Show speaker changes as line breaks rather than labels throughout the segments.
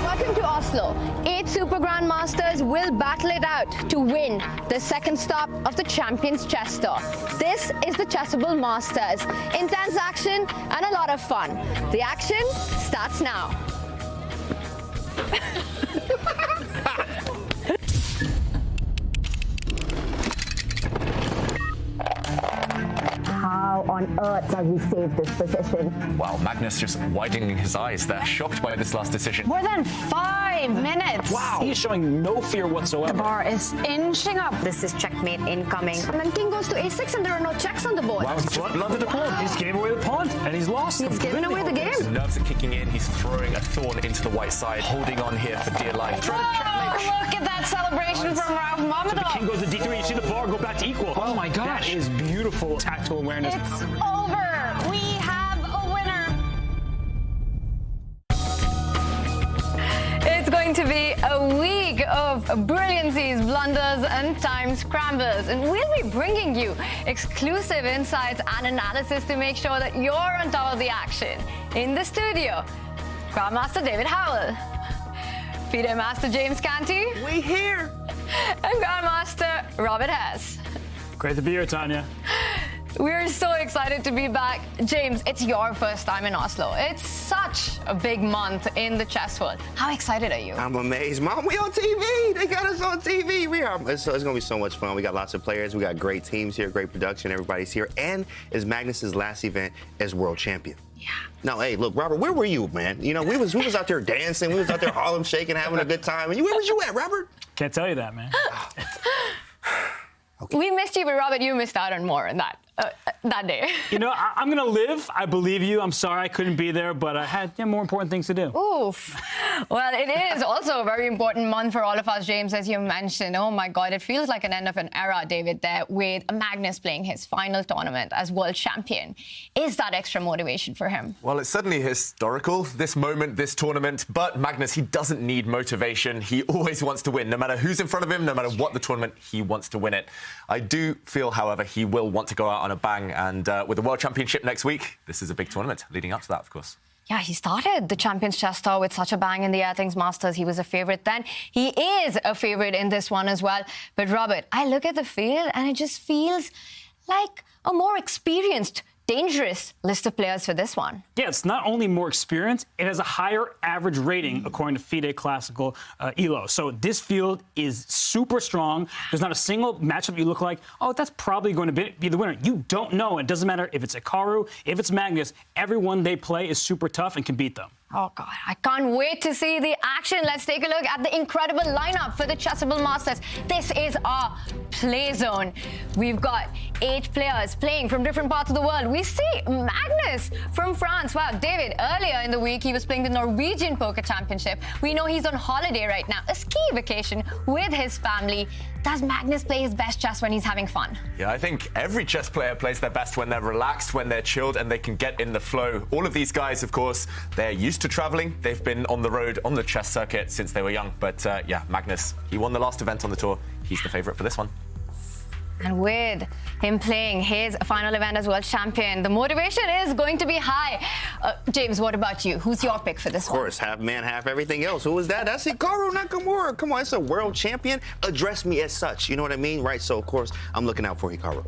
Welcome to Oslo. 8 Super Grandmasters will battle it out to win the second stop of the Champions Chess Tour. This is the Chessable Masters. Intense action and a lot of fun. The action starts now. How on earth does he save this position?
Wow, Magnus just widening his eyes there, shocked by this last decision.
More than 5 minutes.
Wow, he's showing no fear whatsoever.
The bar is inching up.
This is checkmate incoming. And then king goes to a6 and there are no checks on the board.
Wow, he's just blundered the pawn. He's gave away the pawn and he's lost.
He's given away the game.
His nerves are kicking in. He's throwing a thorn into the white side, holding on here for dear life.
Look at that celebration from Ralph
So the
Mamadov.
king goes to d3. You see the bar go back to equal. Oh my gosh. That is beautiful tactical awareness.
It's over. We have a winner. It's going to be a week of brilliancies, blunders, and time scrambles. And we'll be bringing you exclusive insights and analysis to make sure that you're on top of the action. In the studio, Grandmaster David Howell, FIDE Master James Canty,
We here.
and Grandmaster Robert Hess.
Great to be here, Tanya.
We're so excited to be back. James, it's your first time in Oslo. It's such a big month in the chess world. How excited are you?
I'm amazed, Mom. We on TV. They got us on TV. We are. It's going to be so much fun. We got lots of players. We got great teams here, great production. Everybody's here. And it's Magnus's last event as world champion.
Yeah.
No, hey, look, Robert, where were you, man? You know, we was out there dancing. We was out there Harlem shaking, having a good time. And where was you at, Robert?
Can't tell you that, man.
Okay.
We missed you, but Robert, you missed out on more than that day.
You know, I'm going to live. I believe you. I'm sorry I couldn't be there, but I had more important things to do.
Oof. Well, it is also a very important month for all of us, James, as you mentioned. Oh, my God, it feels like an end of an era, David, there with Magnus playing his final tournament as world champion. Is that extra motivation for him?
Well, it's certainly historical, this moment, this tournament, but Magnus, he doesn't need motivation. He always wants to win. No matter who's in front of him, no matter what the tournament, he wants to win it. I do feel, however, he will want to go out on a bang, and with the World Championship next week, this is a big tournament leading up to that, of course.
Yeah, he started the Champions Chess Tour with such a bang in the Airthings Masters. He was a favorite then. He is a favorite in this one as well. But Robert, I look at the field and it just feels like a more experienced, dangerous list of players for this one.
Yeah, it's not only more experience, it has a higher average rating according to FIDE Classical ELO. So this field is super strong. There's not a single matchup you look like, oh, that's probably going to be the winner. You don't know. It doesn't matter if it's Hikaru, if it's Magnus. Everyone they play is super tough and can beat them.
Oh, God, I can't wait to see the action. Let's take a look at the incredible lineup for the Chessable Masters. This is our play zone. We've got 8 players playing from different parts of the world. We see Magnus from France. Wow, David, earlier in the week, he was playing the Norwegian Poker Championship. We know he's on holiday right now, a ski vacation with his family. Does Magnus play his best chess when he's having fun?
Yeah, I think every chess player plays their best when they're relaxed, when they're chilled, and they can get in the flow. All of these guys, of course, they're used to traveling. They've been on the road, on the chess circuit since they were young. But yeah, Magnus, he won the last event on the tour. He's the favorite for this one.
And with him playing his final event as world champion, the motivation is going to be high. James, what about you? Who's your pick for this one?
Of course, half man, half everything else. Who is that? That's Hikaru Nakamura. Come on, it's a world champion. Address me as such. You know what I mean? Right? So, of course, I'm looking out for Hikaru.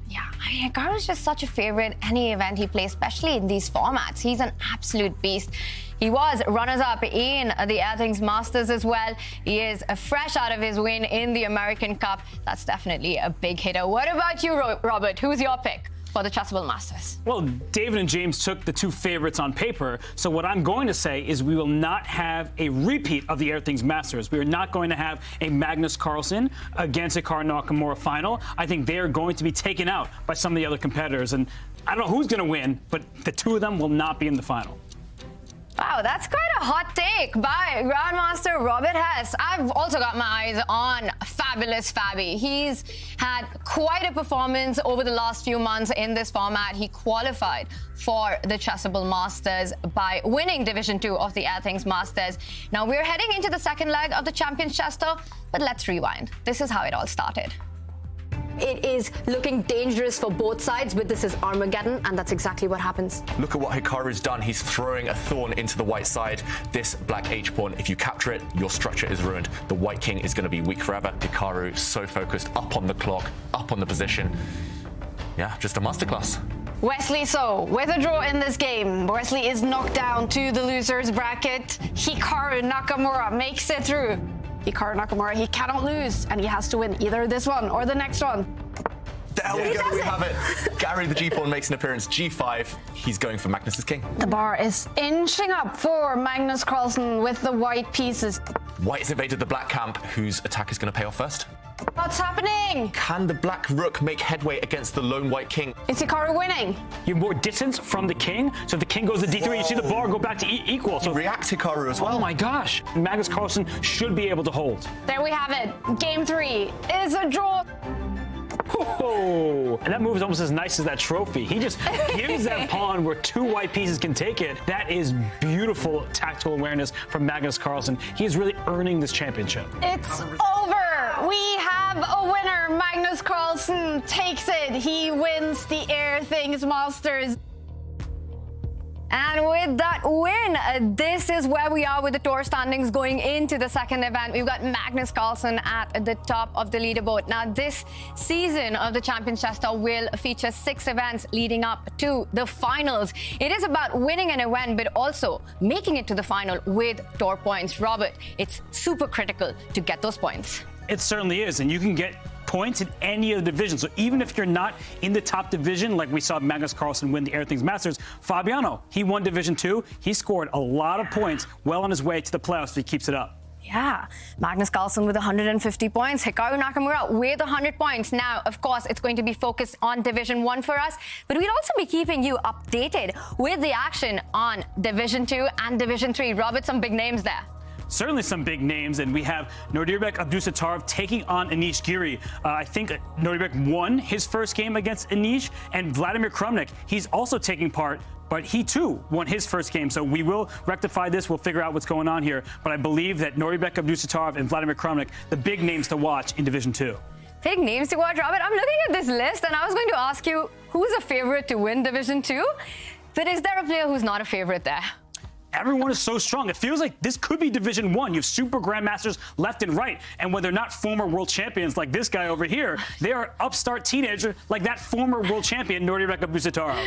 Yeah, I mean, Hikaru's just such a favorite any event he plays, especially in these formats. He's an absolute beast. He was runners-up in the Airthings Masters as well. He is fresh out of his win in the American Cup. That's definitely a big hitter. What about you, Robert? Who's your pick for the Chessable Masters?
Well, David and James took the two favorites on paper, so what I'm going to say is we will not have a repeat of the Airthings Masters. We are not going to have a Magnus Carlsen against Hikaru Nakamura final. I think they are going to be taken out by some of the other competitors, and I don't know who's going to win, but the two of them will not be in the final.
Wow, that's quite a hot take by Grandmaster Robert Hess. I've also got my eyes on fabulous Fabi. He's had quite a performance over the last few months in this format. He qualified for the Chessable Masters by winning Division 2 of the Airthings Masters. Now we're heading into the second leg of the Champions Chess Tour, but let's rewind. This is how it all started.
It is looking dangerous for both sides, but this is Armageddon, and that's exactly what happens.
Look at what Hikaru's done. He's throwing a thorn into the white side. This black H-pawn, if you capture it, your structure is ruined. The white king is going to be weak forever. Hikaru so focused, up on the clock, up on the position. Yeah, just a masterclass.
Wesley So with a draw in this game. Wesley is knocked down to the loser's bracket. Hikaru Nakamura makes it through. Hikaru Nakamura, he cannot lose, and he has to win either this one or the next one.
There we go, we have it. Gary the G-pawn makes an appearance, G5. He's going for Magnus's king.
The bar is inching up for Magnus Carlsen with the white pieces.
White has evaded the black camp, whose attack is going to pay off first.
What's happening?
Can the black rook make headway against the lone white king?
Is Hikaru winning?
You have more distance from the king, so if the king goes to d3, you see the bar go back to equal. So
React Hikaru as well.
oh my gosh, Magnus Carlsen should be able to hold.
There we have it. Game 3 is a draw.
Oh, and that move is almost as nice as that trophy. He just gives that pawn where two white pieces can take it. That is beautiful tactical awareness from Magnus Carlsen. He is really earning this championship.
It's over. We have a winner. Magnus Carlsen takes it. He wins the Airthings Masters. And with that win, this is where we are with the tour standings going into the second event. We've got Magnus Carlsen at the top of the leaderboard. Now, this season of the Champions Chess Tour will feature 6 events leading up to the finals. It is about winning an event, but also making it to the final with tour points. Robert, it's super critical to get those points.
It certainly is, and you can get points in any of the divisions. So even if you're not in the top division, like we saw Magnus Carlsen win the Airthings Masters, Fabiano, he won Division 2. He scored a lot of points, well on his way to the playoffs if he keeps it up.
Yeah, Magnus Carlsen with 150 points, Hikaru Nakamura with 100 points. Now, of course, it's going to be focused on Division 1 for us, but we'll also be keeping you updated with the action on Division 2 and Division 3. Robert, some big names there.
Certainly some big names, and we have Nodirbek Abdusattorov taking on Anish Giri. I think Nodirbek won his first game against Anish, and Vladimir Krumnik, he's also taking part, but he too won his first game. So we will rectify this, we'll figure out what's going on here, but I believe that Nodirbek Abdusattorov and Vladimir Krumnik, the big names to watch in Division 2.
Big names to watch, Robert. I'm looking at this list, and I was going to ask you, who's a favorite to win Division 2? But is there a player who's not a favorite there?
Everyone is so strong. It feels like this could be Division 1. You have super grandmasters left and right. And when they're not former world champions like this guy over here, they are upstart teenagers like that former world champion, Nodirbek Abdusattorov.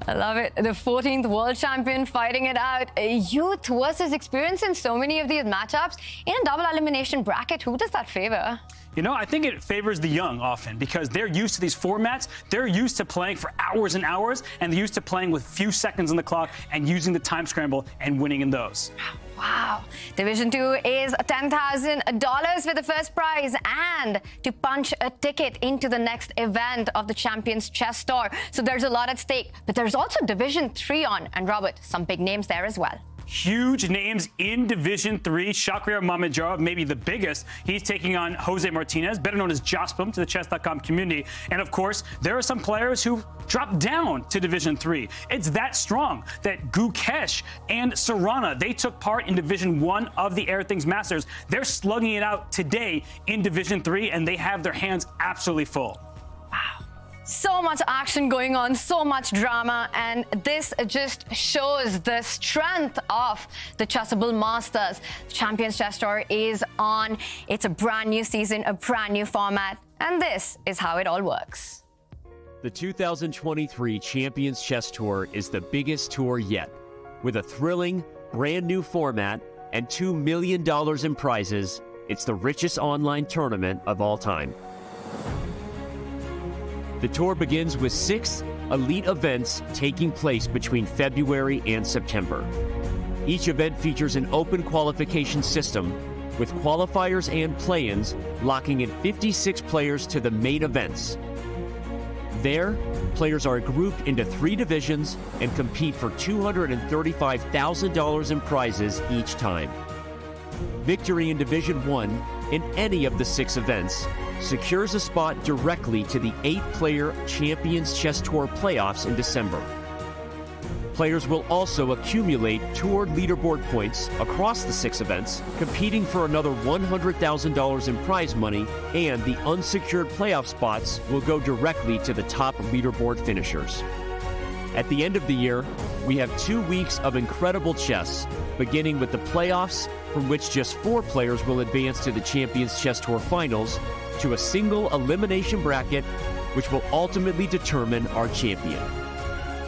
I love it. The 14th world champion fighting it out. Youth versus experience in so many of these matchups. In a double elimination bracket, who does that favor?
You know, I think it favors the young often because they're used to these formats. They're used to playing for hours and hours, and they're used to playing with few seconds on the clock and using the time scramble and winning in those.
Wow. Division 2 is $10,000 for the first prize and to punch a ticket into the next event of the Champions Chess Tour. So there's a lot at stake, but there's also Division 3 on. And Robert, some big names there as well.
Huge names in Division 3. Shakhriyar Mamedyarov, maybe the biggest. He's taking on Jose Martinez, better known as Jospum to the chess.com community. And of course, there are some players who dropped down to Division 3. It's that strong that Gukesh and Caruana, they took part in Division 1 of the Airthings Masters. They're slugging it out today in Division 3, and they have their hands absolutely full.
So much action going on, so much drama, and this just shows the strength of the Chessable Masters. The Champions Chess Tour is on. It's a brand new season, a brand new format, and this is how it all works.
The 2023 Champions Chess Tour is the biggest tour yet, with a thrilling, brand new format and $2 million in prizes. It's the richest online tournament of all time. The tour begins with 6 elite events taking place between February and September. Each event features an open qualification system, with qualifiers and play-ins locking in 56 players to the main events. There, players are grouped into 3 divisions and compete for $235,000 in prizes each time. Victory in Division 1 in any of the 6 events secures a spot directly to the 8-player Champions Chess Tour playoffs in December. Players will also accumulate tour leaderboard points across the 6 events, competing for another $100,000 in prize money, and the unsecured playoff spots will go directly to the top leaderboard finishers. At the end of the year, we have 2 weeks of incredible chess, beginning with the playoffs, from which just 4 players will advance to the Champions Chess Tour finals, to a single elimination bracket, which will ultimately determine our champion.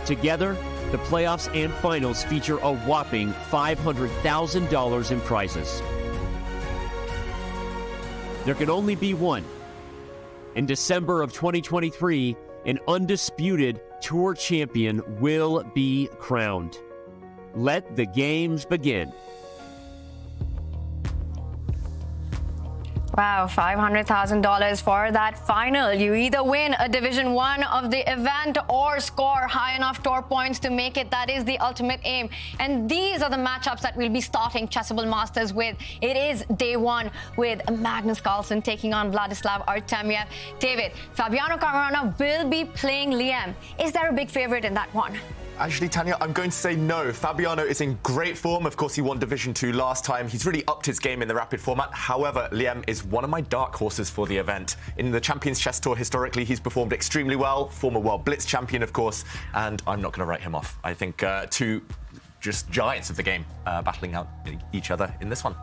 Together, the playoffs and finals feature a whopping $500,000 in prizes. There can only be one. In December of 2023, an undisputed tour champion will be crowned. Let the games begin.
Wow, $500,000 for that final. You either win a Division 1 of the event or score high enough tour points to make it. That is the ultimate aim. And these are the matchups that we'll be starting Chessable Masters with. It is day 1 with Magnus Carlsen taking on Vladislav Artemiev. David, Fabiano Caruana will be playing Liem. Is there a big favorite in that one?
Actually, Tanya, I'm going to say no. Fabiano is in great form. Of course, he won Division 2 last time. He's really upped his game in the rapid format. However, Liem is one of my dark horses for the event. In the Champions Chess Tour, historically, he's performed extremely well. Former World Blitz champion, of course, and I'm not going to write him off. I think 2 just giants of the game battling out each other in this one.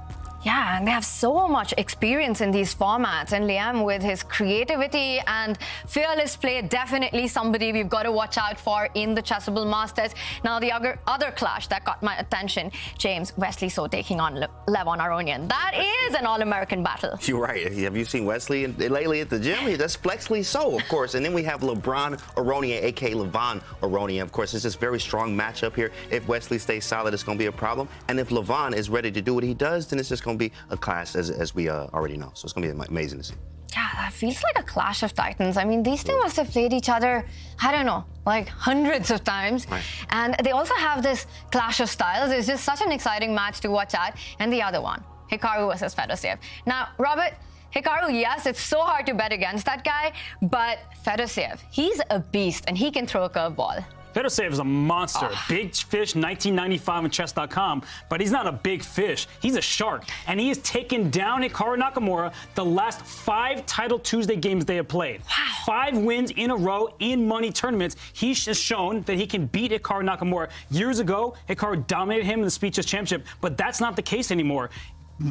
Yeah, and they have so much experience in these formats. And Liem, with his creativity and fearless play, definitely somebody we've got to watch out for in the Chessable Masters. Now, the other clash that got my attention, James, Wesley So taking on Levon Aronian. That is an all-American battle.
You're right. Have you seen Wesley lately at the gym? That's Wesley So, of course. And then we have LeBron Aronian, a.k.a. Levon Aronian. Of course, it's this very strong matchup here. If Wesley stays solid, it's going to be a problem. And if Levon is ready to do what he does, then it's just going to be a clash as we already know. So it's going to be amazing to see.
Yeah, that feels like a clash of titans. I mean, these two must have played each other, I don't know, like hundreds of times. Right. And they also have this clash of styles. It's just such an exciting match to watch out. And the other one, Hikaru versus Fedoseev. Now, Robert, Hikaru, yes, it's so hard to bet against that guy, but Fedoseev, he's a beast and he can throw a curveball.
Fedoseev is a monster. Big fish, 1995 on chess.com, but he's not a big fish. He's a shark, and he has taken down Hikaru Nakamura the last 5 Title Tuesday games they have played. Wow. 5 wins in a row in money tournaments. He's just shown that he can beat Hikaru Nakamura. Years ago, Hikaru dominated him in the Speedchess Championship, but that's not the case anymore.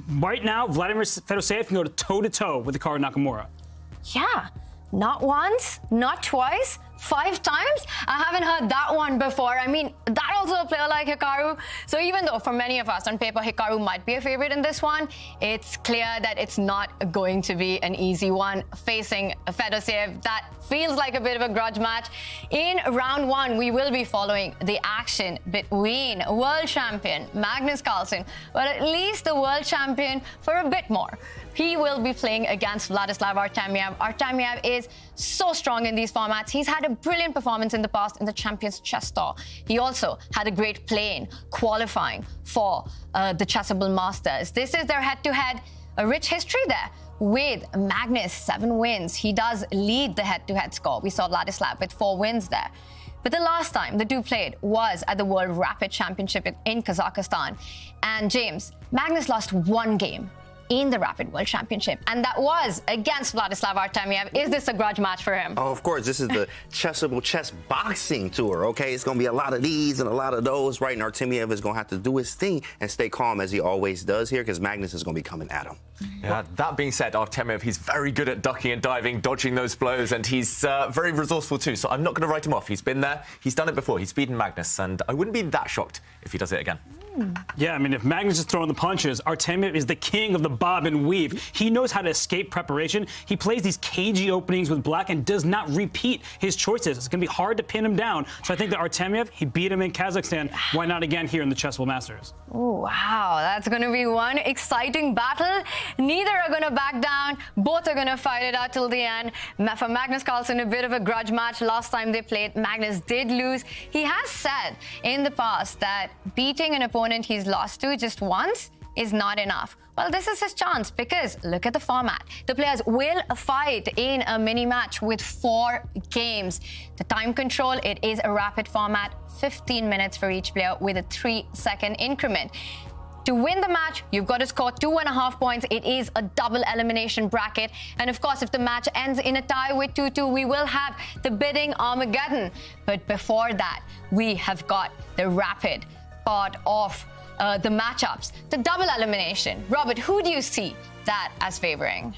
Right now, Vladimir Fedoseev can go toe-to-toe with Hikaru Nakamura.
Yeah, not once, not twice, 5 times? I haven't heard that one before. I mean, that also a player like Hikaru. So even though for many of us on paper, Hikaru might be a favorite in this one, it's clear that it's not going to be an easy one facing Fedoseev. That feels like a bit of a grudge match. In round 1, we will be following the action between world champion Magnus Carlsen, but at least the world champion for a bit more. He will be playing against Vladislav Artemiev. Artemiev is so strong in these formats. He's had a brilliant performance in the past in the Champions Chess Tour. He also had a great play-in qualifying for the Chessable Masters. This is their head-to-head, a rich history there. With Magnus, 7 wins. He does lead the head-to-head score. We saw Vladislav with 4 wins there. But the last time the two played was at the World Rapid Championship in Kazakhstan. And James, Magnus lost 1 game. in the Rapid World Championship. And that was against Vladislav Artemiev. Is this a grudge match for him?
Oh, of course. This is the Chessable Chess Boxing Tour, okay? It's going to be a lot of these and a lot of those, right? And Artemiev is going to have to do his thing and stay calm as he always does here because Magnus is going to be coming at him.
Yeah, that being said, Artemiev, he's very good at ducking and diving, dodging those blows, and he's very resourceful too, so I'm not going to write him off. He's been there, he's done it before, he's beaten Magnus, and I wouldn't be that shocked if he does it again.
Yeah, I mean, if Magnus is throwing the punches, Artemiev is the king of the bob and weave. He knows how to escape preparation. He plays these cagey openings with black and does not repeat his choices. It's going to be hard to pin him down. So I think that Artemiev, he beat him in Kazakhstan. Why not again here in the Chessable Masters?
Oh, wow, that's going to be one exciting battle. Neither are going to back down. Both are going to fight it out till the end. For Magnus Carlsen, a bit of a grudge match. Last time they played, Magnus did lose. He has said in the past that beating an opponent he's lost to just once is not enough. Well, this is his chance because look at the format. The players will fight in a mini match with 4 games. The time control, it is a rapid format, 15 minutes for each player with a 3-second increment. To win the match, you've got to score 2.5 points. It is a double elimination bracket. And of course, if the match ends in a tie with 2-2, we will have the bidding Armageddon. But before that, we have got the rapid part of the matchups, the double elimination. Robert, who do you see that as favoring?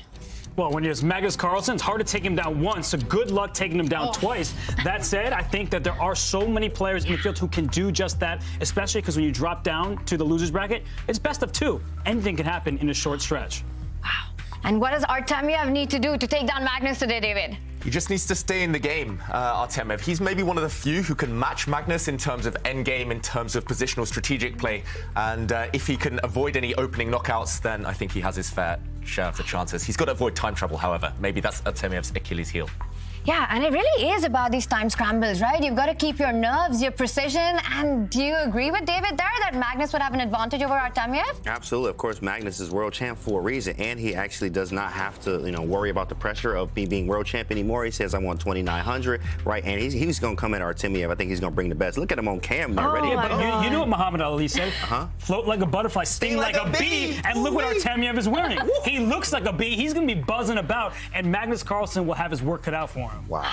Well, when it's Magnus Carlsen, it's hard to take him down once, so good luck taking him down twice. That said, I think that there are so many players in the field who can do just that, especially because when you drop down to the loser's bracket, it's best of 2. Anything can happen in a short stretch.
Wow. And what does Artemiev need to do to take down Magnus today, David?
He just needs to stay in the game, Artemiev. He's maybe one of the few who can match Magnus in terms of endgame, in terms of positional strategic play. And if he can avoid any opening knockouts, then I think he has his fair share of the chances. He's got to avoid time trouble, however. Maybe that's Artemiev's Achilles heel.
Yeah, and it really is about these time scrambles, right? You've got to keep your nerves, your precision. And do you agree with David there that Magnus would have an advantage over Artemiev?
Absolutely. Of course, Magnus is world champ for a reason, and he actually does not have to, worry about the pressure of me being world champ anymore. He says, I want 2,900, right? And he's going to come at Artemiev. I think he's going to bring the best. Look at him on camera already.
Yeah, but you know what Muhammad Ali said? Float like a butterfly, sting like a bee. And look what Artemiev is wearing. He looks like a bee. He's going to be buzzing about, and Magnus Carlsen will have his work cut out for him.
Wow.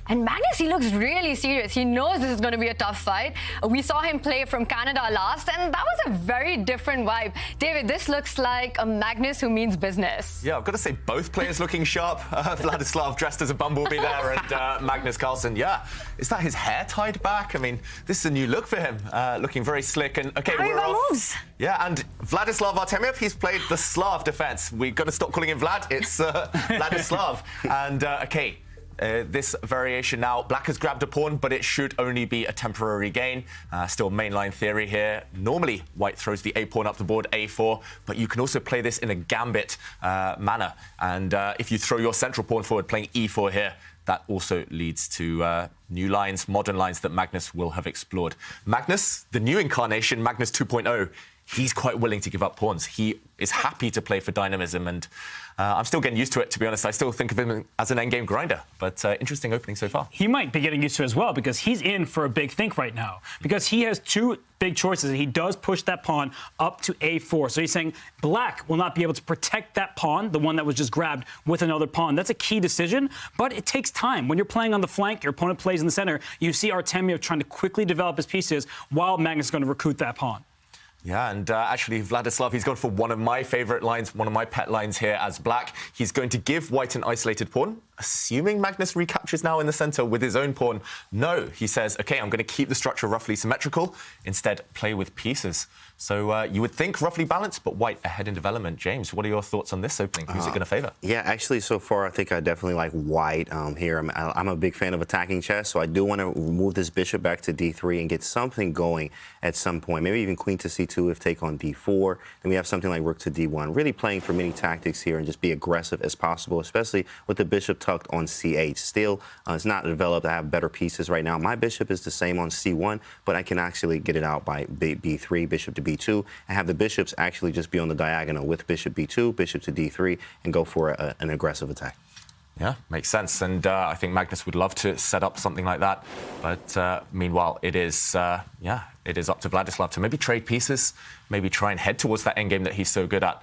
And Magnus, he looks really serious. He knows this is going to be a tough fight. We saw him play from Canada last, and that was a very different vibe. David, this looks like a Magnus who means business.
Yeah, I've got to say, both players looking sharp. Vladislav dressed as a bumblebee there, and Magnus Carlsen, yeah. Is that his hair tied back? I mean, this is a new look for him. Looking very slick. And okay, we're off.
Moves.
Yeah, and Vladislav Artemiev, he's played the Slav defense. We're going to stop calling him Vlad. It's Vladislav. And okay. This variation now, black has grabbed a pawn, but it should only be a temporary gain. Still mainline theory here. Normally, white throws the a-pawn up the board, a4, but you can also play this in a gambit manner. And if you throw your central pawn forward, playing e4 here, that also leads to new lines, modern lines that Magnus will have explored. Magnus, the new incarnation, Magnus 2.0, he's quite willing to give up pawns. He is happy to play for dynamism, and I'm still getting used to it, to be honest. I still think of him as an endgame grinder, but interesting opening so far.
He might be getting used to it as well, because he's in for a big think right now, because he has 2 big choices. He does push that pawn up to a4. So he's saying black will not be able to protect that pawn, the one that was just grabbed, with another pawn. That's a key decision, but it takes time. When you're playing on the flank, your opponent plays in the center, you see Artemiev trying to quickly develop his pieces while Magnus is going to recruit that pawn.
Yeah, and actually, Vladislav, he's gone for one of my favorite lines, one of my pet lines here as black. He's going to give white an isolated pawn, assuming Magnus recaptures now in the center with his own pawn. No, he says, OK, I'm going to keep the structure roughly symmetrical, instead play with pieces. So you would think roughly balanced, but white ahead in development. James, what are your thoughts on this opening? Who's it going to favor?
Yeah, actually, so far, I think I definitely like white here. I'm a big fan of attacking chess, so I do want to move this bishop back to d3 and get something going at some point. Maybe even queen to c2 if take on d4. Then we have something like rook to d1. Really playing for many tactics here and just be aggressive as possible, especially with the bishop tucked on c8. Still, it's not developed. I have better pieces right now. My bishop is the same on c1, but I can actually get it out by b3, bishop to b2, and have the bishops actually just be on the diagonal with bishop b2, bishop to d3, and go for an aggressive attack.
Yeah, makes sense. And I think Magnus would love to set up something like that. But meanwhile, it is up to Vladislav to maybe trade pieces, maybe try and head towards that endgame that he's so good at.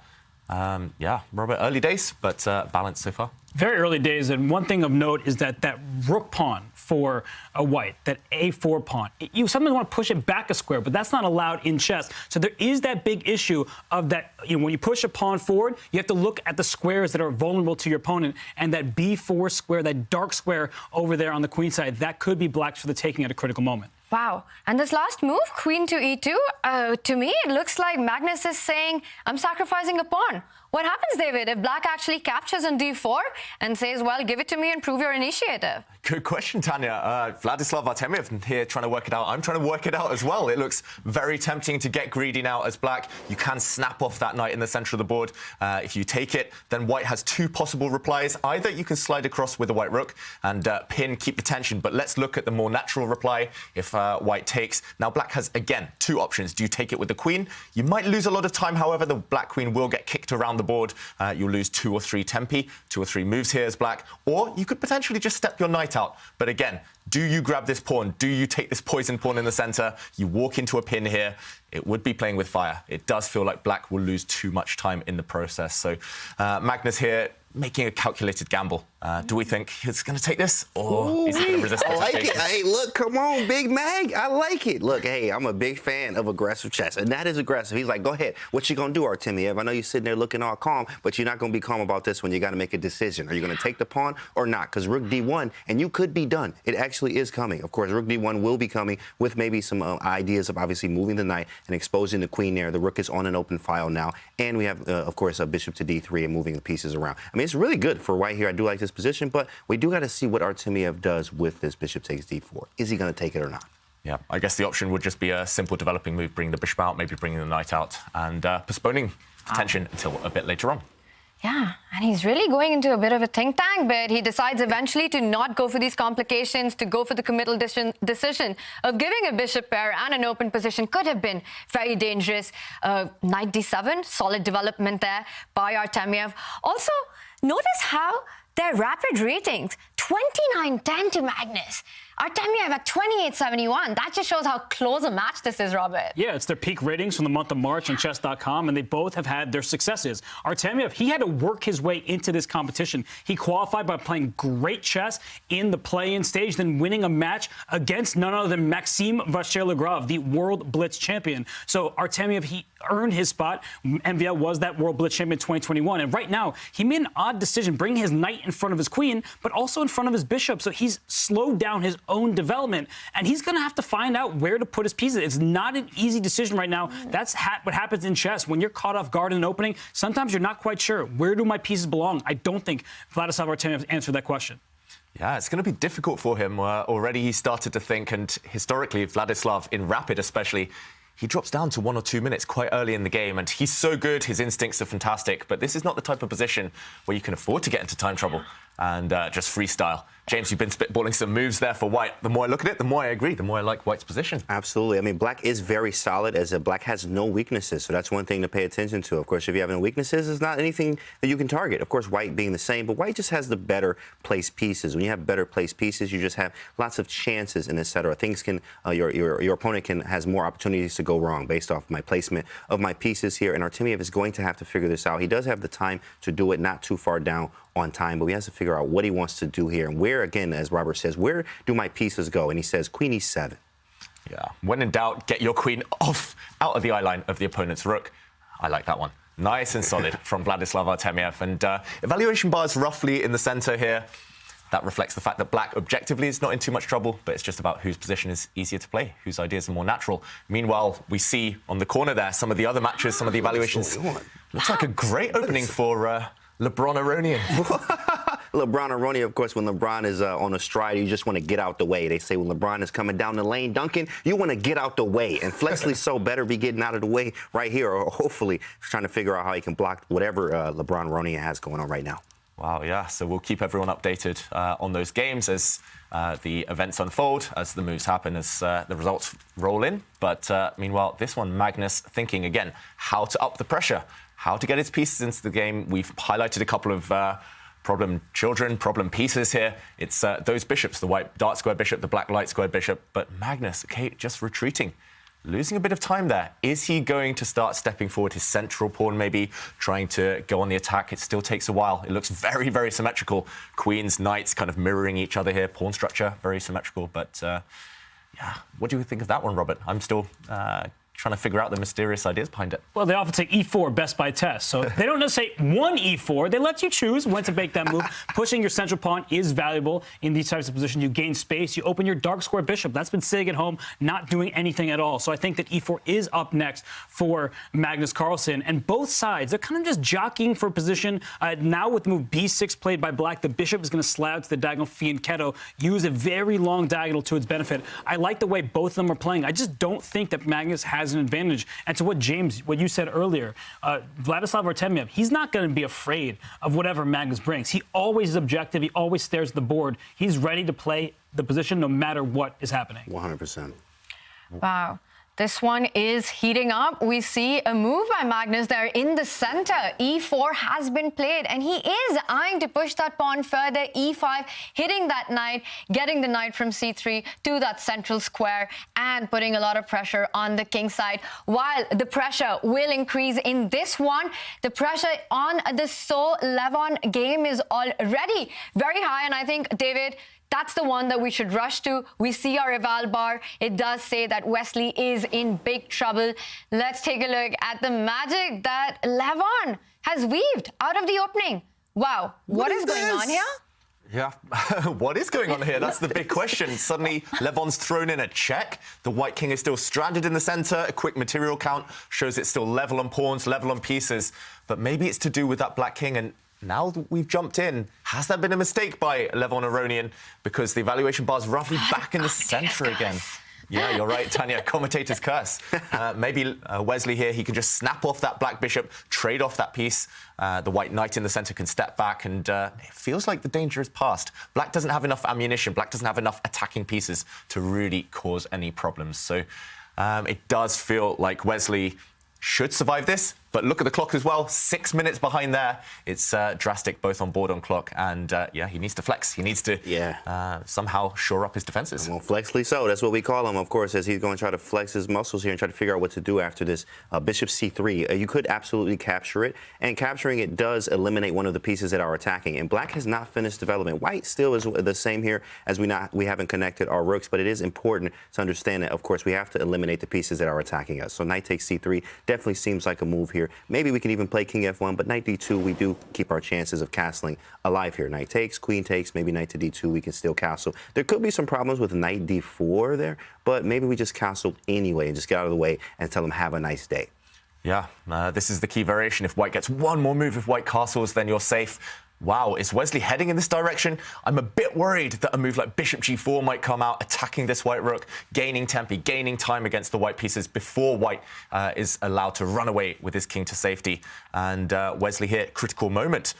Yeah, Robert, early days, but balanced so far.
Very early days, and one thing of note is that rook pawn for a white, that a4 pawn, you sometimes want to push it back a square, but that's not allowed in chess. So there is that big issue of that, when you push a pawn forward, you have to look at the squares that are vulnerable to your opponent, and that b4 square, that dark square over there on the queen side, that could be black for the taking at a critical moment.
Wow. And this last move, queen to e2, to me, it looks like Magnus is saying, I'm sacrificing a pawn. What happens, David, if black actually captures on d4 and says, well, give it to me and prove your initiative?
Good question, Tanya. Vladislav Artemiev here trying to work it out. I'm trying to work it out as well. It looks very tempting to get greedy now as black. You can snap off that knight in the center of the board. If you take it, then white has two possible replies. Either you can slide across with a white rook and pin, keep the tension. But let's look at the more natural reply if white takes. Now, black has, again, two options. Do you take it with the queen? You might lose a lot of time. However, the black queen will get kicked around the board. You'll lose 2 or 3 tempi, 2 or 3 moves here as black. Or you could potentially just step your knight out. But again, do you grab this pawn? Do you take this poison pawn in the center? You walk into a pin here. It would be playing with fire. It does feel like black will lose too much time in the process. So Magnus here making a calculated gamble. Do we think he's going to take this, or is he going to resist?
I like it. Hey, look, come on, Big Mag. I like it. Look, hey, I'm a big fan of aggressive chess, and that is aggressive. He's like, go ahead. What you going to do, Artemiev? I know you're sitting there looking all calm, but you're not going to be calm about this one. You got to make a decision. Are you going to take the pawn or not? Because rook d1, and you could be done. It actually is coming. Of course, rook d1 will be coming with maybe some ideas of obviously moving the knight and exposing the queen there. The rook is on an open file now, and we have, of course, a bishop to d3 and moving the pieces around. I mean, it's really good for white here. I do like this position, but we do got to see what Artemiev does with this bishop takes d4. Is he going to take it or not?
Yeah, I guess the option would just be a simple developing move, bring the bishop out, maybe bringing the knight out, and postponing tension until a bit later on.
Yeah, and he's really going into a bit of a think tank, but he decides eventually to not go for these complications, to go for the committal decision of giving a bishop pair and an open position. Could have been very dangerous. Knight d7, solid development there by Artemiev. Also, notice how their rapid ratings, 29-10 to Magnus. Artemiev at 28-71. That just shows how close a match this is, Robert.
Yeah, it's their peak ratings from the month of March on chess.com, and they both have had their successes. Artemiev, he had to work his way into this competition. He qualified by playing great chess in the play-in stage, then winning a match against none other than Maxime Vachier-Lagrave, the World Blitz champion. So Artemiev, he earned his spot. MVL was that World Blitz champion in 2021, and right now, he made an odd decision, bringing his knight in front of his queen, but also in front of his bishop. So he's slowed down his own development, and he's going to have to find out where to put his pieces. It's not an easy decision right now. That's what happens in chess. When you're caught off guard in an opening, sometimes you're not quite sure, where do my pieces belong? I don't think Vladislav Artemiev answered that question.
Yeah, it's going to be difficult for him. Already he started to think, and historically, Vladislav, in rapid especially, he drops down to 1 or 2 minutes quite early in the game, and he's so good, his instincts are fantastic, but this is not the type of position where you can afford to get into time trouble and just freestyle. James, you've been spitballing some moves there for white. The more I look at it, the more I agree, the more I like white's position.
Absolutely. I mean, black is very solid, as black has no weaknesses, so that's one thing to pay attention to. Of course, if you have no weaknesses, it's not anything that you can target. Of course, white being the same, but white just has the better placed pieces. When you have better placed pieces, you just have lots of chances, and etc. Things can, your opponent has more opportunities to go wrong based off my placement of my pieces here, and Artemiev is going to have to figure this out. He does have the time to do it, not too far down on time, but he has to figure out what he wants to do here and where, again, as Robert says, where do my pieces go? And he says queen e7.
Yeah, when in doubt, get your queen out of the eye line of the opponent's rook. I like that one. Nice and solid from Vladislav Artemiev. And evaluation bars roughly in the center here. That reflects the fact that black objectively is not in too much trouble, but it's just about whose position is easier to play, whose ideas are more natural. Meanwhile, we see on the corner there some of the other matches, some of the evaluations. Looks like a great opening for LeBron Aronian.
LeBron Aronian, of course, when LeBron is on a stride, you just want to get out the way. They say when LeBron is coming down the lane, Duncan, you want to get out the way. And Wesley So better be getting out of the way right here, or hopefully trying to figure out how he can block whatever LeBron Aronian has going on right now.
Wow, yeah. So we'll keep everyone updated on those games as the events unfold, as the moves happen, as the results roll in. But meanwhile, this one, Magnus thinking again, how to up the pressure, how to get his pieces into the game. We've highlighted a couple of problem children, problem pieces here. It's those bishops, the white dark square bishop, the black light square bishop. But Magnus, okay, just retreating. losing a bit of time there. Is he going to start stepping forward his central pawn, maybe trying to go on the attack? It still takes a while. It looks very, very symmetrical. Queens, knights kind of mirroring each other here. Pawn structure, very symmetrical. But, yeah, what do you think of that one, Robert? I'm still trying to figure out the mysterious ideas behind it.
Well, they often take e4 best by test, so they don't necessarily one e4. They let you choose when to make that move. Pushing your central pawn is valuable in these types of positions. You gain space. You open your dark square bishop. That's been sitting at home, not doing anything at all. So I think that e4 is up next for Magnus Carlsen. And both sides, they're kind of just jockeying for position. Now with the move b6 played by black, the bishop is going to slide out to the diagonal fianchetto, use a very long diagonal to its benefit. I like the way both of them are playing. I just don't think that Magnus has an advantage. And to what James, what you said earlier, Vladislav Artemiev, he's not going to be afraid of whatever Magnus brings. He always is objective. He always stares at the board. He's ready to play the position no matter what is happening.
100%.
Wow. This one is heating up. We see a move by Magnus there in the center. e4 has been played, and he is eyeing to push that pawn further. e5, hitting that knight, getting the knight from c3 to that central square, and putting a lot of pressure on the king side. While the pressure will increase in this one, the pressure on the So Levon game is already very high, and I think, David, that's the one that we should rush to. We see our eval bar. It does say that Wesley is in big trouble. Let's take a look at the magic that Levon has weaved out of the opening. Wow, what is going on here?
Yeah, what is going on here? That's the big question. Suddenly, Levon's thrown in a check. The white king is still stranded in the center. A quick material count shows it's still level on pawns, level on pieces. But maybe it's to do with that black king. And now that we've jumped in, has that been a mistake by Levon Aronian? Because the evaluation bar's roughly back in the center again. Yeah, you're right, Tanya. Commentator's curse. Maybe Wesley here, he can just snap off that black bishop, trade off that piece. The white knight in the center can step back, and it feels like the danger is past. Black doesn't have enough ammunition. Black doesn't have enough attacking pieces to really cause any problems. So it does feel like Wesley should survive this. But look at the clock as well, 6 minutes behind there. It's drastic both on board and clock. And yeah, he needs to flex. He needs to somehow shore up his defenses.
Well, Wesley So, that's what we call him, of course, as he's going to try to flex his muscles here and try to figure out what to do after this bishop c3. You could absolutely capture it. And capturing it does eliminate one of the pieces that are attacking. And black has not finished development. White still is the same here, as we haven't connected our rooks. But it is important to understand that, of course, we have to eliminate the pieces that are attacking us. So knight takes c3 definitely seems like a move here. Maybe we can even play king f1, but knight d2, we do keep our chances of castling alive here. Knight takes, queen takes, maybe knight to d2, we can still castle. There could be some problems with knight d4 there, but maybe we just castle anyway and just get out of the way and tell them have a nice day.
Yeah, this is the key variation. If white gets one more move, if white castles, then you're safe. Wow, is Wesley heading in this direction? I'm a bit worried that a move like bishop g4 might come out, attacking this white rook, gaining tempi, gaining time against the white pieces before white is allowed to run away with his king to safety. And Wesley here, critical moment.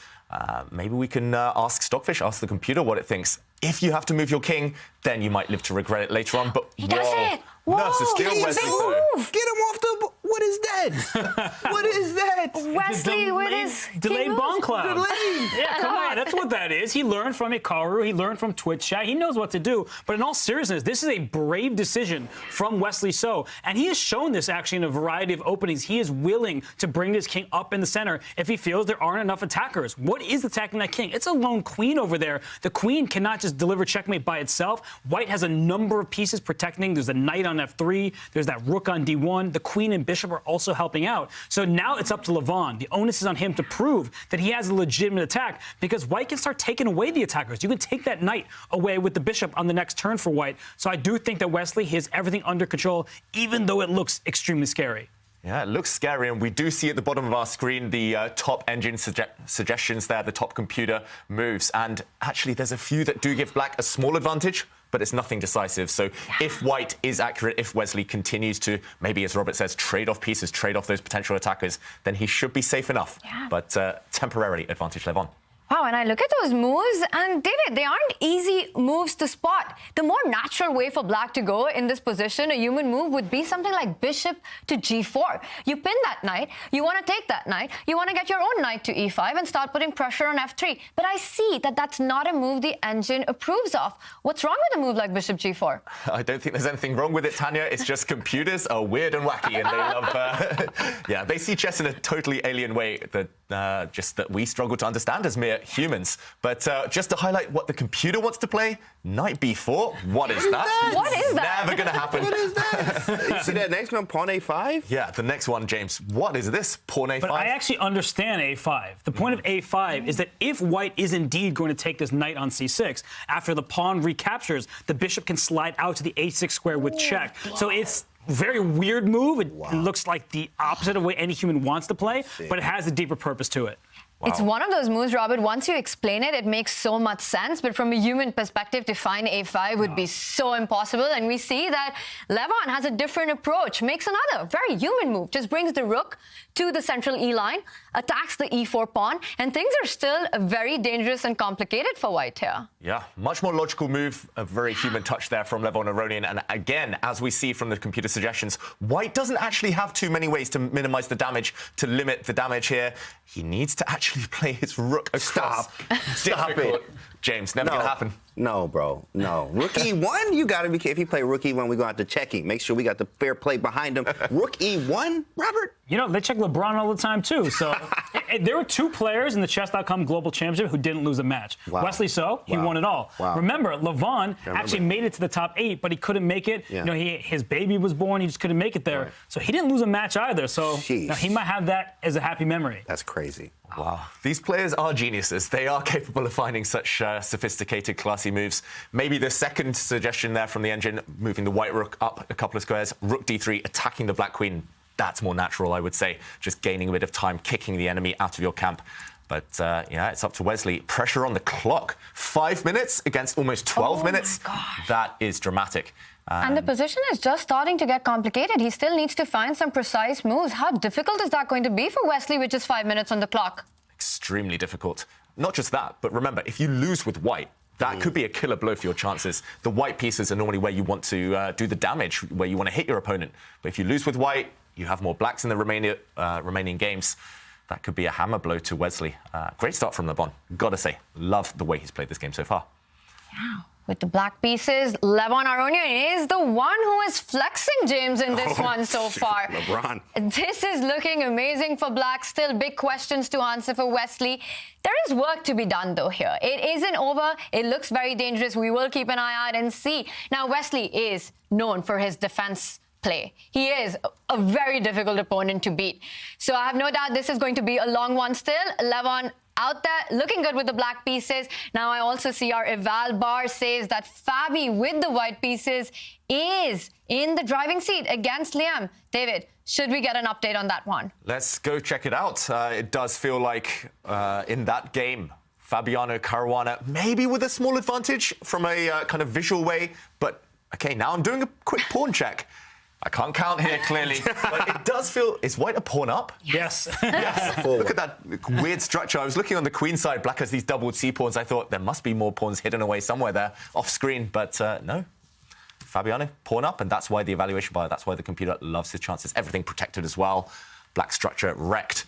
Maybe we can ask Stockfish, ask the computer what it thinks. If you have to move your king, then you might live to regret it later on. But
he does it!
Nerves are still Wesley So.
Get him off the... What is that? What is that?
Wesley with his
delayed bomb cloud.
Delayed.
Yeah, come on, that's what that is. He learned from Hikaru, he learned from Twitch chat, he knows what to do. But in all seriousness, this is a brave decision from Wesley So, and he has shown this actually in a variety of openings. He is willing to bring this king up in the center if he feels there aren't enough attackers. What is attacking that king? It's a lone queen over there. The queen cannot just deliver checkmate by itself. White has a number of pieces protecting. There's a knight on f3, there's that rook on d1. The queen and bishop are also helping out. So now it's up to Levon. The onus is on him to prove that he has a legitimate attack, because white can start taking away the attackers. You can take that knight away with the bishop on the next turn for white. So I do think that Wesley has everything under control, even though it looks extremely scary.
Yeah, it looks scary, and we do see at the bottom of our screen the top engine suggestions there, the top computer moves. And actually, there's a few that do give black a small advantage, but it's nothing decisive. So if white is accurate, if Wesley continues to, maybe as Robert says, trade off pieces, trade off those potential attackers, then he should be safe enough.
Yeah.
But temporarily advantage Levon.
Wow, and I look at those moves, and David, they aren't easy moves to spot. The more natural way for black to go in this position, a human move, would be something like bishop to g4. You pin that knight, you want to take that knight, you want to get your own knight to e5 and start putting pressure on f3. But I see that that's not a move the engine approves of. What's wrong with a move like bishop g4?
I don't think there's anything wrong with it, Tanya. It's just computers are weird and wacky, and they love, they see chess in a totally alien way that just that we struggle to understand as mere humans. But just to highlight what the computer wants to play, knight b4. What is that?
What is that?
Never going to happen.
What is that? You see that next one, pawn a5?
Yeah, the next one, James. What is this? Pawn a5?
But I actually understand a5. The point of a5 is that if white is indeed going to take this knight on c6, after the pawn recaptures, the bishop can slide out to the a6 square with check. So it's very weird move. It looks like the opposite of what any human wants to play, but it has a deeper purpose to it.
Wow.
It's one of those moves, Robert, once you explain it, it makes so much sense. But from a human perspective, to find a5 would be so impossible. And we see that Levon has a different approach, makes another very human move, just brings the rook to the central E line, attacks the e4 pawn, and things are still very dangerous and complicated for white here.
Yeah, much more logical move, a very human touch there from Levon Aronian. And again, as we see from the computer suggestions, white doesn't actually have too many ways to minimize the damage, to limit the damage here. He needs to actually play his rook across.
Stop it.
James, never going to happen.
No, bro. No. Rook e1? You got to be careful. If you play rook e1, we go out to checking. Make sure we got the fair play behind him. Rook e1, Robert?
You know, they check LeBron all the time, too. So there were two players in the Chess.com Global Championship who didn't lose a match.
Wow.
Wesley So, he won it all.
Wow.
Remember, Levon actually made it to the top 8, but he couldn't make it.
Yeah.
You know, his baby was born. He just couldn't make it there.
Right.
So he didn't lose a match either. So now he might have that as a happy memory.
That's crazy.
Wow. These players are geniuses. They are capable of finding such sophisticated, classy moves. Maybe the second suggestion there from the engine, moving the white rook up a couple of squares, rook d3, attacking the black queen, that's more natural, I would say. Just gaining a bit of time, kicking the enemy out of your camp. But, yeah, it's up to Wesley. Pressure on the clock. 5 minutes against almost 12 minutes. That is dramatic.
And the position is just starting to get complicated. He still needs to find some precise moves. How difficult is that going to be for Wesley with just 5 minutes on the clock?
Extremely difficult. Not just that, but remember, if you lose with white, that could be a killer blow for your chances. The white pieces are normally where you want to do the damage, where you want to hit your opponent. But if you lose with white, you have more blacks in the remaining games. That could be a hammer blow to Wesley. Great start from Levon. Gotta say, love the way he's played this game so far.
Yeah. With the black pieces, Levon Aronian is the one who is flexing, James, in this one so far.
LeBron.
This is looking amazing for black. Still big questions to answer for Wesley. There is work to be done, though, here. It isn't over. It looks very dangerous. We will keep an eye out and see. Now, Wesley is known for his defense play. He is a very difficult opponent to beat. So I have no doubt this is going to be a long one still. Levon out there, looking good with the black pieces. Now I also see our eval bar says that Fabi with the white pieces is in the driving seat against Liem. David, should we get an update on that one?
Let's go check it out. It does feel like in that game, Fabiano Caruana, maybe with a small advantage from a kind of visual way. But, okay, now I'm doing a quick pawn check. I can't count here, clearly, but it does feel... Is white a pawn up?
Yes.
Yes. Look at that weird structure. I was looking on the queen side. Black has these doubled c-pawns. I thought there must be more pawns hidden away somewhere there off screen, but no. Fabiano, pawn up, and that's why the evaluation bar, that's why the computer loves his chances. Everything protected as well. Black structure wrecked.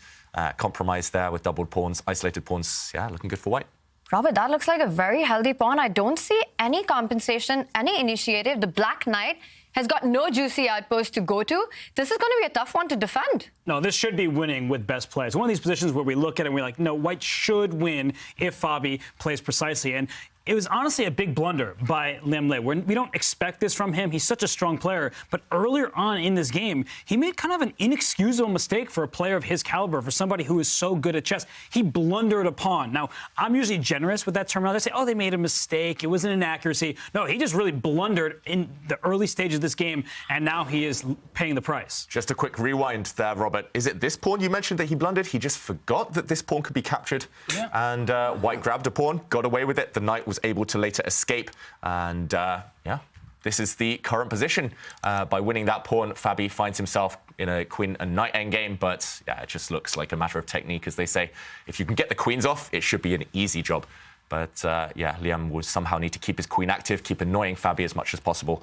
Compromised there with doubled pawns, isolated pawns. Yeah, looking good for white.
Robert, that looks like a very healthy pawn. I don't see any compensation, any initiative. The black knight has got no juicy outpost to go to. This is going to be a tough one to defend.
No, this should be winning with best play. It's one of these positions where we look at it and we're like, no, white should win if Fabi plays precisely. And it was honestly a big blunder by Liem. We don't expect this from him. He's such a strong player. But earlier on in this game, he made kind of an inexcusable mistake for a player of his caliber, for somebody who is so good at chess. He blundered a pawn. Now, I'm usually generous with that terminology. I say, oh, they made a mistake. It was an inaccuracy. No, he just really blundered in the early stage of this game, and now he is paying the price.
Just a quick rewind there, Robert. Is it this pawn you mentioned that he blundered? He just forgot that this pawn could be captured. Yeah. And white grabbed a pawn, got away with it. The knight was able to later escape. And, yeah, this is the current position. By winning that pawn, Fabi finds himself in a queen and knight endgame, but yeah, it just looks like a matter of technique, as they say. If you can get the queens off, it should be an easy job. But yeah, Liem will somehow need to keep his queen active, keep annoying Fabi as much as possible,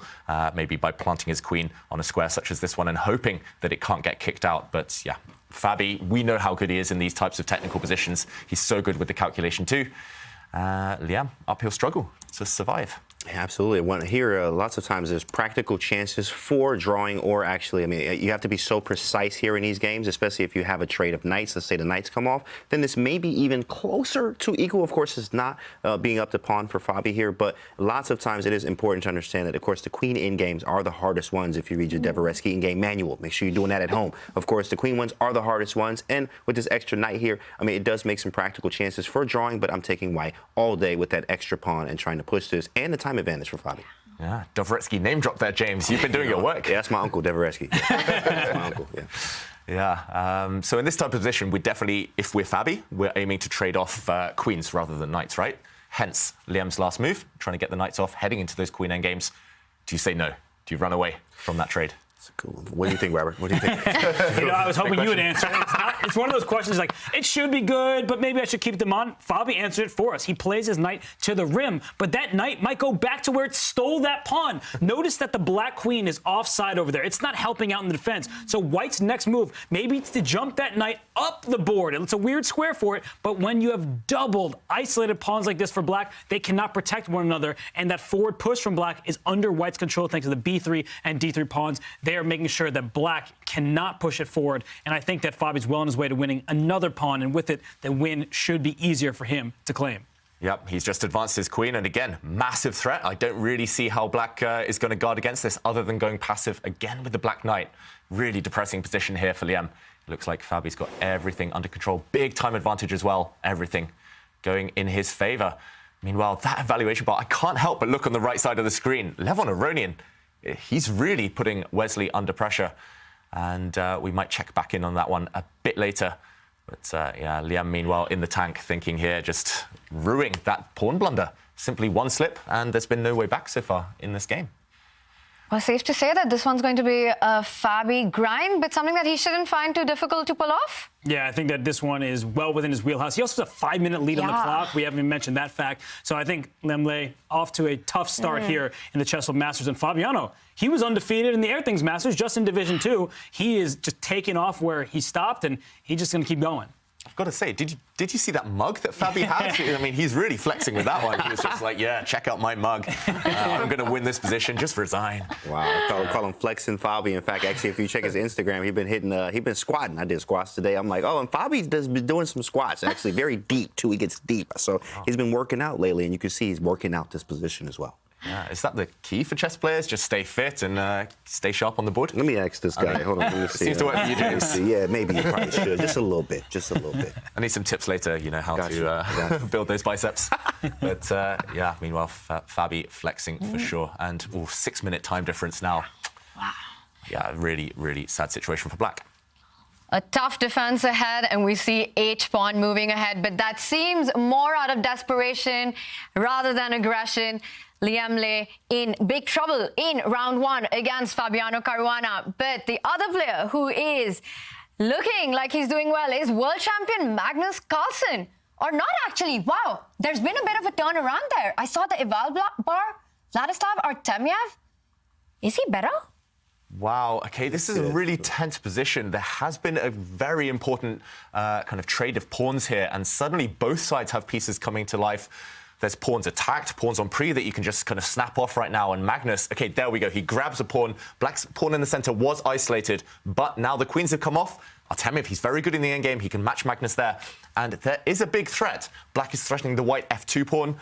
maybe by planting his queen on a square such as this one and hoping that it can't get kicked out. But yeah, Fabi, we know how good he is in these types of technical positions. He's so good with the calculation too. Liem, uphill struggle to survive.
Yeah, absolutely. Here, lots of times there's practical chances for drawing, or actually, I mean, you have to be so precise here in these games, especially if you have a trade of knights. Let's say the knights come off, then this may be even closer to equal. Of course, it's not being up to pawn for Fabi here, but lots of times it is important to understand that, of course, the queen in games are the hardest ones. If you read your Dvoretsky in-game manual, make sure you're doing that at home. Of course, the queen ones are the hardest ones, and with this extra knight here, I mean, it does make some practical chances for drawing, but I'm taking white all day with that extra pawn and trying to push this, and the time advantage for Fabi.
Yeah, Dvoretsky name drop there, James. You've been doing your work.
Yeah, that's my uncle, Dvoretsky. That's my uncle, yeah.
Yeah, so in this type of position, we definitely, if we're Fabi, we're aiming to trade off queens rather than knights, right? Hence, Liem's last move, trying to get the knights off, heading into those queen endgames. Do you say no? Do you run away from that trade?
Cool. What do you think, Robert? What do you think?
I was hoping you would answer. It's one of those questions like, it should be good, but maybe I should keep them on. Fabi answered it for us. He plays his knight to the rim, but that knight might go back to where it stole that pawn. Notice that the black queen is offside over there. It's not helping out in the defense. So white's next move, maybe it's to jump that knight up the board. It's a weird square for it, but when you have doubled, isolated pawns like this for black, they cannot protect one another, and that forward push from black is under white's control thanks to the b3 and d3 pawns. They are making sure that black cannot push it forward, and I think that Fabi's well on his way to winning another pawn, and with it, the win should be easier for him to claim.
Yep, he's just advanced his queen, and again, massive threat. I don't really see how black is going to guard against this other than going passive again with the black knight. Really depressing position here for Liem. It looks like Fabi's got everything under control. Big time advantage as well. Everything going in his favor. Meanwhile, that evaluation bar, I can't help but look on the right side of the screen. Levon Aronian, he's really putting Wesley under pressure. And we might check back in on that one a bit later. But yeah, Liem, meanwhile, in the tank, thinking here, just ruining that pawn blunder. Simply one slip, and there's been no way back so far in this game.
Well, safe to say that this one's going to be a Fabi grind, but something that he shouldn't find too difficult to pull off.
Yeah, I think that this one is well within his wheelhouse. He also has a 5-minute lead on the clock. We haven't even mentioned that fact. So I think Lemle off to a tough start here in the Chessable Masters. And Fabiano, he was undefeated in the Airthings Masters, just in Division 2. He is just taking off where he stopped, and he's just going to keep going.
I've got to say, did you see that mug that Fabi had? I mean, he's really flexing with that one. He was just like, yeah, check out my mug. I'm going to win this position. Just resign.
Wow, I call him flexing Fabi. In fact, actually, if you check his Instagram, he's been squatting. I did squats today. I'm like, oh, and Fabi's been doing some squats, actually very deep, too. He gets deep. So he's been working out lately, and you can see he's working out this position as well.
Yeah, is that the key for chess players? Just stay fit and stay sharp on the board?
Let me ask this guy. Hold on, let me see.
Seems to work for you, James.
Yeah, maybe you probably should. Just a little bit. Just a little bit.
I need some tips later, how to build those biceps. But yeah, meanwhile, Fabi flexing for sure. And 6-minute time difference now. Wow. Yeah, really, really sad situation for black.
A tough defense ahead, and we see H-pawn moving ahead, but that seems more out of desperation rather than aggression. Liem in big trouble in round 1 against Fabiano Caruana. But the other player who is looking like he's doing well is world champion Magnus Carlsen. Or not actually. Wow, there's been a bit of a turnaround there. I saw the eval bar. Vladislav Artemiev. Is he better?
Wow, okay, this is a really tense position. There has been a very important kind of trade of pawns here, and suddenly both sides have pieces coming to life. There's pawns attacked, pawns on pre that you can just kind of snap off right now. And Magnus, okay, there we go. He grabs a pawn. Black's pawn in the center was isolated, but now the queens have come off. Artemiev, he's very good in the endgame. He can match Magnus there. And there is a big threat. Black is threatening the white f2 pawn,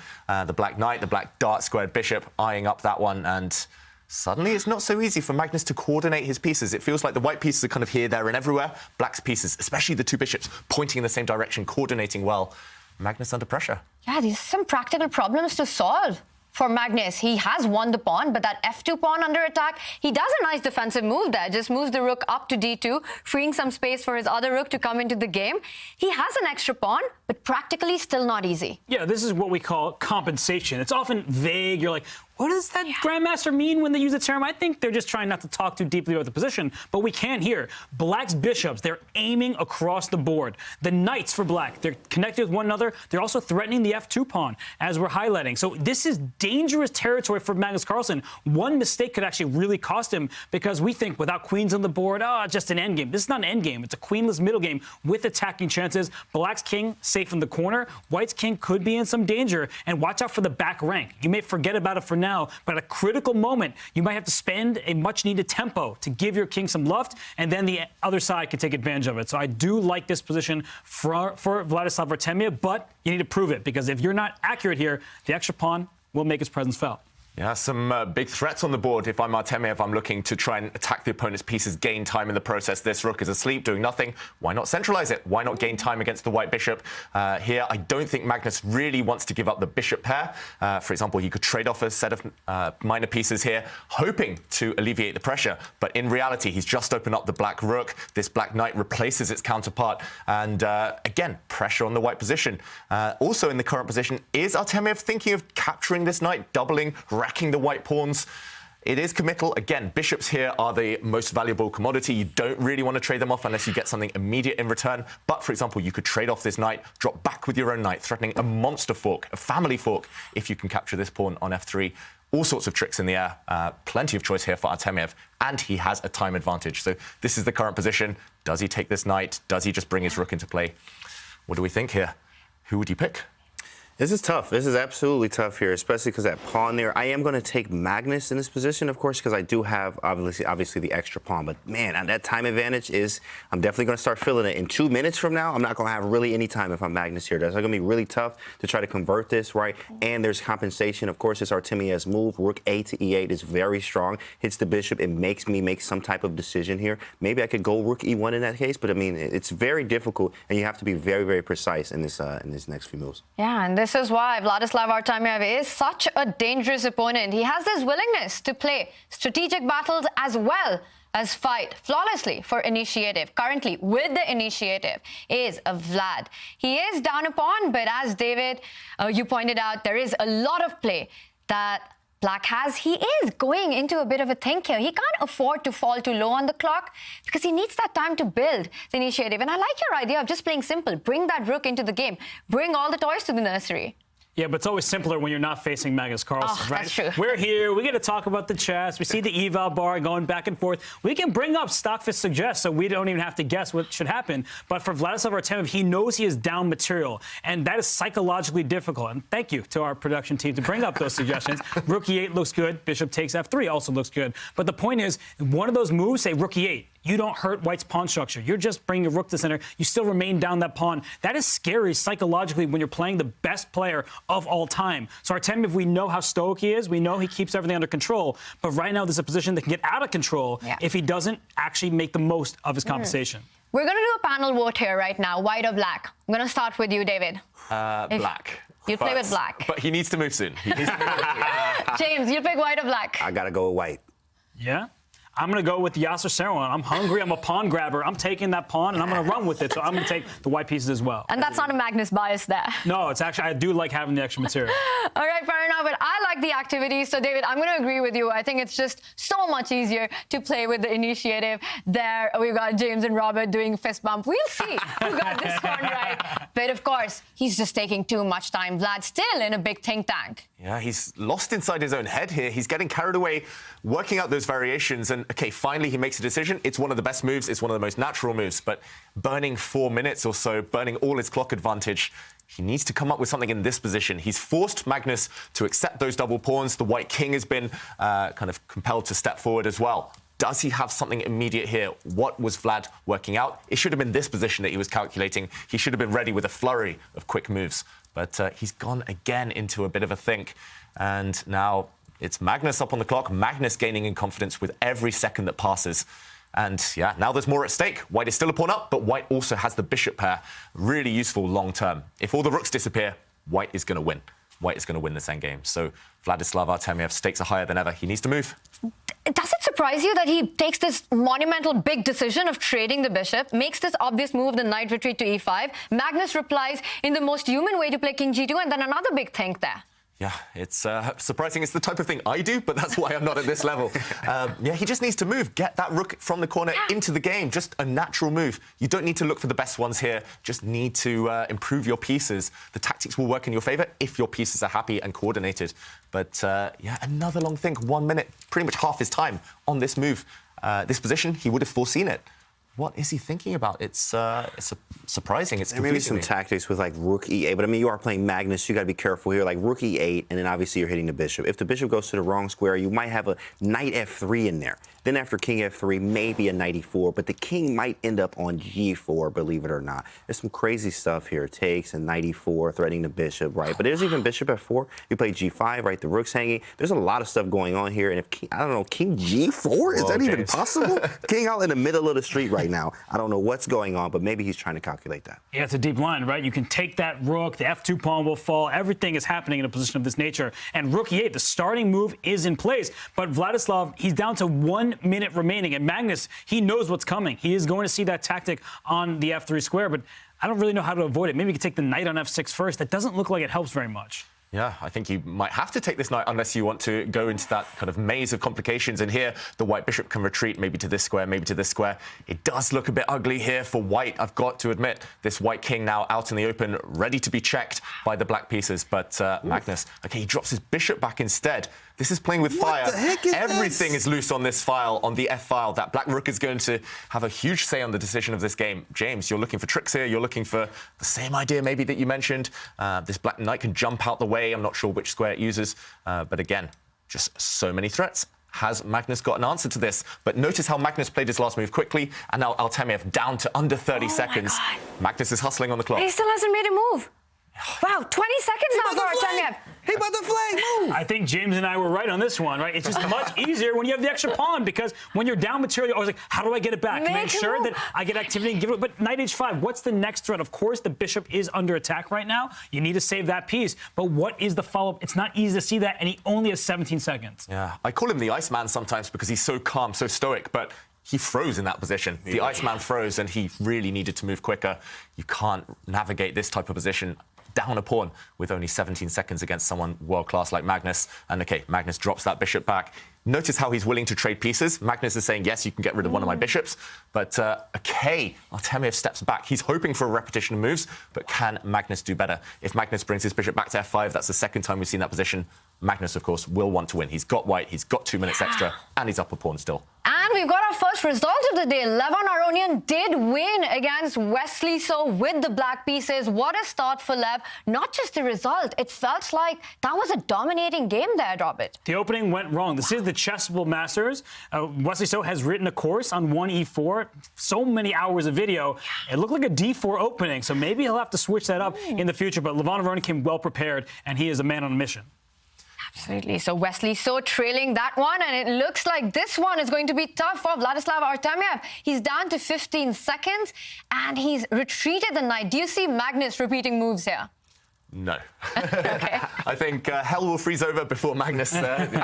the black knight, the black dart squared bishop, eyeing up that one. And suddenly it's not so easy for Magnus to coordinate his pieces. It feels like the white pieces are kind of here, there, and everywhere. Black's pieces, especially the two bishops, pointing in the same direction, coordinating well. Magnus under pressure.
Yeah, these are some practical problems to solve for Magnus. He has won the pawn, but that f2 pawn under attack, he does a nice defensive move there. Just moves the rook up to d2, freeing some space for his other rook to come into the game. He has an extra pawn, but practically still not easy.
Yeah, this is what we call compensation. It's often vague. You're like, What does that Grandmaster mean when they use the term? I think they're just trying not to talk too deeply about the position, but we can hear Black's bishops, they're aiming across the board. The knights for Black, they're connected with one another. They're also threatening the F2 pawn, as we're highlighting. So this is dangerous territory for Magnus Carlsen. One mistake could actually really cost him, because we think without queens on the board, just an endgame. This is not an endgame. It's a queenless middle game with attacking chances. Black's king safe in the corner. White's king could be in some danger, and watch out for the back rank. You may forget about it for now, but at a critical moment, you might have to spend a much-needed tempo to give your king some luft, and then the other side can take advantage of it. So I do like this position for Vladislav Artemiev, but you need to prove it, because if you're not accurate here, the extra pawn will make its presence felt.
Yeah, some big threats on the board. If I'm Artemiev, I'm looking to try and attack the opponent's pieces, gain time in the process. This rook is asleep, doing nothing. Why not centralize it? Why not gain time against the white bishop? Here, I don't think Magnus really wants to give up the bishop pair. For example, he could trade off a set of minor pieces here, hoping to alleviate the pressure. But in reality, he's just opened up the black rook. This black knight replaces its counterpart. And again, pressure on the white position. Also in the current position, is Artemiev thinking of capturing this knight, doubling, racking the white pawns? It is committal. Again, bishops here are the most valuable commodity. You don't really want to trade them off unless you get something immediate in return. But, for example, you could trade off this knight, drop back with your own knight, threatening a monster fork, a family fork, if you can capture this pawn on f3. All sorts of tricks in the air. Plenty of choice here for Artemiev, and he has a time advantage. So this is the current position. Does he take this knight? Does he just bring his rook into play? What do we think here? Who would you pick?
This is tough. This is absolutely tough here, especially because that pawn there. I am going to take Magnus in this position, of course, because I do have obviously the extra pawn. But man, that time advantage is, I'm definitely going to start feeling it. In 2 minutes from now, I'm not going to have really any time if I'm Magnus here. That's going to be really tough to try to convert this, right? And there's compensation. Of course, it's Artemiev's move. Rook A to E8 is very strong. Hits the bishop. It makes me make some type of decision here. Maybe I could go Rook E1 in that case, but I mean, it's very difficult, and you have to be very, very precise in this next few moves.
Yeah, and this is why Vladislav Artemiev is such a dangerous opponent. He has this willingness to play strategic battles as well as fight flawlessly for initiative. Currently, with the initiative is Vlad. He is down a pawn, but as David, you pointed out, there is a lot of play that Black has. He is going into a bit of a think here. He can't afford to fall too low on the clock because he needs that time to build the initiative. And I like your idea of just playing simple. Bring that rook into the game. Bring all the toys to the nursery.
Yeah, but it's always simpler when you're not facing Magnus Carlsen, right?
That's true.
We're here. We get to talk about the chess. We see the eval bar going back and forth. We can bring up Stockfish Suggests, so we don't even have to guess what should happen. But for Vladislav Artemiev, he knows he is down material, and that is psychologically difficult. And thank you to our production team to bring up those suggestions. Rook E8 looks good. Bishop takes F3 also looks good. But the point is, one of those moves, say Rook E8, you don't hurt White's pawn structure. You're just bringing a rook to center. You still remain down that pawn. That is scary psychologically when you're playing the best player of all time. So Artemiev, we know how stoic he is. We know he keeps everything under control. But right now, there's a position that can get out of control if he doesn't actually make the most of his compensation.
We're going to do a panel vote here right now, white or black. I'm going to start with you, David.
Black.
You play with black.
But he needs to move soon. He needs to move.
James, you pick white or black?
I got to go with white.
Yeah? I'm going to go with Yasser Serouan. I'm hungry. I'm a pawn grabber. I'm taking that pawn, and I'm going to run with it. So I'm going to take the white pieces as well.
And that's not a Magnus bias there.
No, it's actually, I do like having the extra material.
All right, fair enough. But I like the activity. So, David, I'm going to agree with you. I think it's just so much easier to play with the initiative. There, we've got James and Robert doing fist bump. We'll see who got this one right. But, of course, he's just taking too much time. Vlad's still in a big think tank.
Yeah, he's lost inside his own head here. He's getting carried away, working out those variations. And, OK, finally he makes a decision. It's one of the best moves. It's one of the most natural moves. But burning 4 minutes or so, burning all his clock advantage, he needs to come up with something in this position. He's forced Magnus to accept those double pawns. The white king has been kind of compelled to step forward as well. Does he have something immediate here? What was Vlad working out? It should have been this position that he was calculating. He should have been ready with a flurry of quick moves. But he's gone again into a bit of a think. And now it's Magnus up on the clock, Magnus gaining in confidence with every second that passes. And, yeah, now there's more at stake. White is still a pawn up, but White also has the bishop pair. Really useful long term. If all the rooks disappear, White is going to win. White is going to win this endgame. So Vladislav Artemiev, stakes are higher than ever. He needs to move.
Does it surprise you that he takes this monumental big decision of trading the bishop, makes this obvious move, the knight retreat to e5? Magnus replies in the most human way to play king g2, and then another big think there.
Yeah, it's surprising. It's the type of thing I do, but that's why I'm not at this level. Yeah, he just needs to move. Get that rook from the corner into the game. Just a natural move. You don't need to look for the best ones here. Just need to improve your pieces. The tactics will work in your favor if your pieces are happy and coordinated. But yeah, another long think. 1 minute, pretty much half his time on this move. This position, he would have foreseen it. What is he thinking about? It's surprising. It's
maybe some tactics with like rook e8, but I mean, you are playing Magnus. You got to be careful here. Like rook e8, and then obviously you're hitting the bishop. If the bishop goes to the wrong square, you might have a knight f3 in there. Then after king f3, maybe a knight e4, but the king might end up on g4, believe it or not. There's some crazy stuff here. Takes and knight e4, threatening the bishop, right? But there's even bishop f4. You play g5, right? The rook's hanging. There's a lot of stuff going on here. And if king, I don't know, king g4? Is that even possible? King out in the middle of the street right now. I don't know what's going on, but maybe he's trying to calculate that.
Yeah, it's a deep line, right? You can take that rook, the f2 pawn will fall, everything is happening in a position of this nature. And rook e8, the starting move is in place. But Vladislav, he's down to 1 minute remaining. And Magnus, he knows what's coming. He is going to see that tactic on the f3 square, but I don't really know how to avoid it. Maybe you could take the knight on f6 first. That doesn't look like it helps very much.
Yeah, I think you might have to take this knight unless you want to go into that kind of maze of complications. And here, the white bishop can retreat maybe to this square, maybe to this square. It does look a bit ugly here for white, I've got to admit. This white king now out in the open, ready to be checked by the black pieces. But Magnus, okay, he drops his bishop back instead. This is playing with fire.
What the heck is
Everything
this?
is loose on this file, on the F file. That black rook is going to have a huge say on the decision of this game. James, you're looking for tricks here. You're looking for the same idea maybe that you mentioned. This black knight can jump out the way. I'm not sure which square it uses. But again, just so many threats. Has Magnus got an answer to this? But notice how Magnus played his last move quickly, and now Artemiev down to under 30 seconds. Magnus is hustling on the clock.
He still hasn't made a move. Wow, 20 seconds now for Artemiev.
He about to flag move.
I think James and I were right on this one, right? It's just much easier when you have the extra pawn, because when you're down material, you're always like, how do I get it back? Make sure that I get activity and give it. But knight h5, what's the next threat? Of course, the bishop is under attack right now. You need to save that piece. But what is the follow-up? It's not easy to see that, and he only has 17 seconds.
Yeah, I call him the Iceman sometimes because he's so calm, so stoic, but he froze in that position. The Iceman froze, and he really needed to move quicker. You can't navigate this type of position down a pawn with only 17 seconds against someone world-class like Magnus. And okay, Magnus drops that bishop back. Notice how he's willing to trade pieces. Magnus is saying, yes, you can get rid of one of my bishops. But okay, Artemiev steps back. He's hoping for a repetition of moves, but can Magnus do better? If Magnus brings his bishop back to f5, that's the second time we've seen that position. Magnus, of course, will want to win. He's got white, he's got 2 minutes extra, and he's up a pawn still.
And we've got our first result of the day. Levon Aronian did win against Wesley So with the black pieces. What a start for Lev. Not just the result, it felt like that was a dominating game there, Robert.
The opening went wrong. This is the Chessable Masters. Wesley So has written a course on 1e4. So many hours of video. It looked like a d4 opening, so maybe he'll have to switch that up in the future. But Levon Aronian came well prepared, and he is a man on a mission.
Absolutely. So Wesley So trailing that one, and it looks like this one is going to be tough for Vladislav Artemiev. He's down to 15 seconds, and he's retreated the knight. Do you see Magnus repeating moves here?
No.
Okay.
I think hell will freeze over before Magnus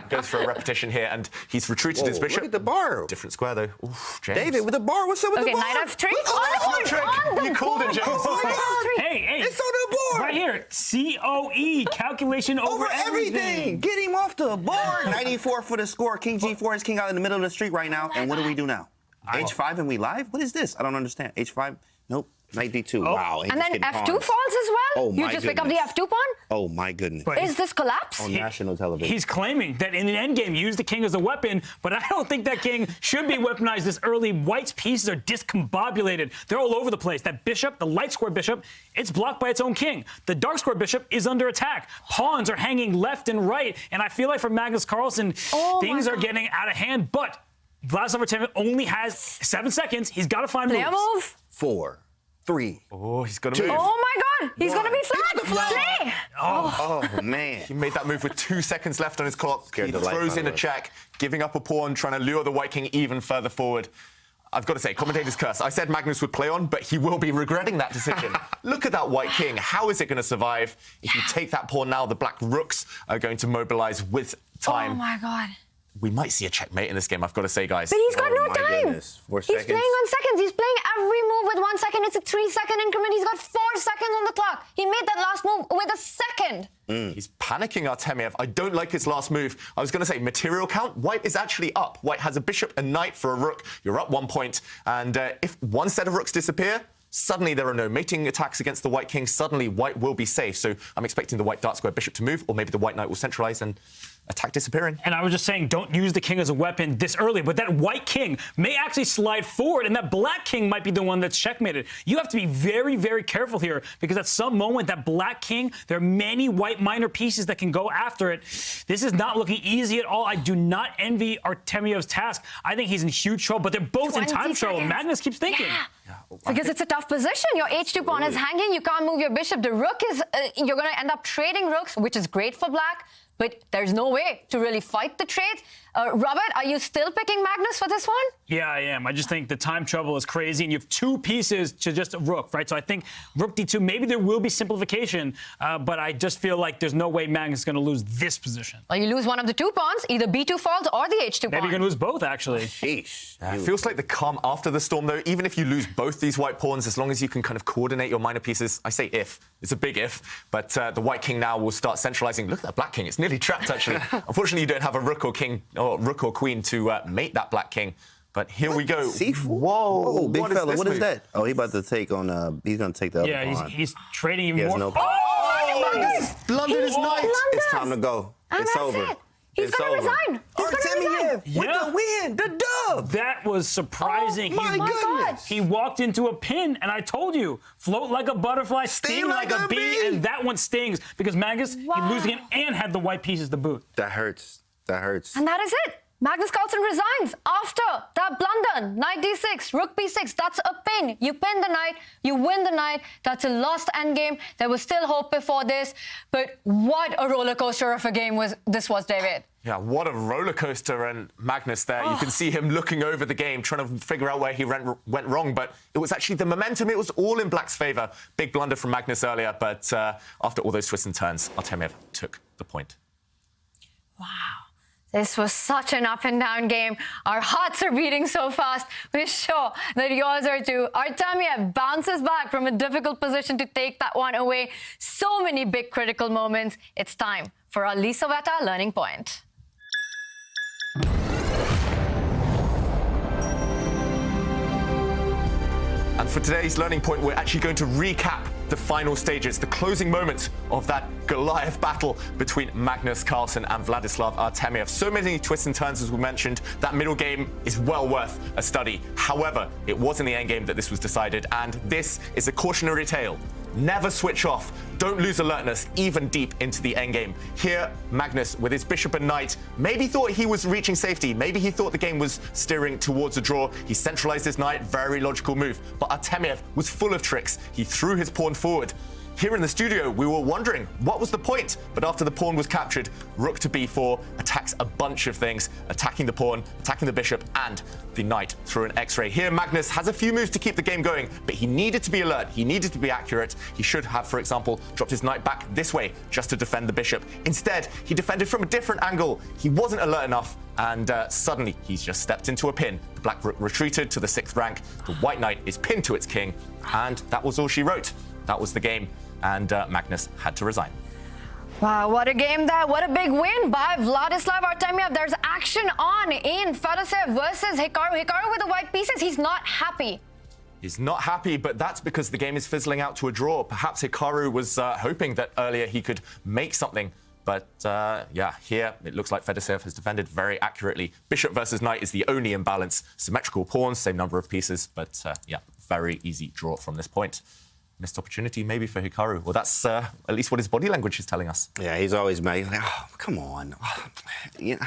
goes for a repetition here, and he's retreated his bishop.
Look at the bar.
Different square, though. Oof, James.
David with the bar. What's up with the bar?
Okay, knight f3.
You called it, James.
Oh, my God.
Hey.
It's on the board.
Right here. COE, calculation over everything.
Get him off the board. 94 for the score. King g4 is king out in the middle of the street right now. And what do we do now? H5 and we live? What is this? I don't understand. H5? Nope. Knight d2. Wow.
And then f2 falls as well?
Oh,
you
my
just pick up the
goodness.
f2 pawn?
Oh, my goodness.
Is this collapse?
On national television.
He's claiming that in an endgame, use the king as a weapon, but I don't think that king should be weaponized this early. White's pieces are discombobulated. They're all over the place. That bishop, the light square bishop, it's blocked by its own king. The dark square bishop is under attack. Pawns are hanging left and right, and I feel like for Magnus Carlsen, things are getting out of hand, but Vladislav Artemiev only has 7 seconds. He's got to find moves.
Play a move?
4, 3.
Oh, he's got to move.
Oh my God, he's going to be flat. Play.
Oh, man.
He made that move with 2 seconds left on his clock.
Scared
He
the life
throws
out
in
of
a
us.
check, giving up a pawn, trying to lure the white king even further forward. I've got to say, commentator's curse. I said Magnus would play on, but he will be regretting that decision. Look at that white king. How is it going to survive? If you take that pawn now, the black rooks are going to mobilize with time.
Oh my God.
we might see a checkmate in this game, I've got to say, guys.
But he's got no
my
time.
goodness. 4
He's
seconds.
playing on seconds. He's playing every move with 1 second. It's a 3-second increment. He's got 4 seconds on the clock. He made that last move with a second.
He's panicking Artemiev. I don't like his last move. I was going to say, material count, white is actually up. White has a bishop and knight for a rook. You're up 1 point. And if one set of rooks disappear, suddenly there are no mating attacks against the white king. Suddenly white will be safe. So I'm expecting the white dark square bishop to move, or maybe the white knight will centralize and attack disappearing.
And I was just saying, don't use the king as a weapon this early, but that white king may actually slide forward, and that black king might be the one that's checkmated. You have to be very, very careful here, because at some moment, that black king, there are many white minor pieces that can go after it. This is not looking easy at all. I do not envy Artemiev's task. I think he's in huge trouble, but they're both in
20
time trouble.
seconds.
Magnus keeps thinking.
Because it's a tough position. Your h2 pawn is hanging. You can't move your bishop. The rook is... you're going to end up trading rooks, which is great for black. But there's no way to really fight the trade. Robert, are you still picking Magnus for this one?
Yeah, I am. I just think the time trouble is crazy, and you have 2 pieces to just a rook, right? So I think rook d2, maybe there will be simplification, but I just feel like there's no way Magnus is going to lose this position.
Well, you lose one of the 2 pawns, either b2 falls or the h2 pawn.
Maybe you're going to lose both, actually.
Sheesh.
It feels like the calm after the storm, though. Even if you lose both these white pawns, as long as you can kind of coordinate your minor pieces, I say if. It's a big if, but the white king now will start centralizing. Look at that black king. It's nearly trapped, actually. Unfortunately, you don't have a rook or king or rook or queen to mate that black king. But here we go.
C4?
Whoa,
Big fella, what is
move?
that? Oh, he's about to take on, he's going to take the other
Yeah,
pawn.
he's trading even
He has
more.
no-
Oh, Magnus blundered his knight.
It's time to go.
And
it's
that's
over.
it. He's
It's
going to
over.
resign. He's going to resign.
Yeah.
with the win, the dub.
That was surprising.
Oh, my goodness.
He walked into a pin, and I told you, float like a butterfly, sting like a bee, and that one stings because Magnus, he losing again and had the white pieces to boot.
That hurts. That hurts.
And that is it. Magnus Carlsen resigns after that blunder. Knight d6, rook b6. That's a pin. You pin the knight, you win the knight. That's a lost endgame. There was still hope before this, but what a roller coaster of a game this was, David.
Yeah, what a roller coaster. And Magnus there, you can see him looking over the game, trying to figure out where he went wrong. But it was actually the momentum. It was all in black's favor. Big blunder from Magnus earlier. But after all those twists and turns, Artemiev took the point.
Wow. This was such an up and down game. Our hearts are beating so fast. We're sure that yours are too. Artemiev bounces back from a difficult position to take that one away. So many big critical moments. It's time for our Lisoveta learning point.
And for today's learning point, we're actually going to recap the final stages, the closing moments of that Goliath battle between Magnus Carlsen and Vladislav Artemiev. So many twists and turns, as we mentioned. That middle game is well worth a study. However, it was in the endgame that this was decided, and this is a cautionary tale. Never switch off. Don't lose alertness, even deep into the endgame. Here, Magnus, with his bishop and knight, maybe thought he was reaching safety. Maybe he thought the game was steering towards a draw. He centralized his knight, very logical move. But Artemiev was full of tricks. He threw his pawn forward. Here in the studio, we were wondering, what was the point? But after the pawn was captured, rook to b4 attacks a bunch of things, attacking the pawn, attacking the bishop, and the knight through an X-ray. Here, Magnus has a few moves to keep the game going, but he needed to be alert. He needed to be accurate. He should have, for example, dropped his knight back this way just to defend the bishop. Instead, he defended from a different angle. He wasn't alert enough, and suddenly he's just stepped into a pin. The black rook retreated to the 6th rank. The white knight is pinned to its king, and that was all she wrote. That was the game. And Magnus had to resign.
Wow, what a game there. What a big win by Vladislav Artemiev. There's action on in Fedoseev versus Hikaru. Hikaru with the white pieces. He's not happy.
He's not happy, but that's because the game is fizzling out to a draw. Perhaps Hikaru was hoping that earlier he could make something. But yeah, here it looks like Fedoseev has defended very accurately. Bishop versus knight is the only imbalance. Symmetrical pawns, same number of pieces. But yeah, very easy draw from this point. Missed opportunity maybe for Hikaru. Well, that's at least what his body language is telling us.
Yeah, he's always mad. He's like, oh, come on. You know,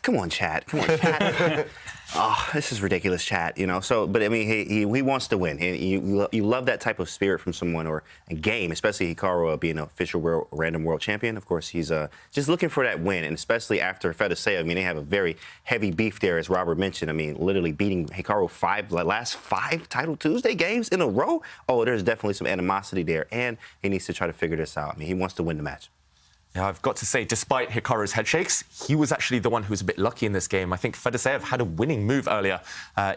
come on, chat. Come on, chat. Oh, this is ridiculous, chat. You know. So, but I mean, he wants to win. You love that type of spirit from someone or a game, especially Hikaru being an official random world champion. Of course, he's just looking for that win, and especially after Fedoseev. I mean, they have a very heavy beef there, as Robert mentioned. I mean, literally beating Hikaru last 5 Title Tuesday games in a row. Oh, there's definitely some animosity there, and he needs to try to figure this out. I mean, he wants to win the match.
Yeah, I've got to say, despite Hikaru's head shakes, he was actually the one who was a bit lucky in this game. I think Fedoseev had a winning move earlier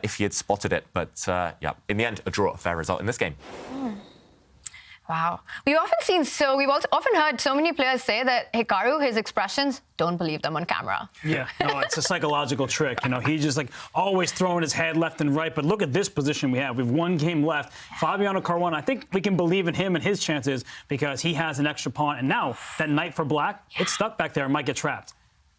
if he had spotted it. But yeah, in the end, a draw, a fair result in this game.
Wow. We've often heard so many players say that Hikaru, his expressions, don't believe them on camera.
Yeah, no, it's a psychological trick. You know, he's just like always throwing his head left and right. But look at this position we have. We have one game left. Fabiano Caruana, I think we can believe in him and his chances because he has an extra pawn. And now that knight for black, it's stuck back there and might get trapped.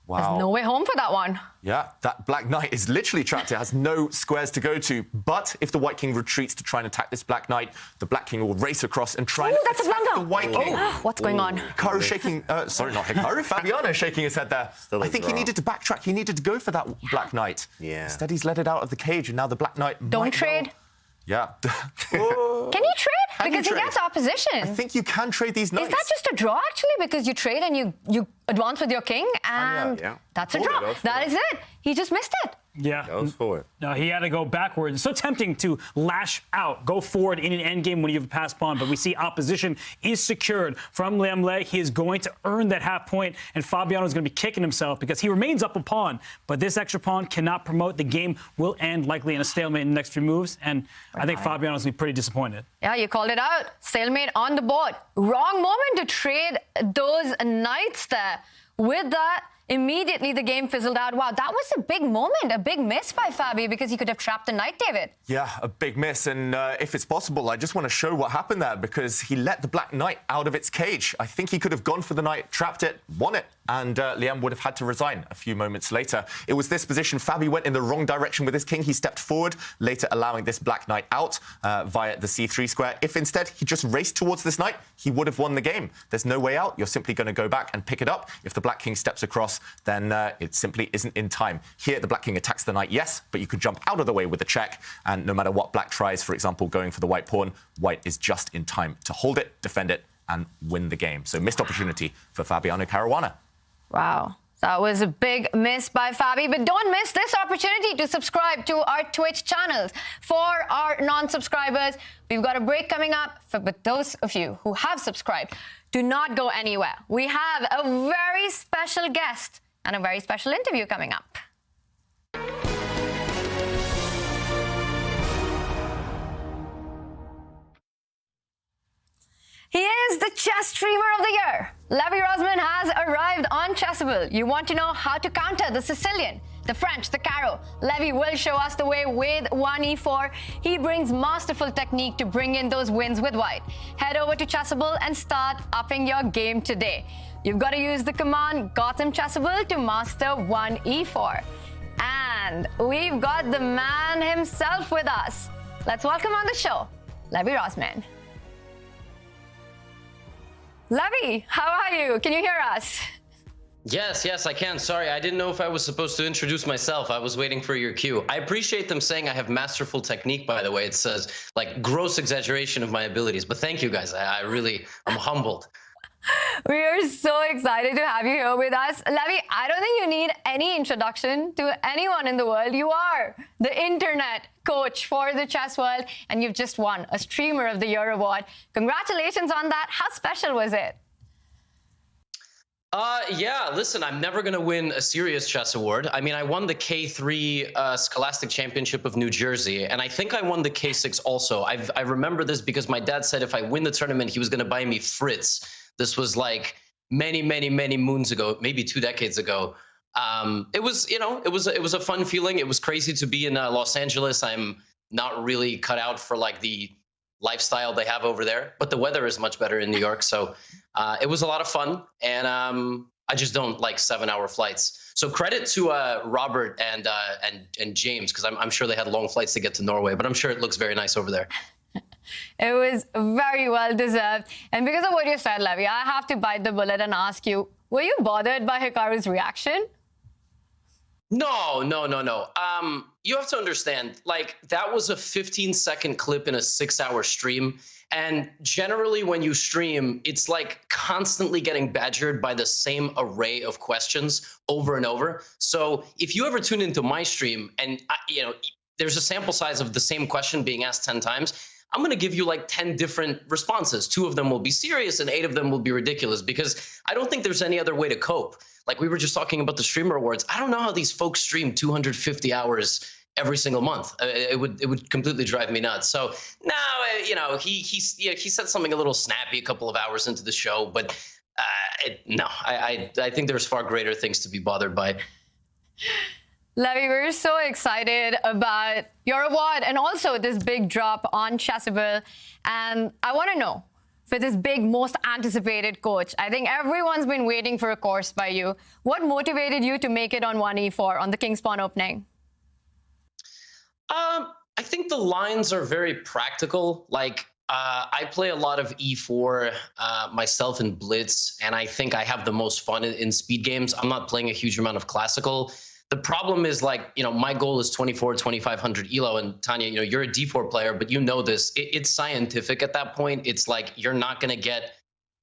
Wow.
There's no way home for that one.
Yeah, that black knight is literally trapped. It has no squares to go to. But if the white king retreats to try and attack this black knight, the black king will race across and try and
that's a
attack
blunder.
the white king.
What's going on?
Hikaru shaking... sorry, not Hikaru. Fabiano shaking his head there. I think he needed to backtrack. He needed to go for that black knight.
Yeah.
Instead, he's let it out of the cage, and now the black knight
Don't
might
trade.
Go... Yeah.
Can you trade?
Can you
Because he
trade?
gets opposition.
I think you can trade these knights.
Is that just a draw, actually? Because you trade and you advance with your king, and
Yeah.
that's a
Oh,
draw.
goes for
That
it.
is it. He just missed it.
Yeah.
Goes for it.
No, he had to go backwards. It's so tempting to lash out, go forward in an endgame when you have a passed pawn, but we see opposition is secured from Liem. He is going to earn that half point, and Fabiano is going to be kicking himself because he remains up a pawn, but this extra pawn cannot promote. The game will end likely in a stalemate in the next few moves, and I think Fabiano's going to be pretty disappointed.
Yeah, you called it out. Stalemate on the board. Wrong moment to trade those knights there. With that, immediately the game fizzled out. Wow, that was a big moment, a big miss by Fabi because he could have trapped the knight, David.
Yeah, a big miss. And if it's possible, I just want to show what happened there because he let the black knight out of its cage. I think he could have gone for the knight, trapped it, won it, and Liem would have had to resign a few moments later. It was this position. Fabi went in the wrong direction with his king. He stepped forward, later allowing this black knight out via the c3 square. If instead he just raced towards this knight, he would have won the game. There's no way out. You're simply going to go back and pick it up. If the black king steps across, then it simply isn't in time. Here, the black king attacks the knight, yes, but you could jump out of the way with the check, and no matter what black tries, for example, going for the white pawn, white is just in time to hold it, defend it, and win the game. So missed opportunity for Fabiano Caruana.
Wow. That was a big miss by Fabi, but don't miss this opportunity to subscribe to our Twitch channels. For our non-subscribers, we've got a break coming up. But those of you who have subscribed, do not go anywhere. We have a very special guest and a very special interview coming up. He is the chess streamer of the year. Levy Rozman has arrived on Chessable. You want to know how to counter the Sicilian, the French, the Caro. Levy will show us the way with 1e4. He brings masterful technique to bring in those wins with white. Head over to Chessable and start upping your game today. You've got to use the command Gotham Chessable to master 1e4. And we've got the man himself with us. Let's welcome on the show, Levy Rozman. Levy, how are you? Can you hear us?
Yes, I can. Sorry, I didn't know if I was supposed to introduce myself. I was waiting for your cue. I appreciate them saying I have masterful technique, by the way. It says, like, gross exaggeration of my abilities. But thank you, guys. I'm humbled.
We are so excited to have you here with us. Levy, I don't think you need any introduction to anyone in the world. You are the internet coach for the chess world, and you've just won a Streamer of the Year award. Congratulations on that. How special was it?
Yeah, listen, I'm never going to win a serious chess award. I mean, I won the K3 Scholastic Championship of New Jersey, and I think I won the K6 also. I remember this because my dad said if I win the tournament, he was going to buy me Fritz. This was like many moons ago, maybe 2 decades ago. It was, it was a fun feeling. It was crazy to be in Los Angeles. I'm not really cut out for like the lifestyle they have over there, but the weather is much better in New York. So it was a lot of fun, and I just don't like 7-hour flights. So credit to Robert and James, because I'm sure they had long flights to get to Norway, but I'm sure it looks very nice over there.
It was very well deserved. And because of what you said, Levy, I have to bite the bullet and ask you, were you bothered by Hikaru's reaction?
No. You have to understand, like, that was a 15-second clip in a 6-hour stream. And generally when you stream, it's like constantly getting badgered by the same array of questions over and over. So if you ever tune into my stream and, there's a sample size of the same question being asked 10 times, I'm going to give you like 10 different responses. 2 of them will be serious and 8 of them will be ridiculous, because I don't think there's any other way to cope. Like we were just talking about the Streamer Awards. I don't know how these folks stream 250 hours every single month. It would completely drive me nuts. So no, he said something a little snappy a couple of hours into the show, but I think there's far greater things to be bothered by.
Levy, we're so excited about your award and also this big drop on Chessable. And I want to know, for this big, most anticipated coach, I think everyone's been waiting for a course by you. What motivated you to make it on 1e4 on the King's Pawn opening?
I think the lines are very practical. Like, I play a lot of e4 myself in Blitz, and I think I have the most fun in speed games. I'm not playing a huge amount of classical. The problem is, like, my goal is 2,500 elo, and Tanya, you're a d4 player, but you know this. It's scientific at that point. It's like you're not going to get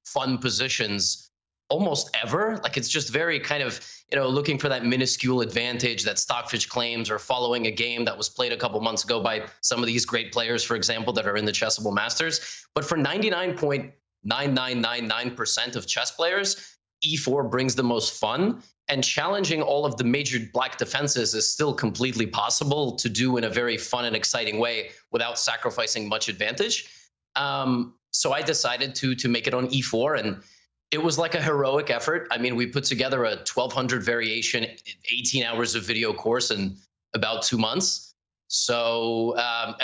fun positions almost ever. Like, it's just very kind of, looking for that minuscule advantage that Stockfish claims, or following a game that was played a couple months ago by some of these great players, for example, that are in the Chessable Masters. But for 99.9999% of chess players, e4 brings the most fun, and challenging all of the major black defenses is still completely possible to do in a very fun and exciting way without sacrificing much advantage. So I decided to make it on e4, and it was like a heroic effort. I mean, we put together a 1,200 variation, 18 hours of video course in about 2 months. So,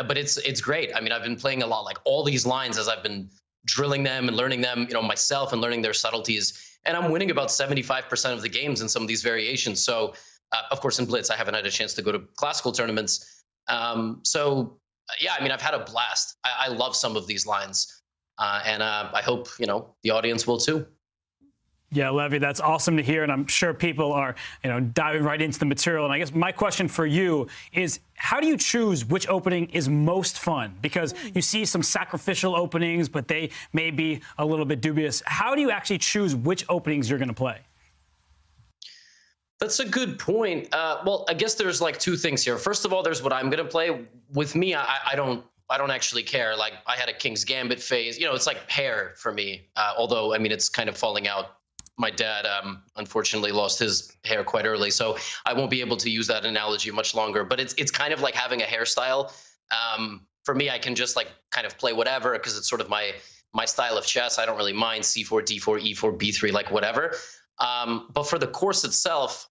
but it's great. I mean, I've been playing a lot, like all these lines as I've been drilling them and learning them, myself, and learning their subtleties. And I'm winning about 75% of the games in some of these variations. So, of course, in Blitz, I haven't had a chance to go to classical tournaments. Yeah, I mean, I've had a blast. I love some of these lines. And I hope, the audience will too.
Yeah, Levy, that's awesome to hear, and I'm sure people are, diving right into the material. And I guess my question for you is, how do you choose which opening is most fun? Because you see some sacrificial openings, but they may be a little bit dubious. How do you actually choose which openings you're going to play?
That's a good point. Well, I guess there's like 2 things here. First of all, there's what I'm going to play. With me, I don't actually care. Like, I had a King's Gambit phase. It's like hair for me. Although, I mean, it's kind of falling out. My dad, unfortunately, lost his hair quite early, so I won't be able to use that analogy much longer. But it's kind of like having a hairstyle. For me, I can just like kind of play whatever, because it's sort of my style of chess. I don't really mind C4, D4, E4, B3, like whatever. But for the course itself,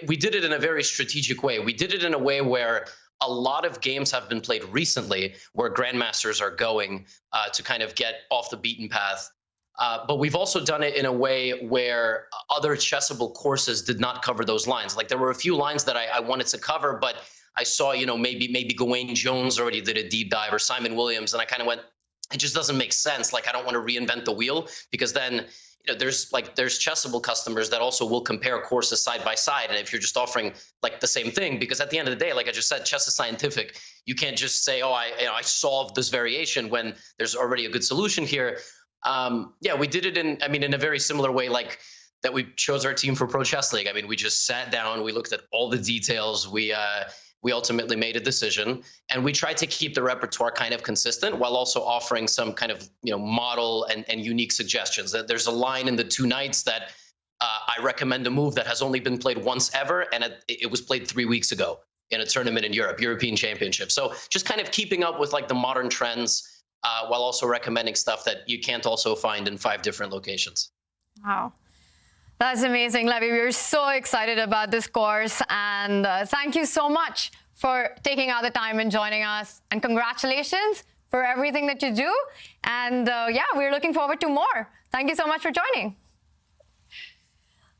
we did it in a very strategic way. We did it in a way where a lot of games have been played recently where grandmasters are going to kind of get off the beaten path. But we've also done it in a way where other Chessable courses did not cover those lines. Like, there were a few lines that I wanted to cover, but I saw, maybe Gawain Jones already did a deep dive, or Simon Williams, and I kind of went, it just doesn't make sense. Like, I don't want to reinvent the wheel, because then, there's Chessable customers that also will compare courses side by side. And if you're just offering like the same thing, because at the end of the day, like I just said, chess is scientific. You can't just say, oh, I solved this variation when there's already a good solution here. Yeah, we did it in a very similar way, like that we chose our team for Pro Chess League. I mean, we just sat down, we looked at all the details, we ultimately made a decision, and we tried to keep the repertoire kind of consistent while also offering some kind of, model and unique suggestions. There's a line in the 2 nights that I recommend a move that has only been played once ever, and it was played 3 weeks ago in a tournament in Europe, European Championship. So just kind of keeping up with like the modern trends, while also recommending stuff that you can't also find in 5 different locations.
Wow. That's amazing, Levy. We're so excited about this course, and thank you so much for taking out the time and joining us. And congratulations for everything that you do. And yeah, we're looking forward to more. Thank you so much for joining.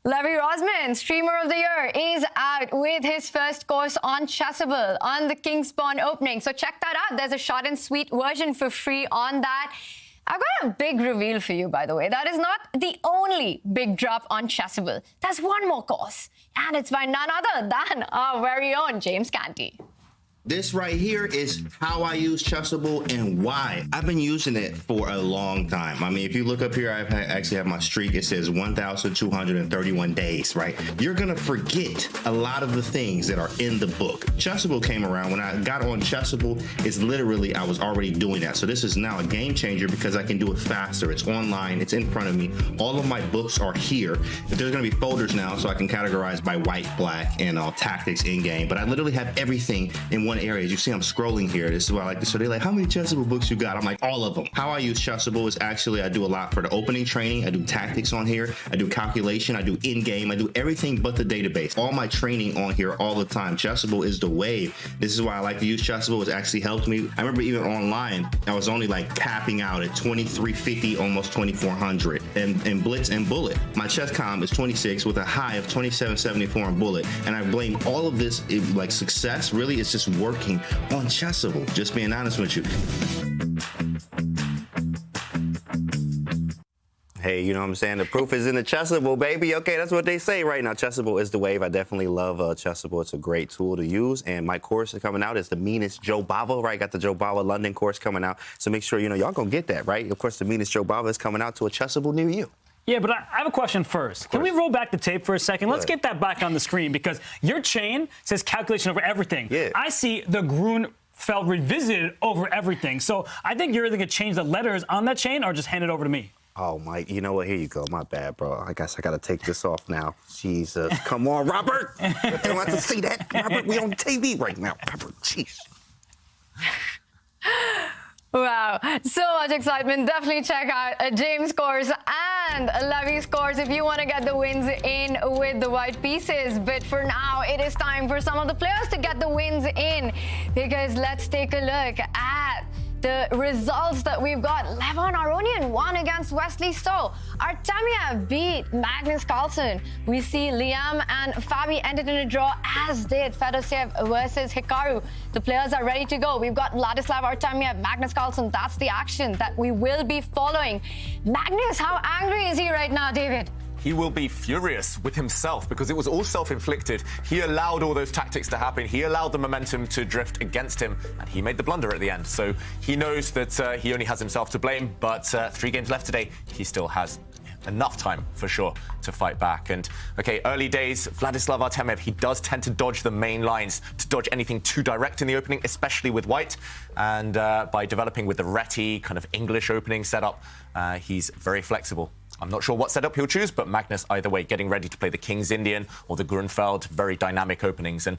Levy Rozman, Streamer of the Year, is out with his first course on Chessable on the King's Pawn opening. So check that out. There's a short and sweet version for free on that. I've got a big reveal for you, by the way. That is not the only big drop on Chessable. There's one more course, and it's by none other than our very own James Canty.
This right here is how I use Chessable and why. I've been using it for a long time. I mean, if you look up here, I actually have my streak. It says 1,231 days, right? You're gonna forget a lot of the things that are in the book. Chessable came around. When I got on Chessable, it's literally, I was already doing that. So this is now a game changer because I can do it faster. It's online, it's in front of me. All of my books are here. There's gonna be folders now, so I can categorize by white, black, and tactics in game. But I literally have everything in one area. As you see, I'm scrolling here. This is why I like this. So they're like, how many Chessable books you got? I'm like, all of them. How I use Chessable is actually, I do a lot for the opening training. I do tactics on here. I do calculation. I do in-game. I do everything but the database. All my training on here all the time. Chessable is the wave. This is why I like to use Chessable. It's actually helped me. I remember even online, I was only like capping out at 2350, almost 2400 and Blitz and Bullet. My chess comm is 26 with a high of 2774 in Bullet. And I blame all of this, like success, really, it's just working on Chessable, just being honest with you. Hey, you know what I'm saying? The proof is in the Chessable, baby. Okay, that's what they say right now. Chessable is the wave. I definitely love Chessable. It's a great tool to use. And my course is coming out. It's the meanest Joe Bava, right? Got the Joe Bava London course coming out. So make sure, you know, y'all gonna get that, right? Of course, the meanest Joe Bava is coming out to a Chessable near you.
Yeah, but I have a question first. Can we roll back the tape for a second? Let's get that back on the screen because your chain says calculation over everything.
Yeah.
I see the Grunfeld revisited over everything. So I think you're either going to change the letters on that chain or just hand it over to me.
Oh, Mike, you know what? Here you go. My bad, bro. I guess I got to take this off now. Jesus. Come on, Robert. You don't have to see that. Robert, we on TV right now. Robert, jeez.
Wow, so much excitement. Definitely check out James' course and Levy's course if you want to get the wins in with the white pieces. But for now, it is time for some of the players to get the wins in because let's take a look at the results that we've got. Levon Aronian won against Wesley So. Artemiev beat Magnus Carlsen. We see Liem and Fabi ended in a draw, as did Fedoseev versus Hikaru. The players are ready to go. We've got Vladislav Artemiev, Magnus Carlsen. That's the action that we will be following. Magnus, how angry is he right now, David?
He will be furious with himself because it was all self-inflicted. He allowed all those tactics to happen. He allowed the momentum to drift against him, and he made the blunder at the end. So he knows that he only has himself to blame, but 3 games left today, he still has enough time, for sure, to fight back. And, okay, early days, Vladislav Artemiev, he does tend to dodge the main lines, to dodge anything too direct in the opening, especially with white. And by developing with the Reti kind of English opening setup, he's very flexible. I'm not sure what setup he'll choose, but Magnus, either way, getting ready to play the King's Indian or the Grunfeld, very dynamic openings. And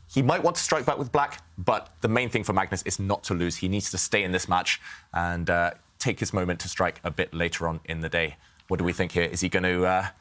he might want to strike back with black, but the main thing for Magnus is not to lose. He needs to stay in this match and take his moment to strike a bit later on in the day. What do we think here? Is he going to...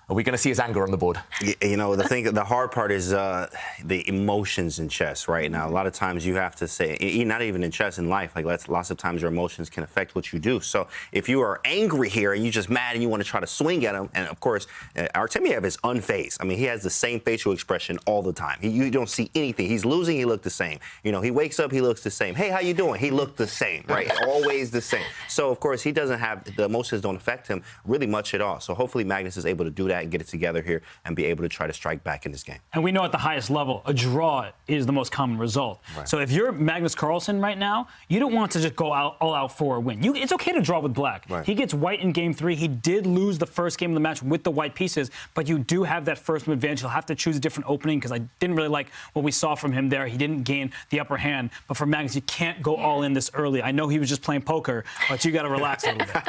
Are we going to see his anger on the board?
You know, the hard part is the emotions in chess right now. A lot of times you have to say, not even in chess, in life, like lots of times your emotions can affect what you do. So if you are angry here and you're just mad and you want to try to swing at him, and of course, Artemiev is unfazed. I mean, he has the same facial expression all the time. You don't see anything. He's losing, he looked the same. You know, he wakes up, he looks the same. Hey, how you doing? He looked the same, right? Always the same. So, of course, he doesn't have, the emotions don't affect him really much at all. So hopefully Magnus is able to do that and get it together here and be able to try to strike back in this game.
And we know at the highest level, a draw is the most common result. Right. So if you're Magnus Carlsen right now, you don't want to just go all out for a win. It's okay to draw with black. Right. He gets white in game 3. He did lose the first game of the match with the white pieces, but you do have that first advantage. You'll have to choose a different opening because I didn't really like what we saw from him there. He didn't gain the upper hand. But for Magnus, you can't go all in this early. I know he was just playing poker, but you got to relax a little bit.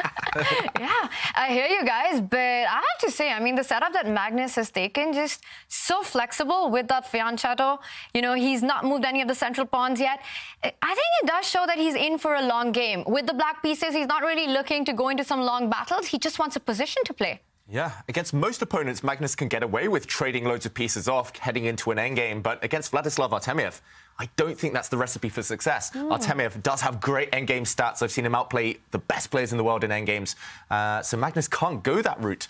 Yeah, I hear you guys, but I have to say, I mean, the setup that Magnus has taken, just so flexible with that fianchetto. You know, he's not moved any of the central pawns yet. I think it does show that he's in for a long game. With the black pieces, he's not really looking to go into some long battles. He just wants a position to play.
Yeah, against most opponents, Magnus can get away with trading loads of pieces off, heading into an endgame. But against Vladislav Artemiev, I don't think that's the recipe for success. Artemiev does have great endgame stats. I've seen him outplay the best players in the world in endgames. So Magnus can't go that route.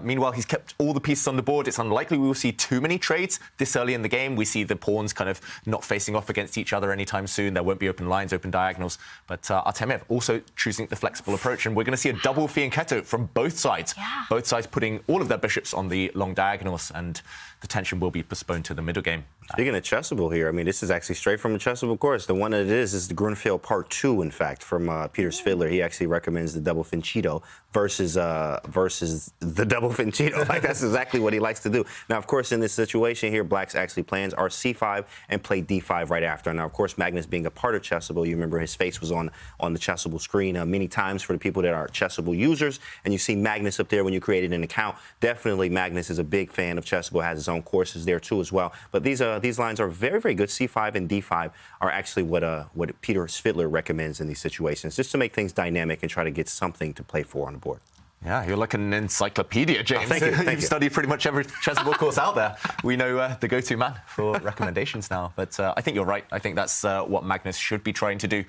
Meanwhile, he's kept all the pieces on the board. It's unlikely we will see too many trades this early in the game. We see the pawns kind of not facing off against each other anytime soon. There won't be open lines, open diagonals. But Artemiev also choosing the flexible approach. And we're going to see a double fianchetto from both sides.
Yeah.
Both sides putting all of their bishops on the long diagonals. And the tension will be postponed to the middle game.
Speaking of Chessable here, I mean, this is actually straight from the Chessable course. The one that it is the Grunfeld Part 2, in fact, from Peter Svidler. He actually recommends the double fianchetto versus the double fianchetto. Like, that's exactly what he likes to do. Now, of course, in this situation here, Black's actually plans are C5 and play D5 right after. Now, of course, Magnus being a part of Chessable, you remember his face was on the Chessable screen many times for the people that are Chessable users. And you see Magnus up there when you created an account. Definitely, Magnus is a big fan of Chessable, has his own courses there, too, as well. But these lines are very, very good. C5 and D5 are actually what Peter Svidler recommends in these situations, just to make things dynamic and try to get something to play for on the board.
Yeah, you're like an encyclopedia, James.
Thank you.
You've studied pretty much every Chessable course out there. We know the go-to man for recommendations now. But I think you're right. I think that's what Magnus should be trying to do.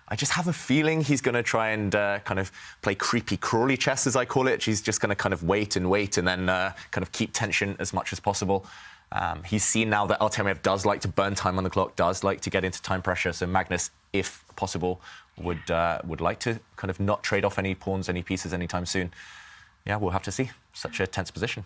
I just have a feeling he's going to try and kind of play creepy crawly chess, as I call it. He's just going to kind of wait and then kind of keep tension as much as possible. He's seen now that Artemiev does like to burn time on the clock, does like to get into time pressure. So Magnus, if possible, would like to kind of not trade off any pawns, any pieces anytime soon. Yeah, we'll have to see. Such a tense position.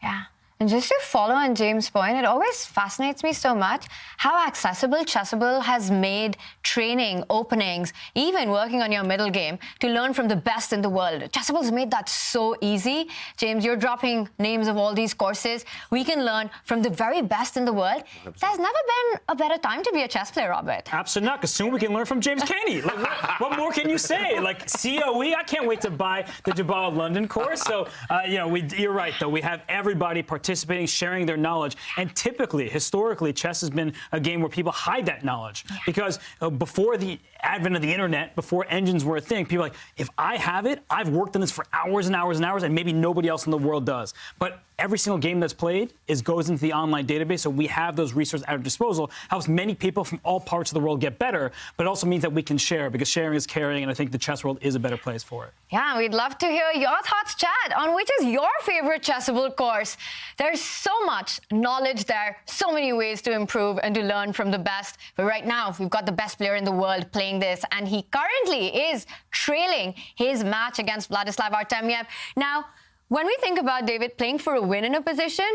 Yeah. And just to follow on James' point, it always fascinates me so much how accessible Chessable has made training, openings, even working on your middle game to learn from the best in the world. Chessable's made that so easy. James, you're dropping names of all these courses. We can learn from the very best in the world. There's never been a better time to be a chess player, Robert.
Absolutely not, because soon we can learn from James Canty. Like, what more can you say? Like, COE, I can't wait to buy the Jabal London course. So, you're right, though. We have everybody participating, sharing their knowledge. And typically, historically, chess has been a game where people hide that knowledge. Because before the advent of the internet, before engines were a thing, people are like, if I have it, I've worked on this for hours and hours and hours, and maybe nobody else in the world does. But every single game that's played goes into the online database, so we have those resources at our disposal. Helps many people from all parts of the world get better, but it also means that we can share, because sharing is caring, and I think the chess world is a better place for it.
Yeah, we'd love to hear your thoughts, chat, on which is your favorite Chessable course. There's so much knowledge there, so many ways to improve and to learn from the best. But right now, we've got the best player in the world playing this, and he currently is trailing his match against Vladislav Artemiev. Now, when we think about David playing for a win in a position,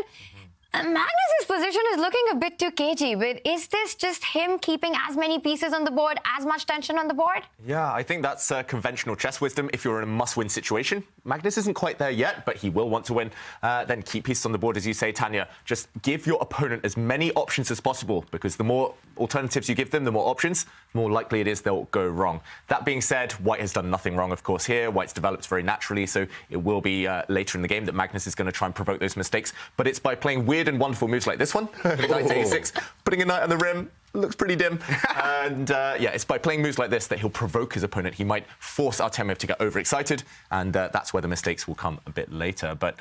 Magnus's position is looking a bit too cagey, but is this just him keeping as many pieces on the board, as much tension on the board?
Yeah, I think that's conventional chess wisdom if you're in a must-win situation. Magnus isn't quite there yet, but he will want to win. Then keep pieces on the board, as you say, Tanya. Just give your opponent as many options as possible, because the more alternatives you give them, the more options, the more likely it is they'll go wrong. That being said, White has done nothing wrong, of course, here. White's developed very naturally, so it will be later in the game that Magnus is going to try and provoke those mistakes. But it's by playing weird and wonderful moves like this one, knight to a6, putting a knight on the rim, looks pretty dim. And it's by playing moves like this that he'll provoke his opponent. He might force Artemiev to get overexcited, and that's where the mistakes will come a bit later. But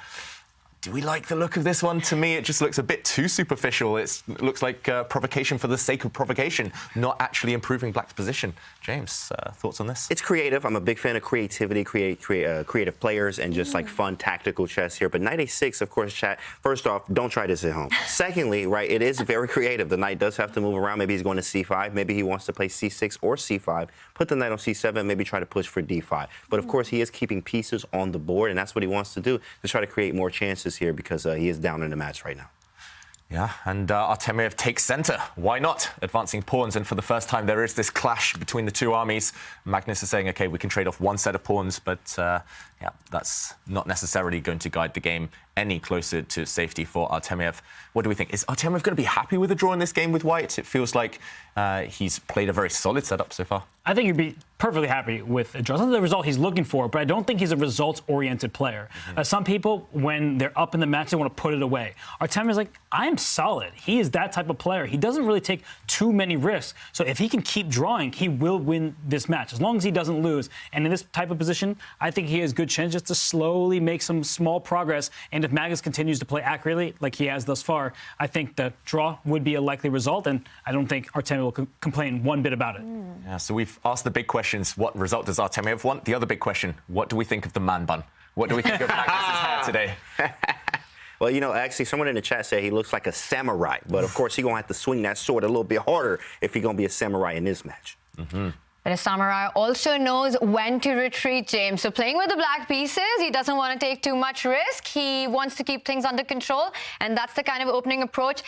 do we like the look of this one? To me, it just looks a bit too superficial. It looks like provocation for the sake of provocation, not actually improving Black's position. James, thoughts on this?
It's creative. I'm a big fan of creativity, creative players, and just like fun tactical chess here. But knight a6, of course, chat. First off, don't try this at home. Secondly, right, it is very creative. The knight does have to move around. Maybe he's going to c5. Maybe he wants to play c6 or c5. Put the knight on c7. Maybe try to push for d5. But of course, he is keeping pieces on the board, and that's what he wants to do, to try to create more chances here, because he is down in the match right now.
Yeah, and Artemiev takes center. Why not? Advancing pawns, and for the first time there is this clash between the two armies. Magnus is saying, okay, we can trade off one set of pawns, but yeah, that's not necessarily going to guide the game any closer to safety for Artemiev. What do we think? Is Artemiev going to be happy with a draw in this game with White? It feels like he's played a very solid setup so far.
I think he'd be perfectly happy with a draw. It's not the result he's looking for, but I don't think he's a results-oriented player. Some people, when they're up in the match, they want to put it away. Artemiev's like, I am solid. He is that type of player. He doesn't really take too many risks. So if he can keep drawing, he will win this match, as long as he doesn't lose. And in this type of position, I think he has good chance just to slowly make some small progress. And if Magnus continues to play accurately, like he has thus far, I think the draw would be a likely result, and I don't think Artemiev will complain one bit about it.
Yeah, so we've asked the big questions. What result does Artemiev want? The other big question, what do we think of the man bun? What do we think of Magnus's hair today?
Well, you know, actually, someone in the chat said he looks like a samurai. But, of course, he's going to have to swing that sword a little bit harder if he's going to be a samurai in this match.
But a samurai also knows when to retreat, James. So playing with the black pieces, he doesn't want to take too much risk. He wants to keep things under control, and that's the kind of opening approach.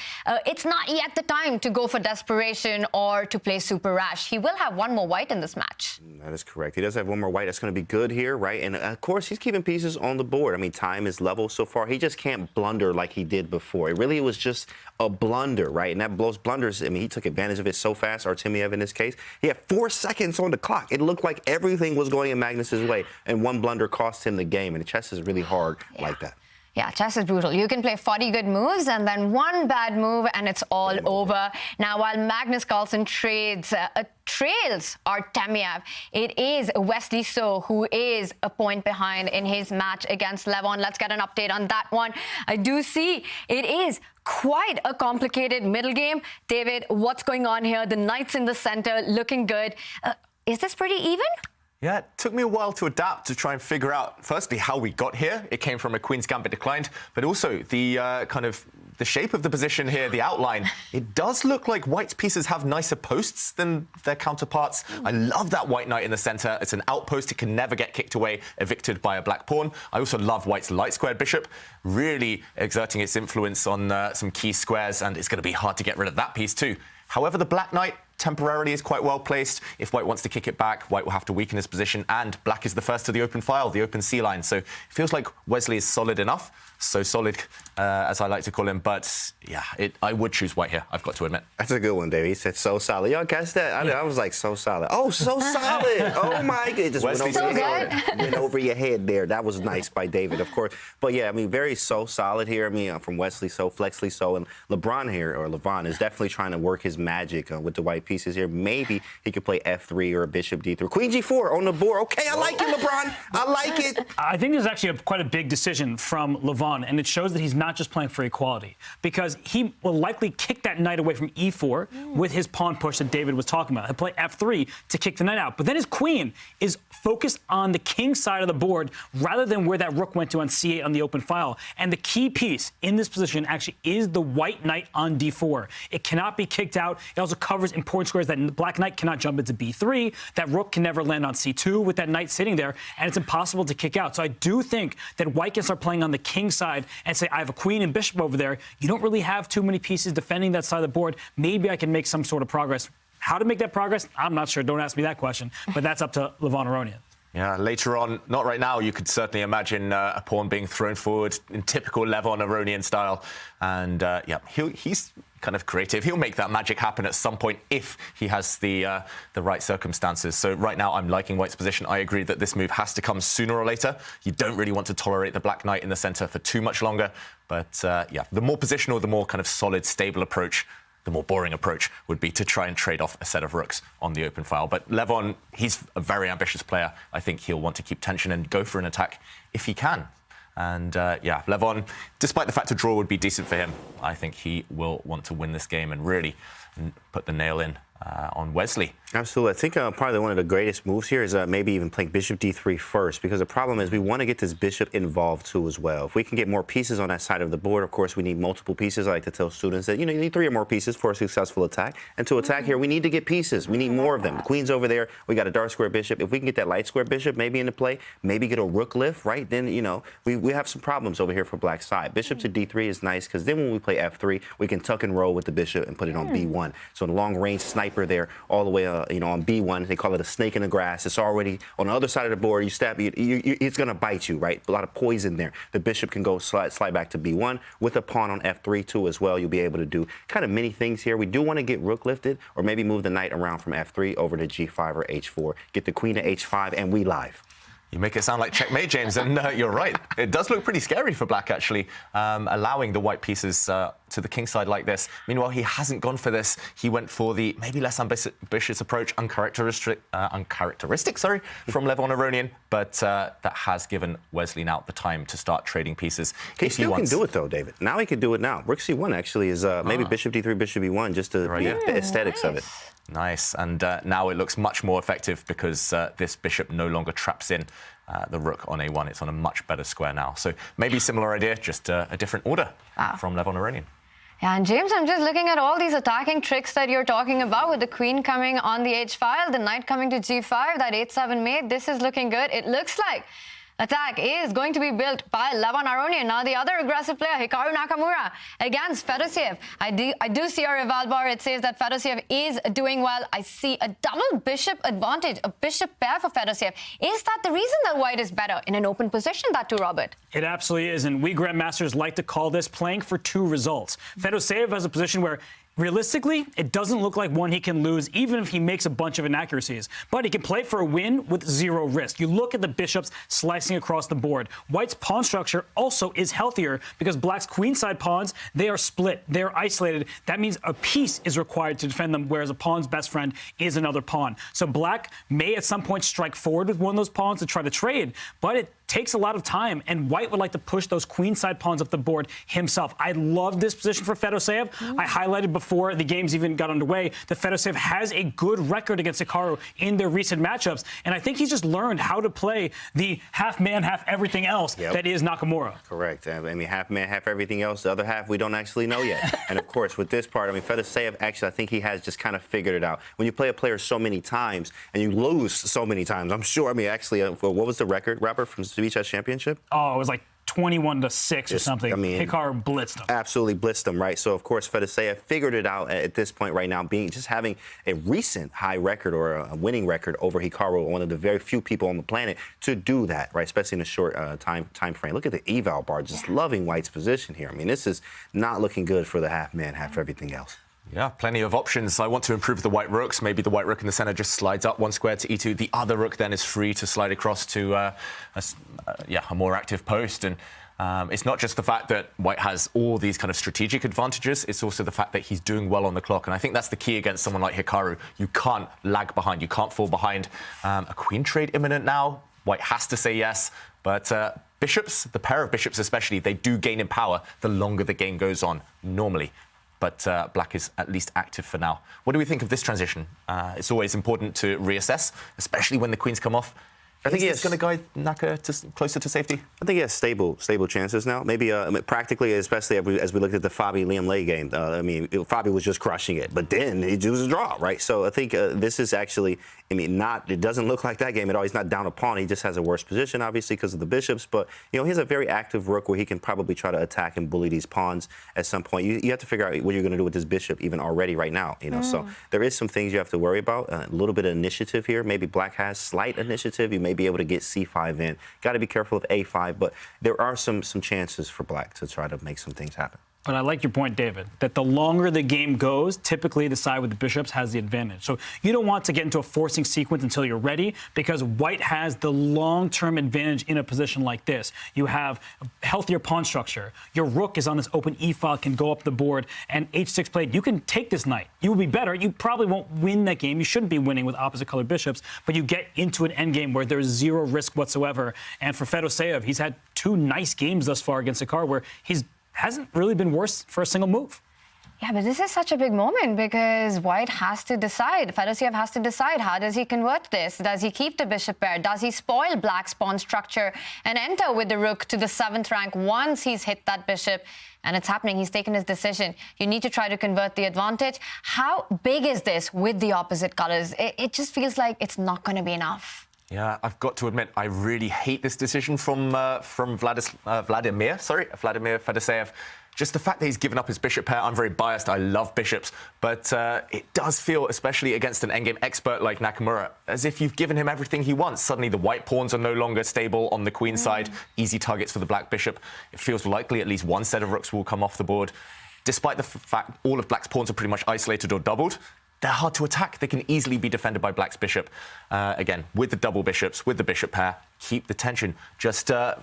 It's not yet the time to go for desperation or to play super rash. He will have one more white in this match.
That is correct. He does have one more white. That's going to be good here, right? And, of course, he's keeping pieces on the board. I mean, time is level so far. He just can't blunder like he did before. It really was just a blunder, right? And those blunders, I mean, he took advantage of it so fast, Artemiev in this case. He had 4 seconds on the clock. It looked like everything was going in Magnus's way, and one blunder cost him the game. And chess is really hard like that.
Yeah, chess is brutal. You can play 40 good moves and then one bad move and it's all over. Now, while Magnus Carlsen trails Artemiev, it is Wesley So who is a point behind in his match against Levon. Let's get an update on that one. I do see it is quite a complicated middle game. David, what's going on here? The knights in the center looking good. Is this pretty even?
Yeah, it took me a while to adapt to try and figure out, firstly, how we got here. It came from a Queen's Gambit declined, but also the the shape of the position here, the outline. It does look like White's pieces have nicer posts than their counterparts. I love that White Knight in the center. It's an outpost. It can never get kicked away, evicted by a black pawn. I also love White's light squared bishop, really exerting its influence on some key squares, and it's going to be hard to get rid of that piece too. However, the Black Knight temporarily is quite well placed. If White wants to kick it back, White will have to weaken his position, and Black is the first to the open file, the open C line. So it feels like Wesley is solid enough, so solid as I like to call him. But yeah, I would choose White here, I've got to admit.
That's a good one, David. He said so solid. Y'all catch that? I was like, so solid. Oh, so solid. Oh, my goodness. It just went over your head there. That was nice by David, of course. But yeah, I mean, very so solid here. I mean, from Wesley So, Flexley So, and LeBron here, or Levon, is definitely trying to work his magic with the white pieces here. Maybe he could play F3 or a bishop D3. Queen G4 on the board. Okay, I like it, LeBron. I like it.
I think this is actually quite a big decision from Levon, and it shows that he's not just playing for equality, because he will likely kick that knight away from E4 with his pawn push that David was talking about. He'll play F3 to kick the knight out. But then his queen is focused on the king side of the board rather than where that rook went to on C8 on the open file. And the key piece in this position actually is the white knight on D4. It cannot be kicked out. It also covers important squares that the black knight cannot jump into B3. That rook can never land on C2 with that knight sitting there, and it's impossible to kick out. So I do think that White can start playing on the king side and say, I have a queen and bishop over there. You don't really have too many pieces defending that side of the board. Maybe I can make some sort of progress. How to make that progress? I'm not sure. Don't ask me that question. But that's up to Levon Aronian.
Yeah, later on, not right now, you could certainly imagine a pawn being thrown forward in typical Levon Aronian style. And yeah, he's kind of creative. He'll make that magic happen at some point if he has the right circumstances. So right now, I'm liking White's position. I agree that this move has to come sooner or later. You don't really want to tolerate the black knight in the center for too much longer. But yeah, the more positional, the more kind of solid, stable approach, the more boring approach would be to try and trade off a set of rooks on the open file. But Levon, he's a very ambitious player. I think he'll want to keep tension and go for an attack if he can. And yeah, Levon, despite the fact a draw would be decent for him, I think he will want to win this game and really put the nail in on Wesley.
Absolutely. I think probably one of the greatest moves here is maybe even playing bishop d3 first, because the problem is we want to get this bishop involved too as well. If we can get more pieces on that side of the board, of course, we need multiple pieces. I like to tell students that, you need 3 or more pieces for a successful attack. And to attack here, we need to get pieces. We need more of them. The queen's over there. We got a dark square bishop. If we can get that light square bishop maybe into play, maybe get a rook lift, right? Then, we have some problems over here for black side. Bishop to d3 is nice, because then when we play f3, we can tuck and roll with the bishop and put it on b1. So the long-range sniper there all the way, on b1. They call it a snake in the grass. It's already on the other side of the board. You stab, it's going to bite you, right? A lot of poison there. The bishop can go slide back to b1 with a pawn on f3 too as well. You'll be able to do kind of many things here. We do want to get rook lifted, or maybe move the knight around from f3 over to g5 or h4. Get the queen to h5, and we live.
You make it sound like checkmate, James, and you're right. It does look pretty scary for black, actually, allowing the white pieces to the king side like this. Meanwhile, he hasn't gone for this. He went for the maybe less ambitious approach, uncharacteristic, from Levon Aronian, but that has given Wesley now the time to start trading pieces.
He still can do it, though, David. Now he can do it now. Rook c1 actually is maybe bishop d3, bishop e1, just to the aesthetics of it.
Nice, and now it looks much more effective because this bishop no longer traps in the rook on a1. It's on a much better square now. So maybe similar idea, just a different order from Levon Aronian.
Yeah, and James, I'm just looking at all these attacking tricks that you're talking about with the queen coming on the h file, the knight coming to g5, that 8-7 mate. This is looking good. It looks like attack is going to be built by Levon Aronian. Now the other aggressive player, Hikaru Nakamura, against Fedoseev. I do see a rival bar. It says that Fedoseev is doing well. I see a double bishop advantage, a bishop pair for Fedoseev. Is that the reason that white is better in an open position, that too, Robert?
It absolutely is, and we grandmasters like to call this playing for two results. Fedoseev has a position where realistically, it doesn't look like one he can lose, even if he makes a bunch of inaccuracies. But he can play for a win with zero risk. You look at the bishops slicing across the board. White's pawn structure also is healthier because black's queenside pawns, they are split. They are isolated. That means a piece is required to defend them, whereas a pawn's best friend is another pawn. So black may at some point strike forward with one of those pawns to try to trade, but it takes a lot of time, and white would like to push those queenside pawns up the board himself. I love this position for Fedoseev. I highlighted before the games even got underway that Fedoseev has a good record against Hikaru in their recent matchups, and I think he's just learned how to play the half man, half everything else that is Nakamura.
Correct. I mean, half man, half everything else. The other half we don't actually know yet. And of course, with this part, I mean, Fedoseev actually, I think he has just kind of figured it out. When you play a player so many times and you lose so many times, I'm sure. I mean, actually, what was the record, Robert, from the Chess Championship?
Oh, it was like 21-6 or something.
I mean,
Hikaru blitzed him.
Absolutely blitzed him, right? So, of course, Fedoseev figured it out at this point right now, just having a recent high record or a winning record over Hikaru, one of the very few people on the planet to do that, right? Especially in a short time frame. Look at the eval bar, just loving white's position here. I mean, this is not looking good for the half man, half everything else.
Yeah, plenty of options. I want to improve the white rooks. Maybe the white rook in the center just slides up one square to e2. The other rook then is free to slide across to a more active post. And it's not just the fact that white has all these kind of strategic advantages. It's also the fact that he's doing well on the clock. And I think that's the key against someone like Hikaru. You can't lag behind. You can't fall behind. A queen trade imminent now. White has to say yes. But bishops, the pair of bishops especially, they do gain in power the longer the game goes on, normally. But black is at least active for now. What do we think of this transition? It's always important to reassess, especially when the queens come off. I think he's going to guide Naka closer to safety.
I think he has stable chances now. Maybe practically, especially as we looked at the Fabi Liem Lei game. I mean, Fabi was just crushing it, but then it was a draw, right? So I think this is actually, I mean, it doesn't look like that game at all. He's not down a pawn. He just has a worse position, obviously, because of the bishops. But you know, he has a very active rook where he can probably try to attack and bully these pawns at some point. You have to figure out what you're going to do with this bishop even already right now. You know, so there is some things you have to worry about. A little bit of initiative here. Maybe black has slight initiative. You may be able to get c5 in. Got to be careful of a5, but there are some chances for black to try to make some things happen.
But I like your point, David, that the longer the game goes, typically the side with the bishops has the advantage. So you don't want to get into a forcing sequence until you're ready, because white has the long-term advantage in a position like this. You have a healthier pawn structure. Your rook is on this open e-file, can go up the board, and h6 played. You can take this knight. You will be better. You probably won't win that game. You shouldn't be winning with opposite-colored bishops, but you get into an endgame where there's zero risk whatsoever. And for Fedoseev, he's had two nice games thus far against Hikaru where he's hasn't really been worse for a single move.
Yeah, but this is such a big moment because white has to decide. Fedoseev has to decide, how does he convert this? Does he keep the bishop pair? Does he spoil black's pawn structure and enter with the rook to the 7th rank once he's hit that bishop? And it's happening. He's taken his decision. You need to try to convert the advantage. How big is this with the opposite colors? It just feels like it's not going to be enough.
Yeah, I've got to admit, I really hate this decision from Vladimir Fedoseev. Just the fact that he's given up his bishop pair. I'm very biased. I love bishops. But it does feel, especially against an endgame expert like Nakamura, as if you've given him everything he wants. Suddenly the white pawns are no longer stable on the queen side. Easy targets for the black bishop. It feels likely at least one set of rooks will come off the board. Despite the fact all of black's pawns are pretty much isolated or doubled, they're hard to attack. They can easily be defended by black's bishop. Again, with the double bishops, with the bishop pair, keep the tension. Just the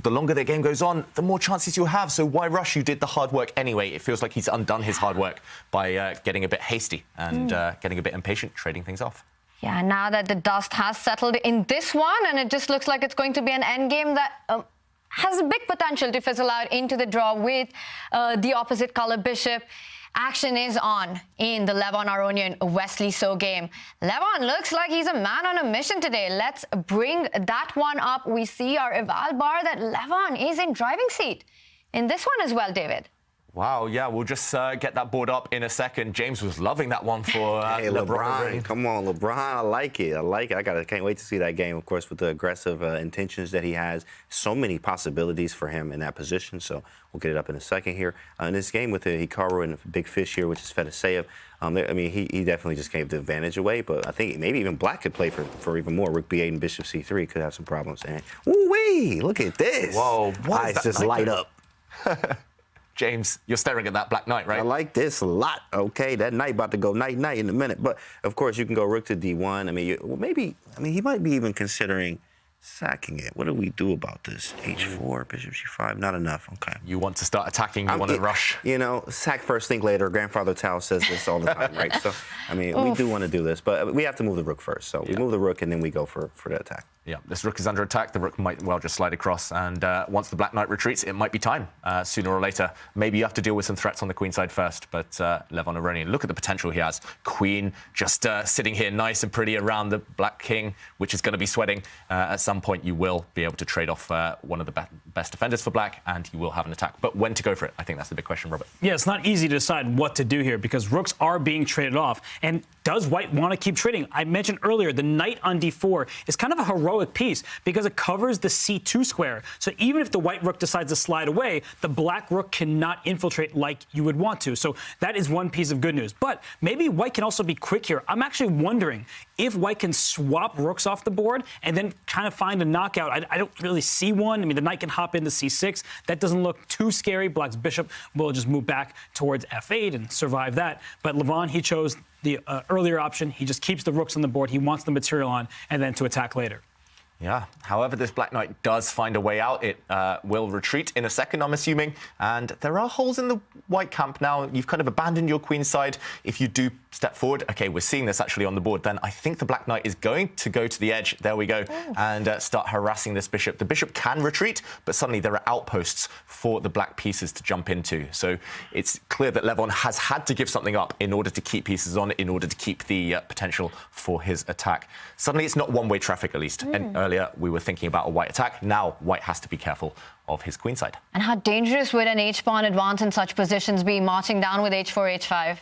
longer the game goes on, the more chances you'll have. So why rush? You did the hard work anyway. It feels like he's undone his hard work by getting a bit hasty and getting a bit impatient, trading things off.
Yeah, now that the dust has settled in this one, and it just looks like it's going to be an endgame that has a big potential to fizzle out into the draw with the opposite color bishop. Action is on in the Levon Aronian Wesley So game. Levon looks like he's a man on a mission today. Let's bring that one up. We see our eval bar that Levon is in driving seat in this one as well, David.
Wow, yeah, we'll just get that board up in a second. James was loving that one for
hey, LeBron. Come on, LeBron. I like it. I can't wait to see that game, of course, with the aggressive intentions that he has. So many possibilities for him in that position. So we'll get it up in a second here. In this game with the Hikaru and the big fish here, which is Fedoseev, I mean, he definitely just gave the advantage away. But I think maybe even Black could play for even more. Rook B8 and Bishop C3 could have some problems. And ooh-wee, look at this.
Whoa,
eyes just light up.
James, you're staring at that Black Knight, right?
I like this a lot. Okay, that knight about to go night-night in a minute. But, of course, you can go rook to D1. I mean, he might be even considering sacking it. What do we do about this? H4, Bishop C5, not enough. Okay.
You want to start attacking, you want to rush.
You know, sack first, think later. Grandfather Tao says this all the time, right? So, I mean, we do want to do this, but we have to move the rook first. So we move the rook, and then we go for the attack.
Yeah, this rook is under attack. The rook might well just slide across. And once the Black Knight retreats, it might be time sooner or later. Maybe you have to deal with some threats on the queen side first. But Levon Aronian, look at the potential he has. Queen just sitting here nice and pretty around the Black King, which is going to be sweating. At some point, you will be able to trade off one of the best defenders for Black, and you will have an attack. But when to go for it? I think that's the big question, Robert.
Yeah, it's not easy to decide what to do here because rooks are being traded off. And does White want to keep trading? I mentioned earlier, the knight on D4 is kind of a heroic piece because it covers the C2 square. So even if the white rook decides to slide away, the black rook cannot infiltrate like you would want to. So that is one piece of good news. But maybe White can also be quick here. I'm actually wondering if White can swap rooks off the board and then kind of find a knockout. I don't really see one. I mean, the knight can hop into C6. That doesn't look too scary. Black's bishop will just move back towards F8 and survive that. But Levon, he chose the earlier option. He just keeps the rooks on the board. He wants the material on and then to attack later.
Yeah, however, this Black Knight does find a way out. It will retreat in a second, I'm assuming. And there are holes in the white camp now. You've kind of abandoned your queen side. If you do step forward, OK, we're seeing this actually on the board, then I think the Black Knight is going to go to the edge. There we go. And start harassing this bishop. The bishop can retreat, but suddenly there are outposts for the black pieces to jump into. So it's clear that Levon has had to give something up in order to keep pieces on, in order to keep the potential for his attack. Suddenly it's not one-way traffic, at least. And earlier we were thinking about a white attack. Now White has to be careful of his queenside.
And how dangerous would an H-pawn advance in such positions be, marching down with H4, H5?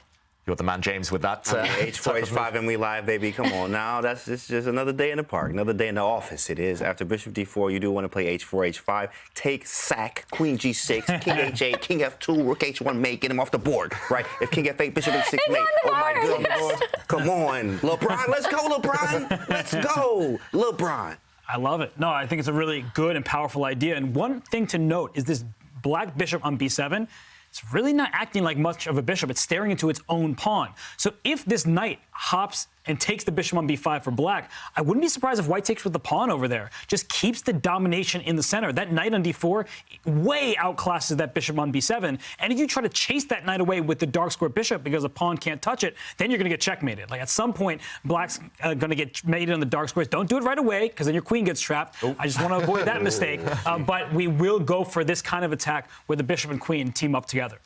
You're the man, James, with that.
H4, H5, and we live, baby. Come on now. It's just another day in the park, another day in the office. It is. After Bishop D4, you do want to play H4, H5. Take, sack, Queen G6, King H8, King F2, Rook H1 mate. Get him off the board, right? If King F8, Bishop H6 mate. Oh, my goodness. Come on. LeBron, let's go, LeBron. Let's go, LeBron.
I love it. No, I think it's a really good and powerful idea. And one thing to note is this black bishop on B7. It's really not acting like much of a bishop. It's staring into its own pawn. So if this knight hops and takes the bishop on b5 for black, I wouldn't be surprised if White takes with the pawn over there. Just keeps the domination in the center. That knight on d4 way outclasses that bishop on b7. And if you try to chase that knight away with the dark square bishop because the pawn can't touch it, then you're going to get checkmated. Like at some point, black's going to get mated on the dark squares. Don't do it right away because then your queen gets trapped. I just want to avoid that mistake. But we will go for this kind of attack where the bishop and queen team up together.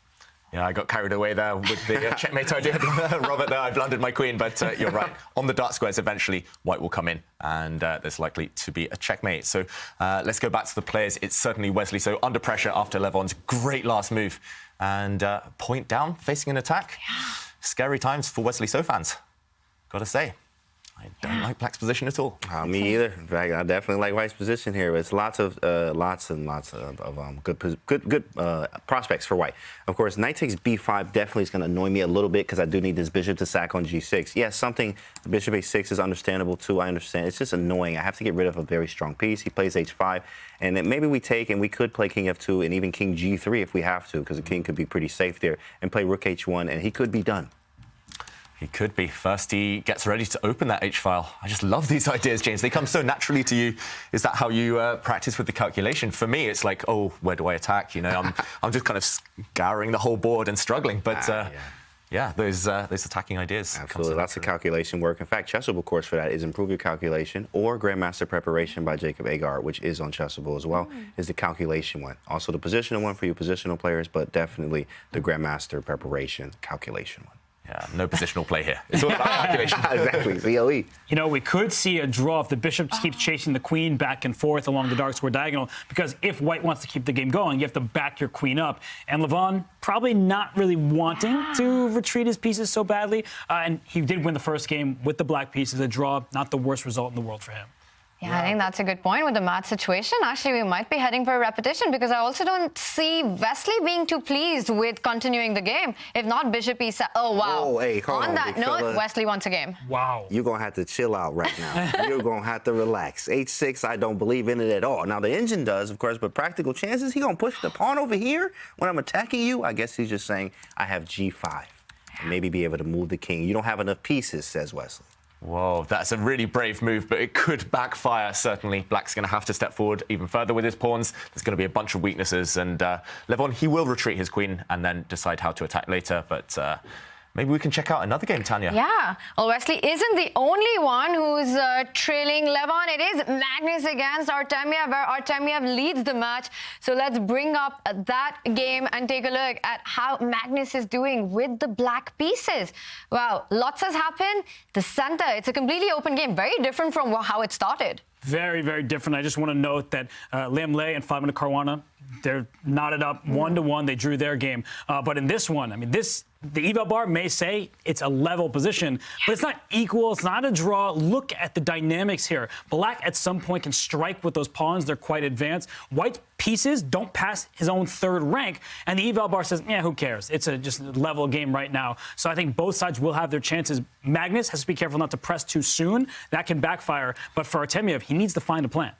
Yeah, I got carried away there with the checkmate idea. Robert, there, I blundered my queen, but you're right. On the dark squares, eventually, White will come in, and there's likely to be a checkmate. So let's go back to the players. It's certainly Wesley So under pressure after Levon's great last move. And point down, facing an attack. Yeah. Scary times for Wesley So fans, gotta say. I don't like Black's position at all.
Me either. In fact, I definitely like White's position here. It's lots and lots of good prospects for White. Of course, knight takes b5 definitely is going to annoy me a little bit because I do need this bishop to sack on g6. Yes, something bishop a6 is understandable too. I understand. It's just annoying. I have to get rid of a very strong piece. He plays h5, and then maybe we take and we could play king f2 and even king g3 if we have to, because the king could be pretty safe there, and play rook h1, and he could be done.
He could be. First, he gets ready to open that H-file. I just love these ideas, James. They come so naturally to you. Is that how you practice with the calculation? For me, it's like, oh, where do I attack? You know, I'm just kind of scouring the whole board and struggling. But Yeah, those attacking ideas.
Absolutely, lots of calculation work. In fact, Chessable course for that is Improve Your Calculation or Grandmaster Preparation by Jacob Agar, which is on Chessable as well, is the calculation one. Also the positional one for you positional players, but definitely the Grandmaster Preparation calculation one.
Yeah, no positional play here. It's all about calculation.
Exactly, COE.
You know, we could see a draw if the bishop keeps chasing the queen back and forth along the dark square diagonal, because if white wants to keep the game going, you have to back your queen up. And Levon probably not really wanting to retreat his pieces so badly. And he did win the first game with the black pieces. A draw, not the worst result in the world for him.
Yeah, I think that's a good point with the match situation. Actually, we might be heading for a repetition because I also don't see Wesley being too pleased with continuing the game. If not, bishop e7. Oh, wow.
Whoa, hey, hold
on that
big
note,
fella.
Wesley wants a game.
Wow.
You're going to have to chill out right now. You're going to have to relax. H6, I don't believe in it at all. Now, the engine does, of course, but practical chances, he going to push the pawn over here when I'm attacking you? I guess he's just saying, I have G5. And maybe be able to move the king. You don't have enough pieces, says Wesley.
Whoa, that's a really brave move, but it could backfire, certainly. Black's going to have to step forward even further with his pawns. There's going to be a bunch of weaknesses, and Levon, he will retreat his queen and then decide how to attack later, but maybe we can check out another game, Tanya.
Yeah. Well, Wesley isn't the only one who's trailing Levon. It is Magnus against Artemiev, where Artemiev leads the match. So let's bring up that game and take a look at how Magnus is doing with the black pieces. Wow, lots has happened. The center, it's a completely open game, very different from how it started.
Very, very different. I just want to note that Liem and Fabi and Caruana, they're knotted up 1-1. They drew their game. But in this one, I mean, the eval bar may say it's a level position, but it's not equal. It's not a draw. Look at the dynamics here. Black at some point can strike with those pawns. They're quite advanced. White's pieces don't pass his own third rank, and the eval bar says, yeah, who cares? It's just a level game right now. So I think both sides will have their chances. Magnus has to be careful not to press too soon. That can backfire. But for Artemiev, he needs to find a plan.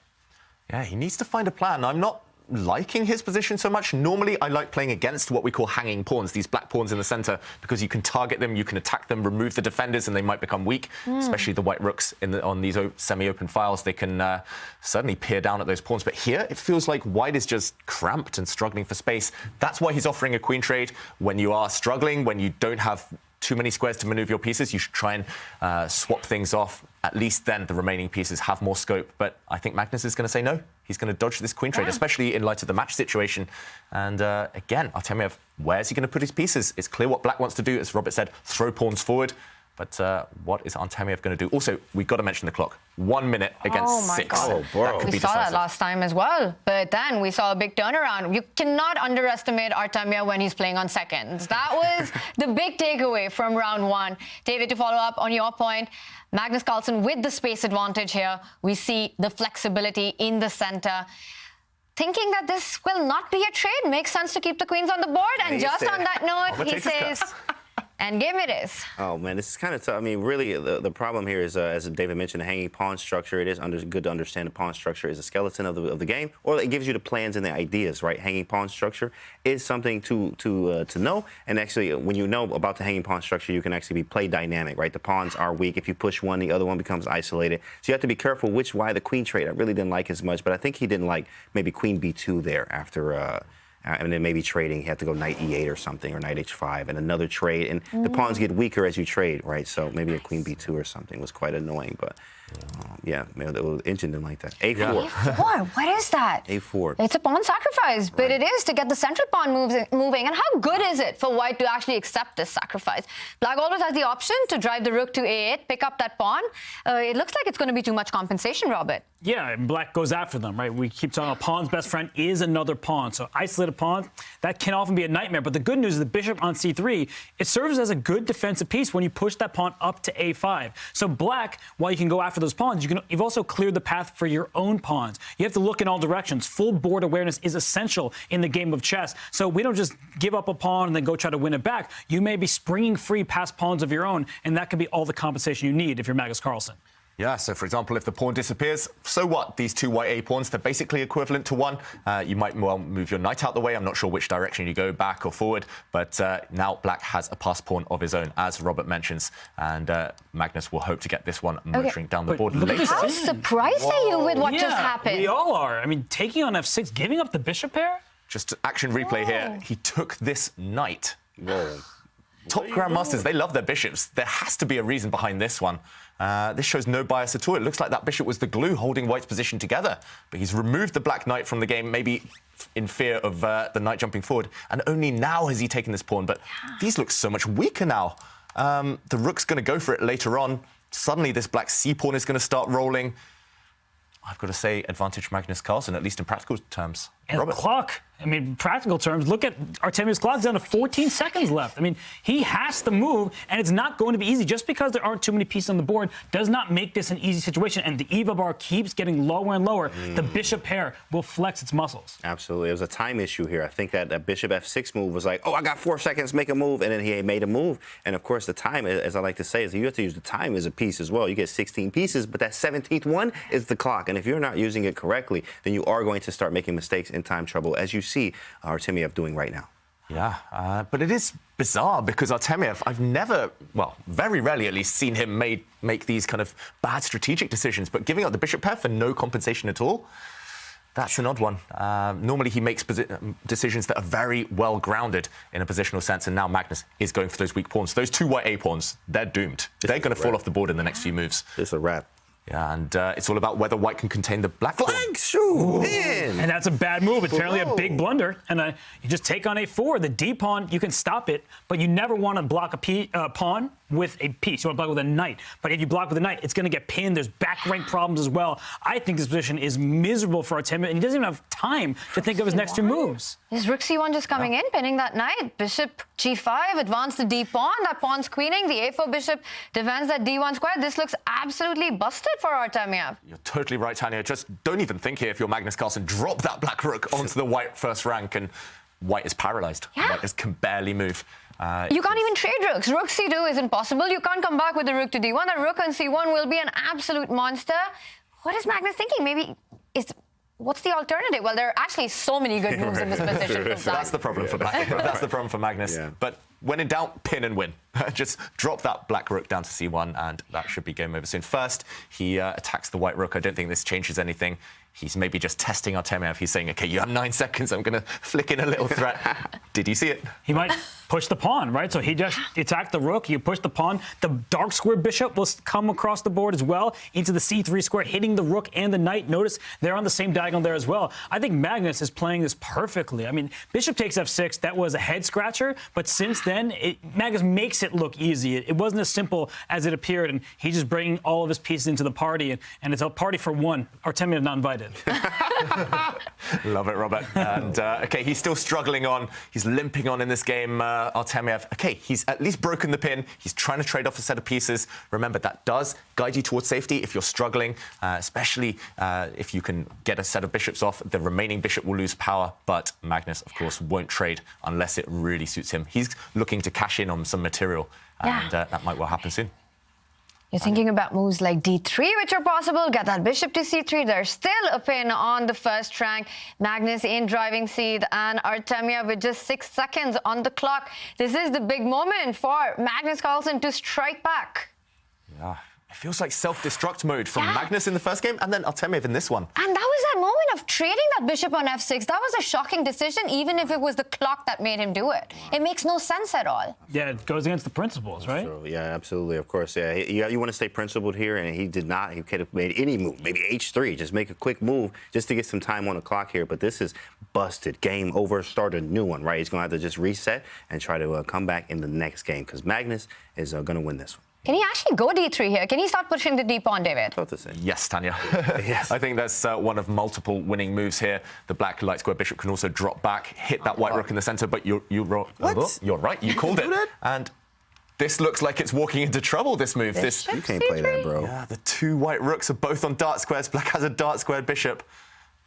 Yeah, he needs to find a plan. I'm not liking his position so much. Normally, I like playing against what we call hanging pawns, these black pawns in the center, because you can target them, you can attack them, remove the defenders, and they might become weak, especially the white rooks on these semi-open files. They can certainly peer down at those pawns. But here, it feels like white is just cramped and struggling for space. That's why he's offering a queen trade. When you are struggling, when you don't have too many squares to maneuver your pieces, you should try and swap things off. At least then the remaining pieces have more scope. But I think Magnus is going to say no. He's going to dodge this queen trade, especially in light of the match situation. And again, Artemiev, where's he going to put his pieces? It's clear what black wants to do, as Robert said, throw pawns forward. But what is Artemiev going to do? Also, we've got to mention the clock. 1 minute against 6.
God.
Oh, bro.
We saw that last time as well. But then we saw a big turnaround. You cannot underestimate Artemiev when he's playing on seconds. That was the big takeaway from round 1. David, to follow up on your point, Magnus Carlsen with the space advantage here. We see the flexibility in the center. Thinking that this will not be a trade, makes sense to keep the queens on the board. And just on that note, he says, endgame it is.
Oh, man, this is kind of tough. I mean, really, the problem here is, as David mentioned, the hanging pawn structure. It is good to understand the pawn structure is a skeleton of the game, or it gives you the plans and the ideas, right? Hanging pawn structure is something to know. And actually, when you know about the hanging pawn structure, you can actually be play dynamic, right? The pawns are weak. If you push one, the other one becomes isolated. So you have to be careful why the queen trade I really didn't like as much, but I think he didn't like maybe queen b2 there after... and then maybe trading, you have to go knight e8 or something, or knight h5, and another trade. And the pawns get weaker as you trade, right? So maybe a queen b2 or something was quite annoying. But yeah, maybe the engine didn't like that. A4.
Yeah. A4, what is that?
A4.
It's a pawn sacrifice, but it is to get the central pawn moving. And how good is it for white to actually accept this sacrifice? Black always has the option to drive the rook to a8, pick up that pawn. It looks like it's going to be too much compensation, Robert.
Yeah, and black goes after them, right? We keep talking about pawn's best friend is another pawn. So isolated pawn, that can often be a nightmare. But the good news is the bishop on c3, it serves as a good defensive piece when you push that pawn up to a5. So black, while you can go after those pawns, you've also cleared the path for your own pawns. You have to look in all directions. Full board awareness is essential in the game of chess. So we don't just give up a pawn and then go try to win it back. You may be springing free past pawns of your own, and that can be all the compensation you need if you're Magnus Carlsen.
Yeah, so for example, if the pawn disappears, so what? These two white A pawns, they're basically equivalent to one. You might well move your knight out the way. I'm not sure which direction you go, back or forward. But now black has a pass pawn of his own, as Robert mentions. And Magnus will hope to get this one motoring down the board later.
How surprised are you with what just happened?
We all are. I mean, taking on f6, giving up the bishop pair?
Just action replay here. He took this knight.
Whoa.
Top grandmasters, they love their bishops. There has to be a reason behind this one. This shows no bias at all. It looks like that bishop was the glue holding white's position together. But he's removed the black knight from the game, maybe in fear of the knight jumping forward. And only now has he taken this pawn. But these look so much weaker now. The rook's going to go for it later on. Suddenly, this black c-pawn is going to start rolling. I've got to say, advantage Magnus Carlsen, at least in practical terms.
And the clock, I mean, practical terms, look at Artemiev's clock, down to 14 seconds left. I mean, he has to move, and it's not going to be easy. Just because there aren't too many pieces on the board does not make this an easy situation, and the EVA bar keeps getting lower and lower. The bishop pair will flex its muscles.
Absolutely. It was a time issue here. I think that bishop f6 move was like, oh, I got 4 seconds, make a move, and then he made a move. And, of course, the time, as I like to say, is you have to use the time as a piece as well. You get 16 pieces, but that 17th one is the clock. And if you're not using it correctly, then you are going to start making mistakes in time trouble, as you see Artemiev doing right now.
Yeah, but it is bizarre because Artemiev, I've never, well, very rarely at least, seen him make these kind of bad strategic decisions, but giving up the bishop pair for no compensation at all, that's an odd one. Normally he makes decisions that are very well grounded in a positional sense, and now Magnus is going for those weak pawns. Those two white A pawns, they're doomed. They're going to fall off the board in the next few moves.
It's a wrap.
Yeah, and it's all about whether white can contain the black pawn.
Flank shoot in.
And that's a bad move. It's apparently a big blunder. And you just take on a4. The D pawn, you can stop it, but you never want to block a pawn with a piece. You want to block with a knight. But if you block with a knight, it's going to get pinned. There's back rank problems as well. I think this position is miserable for Artemiev, and he doesn't even have time to think of his next two moves.
Is rook c1 just coming in, pinning that knight? Bishop g5, advance the d pawn. That pawn's queening. The a4 bishop defends that d1 square. This looks absolutely busted for Artemiev.
You're totally right, Tanya. Just don't even think here if you're Magnus Carlsen. Drop that black rook onto the white first rank, and white is paralyzed.
Yeah.
White can barely move.
You can't even trade rooks. Rook c2 is impossible. You can't come back with the rook to d1. That rook on c1 will be an absolute monster. What is Magnus thinking? Maybe what's the alternative? Well, there are actually so many good moves in this position.
That's the problem for black. That's the problem for Magnus.
Yeah.
But when in doubt, pin and win. Just drop that black rook down to c1, and that should be game over soon. First, he attacks the white rook. I don't think this changes anything. He's maybe just testing Artemiev. He's saying, OK, you have 9 seconds. I'm going to flick in a little threat. Did you see it?
He might push the pawn, right? So he just attacked the rook. You push the pawn. The dark square bishop will come across the board as well into the c3 square, hitting the rook and the knight. Notice they're on the same diagonal there as well. I think Magnus is playing this perfectly. I mean, bishop takes f6. That was a head scratcher. But since then, Magnus makes it look easy. It wasn't as simple as it appeared. And he's just bringing all of his pieces into the party. And it's a party for one. Artemiev not invited.
Love it, Robert. And OK, he's still struggling on. He's limping on in this game, Artemiev. OK, he's at least broken the pin. He's trying to trade off a set of pieces. Remember, that does guide you towards safety if you're struggling, especially if you can get a set of bishops off. The remaining bishop will lose power, but Magnus, of course, won't trade unless it really suits him. He's looking to cash in on some material, and that might well happen soon.
You're thinking about moves like d3, which are possible. Get that bishop to c3. There's still a pin on the first rank. Magnus in driving seat, and Artemiev with just 6 seconds on the clock. This is the big moment for Magnus Carlsen to strike back.
Yeah. It feels like self-destruct mode from Magnus in the first game and then Artemiev in this one.
And that was that moment of trading that bishop on f6. That was a shocking decision, even if it was the clock that made him do it. It makes no sense at all.
Yeah, it goes against the principles, right?
So, yeah, absolutely, of course. Yeah, you want to stay principled here, and he did not. He could have made any move, maybe h3, just make a quick move just to get some time on the clock here. But this is busted. Game over. Start a new one, right? He's going to have to just reset and try to come back in the next game because Magnus is going to win this one.
Can he actually go d3 here? Can he start pushing the d pawn, David?
About to say.
Yes, Tanya.
Yes.
I think that's one of multiple winning moves here. The black light square bishop can also drop back, hit that white rook in the center, but you're right. You called it. And this looks like it's walking into trouble, this move.
You can't play that, bro.
Yeah, the two white rooks are both on dart squares. Black has a dart squared bishop.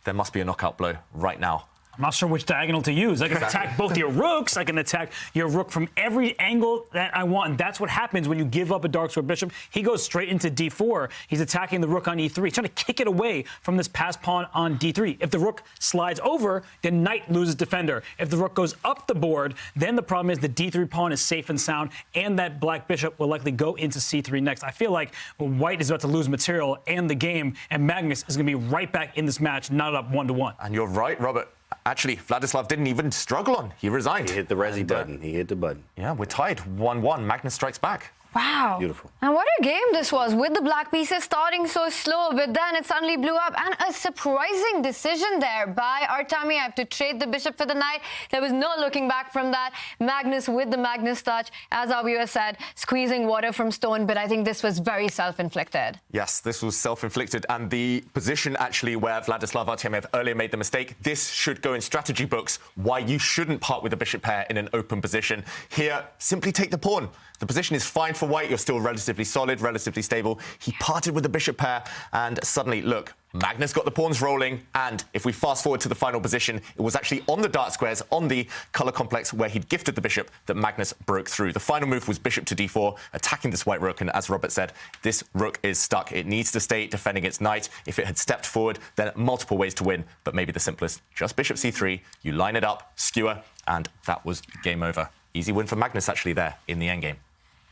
There must be a knockout blow right now.
I'm not sure which diagonal to use. I can attack both your rooks. I can attack your rook from every angle that I want. And that's what happens when you give up a dark square bishop. He goes straight into d4. He's attacking the rook on e3. He's trying to kick it away from this passed pawn on d3. If the rook slides over, then knight loses defender. If the rook goes up the board, then the problem is the d3 pawn is safe and sound, and that black bishop will likely go into c3 next. I feel like white is about to lose material and the game, and Magnus is going to be right back in this match, not up 1-1.
And you're right, Robert. Actually, Vladislav didn't even struggle on. He resigned.
He hit the resi button. He hit the button.
Yeah, we're tied 1-1. Magnus strikes back.
Wow.
Beautiful.
And what a game this was, with the black pieces starting so slow, but then it suddenly blew up. And a surprising decision there by Artemiev to trade the bishop for the knight. There was no looking back from that. Magnus with the Magnus touch, as our viewer said, squeezing water from stone, but I think this was very self-inflicted.
Yes, this was self-inflicted, and the position actually where Vladislav Artemiev earlier made the mistake, this should go in strategy books, why you shouldn't part with the bishop pair in an open position. Here, simply take the pawn. The position is fine for white. You're still relatively solid, relatively stable. He parted with the bishop pair, and suddenly, look, Magnus got the pawns rolling, and if we fast forward to the final position, it was actually on the dark squares, on the colour complex where he'd gifted the bishop, that Magnus broke through. The final move was bishop to d4, attacking this white rook, and as Robert said, this rook is stuck. It needs to stay defending its knight. If it had stepped forward, then multiple ways to win, but maybe the simplest, just bishop c3, you line it up, skewer, and that was game over. Easy win for Magnus actually there in the endgame.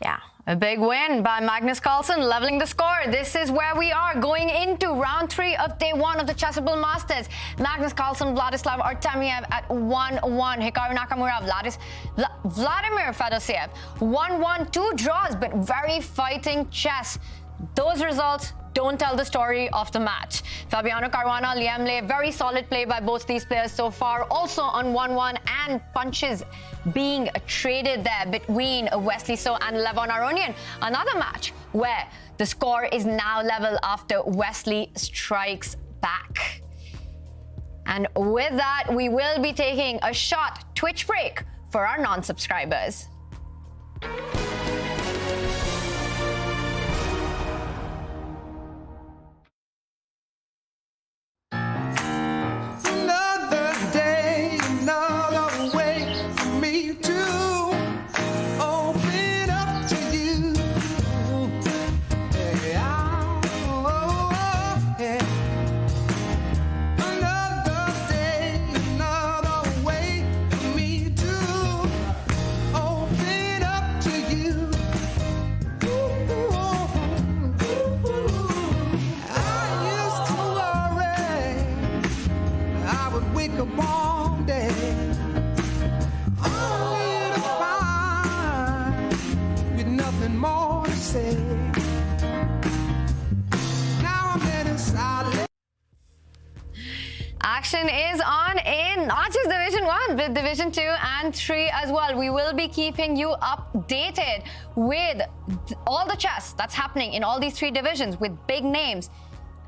Yeah, a big win by Magnus Carlsen, leveling the score. This is where we are going into round 3 of day 1 of the Chessable Masters. Magnus Carlsen, Vladislav Artemiev at 1-1. Hikaru Nakamura, Vladimir Fedoseev, 1-1, 2 draws, but very fighting chess. Those results don't tell the story of the match. Fabiano Caruana, Liem, very solid play by both these players so far. Also on 1-1, and punches being traded there between Wesley So and Levon. Another match where the score is now level after Wesley strikes back. And with that, we will be taking a short Twitch break for our non-subscribers. Action is on in not just Division 1, but Division 2 and 3 as well. We will be keeping you updated with all the chess that's happening in all these 3 divisions with big names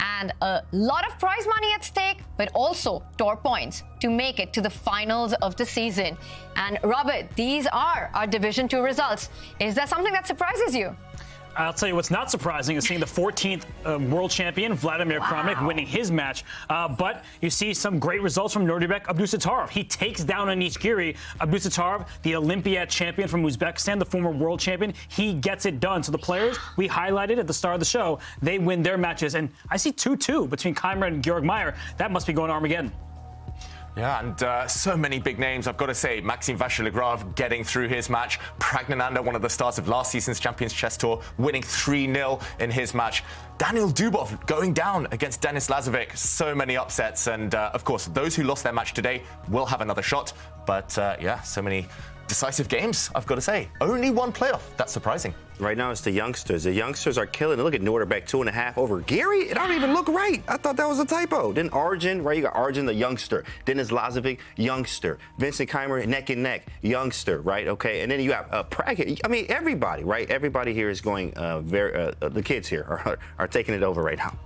and a lot of prize money at stake, but also tour points to make it to the finals of the season. And Robert, these are our Division 2 results. Is there something that surprises you?
I'll tell you what's not surprising is seeing the 14th world champion, Vladimir Kramnik, winning his match. But you see some great results from Nurdirbek Abdusattorov. He takes down Anish Giri. Abdusattorov, the Olympiad champion from Uzbekistan, the former world champion, he gets it done. So the players we highlighted at the start of the show, they win their matches. And I see 2-2 between Keimer and Georg Meyer. That must be going to Armageddon.
Yeah, and so many big names, I've got to say. Maxim Vachilegrad getting through his match. Pragnananda, one of the stars of last season's Champions Chess Tour, winning 3-0 in his match. Daniel Dubov going down against Denis Lazovic. So many upsets. And, of course, those who lost their match today will have another shot. But, yeah, so many decisive games, I've got to say. Only one playoff. That's surprising.
Right now, it's the youngsters. The youngsters are killing it. Look at Nurdirbek, 2.5 over Gary. It don't even look right. I thought that was a typo. Then Arjun, right? You got Arjun, the youngster. Denis Lazovic, youngster. Vincent Keimer, neck and neck, youngster, right? Okay. And then you have Prague. I mean, everybody, right? Everybody here is going the kids here are taking it over right now.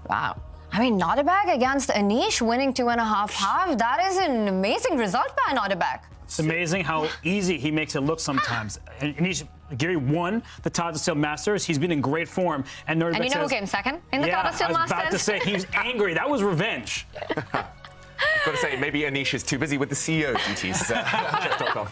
Wow. I mean, Nurdirbek against Anish winning 2.5. That is an amazing result by Nurdirbek.
It's amazing how easy he makes it look sometimes. And Gary won the Chessable Masters. He's been in great form. And Nurdirbek
and you know who came second in the Chessable Masters?
I was about to say, he's angry. That was revenge.
I've got to say, maybe Anish is too busy with the CEO duties. Chess.com.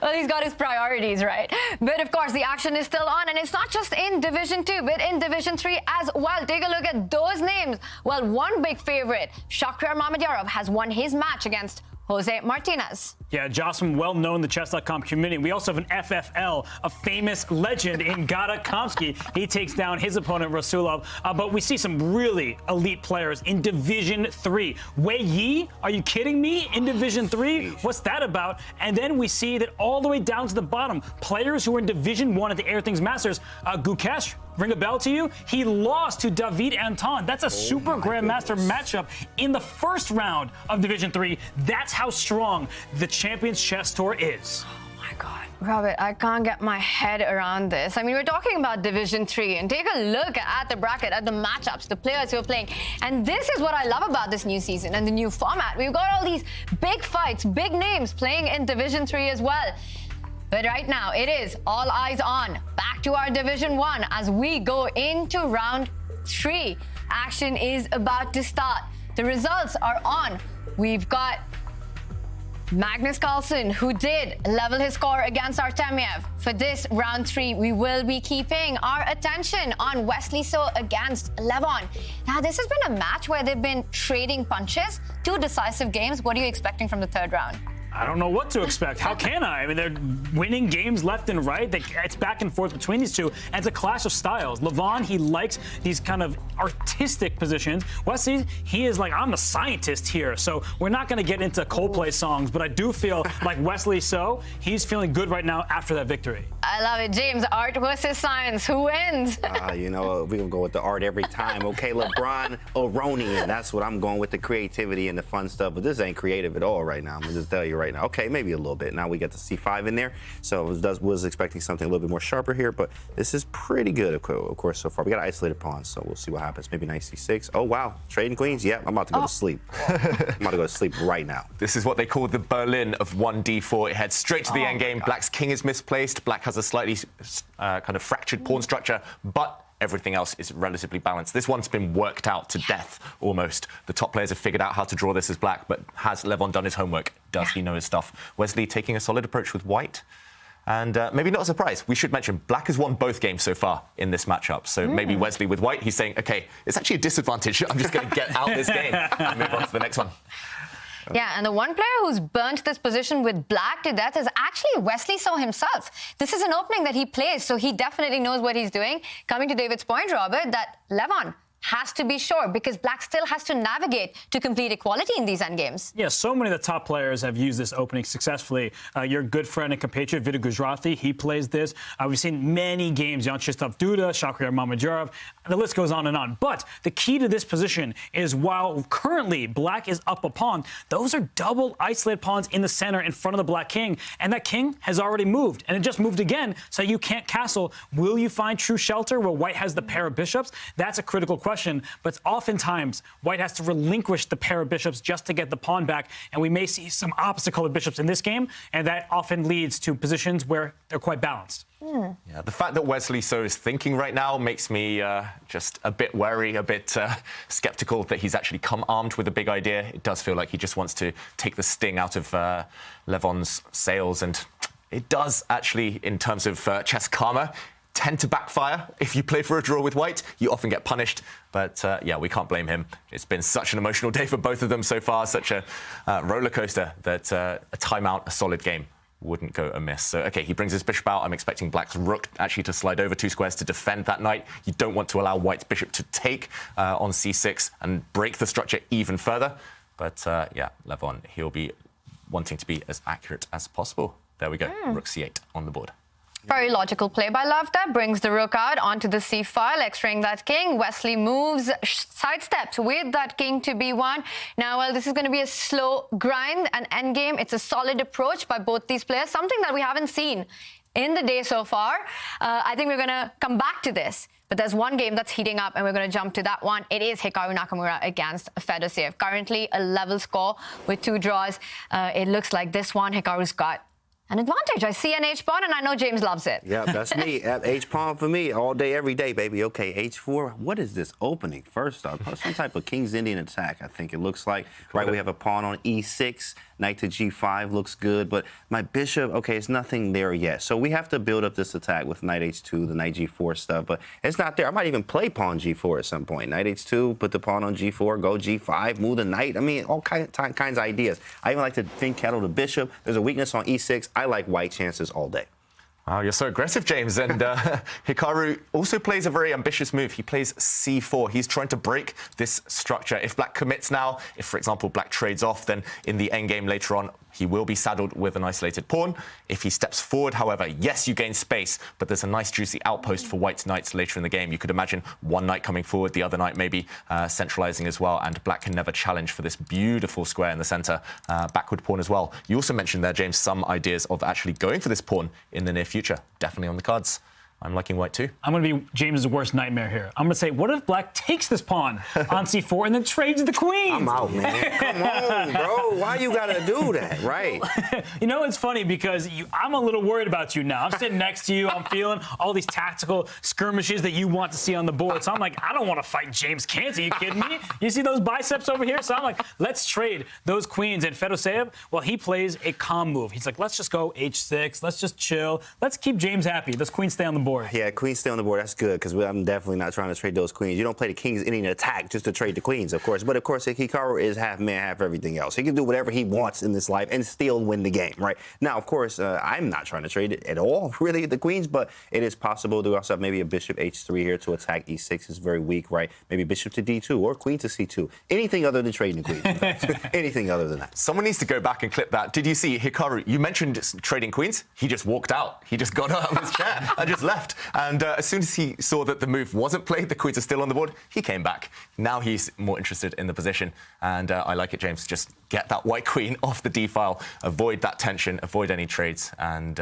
Well, he's got his priorities, right? But of course, the action is still on, and it's not just in Division 2, but in Division 3 as well. Take a look at those names. Well, one big favorite, Shakhriyar Mamedyarov, has won his match against Jose Martinez.
Yeah, Jocelyn, well known in the chess.com community. We also have an FFL, a famous legend in Gada Kamsky. He takes down his opponent, Rasulov. But we see some really elite players in Division 3. Wei Yi, are you kidding me? In Division 3? What's that about? And then we see that all the way down to the bottom, players who are in Division 1 at the Airthings Masters. Gukesh, ring a bell to you? He lost to David Anton. That's a super grandmaster matchup in the first round of Division 3. That's how strong the Champions Chess Tour is.
Oh my God. Robert, I can't get my head around this. I mean, we're talking about Division 3, and take a look at the bracket, at the matchups, the players who are playing. And this is what I love about this new season and the new format. We've got all these big fights, big names playing in Division 3 as well. But right now, it is all eyes on back to our Division 1 as we go into round 3. Action is about to start. The results are on. We've got Magnus Carlsen, who did level his score against Artemiev. For this round 3, we will be keeping our attention on Wesley So against Levon. Now, this has been a match where they've been trading punches, 2 decisive games. What are you expecting from the third round?
I don't know what to expect. How can I? I mean, they're winning games left and right. It's back and forth between these two, and it's a clash of styles. Levon, he likes these kind of artistic positions. Wesley, he is like, I'm the scientist here. So we're not going to get into Coldplay songs, but I do feel like Wesley So, he's feeling good right now after that victory.
I love it. James, art versus science. Who wins?
You know, we're going to go with the art every time. Okay, LeBron Aronian. That's what I'm going with, the creativity and the fun stuff. But this ain't creative at all right now. I'm going to just tell you right now. Okay, maybe a little bit. Now we get the C5 in there. So I was expecting something a little bit more sharper here, but this is pretty good, of course, so far. We got isolated pawns, so we'll see what happens. Maybe knight C6. Oh, wow. Trading queens? Yeah, I'm about to go to sleep. I'm about to go to sleep right now.
This is what they call the Berlin of 1d4. It heads straight to the endgame. Black's king is misplaced. Black has a slightly kind of fractured pawn structure, but everything else is relatively balanced. This one's been worked out to death, almost. The top players have figured out how to draw this as black, but has Levon done his homework? Does he know his stuff? Wesley taking a solid approach with white. And maybe not a surprise. We should mention, black has won both games so far in this matchup. So maybe Wesley with white, he's saying, OK, it's actually a disadvantage. I'm just going to get out this game and move on to the next one.
Yeah, and the one player who's burnt this position with black to death is actually Wesley So himself. This is an opening that he plays, so he definitely knows what he's doing. Coming to David's point, Robert, that Levon has to be sure because black still has to navigate to complete equality in these endgames.
Yeah, so many of the top players have used this opening successfully. Your good friend and compatriot, Vida Gujarati, he plays this. We've seen many games, Jan Krzysztof Duda, Shakhriyar Mamedyarov, the list goes on and on. But the key to this position is while currently black is up a pawn, those are double isolated pawns in the center in front of the black king, and that king has already moved, and it just moved again, so you can't castle. Will you find true shelter where white has the pair of bishops? That's a critical question. But oftentimes, white has to relinquish the pair of bishops just to get the pawn back, and we may see some opposite-colored bishops in this game, and that often leads to positions where they're quite balanced.
Yeah, the fact that Wesley So is thinking right now makes me just a bit wary, a bit skeptical that he's actually come armed with a big idea. It does feel like he just wants to take the sting out of Levon's sails, and it does actually, in terms of chess karma, tend to backfire. If you play for a draw with white, you often get punished. But yeah, we can't blame him. It's been such an emotional day for both of them so far, such a roller coaster that a timeout, a solid game, wouldn't go amiss. So, OK, he brings his bishop out. I'm expecting black's rook actually to slide over 2 squares to defend that knight. You don't want to allow white's bishop to take on c6 and break the structure even further. But yeah, Levon, he'll be wanting to be as accurate as possible. There we go, rook c8 on the board.
Very logical play by Love there. Brings the rook out onto the c file, extraying that king. Wesley moves, sidesteps with that king to b1. Now, well, this is going to be a slow grind, an endgame. It's a solid approach by both these players, something that we haven't seen in the day so far. I think we're going to come back to this. But there's one game that's heating up, and we're going to jump to that one. It is Hikaru Nakamura against Fedoseev. Currently a level score with 2 draws. It looks like this one, Hikaru's got an advantage. I see an H-pawn, and I know James loves it.
Yeah, that's me. H-pawn for me all day, every day, baby. Okay, H4. What is this opening? First off, some type of King's Indian attack, I think it looks like. Right, we have a pawn on E6. Knight to G5 looks good, but my bishop, okay, it's nothing there yet. So we have to build up this attack with Knight H2, the Knight G4 stuff, but it's not there. I might even play pawn G4 at some point. Knight H2, put the pawn on G4, go G5, move the knight. I mean, all kinds of ideas. I even like to think kettle the bishop. There's a weakness on E6. I like white chances all day.
Wow, you're so aggressive, James. And Hikaru also plays a very ambitious move. He plays C4. He's trying to break this structure. If black commits now, if, for example, black trades off, then in the endgame later on, he will be saddled with an isolated pawn. If he steps forward, however, yes, you gain space, but there's a nice juicy outpost for white's knights later in the game. You could imagine one knight coming forward, the other knight maybe centralizing as well, and black can never challenge for this beautiful square in the center, backward pawn as well. You also mentioned there, James, some ideas of actually going for this pawn in the near future. Definitely on the cards. I'm liking white too. I'm
going to be James's worst nightmare here. I'm going to say, what if black takes this pawn on C4 and then trades the queen?
I'm out, man. Come on, bro. Why you got to do that, right?
You know, it's funny because I'm a little worried about you now. I'm sitting next to you. I'm feeling all these tactical skirmishes that you want to see on the board. So I'm like, I don't want to fight James Canty. Are you kidding me? You see those biceps over here? So I'm like, let's trade those queens. And Fedoseev, well, he plays a calm move. He's like, let's just go H6. Let's just chill. Let's keep James happy. Those queens stay on the board.
Yeah, queens stay on the board. That's good because I'm definitely not trying to trade those queens. You don't play the King's Indian attack just to trade the queens, of course. But, of course, Hikaru is half man, half everything else. He can do whatever he wants in this life and still win the game, right? Now, of course, I'm not trying to trade it at all, really, the queens, but it is possible to also have maybe a bishop H3 here to attack E6 is very weak, right? Maybe bishop to D2 or queen to C2. Anything other than trading the queens. Anything other than that.
Someone needs to go back and clip that. Did you see Hikaru? You mentioned trading queens. He just walked out. He just got out of his chair and just left. And as soon as he saw that the move wasn't played, the queens are still on the board, he came back. Now he's more interested in the position. And I like it, James. Just get that white queen off the D file, avoid that tension, avoid any trades. And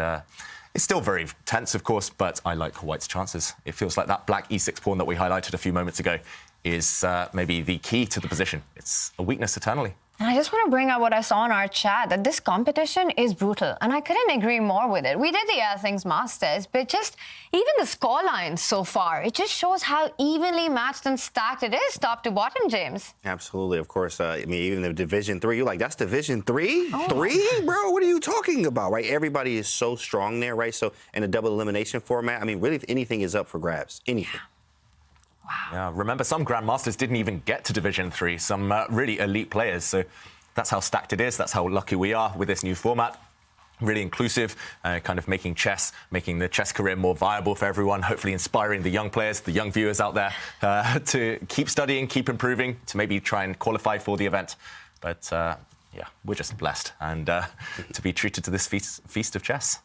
it's still very tense, of course, but I like white's chances. It feels like that black E6 pawn that we highlighted a few moments ago is maybe the key to the position. It's a weakness eternally.
And I just want to bring up what I saw in our chat, that this competition is brutal. And I couldn't agree more with it. We did the Airthings Masters, but just even the scorelines so far, it just shows how evenly matched and stacked it is, top to bottom, James.
Absolutely, of course. I mean, even the Division 3, you're like, that's Division 3? Oh. 3? Bro, what are you talking about, right? Everybody is so strong there, right? So in a double elimination format, I mean, really, if anything is up for grabs, anything.
Yeah, remember, some Grandmasters didn't even get to Division 3, some really elite players. So that's how stacked it is. That's how lucky we are with this new format. Really inclusive, kind of making the chess career more viable for everyone, hopefully inspiring the young players, the young viewers out there to keep studying, keep improving, to maybe try and qualify for the event. But yeah, we're just blessed and to be treated to this feast of chess.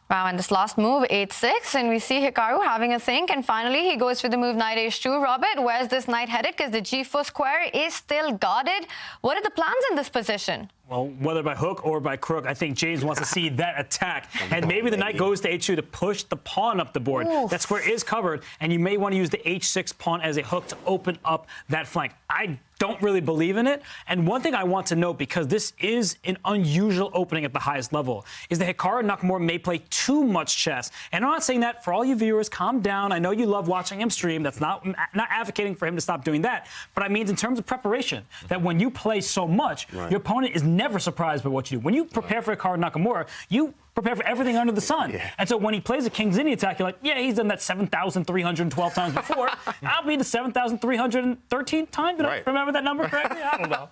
Wow, and this last move, 8-6, and we see Hikaru having a think, and finally he goes for the move knight h2. Robert, where's this knight headed? Because the g4 square is still guarded. What are the plans in this position?
Well, whether by hook or by crook, I think James wants to see that attack. And maybe the knight goes to h2 to push the pawn up the board. Oof. That square is covered, and you may want to use the h6 pawn as a hook to open up that flank. I don't really believe in it. And one thing I want to note, because this is an unusual opening at the highest level, is that Hikaru Nakamura may play too much chess. And I'm not saying that for all you viewers, calm down. I know you love watching him stream. That's not advocating for him to stop doing that. But I mean in terms of preparation, that when you play so much, your opponent is never surprised by what you do. When you prepare for Hikaru Nakamura, you prepare for everything under the sun. Yeah. And so when he plays a King's Indian attack, you're like, yeah, he's done that 7,312 times before. I'll be the 7,313 times. Did I remember that number correctly? I don't know.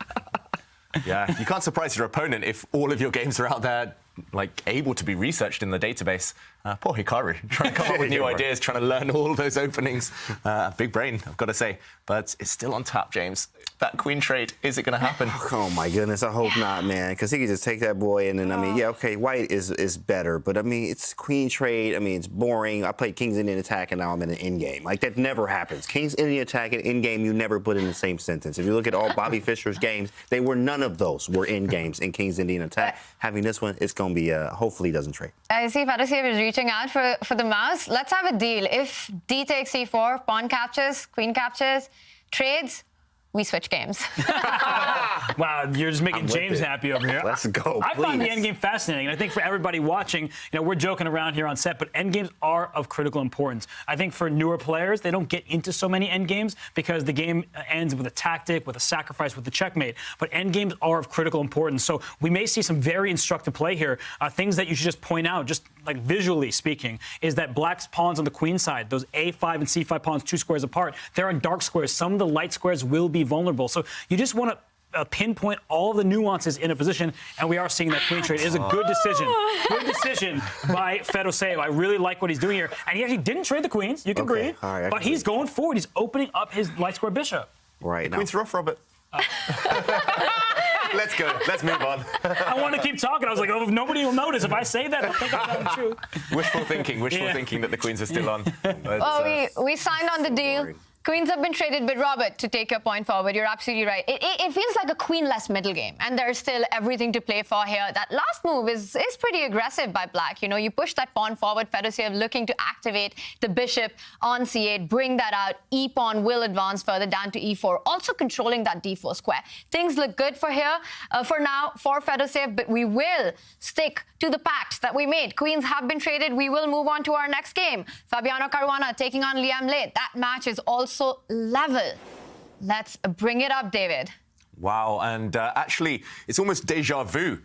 Yeah, you can't surprise your opponent if all of your games are out there, like, able to be researched in the database. Poor Hikaru, trying to come up with new ideas, trying to learn all those openings. Big brain, I've got to say. But it's still on tap, James. That queen trade, is it going to happen?
Oh, my goodness, I hope not, man. Because he could just take that boy, and then, I mean, yeah, okay, white is better. But, I mean, it's queen trade. I mean, it's boring. I played King's Indian attack, and now I'm in an endgame. Like, that never happens. King's Indian attack and endgame, you never put in the same sentence. If you look at all Bobby Fischer's games, none of those were endgames in King's Indian attack. Having this one, it's going to be, hopefully, doesn't trade.
I see Fedoseev is reaching out for the mouse. Let's have a deal. If D takes C4, pawn captures, queen captures, trades, we switch games.
Wow, you're just making James happy over here.
Let's go,
I find the
please.
endgame fascinating, and I think for everybody watching, we're joking around here on set, but endgames are of critical importance. I think for newer players, they don't get into so many endgames because the game ends with a tactic, with a sacrifice, with the checkmate. But endgames are of critical importance, so we may see some very instructive play here. Things that you should just point out, just like visually speaking, is that black's pawns on the queen side, those A5 and C5 pawns 2 squares apart, they're on dark squares. Some of the light squares will be vulnerable. So you just want to pinpoint all the nuances in a position, and we are seeing that queen trade is a good decision. Good decision by Fedoseev. I really like what he's doing here. And he actually didn't trade the queens. You can breathe.
All right,
but he's going forward. He's opening up his light square bishop.
Right now.
Queen's rough, Robert. Let's go. Let's move on.
I want to keep talking. I was like, oh, nobody will notice if I say that. They'll think I'm telling the truth.
Wishful thinking that the queens are still on. But,
Oh, we signed on the deal. Queens have been traded, but Robert, to take your point forward, you're absolutely right. It feels like a queen-less middle game, and there's still everything to play for here. That last move is pretty aggressive by black. You push that pawn forward, Fedoseev looking to activate the bishop on c8, bring that out. E-pawn will advance further down to e4, also controlling that d4 square. Things look good for here, for now, for Fedoseev, but we will stick to the pact that we made. Queens have been traded. We will move on to our next game. Fabiano Caruana taking on Liem late. That match is also level. Let's bring it up, David.
wow, and actually, it's almost deja vu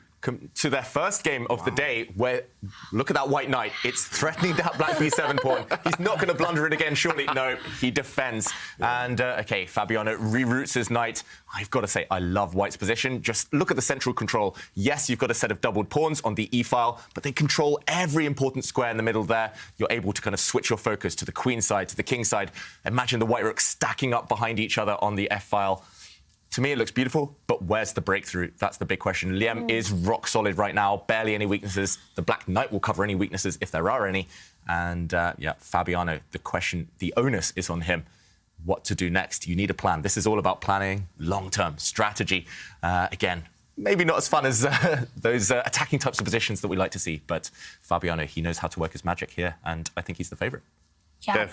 to their first game of the day, where, look at that white knight. It's threatening that black b7 pawn. He's not going to blunder it again, surely. No, he defends. And, okay, Fabiano reroutes his knight. I've got to say, I love white's position. Just look at the central control. Yes, you've got a set of doubled pawns on the e-file, but they control every important square in the middle there. You're able to kind of switch your focus to the queen side, to the king side. Imagine the white rooks stacking up behind each other on the f-file. To me, it looks beautiful, but where's the breakthrough? That's the big question. Liem is rock solid right now, barely any weaknesses. The black knight will cover any weaknesses if there are any. And yeah, Fabiano, the question, the onus is on him. What to do next? You need a plan. This is all about planning, long-term strategy. Again, maybe not as fun as those attacking types of positions that we like to see, but Fabiano, he knows how to work his magic here, and I think he's the favorite.
Yeah.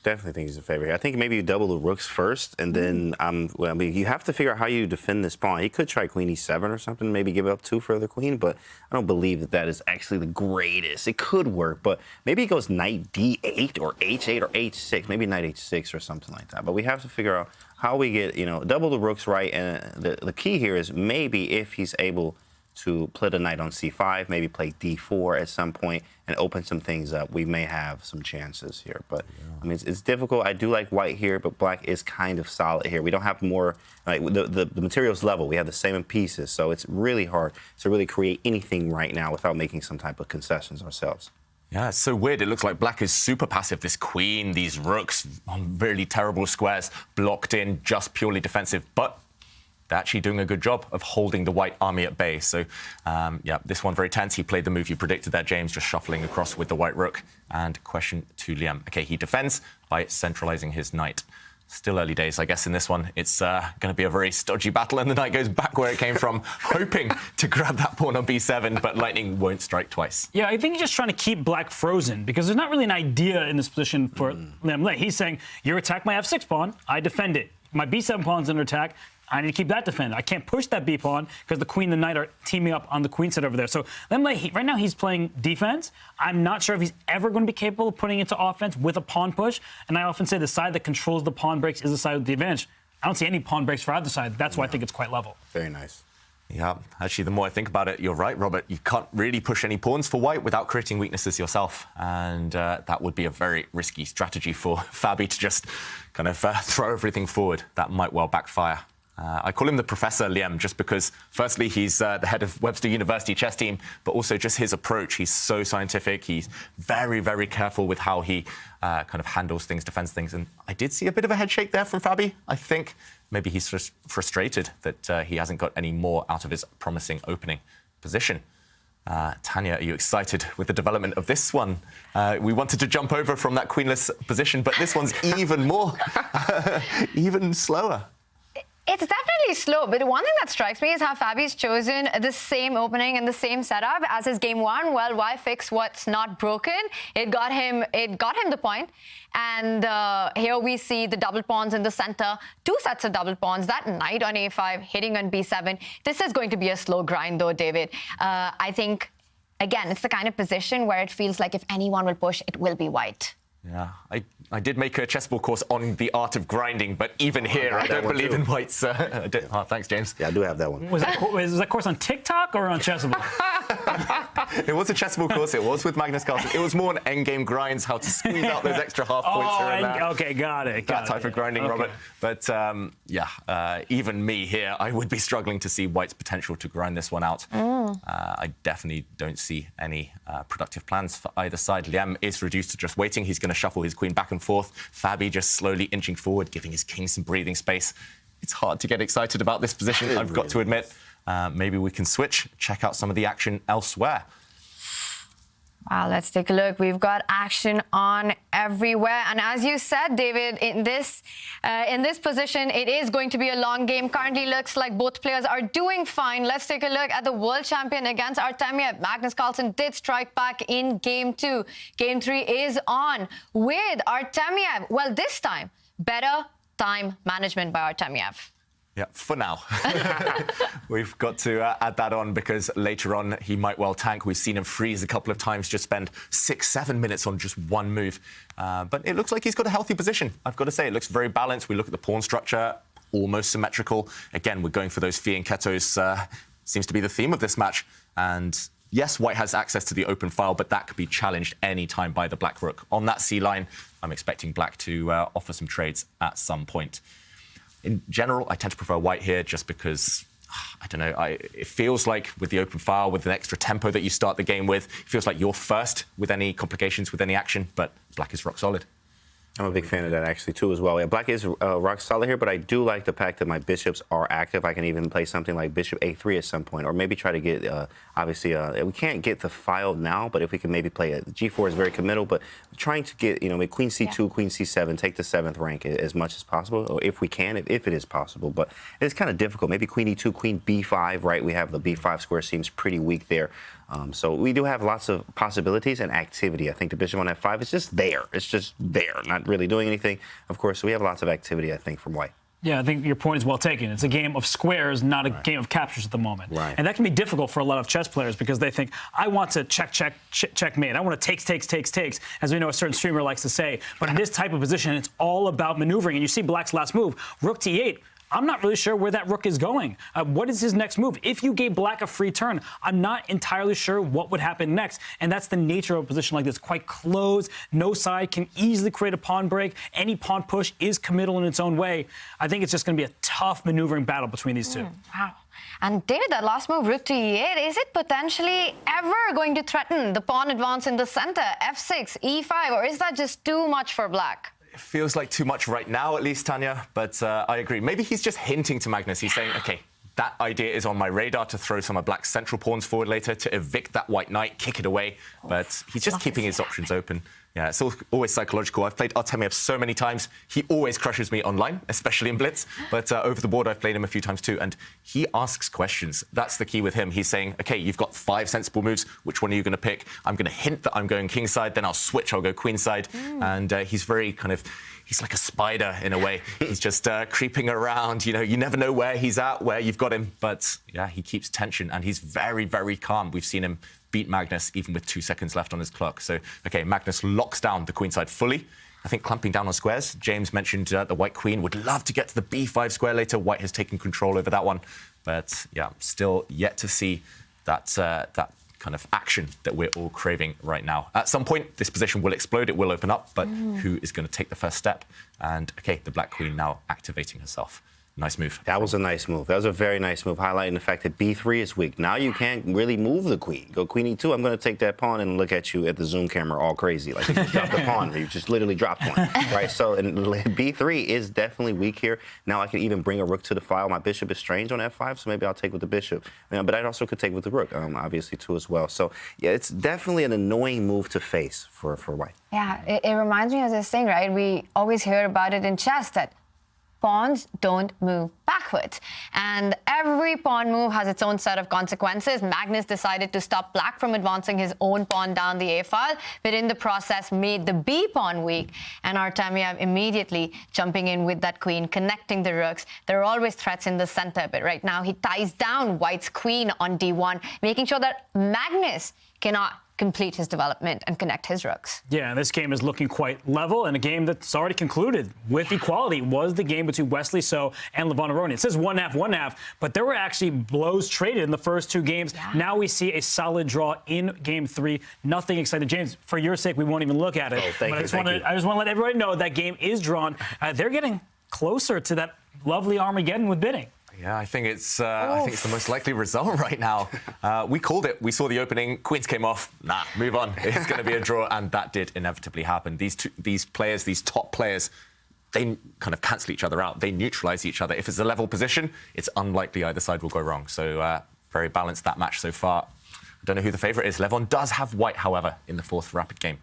Definitely think he's a favorite. I think maybe you double the rooks first, and then well, I mean, you have to figure out how you defend this pawn. He could try queen e7 or something, maybe give up 2 for the queen, but I don't believe that that is actually the greatest. It could work, but maybe he goes knight d8 or h8 or h6, maybe knight h6 or something like that. But we have to figure out how we get, double the rooks right, and the key here is maybe if he's able to play the knight on c5, maybe play d4 at some point and open some things up, we may have some chances here. But I mean, it's difficult. I do like white here, but black is kind of solid here. We don't have more, like the material's level. We have the same pieces, so it's really hard to really create anything right now without making some type of concessions ourselves.
Yeah, it's so weird. It looks like black is super passive. This queen, these rooks on really terrible squares, blocked in, just purely defensive. But they're actually doing a good job of holding the white army at bay. So, yeah, this one very tense. He played the move you predicted there, James, just shuffling across with the white rook. And question to Liem. Okay, he defends by centralizing his knight. Still early days, I guess, in this one. It's going to be a very stodgy battle, and the knight goes back where it came from, hoping to grab that pawn on b7, but lightning won't strike twice.
Yeah, I think he's just trying to keep black frozen, because there's not really an idea in this position for Liem. He's saying, you attack my f6 pawn, I defend it. My b7 pawn's under attack, I need to keep that defended. I can't push that b pawn because the queen and the knight are teaming up on the queen side over there. So right now he's playing defense. I'm not sure if he's ever going to be capable of putting into offense with a pawn push. And I often say the side that controls the pawn breaks is the side with the advantage. I don't see any pawn breaks for either side. That's why I think it's quite level.
Very nice.
Yeah, actually, the more I think about it, you're right, Robert. You can't really push any pawns for white without creating weaknesses yourself. And that would be a very risky strategy for Fabi to just kind of throw everything forward. That might well backfire. I call him the Professor Liem just because, firstly, he's the head of Webster University chess team, but also just his approach. He's so scientific. He's very, very careful with how he kind of handles things, defends things. And I did see a bit of a head shake there from Fabi. I think maybe he's just frustrated that he hasn't got any more out of his promising opening position. Tanya, are you excited with the development of this one? We wanted to jump over from that queenless position, but this one's even more, even slower.
It's definitely really slow. But one thing that strikes me is how Fabi's chosen the same opening and the same setup as his game one. Well, why fix what's not broken? It got him the point. And here we see the double pawns in the center, 2 sets of double pawns, that knight on a5, hitting on b7. This is going to be a slow grind though, David. I think, again, it's the kind of position where it feels like if anyone will push, it will be white.
Yeah, I did make a chessable course on the art of grinding, but even here, I don't believe in whites. Thanks, James.
Yeah, I do have that one.
Was that course on TikTok or on Chessable?
It was a chessable course. It was with Magnus Carlsen. It was more an endgame grinds, how to squeeze out those extra half points here and there.
Okay, got it.
That type of grinding, Robert. But even me here, I would be struggling to see white's potential to grind this one out. I definitely don't see any productive plans for either side. Liem is reduced to just waiting. He's going to shuffle his queen back and forth. Fabi just slowly inching forward, giving his king some breathing space. It's hard to get excited about this position, I've got to admit. Maybe we can switch, check out some of the action elsewhere.
Wow, let's take a look. We've got action on everywhere. And as you said, David, in this position, it is going to be a long game. Currently looks like both players are doing fine. Let's take a look at the world champion against Artemiev. Magnus Carlsen did strike back in game 2. Game 3 is on with Artemiev. Well, this time, better time management by Artemiev.
Yeah, for now. We've got to add that on because later on he might well tank. We've seen him freeze a couple of times, just spend 6-7 minutes on just one move. But it looks like he's got a healthy position. I've got to say, it looks very balanced. We look at the pawn structure, almost symmetrical. Again, we're going for those fianchettos. Seems to be the theme of this match. And yes, white has access to the open file, but that could be challenged any time by the black rook. On that C line, I'm expecting black to offer some trades at some point. In general, I tend to prefer white here just because, I don't know, it feels like with the open file, with an extra tempo that you start the game with, it feels like you're first with any complications, with any action, but black is rock solid.
I'm a big fan of that, actually, too, as well. Yeah, black is rock solid here, but I do like the fact that my bishops are active. I can even play something like bishop a3 at some point, or maybe try to get, obviously, we can't get the file now, but if we can maybe play it. G4 is very committal, but trying to get, maybe queen c2, queen c7, take the 7th rank as much as possible, or if we can, if it is possible. But it's kind of difficult. Maybe queen e2, queen b5, right? We have the b5 square seems pretty weak there. So we do have lots of possibilities and activity. I think the bishop on f5 is just there. It's just there, not really doing anything. Of course, we have lots of activity, I think, from white.
Yeah, I think your point is well taken. It's a game of squares, not a game of captures at the moment.
Right.
And that can be difficult for a lot of chess players because they think, I want to checkmate. I want to takes, as we know a certain streamer likes to say. But in this type of position, it's all about maneuvering. And you see black's last move, rook t8. I'm not really sure where that rook is going. What is his next move? If you gave black a free turn, I'm not entirely sure what would happen next. And that's the nature of a position like this. Quite closed, no side, can easily create a pawn break. Any pawn push is committal in its own way. I think it's just going to be a tough maneuvering battle between these two.
Wow. And David, that last move, rook to e8, is it potentially ever going to threaten the pawn advance in the center, f6, e5, or is that just too much for black?
It feels like too much right now, at least, Tanya, but I agree. Maybe he's just hinting to Magnus. He's saying, OK, that idea is on my radar to throw some of black's central pawns forward later, to evict that white knight, kick it away. But he's just keeping his options open. Yeah, it's always psychological. I've played Artemiev so many times. He always crushes me online, especially in Blitz. But over the board, I've played him a few times too. And he asks questions. That's the key with him. He's saying, OK, you've got 5 sensible moves. Which one are you going to pick? I'm going to hint that I'm going kingside. Then I'll switch. I'll go queenside. And he's very kind of... He's like a spider in a way. He's just creeping around. You never know where he's at, where you've got him. But yeah, he keeps tension and he's very, very calm. We've seen him beat Magnus even with 2 seconds left on his clock. So, OK, Magnus locks down the queenside fully. I think clamping down on squares. James mentioned the white queen would love to get to the b5 square later. White has taken control over that one. But yeah, still yet to see that kind of action that we're all craving right now. At some point, this position will explode, it will open up, but who is going to take the first step? And, OK, the black queen now activating herself. Nice move.
That was a nice move. That was a very nice move, highlighting the fact that b3 is weak. Now you can't really move the queen. Go queen e2. I'm going to take that pawn and look at you at the Zoom camera all crazy. Like you just dropped the pawn. You just literally dropped one. Right? So and b3 is definitely weak here. Now I can even bring a rook to the file. My bishop is strange on f5, so maybe I'll take with the bishop. But I also could take with the rook, obviously, too, as well. So, yeah, it's definitely an annoying move to face for white.
Yeah, it reminds me of this thing, right? We always hear about it in chess that pawns don't move backwards. And every pawn move has its own set of consequences. Magnus decided to stop black from advancing his own pawn down the A file, but in the process made the B pawn weak. And Artemiev immediately jumping in with that queen, connecting the rooks. There are always threats in the center, but right now he ties down white's queen on D1, making sure that Magnus cannot complete his development and connect his rooks.
Yeah, and this game is looking quite level, and a game that's already concluded with equality was the game between Wesley So and Levon. It says 1-1, but there were actually blows traded in the first two games. Yeah. Now we see a solid draw in Game 3. Nothing exciting. James, for your sake, we won't even look at it.
Thank you.
I just want to let everybody know that game is drawn. They're getting closer to that lovely Armageddon with bidding.
Yeah, I think it's the most likely result right now. We called it. We saw the opening. Queens came off. Nah, move on. It's going to be a draw, and that did inevitably happen. These top players, they kind of cancel each other out. They neutralize each other. If it's a level position, it's unlikely either side will go wrong. So very balanced that match so far. I don't know who the favorite is. Levon does have white, however, in the fourth rapid game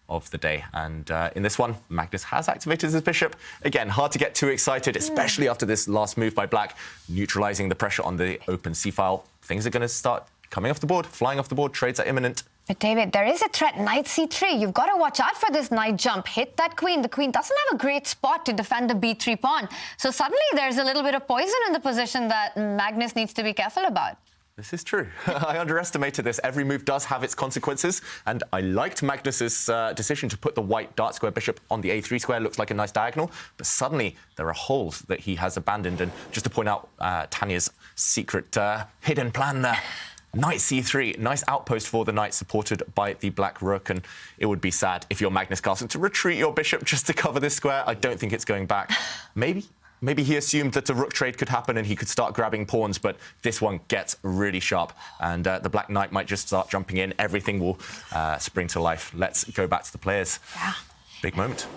of the day. And in this one, Magnus has activated his bishop. Again, hard to get too excited, especially after this last move by black, neutralizing the pressure on the open c-file. Things are going to start coming off the board, flying off the board. Trades are imminent.
But David, there is a threat, knight c3. You've got to watch out for this knight jump. Hit that queen. The queen doesn't have a great spot to defend the b3 pawn. So suddenly there's a little bit of poison in the position that Magnus needs to be careful about.
This is true. I underestimated this. Every move does have its consequences, and I liked Magnus's decision to put the white dart square bishop on the a3 square. Looks like a nice diagonal, but suddenly there are holes that he has abandoned. And just to point out Tanya's secret hidden plan there. Knight c3, nice outpost for the knight, supported by the black rook, and it would be sad if you're Magnus Carlsen to retreat your bishop just to cover this square. I don't think it's going back. Maybe he assumed that a rook trade could happen and he could start grabbing pawns, but this one gets really sharp, and the black knight might just start jumping in. Everything will spring to life. Let's go back to the players.
Yeah.
Big moment.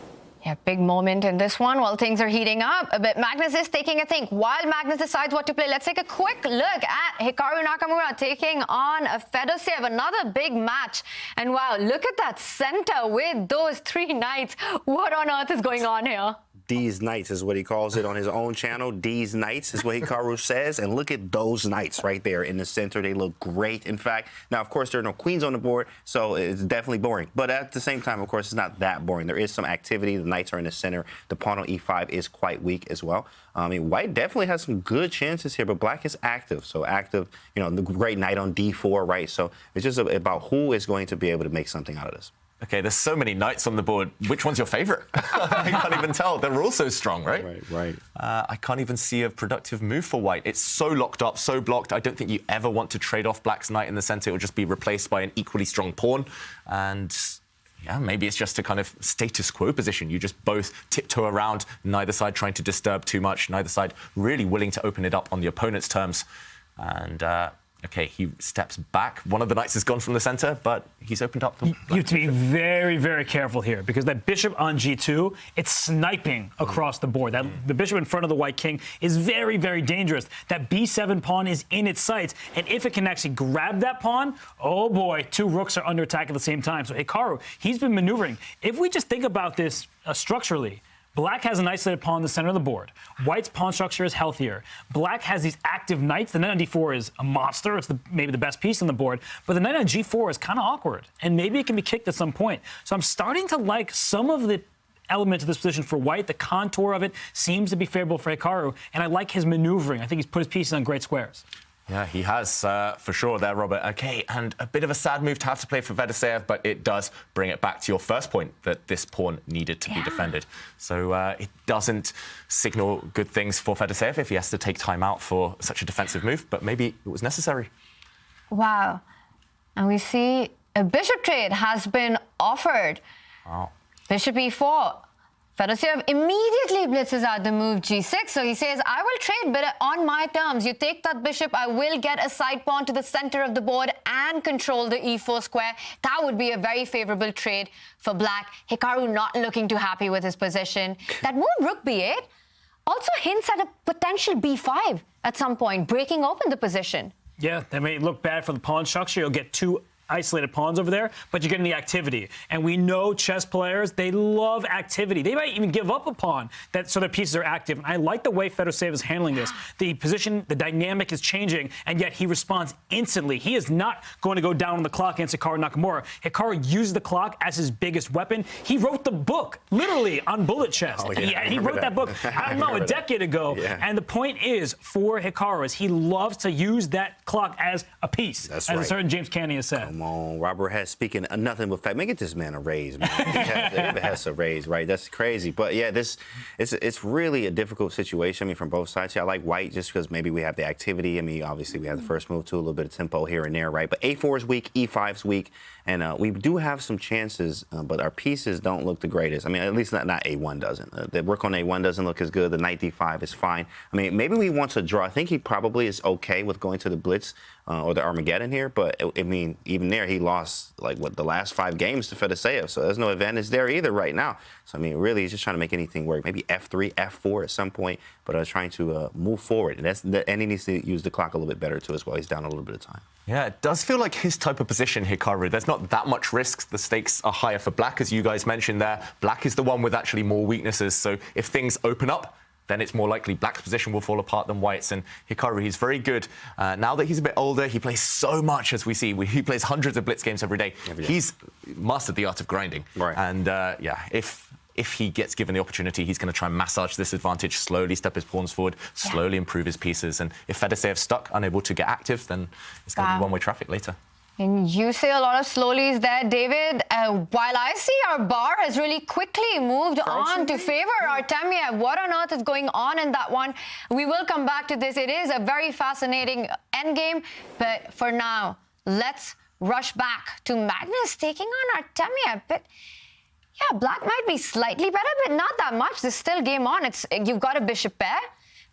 Yeah, big moment in this one while things are heating up a bit. Magnus is taking a think. While Magnus decides what to play, let's take a quick look at Hikaru Nakamura taking on Fedoseev, another big match. And wow, look at that center with those three knights. What on earth is going on here?
D's Knights is what he calls it on his own channel. D's Knights is what Hikaru says. And look at those knights right there in the center. They look great, in fact. Now, of course, there are no queens on the board, so it's definitely boring. But at the same time, of course, it's not that boring. There is some activity. The knights are in the center. The pawn on e5 is quite weak as well. I mean, white definitely has some good chances here, but black is active. So active, you know, the great knight on d4, right? So it's just about who is going to be able to make something out of this.
Okay, there's so many knights on the board. Which one's your favorite? I can't even tell. They're all so strong, right?
Right.
I can't even see a productive move for white. It's so locked up, so blocked. I don't think you ever want to trade off black's knight in the center. It will just be replaced by an equally strong pawn. And yeah, maybe it's just a kind of status quo position. You just both tiptoe around, neither side trying to disturb too much, neither side really willing to open it up on the opponent's terms. And okay, he steps back. One of the knights has gone from the center, but he's opened up the...
You have to be very, very careful here, because that bishop on g2, it's sniping across the board. The bishop in front of the white king is very, very dangerous. That b7 pawn is in its sights, and if it can actually grab that pawn, oh boy, two rooks are under attack at the same time. So Hikaru, he's been maneuvering. If we just think about this structurally, black has an isolated pawn in the center of the board. White's pawn structure is healthier. Black has these active knights. The knight on d4 is a monster. It's maybe the best piece on the board. But the knight on g4 is kind of awkward, and maybe it can be kicked at some point. So I'm starting to like some of the elements of this position for white. The contour of it seems to be favorable for Hikaru, and I like his maneuvering. I think he's put his pieces on great squares.
Yeah, he has, for sure there, Robert. Okay, and a bit of a sad move to have to play for Fedoseev, but it does bring it back to your first point that this pawn needed to be defended. So it doesn't signal good things for Fedoseev if he has to take time out for such a defensive move, but maybe it was necessary.
Wow. And we see a bishop trade has been offered.
Wow.
Bishop e4. Fedoseev immediately blitzes out the move g6. So he says, I will trade, but on my terms. You take that bishop, I will get a side pawn to the center of the board and control the e4 square. That would be a very favorable trade for black. Hikaru not looking too happy with his position. That move rook b8 also hints at a potential b5 at some point, breaking open the position.
Yeah, that may look bad for the pawn structure. You'll get two isolated pawns over there, but you're getting the activity. And we know chess players, they love activity. They might even give up a pawn so their pieces are active. And I like the way Fedoseev is handling this. The position, the dynamic is changing, and yet he responds instantly. He is not going to go down on the clock against Hikaru Nakamura. Hikaru uses the clock as his biggest weapon. He wrote the book, literally, on bullet chess.
Oh, yeah,
he wrote that book, I don't know, a decade ago.
Yeah.
And the point is, for Hikaru, is he loves to use that clock as a piece,
That's
as
right.
a certain James Canty has said.
Come on, Robert has speaking of nothing but fact. Man, get this man a raise, man. He has a raise, right? That's crazy. But yeah, it's really a difficult situation. I mean, from both sides here. I like white just because maybe we have the activity. I mean, obviously we have the first move too, a little bit of tempo here and there, right? But A4 is weak, E5 is weak, and we do have some chances, but our pieces don't look the greatest. I mean, at least not A1 doesn't. The work on A1 doesn't look as good. The knight D5 is fine. I mean, maybe we want to draw. I think he probably is okay with going to the blitz or the Armageddon here, but I mean, even there, he lost the last 5 games to Fedoseev, so there's no advantage there either right now. So I mean, really, he's just trying to make anything work. Maybe F3, F4 at some point, but trying to move forward, and he needs to use the clock a little bit better too as well. He's down a little bit of time.
Yeah, it does feel like his type of position, Hikaru. There's not that much risk. The stakes are higher for Black, as you guys mentioned there. Black is the one with actually more weaknesses, so if things open up, then it's more likely Black's position will fall apart than White's. And Hikaru, he's very good. Now that he's a bit older, he plays so much, as we see. He plays hundreds of blitz games every day. He's mastered the art of grinding.
Right.
And yeah, if he gets given the opportunity, he's going to try and massage this advantage, slowly step his pawns forward, slowly improve his pieces. And if Fedoseev's stuck, unable to get active, then it's going to be one-way traffic later.
And you say a lot of slowlies there, David. While I see our bar has really quickly moved on to favor Artemiev. What on earth is going on in that one? We will come back to this. It is a very fascinating endgame. But for now, let's rush back to Magnus taking on Artemiev. But yeah, Black might be slightly better, but not that much. There's still game on. You've got a bishop pair,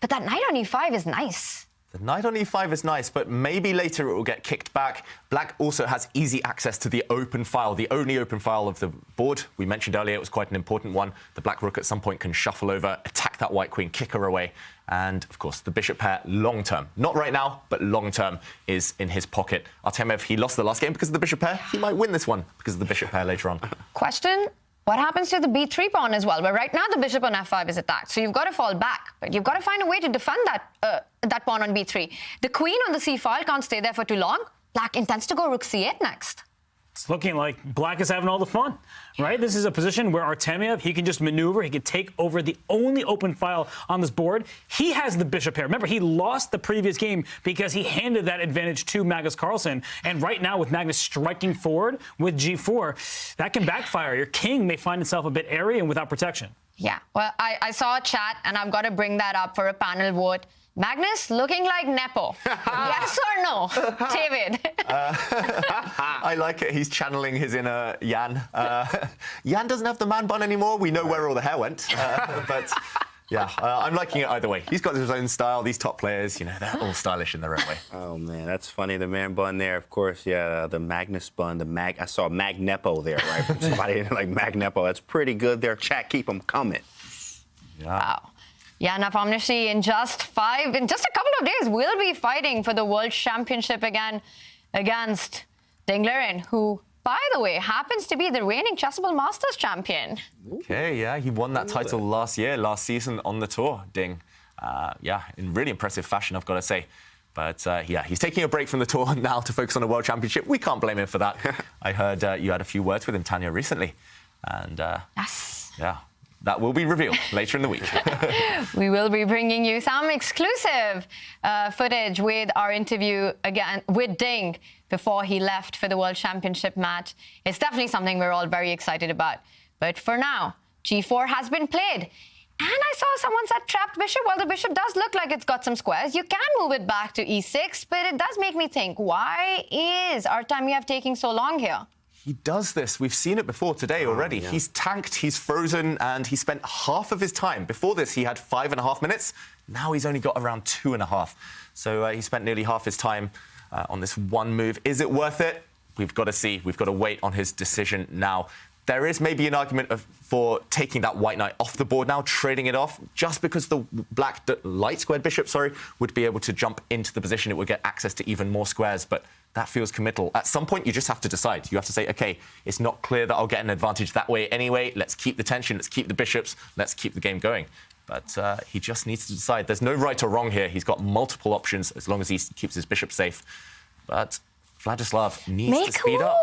but that knight on e5 is nice.
The knight on e5 is nice, but maybe later it will get kicked back. Black also has easy access to the open file, the only open file of the board. We mentioned earlier it was quite an important one. The black rook at some point can shuffle over, attack that white queen, kick her away. And, of course, the bishop pair long-term, not right now, but long-term, is in his pocket. Artemiev, he lost the last game because of the bishop pair. He might win this one because of the bishop pair later on.
Question? What happens to the b3 pawn as well? But right now the bishop on f5 is attacked, so you've got to fall back. But you've got to find a way to defend that pawn on b3. The queen on the c file can't stay there for too long. Black intends to go rook c8 next.
It's looking like Black is having all the fun, right? This is a position where Artemiev, he can just maneuver. He can take over the only open file on this board. He has the bishop pair. Remember, he lost the previous game because he handed that advantage to Magnus Carlsen. And right now, with Magnus striking forward with g4, that can backfire. Your king may find itself a bit airy and without protection.
Yeah, well, I saw a chat, and I've got to bring that up for a panel vote. Magnus looking like Nepo. Yes or no, David?
I like it. He's channeling his inner Jan. Jan doesn't have the man bun anymore. We know where all the hair went. But yeah, I'm liking it either way. He's got his own style. These top players, you know, they're all stylish in their own way.
Oh man, that's funny. The man bun there, of course. Yeah, the Magnus bun. I saw Magnepo there, right? From somebody like Magnepo. That's pretty good there. Chat, keep them coming.
Yeah.
Wow. Jana Famnishi in just a couple of days, will be fighting for the World Championship again against Ding Liren, who, by the way, happens to be the reigning Chessable Masters champion.
Okay, yeah, he won that title last season on the tour, Ding. Yeah, in really impressive fashion, I've got to say. But yeah, he's taking a break from the tour now to focus on the World Championship. We can't blame him for that. I heard you had a few words with him, Tanya, recently. And
Yes.
yeah. That will be revealed later in the week.
We will be bringing you some exclusive footage with our interview again with Ding before he left for the World Championship match. It's definitely something we're all very excited about. But for now, g4 has been played. And I saw someone said trapped bishop. Well, the bishop does look like it's got some squares. You can move it back to e6, but it does make me think, why is Artemiev taking so long here?
He does this. We've seen it before today already. Yeah. He's tanked, he's frozen, and he spent half of his time. Before this, he had 5.5 minutes. Now he's only got around 2.5. So he spent nearly half his time on this one move. Is it worth it? We've got to see. We've got to wait on his decision now. There is maybe an argument for taking that white knight off the board now, trading it off, just because the light squared bishop, would be able to jump into the position. It would get access to even more squares. But that feels committal. At some point, you just have to decide. You have to say, okay, it's not clear that I'll get an advantage that way anyway. Let's keep the tension. Let's keep the bishops. Let's keep the game going. But he just needs to decide. There's no right or wrong here. He's got multiple options as long as he keeps his bishop safe. But Vladislav needs to speed up.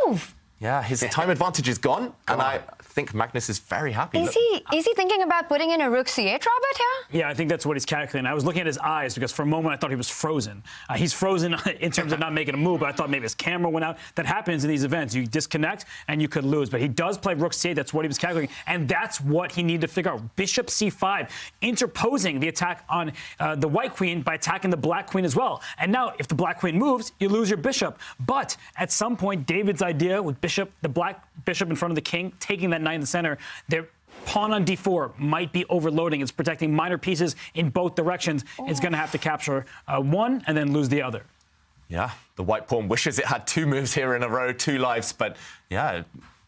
Yeah, his time advantage is gone, and I think Magnus is very happy.
Is he thinking about putting in a rook c8, Robert, here?
Yeah, I think that's what he's calculating. I was looking at his eyes because for a moment I thought he was frozen. He's frozen in terms of not making a move, but I thought maybe his camera went out. That happens in these events. You disconnect and you could lose. But he does play rook c8. That's what he was calculating, and that's what he needed to figure out. Bishop c5, interposing the attack on the white queen by attacking the black queen as well. And now, if the black queen moves, you lose your bishop. But at some point, David's idea with the black bishop in front of the king, taking that knight in the center, their pawn on d4 might be overloading. It's protecting minor pieces in both directions. It's going to have to capture one and then lose the other.
Yeah, the white pawn wishes it had 2 moves here in a row, 2 lives, but yeah, it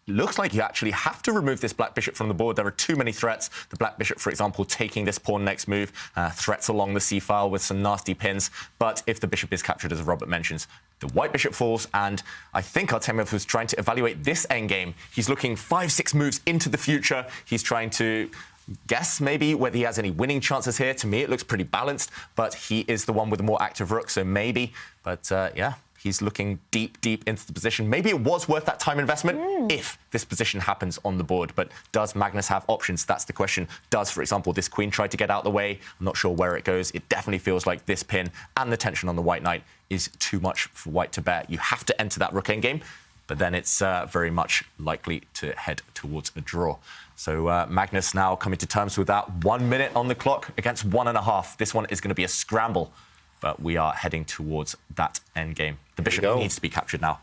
looks like you actually have to remove this black bishop from the board. There are too many threats. The black bishop, for example, taking this pawn next move, threats along the c-file with some nasty pins. But if the bishop is captured, as Robert mentions, the white bishop falls, and I think Artemiev was trying to evaluate this endgame. He's looking 5-6 moves into the future. He's trying to guess maybe whether he has any winning chances here. To me, it looks pretty balanced, but he is the one with the more active rook, so maybe. But yeah, he's looking deep into the position. Maybe it was worth that time investment if this position happens on the board. But does Magnus have options? That's the question. Does, for example, this queen try to get out the way? I'm not sure where it goes. It definitely feels like this pin and the tension on the white knight is too much for white to bear. You have to enter that rook endgame, but then it's very much likely to head towards a draw. So Magnus now coming to terms with that. 1 minute on the clock against 1.5. This one is going to be a scramble, but we are heading towards that endgame. The bishop needs to be captured now.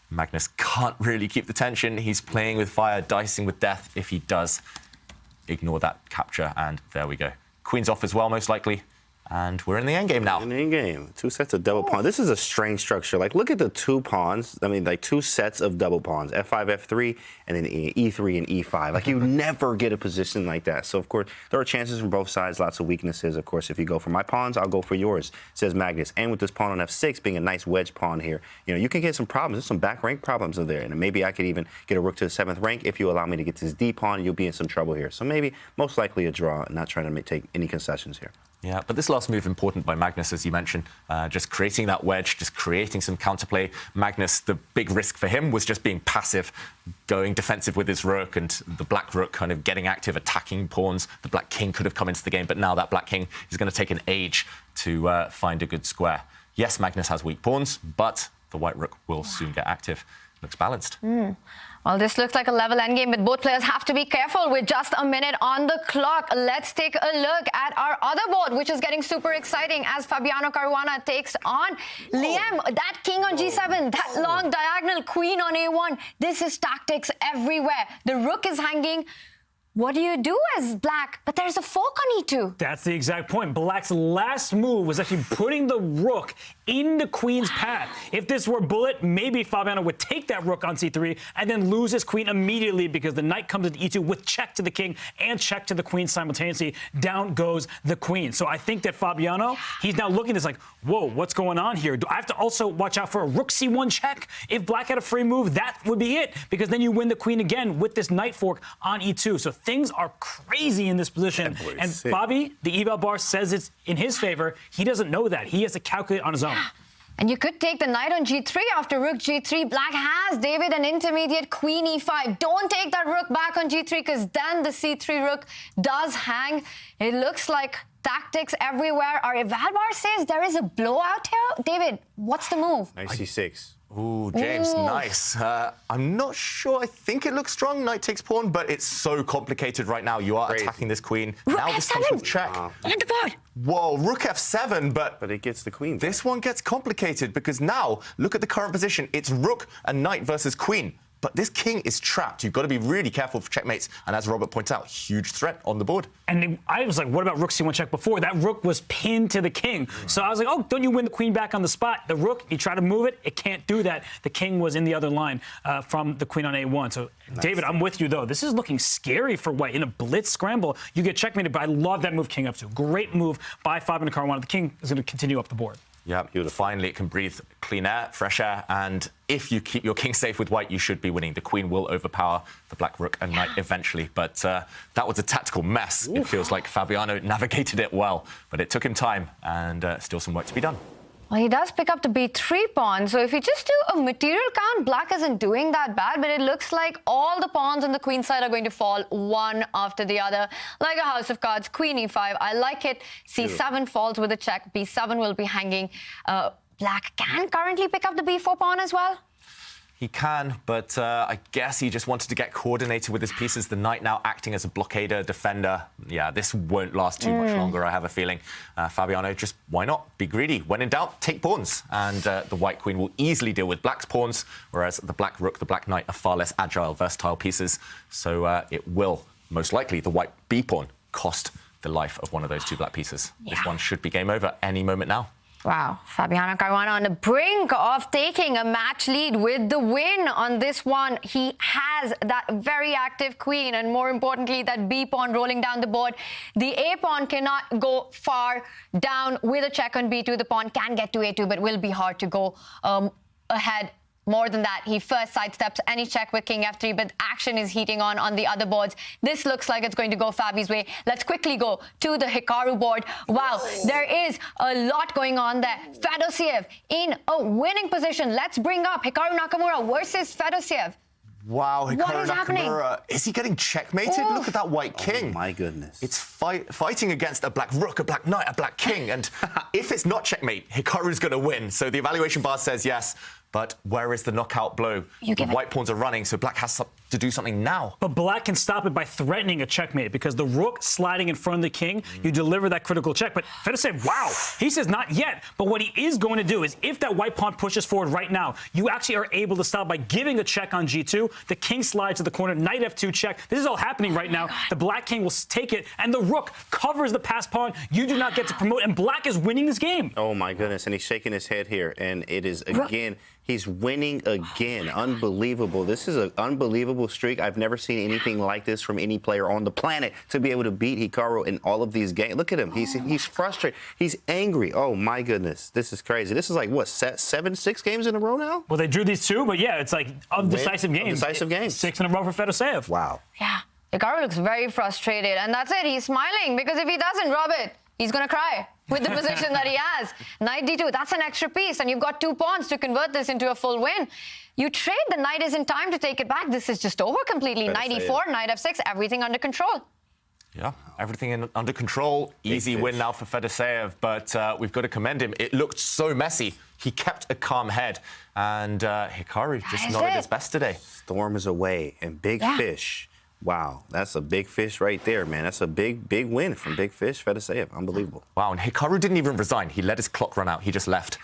Magnus can't really keep the tension. He's playing with fire, dicing with death. If he does, ignore that capture, and there we go. Queen's off as well, most likely. And we're in the endgame now.
In the endgame. 2 sets of double pawns. This is a strange structure. Like, look at the 2 pawns. I mean, like 2 sets of double pawns. F5, F3, and then E3 and E5. Like, you never get a position like that. So, of course, there are chances from both sides, lots of weaknesses. Of course, if you go for my pawns, I'll go for yours, says Magnus. And with this pawn on F6 being a nice wedge pawn here, you know, you can get some problems. There's some back rank problems in there. And maybe I could even get a rook to the 7th rank. If you allow me to get this D pawn, you'll be in some trouble here. So maybe, most likely a draw, not trying to take any concessions here.
Yeah, but this last move important by Magnus, as you mentioned, just creating that wedge, just creating some counterplay. Magnus, the big risk for him was just being passive, going defensive with his rook, and the black rook kind of getting active, attacking pawns. The black king could have come into the game, but now that black king is going to take an age to find a good square. Yes, Magnus has weak pawns, but the white rook will soon get active. Looks balanced.
Well, this looks like a level endgame, but both players have to be careful with just a minute on the clock. Let's take a look at our other board, which is getting super exciting as Fabiano Caruana takes on Liem. That king on g7, that long diagonal, queen on a1. This is tactics everywhere. The rook is hanging. What do you do as black? But there's a fork on e2.
That's the exact point. Black's last move was actually putting the rook in the queen's path. If this were bullet, maybe Fabiano would take that rook on c3 and then lose his queen immediately because the knight comes into e2 with check to the king and check to the queen simultaneously. Down goes the queen. So I think that Fabiano, he's now looking at this like, whoa, what's going on here? Do I have to also watch out for a rook c1 check? If black had a free move, that would be it, because then you win the queen again with this knight fork on e2. So things are crazy in this position. And Fabi, the eval bar says it's in his favor. He doesn't know that. He has to calculate on his own.
And you could take the knight on g3 after rook g3. Black has, David, an intermediate queen e5. Don't take that rook back on g3 because then the c3 rook does hang. It looks like tactics everywhere. Our eval bar says there is a blowout here. David, what's the move?
Knight c6.
Ooh, James, nice. I'm not sure. I think it looks strong. Knight takes pawn, but it's so complicated right now. You are attacking this queen.
Rook
now this comes with check.
On the board.
Whoa, rook f7, but
it gets the queen.
This one gets complicated because now, look at the current position. It's rook and knight versus queen. But this king is trapped. You've got to be really careful for checkmates. And as Robert points out, huge threat on the board.
And I was like, what about rook c1 check before? That rook was pinned to the king. So I was like, oh, don't you win the queen back on the spot? The rook, you try to move it, it can't do that. The king was in the other line from the queen on a1. So, David, I'm with you, though. This is looking scary for white. In a blitz scramble, you get checkmated, but I love that move king f2. Great move by Fabi and Caruana. The king is going to continue up the board.
Yeah, finally it can breathe clean air, fresh air, and if you keep your king safe with white, you should be winning. The queen will overpower the black rook and knight eventually, but that was a tactical mess. Oof. It feels like Fabiano navigated it well, but it took him time, and still some work to be done.
Well, he does pick up the b3 pawn, so if you just do a material count, black isn't doing that bad, but it looks like all the pawns on the queen side are going to fall one after the other, like a house of cards. Queen e5, I like it. c7 falls with a check, b7 will be hanging. Black can currently pick up the b4 pawn as well.
He can, but I guess he just wanted to get coordinated with his pieces. The knight now acting as a blockader, defender. Yeah, this won't last too much longer, I have a feeling. Fabiano, just why not? Be greedy. When in doubt, take pawns. And the white queen will easily deal with black's pawns, whereas the black rook, the black knight are far less agile, versatile pieces. So it will, most likely, the white b-pawn cost the life of one of those two black pieces. Yeah. This one should be game over any moment now.
Wow, Fabiano Caruana on the brink of taking a match lead with the win on this one. He has that very active queen and more importantly, that b-pawn rolling down the board. The a-pawn cannot go far down with a check on b2. The pawn can get to a2, but will be hard to go ahead. More than that, he first sidesteps any check with king f3, but action is heating on the other boards. This looks like it's going to go Fabi's way. Let's quickly go to the Hikaru board. Wow, there is a lot going on there. Fedoseev in a winning position. Let's bring up Hikaru Nakamura versus Fedoseev.
Wow, Hikaru
what is happening?
Is he getting checkmated?
Oof.
Look at that white king.
Oh, my goodness.
It's fighting against a black rook, a black knight, a black king. And if it's not checkmate, Hikaru's going to win. So the evaluation bar says yes. But where is the knockout blow? The white pawns are running, so black has to do something now.
But black can stop it by threatening a checkmate because the rook sliding in front of the king, you deliver that critical check. But Fedoseev, wow, he says not yet. But what he is going to do is if that white pawn pushes forward right now, you actually are able to stop by giving a check on g2. The king slides to the corner, knight f2 check. This is all happening right now. The black king will take it, and the rook covers the passed pawn. You do not get to promote, and black is winning this game.
Oh, my goodness, and he's shaking his head here, and it is, again... He's winning again. Unbelievable. This is an unbelievable streak. I've never seen anything like this from any player on the planet to be able to beat Hikaru in all of these games. Look at him. He's frustrated. He's angry. Oh, my goodness. This is crazy. This is like, what, 6 games in a row now?
Well, they drew these two, but yeah, it's like decisive games.
Decisive games.
6 in a row for Fedoseev.
Wow.
Yeah. Hikaru looks very frustrated, and that's it. He's smiling because if he doesn't rub it, he's going to cry with the position that he has. Knight d2, that's an extra piece, and you've got 2 pawns to convert this into a full win. You trade, the knight is in time to take it back. This is just over completely. Knight e4, knight f6, everything under control.
Yeah, everything under control. Easy win now for Fedoseev, but we've got to commend him. It looked so messy. He kept a calm head, and Hikaru just not at his best today.
Storm is away, and big fish. Wow, that's a big fish right there, man. That's a big, big win from Big Fish, Fedoseev. Unbelievable.
Wow, and Hikaru didn't even resign. He let his clock run out. He just left.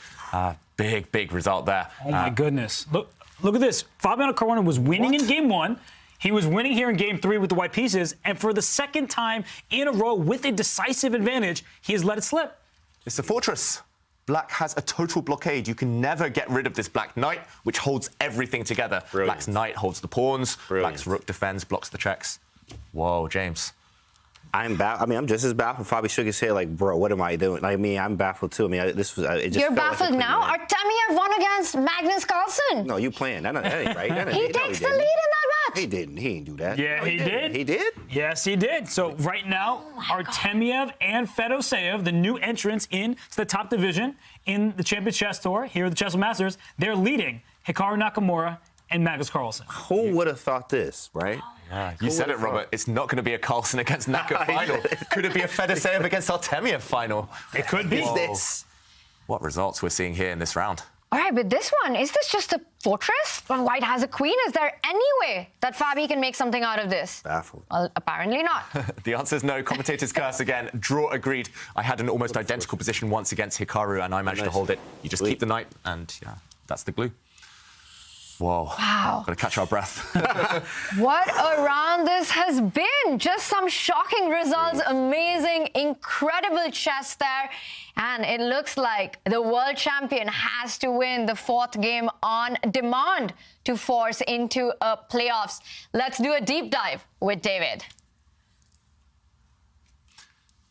Big result there.
Oh, my goodness. Look at this. Fabiano Caruana was winning in game 1. He was winning here in game 3 with the white pieces. And for the second time in a row with a decisive advantage, he has let it slip.
It's a fortress. Black has a total blockade. You can never get rid of this black knight, which holds everything together.
Brilliant.
Black's knight holds the pawns.
Brilliant.
Black's rook defends, blocks the checks. Whoa, James.
I'm just as baffled. Fabi shook his head like, bro, what am I doing? I mean, I'm baffled too. I mean, this was. It just
You're baffled now? Artemiev won against Magnus Carlsen.
No, you playing. That ain't right.
He takes the lead in that match.
He didn't. He didn't do that.
Yeah,
No,
he did.
He did?
Yes, he did. So right now, Artemiev and Fedoseev, the new entrants into the top division in the Champions Chess Tour here at the Chessable Masters, they're leading Hikaru Nakamura and Magnus Carlsen.
Who would have thought this, right?
Yeah, you said it, Robert. It's not going to be a Carlsen against Naka final. Could it be a Fedoseev against Artemiev final?
It could be.
This.
What results we're seeing here in this round?
All right, but this one, is this just a fortress? Well, white has a queen. Is there any way that Fabi can make something out of this?
Baffled.
Well, apparently not.
The answer is no. Commentator's curse again. Draw agreed. I had an almost identical position once against Hikaru, and I managed to hold it. You just keep the knight, and yeah, that's the glue. Whoa.
Wow.
Gotta catch our breath.
What a round this has been. Just some shocking results. Amazing, incredible chess there. And it looks like the world champion has to win the 4th game on demand to force into playoffs. Let's do a deep dive with David.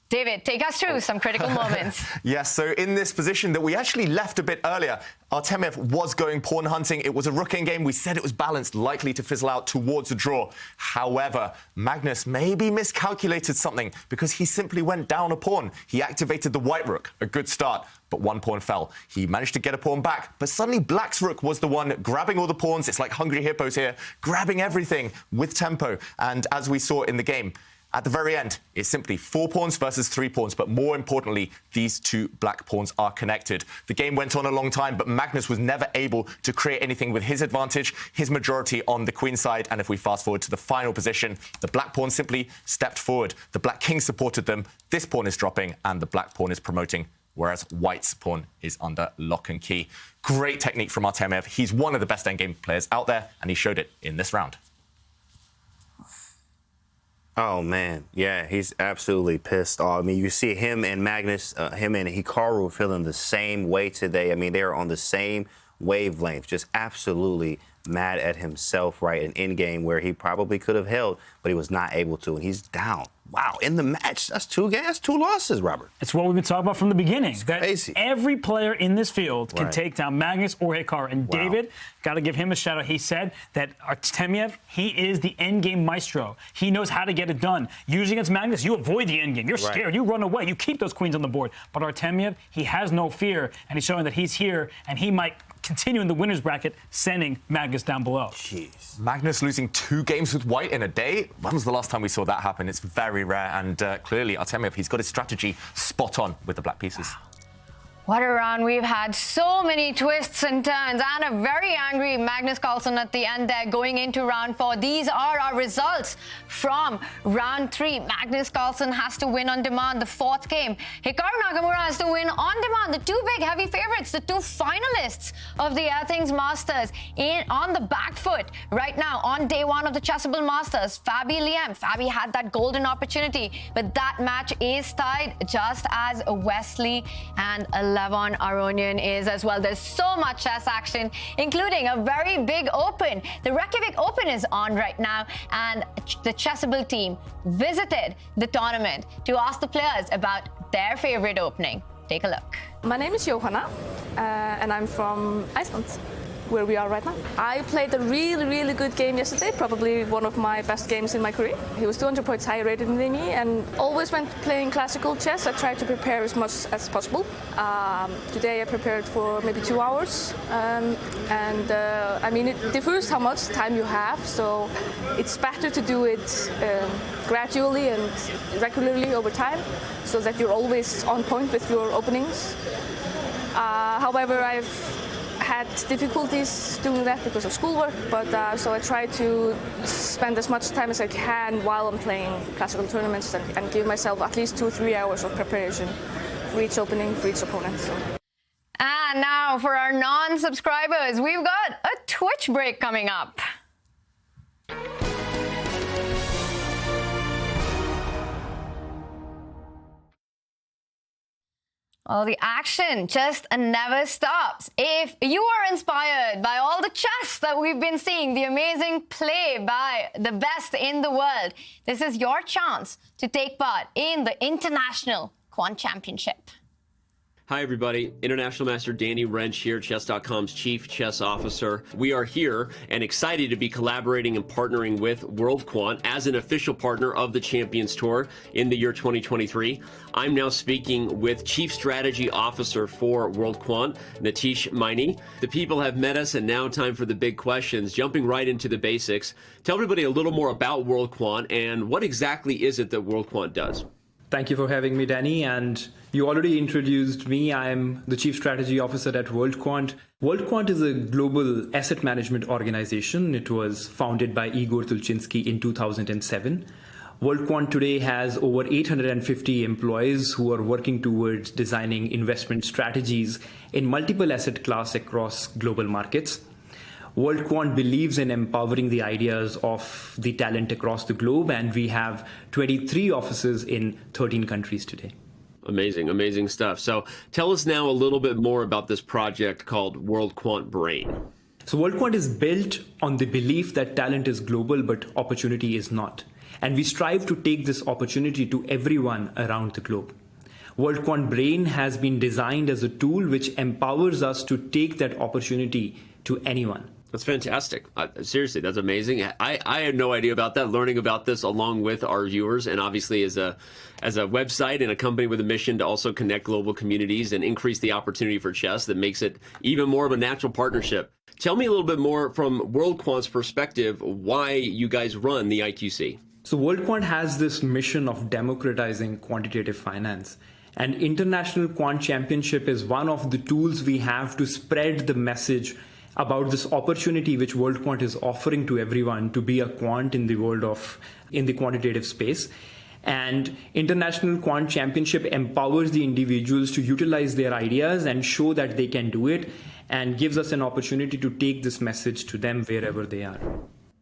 David, take us through some critical moments.
Yes, so in this position that we actually left a bit earlier, Artemiev was going pawn hunting. It was a rook endgame. We said it was balanced, likely to fizzle out towards a draw. However, Magnus maybe miscalculated something because he simply went down a pawn. He activated the white rook, a good start, but one pawn fell. He managed to get a pawn back, but suddenly Black's rook was the one grabbing all the pawns. It's like hungry hippos here, grabbing everything with tempo. And as we saw in the game, at the very end, it's simply 4 pawns versus 3 pawns, but more importantly, these 2 black pawns are connected. The game went on a long time, but Magnus was never able to create anything with his advantage, his majority on the queen side. And if we fast forward to the final position, the black pawn simply stepped forward. The black king supported them. This pawn is dropping, and the black pawn is promoting, whereas white's pawn is under lock and key. Great technique from Artemiev. He's one of the best endgame players out there, and he showed it in this round.
Oh, man. Yeah, he's absolutely pissed off. I mean, you see him and Magnus, him and Hikaru feeling the same way today. I mean, they're on the same wavelength, just absolutely mad at himself, right? An endgame where he probably could have held, but he was not able to, and he's down. Wow, in the match, that's 2 games, that's 2 losses, Robert.
It's what we've been talking about from the beginning.
It's
that
crazy.
Every player in this field can take down Magnus or Hikaru. And
Wow.
David, got to give him a shout out. He said that Artemiev, he is the endgame maestro. He knows how to get it done. Usually against Magnus, you avoid the endgame. You're scared. You run away. You keep those queens on the board. But Artemiev, he has no fear, and he's showing that he's here, and he might continue in the winner's bracket, sending Magnus down below.
Jeez.
Magnus losing 2 games with white in a day? When was the last time we saw that happen? It's very rare, and clearly Artemiev, he's got his strategy spot on with the black pieces.
What a round. We've had so many twists and turns and a very angry Magnus Carlsen at the end there going into round 4. These are our results from round 3. Magnus Carlsen has to win on demand the 4th game. Hikaru Nakamura has to win on demand. The 2 big heavy favorites, the 2 finalists of the Airthings Masters on the back foot right now on day 1 of the Chessable Masters. Fabi, Liem. Fabi had that golden opportunity, but that match is tied just as Wesley and Levon Aronian is as well. There's so much chess action, including a very big open. The Reykjavik Open is on right now, and the Chessable team visited the tournament to ask the players about their favorite opening. Take a look.
My name is Johanna, and I'm from Iceland, where we are right now. I played a really good game yesterday, probably one of my best games in my career. He was 200 points higher rated than me, and always when playing classical chess, I try to prepare as much as possible. Today I prepared for maybe 2 hours, I mean, it differs how much time you have, so it's better to do it gradually and regularly over time, so that you're always on point with your openings. However, I've had difficulties doing that because of schoolwork, but so I try to spend as much time as I can while I'm playing classical tournaments and give myself at least 2-3 hours of preparation for each opening, for each opponent. So.
And now for our non-subscribers, we've got a Twitch break coming up. Well, the action just never stops. If you are inspired by all the chess that we've been seeing, the amazing play by the best in the world, this is your chance to take part in the International Quant Championship.
Hi, everybody. International Master Danny Wrench here, Chess.com's Chief Chess Officer. We are here and excited to be collaborating and partnering with World Quant as an official partner of the Champions Tour in the year 2023. I'm now speaking with Chief Strategy Officer for World Quant, Natish Maini. The people have met us, and now time for the big questions. Jumping right into the basics, tell everybody a little more about World Quant and what exactly is it that World Quant does?
Thank you for having me, Danny. And you already introduced me. I'm the Chief Strategy Officer at World Quant. World Quant is a global asset management organization. It was founded by Igor Tulchinski in 2007. World Quant today has over 850 employees who are working towards designing investment strategies in multiple asset classes across global markets. World Quant believes in empowering the ideas of the talent across the globe, and we have 23 offices in 13 countries today.
Amazing, amazing stuff. So tell us now a little bit more about this project called World Quant Brain.
So World Quant is built on the belief that talent is global, but opportunity is not. And we strive to take this opportunity to everyone around the globe. WorldQuant Brain has been designed as a tool which empowers us to take that opportunity to anyone.
That's fantastic. Seriously, that's amazing. I had no idea about that. Learning about this along with our viewers, and obviously as a website and a company with a mission to also connect global communities and increase the opportunity for chess, that makes it even more of a natural partnership. Tell me a little bit more from WorldQuant's perspective why you guys run the IQC.
So WorldQuant has this mission of democratizing quantitative finance. And International Quant Championship is one of the tools we have to spread the message about this opportunity which WorldQuant is offering to everyone to be a quant in the quantitative space. And International Quant Championship empowers the individuals to utilize their ideas and show that they can do it, and gives us an opportunity to take this message to them wherever they are.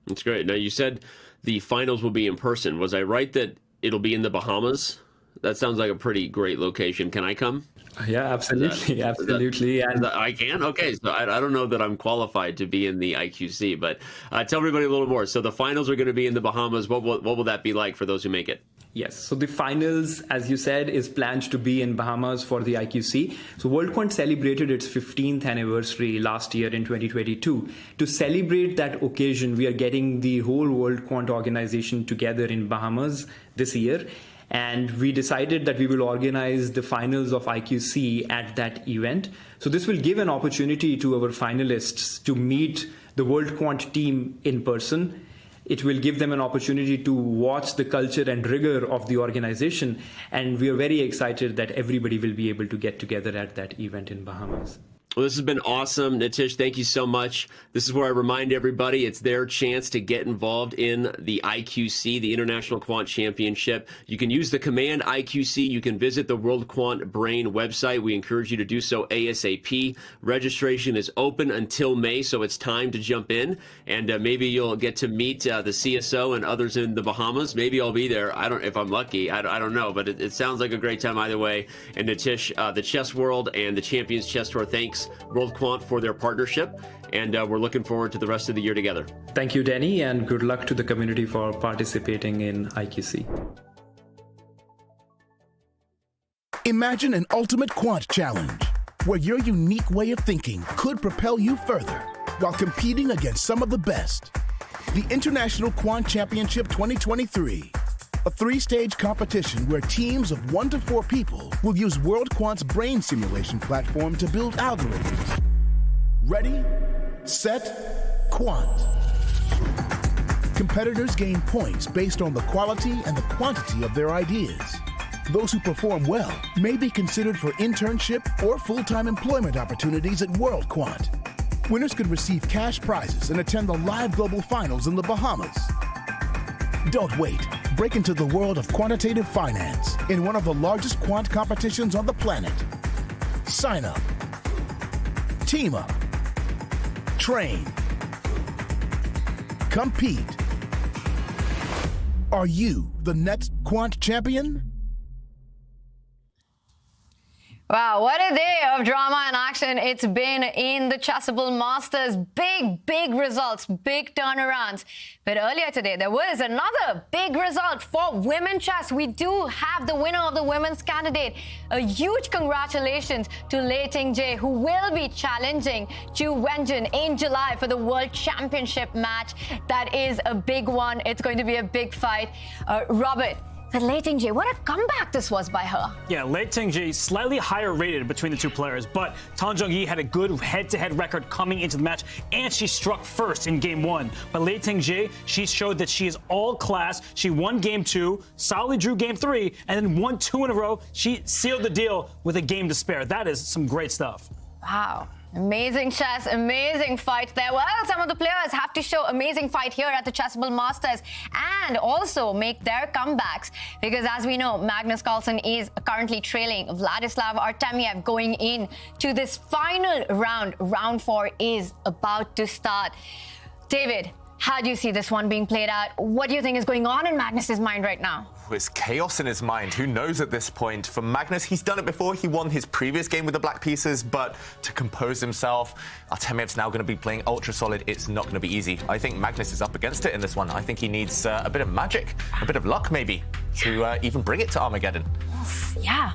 That's great. Now, you said the finals will be in person. Was I right that it'll be in the Bahamas? That sounds like a pretty great location. Can I come?
Yeah, absolutely. Absolutely.
I can? Okay. So I don't know that I'm qualified to be in the IQC, but tell everybody a little more. So the finals are going to be in the Bahamas. What will that be like for those who make it?
Yes. So the finals, as you said, is planned to be in Bahamas for the IQC. So WorldQuant celebrated its 15th anniversary last year in 2022. To celebrate that occasion, we are getting the whole WorldQuant organization together in Bahamas this year. And we decided that we will organize the finals of IQC at that event. So this will give an opportunity to our finalists to meet the WorldQuant team in person. It will give them an opportunity to watch the culture and rigor of the organization. And we are very excited that everybody will be able to get together at that event in Bahamas.
Well, this has been awesome. Nitish, thank you so much. This is where I remind everybody it's their chance to get involved in the IQC, the International Quant Championship. You can use the command IQC. You can visit the World Quant Brain website. We encourage you to do so ASAP. Registration is open until May, so it's time to jump in. And maybe you'll get to meet the CSO and others in the Bahamas. Maybe I'll be there. If I'm lucky. I don't know, but it sounds like a great time either way. And Nitish, the Chess World and the Champions Chess Tour, thanks WorldQuant for their partnership, and we're looking forward to the rest of the year together.
Thank you, Danny, and good luck to the community for participating in IQC.
Imagine an ultimate quant challenge, where your unique way of thinking could propel you further while competing against some of the best. The International Quant Championship 2023. A three-stage competition where teams of 1 to 4 people will use WorldQuant's brain simulation platform to build algorithms. Ready, set, quant. Competitors gain points based on the quality and the quantity of their ideas. Those who perform well may be considered for internship or full-time employment opportunities at WorldQuant. Winners could receive cash prizes and attend the live global finals in the Bahamas. Don't wait. Break into the world of quantitative finance in one of the largest quant competitions on the planet. Sign up. Team up. Train. Compete. Are you the next quant champion?
Wow, what a day of drama and action it's been in the Chessable Masters. Big results, big turnarounds. But earlier today, there was another big result for women chess. We do have the winner of the women's candidate. A huge congratulations to Lei Ting-jae, who will be challenging Chu Wenjun in July for the World Championship match. That is a big one. It's going to be a big fight. Robert, but Lei Ting-jae, what a comeback this was by her.
Yeah, Lei Ting-jae slightly higher rated between the two players, but Tan Jung-yi had a good head-to-head record coming into the match, and she struck first in game 1. But Lei Ting-jae, she showed that she is all class. She won game 2, solidly drew game 3, and then won 2 in a row. She sealed the deal with a game to spare. That is some great stuff.
Wow. Amazing chess, amazing fight there. Well, some of the players have to show amazing fight here at the Chessable Masters and also make their comebacks, because as we know, Magnus Carlsen is currently trailing Vladislav Artemiev going in to this final round. Round 4 is about to start. David, How do you see this one being played out? What do you think is going on in Magnus's mind right now?
It's chaos in his mind. Who knows at this point? For Magnus, he's done it before. He won his previous game with the black pieces, but to compose himself, Artemiev's now going to be playing ultra solid. It's not going to be easy. I think Magnus is up against it in this one. I think he needs a bit of magic, a bit of luck maybe, to even bring it to Armageddon.
Yeah.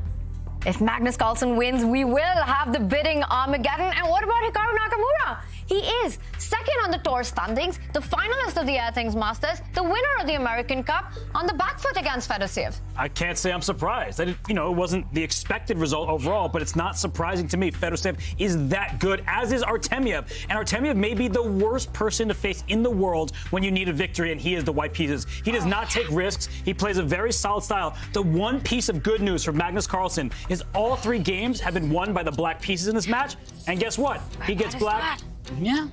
If Magnus Carlsen wins, we will have the bidding Armageddon. And what about Hikaru Nakamura? He is second on the tour standings, the finalist of the Airthings Masters, the winner of the American Cup, on the back foot against Fedoseev.
I can't say I'm surprised. It wasn't the expected result overall, but it's not surprising to me. Fedoseev is that good, as is Artemiev. And Artemiev may be the worst person to face in the world when you need a victory, and he is the white pieces. He does not take risks. He plays a very solid style. The one piece of good news for Magnus Carlsen is all 3 games have been won by the black pieces in this match. And guess what? He gets black. Yeah.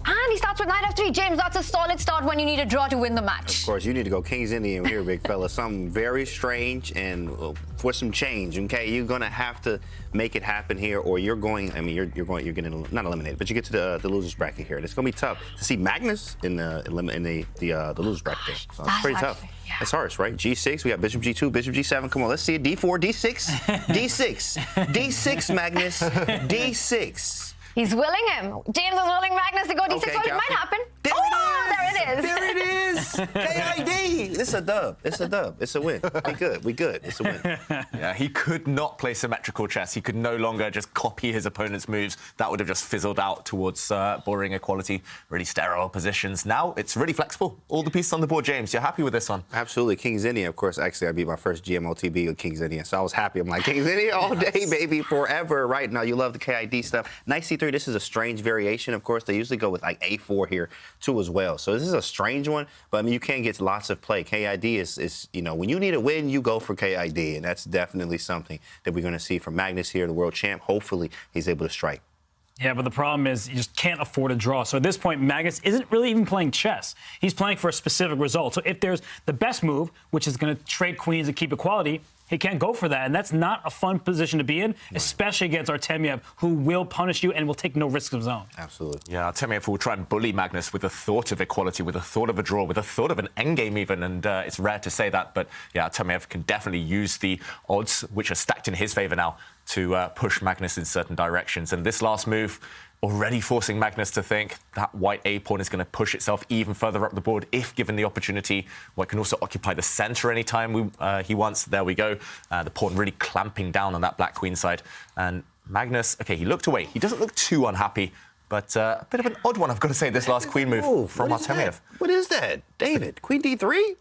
And he starts with knight f3. James, that's a solid start when you need a draw to win the match.
Of course, you need to go King's Indian here, big fella. Something very strange and for some change, okay? You're going to have to make it happen here, or you're getting not eliminated, but you get to the losers bracket here. And it's going to be tough to see Magnus in the losers bracket there. So it's pretty tough.
Yeah.
It's hard, right? G6, we got Bishop G2, Bishop G7. Come on, let's see it. D4, D6, D6, D6, Magnus, D6.
He's willing him. James is willing Magnus to go d6.
Okay,
Well, it might happen.
There it is.
There it is.
There it is. KID. It's a dub. It's a dub. It's a win. We good. We good. It's a win.
Yeah, he could not play symmetrical chess. He could no longer just copy his opponent's moves. That would have just fizzled out towards boring equality, really sterile positions. Now it's really flexible. All the pieces on the board, James. You're happy with this one?
Absolutely. King's Indian, of course. Actually, I beat my first GMOTB with King's Indian, so I was happy. I'm like, King's Indian all day, baby, forever. Right now, you love the KID stuff. Knight C3, this is a strange variation. Of course, they usually go with like A4 here, too, as well. So this is a strange one, but I mean, you can get lots of play. KID is when you need a win, you go for KID, and that's definitely something that we're going to see from Magnus here, the world champ. Hopefully, he's able to strike.
Yeah, but the problem is you just can't afford a draw. So at this point, Magnus isn't really even playing chess. He's playing for a specific result. So if there's the best move, which is going to trade queens and keep equality, he can't go for that. And that's not a fun position to be in, especially against Artemiev, who will punish you and will take no risks of his own.
Absolutely.
Yeah, Artemiev will try and bully Magnus with the thought of equality, with the thought of a draw, with the thought of an endgame even. And it's rare to say that. But yeah, Artemiev can definitely use the odds, which are stacked in his favor now, to push Magnus in certain directions. And this last move already forcing Magnus to think that white A-pawn is going to push itself even further up the board if given the opportunity. White can also occupy the center anytime he wants. There we go. The pawn really clamping down on that black queen side. And Magnus, okay, he looked away. He doesn't look too unhappy, but a bit of an odd one, I've got to say, this last queen move from Artemiev.
What is that? David, Queen D3?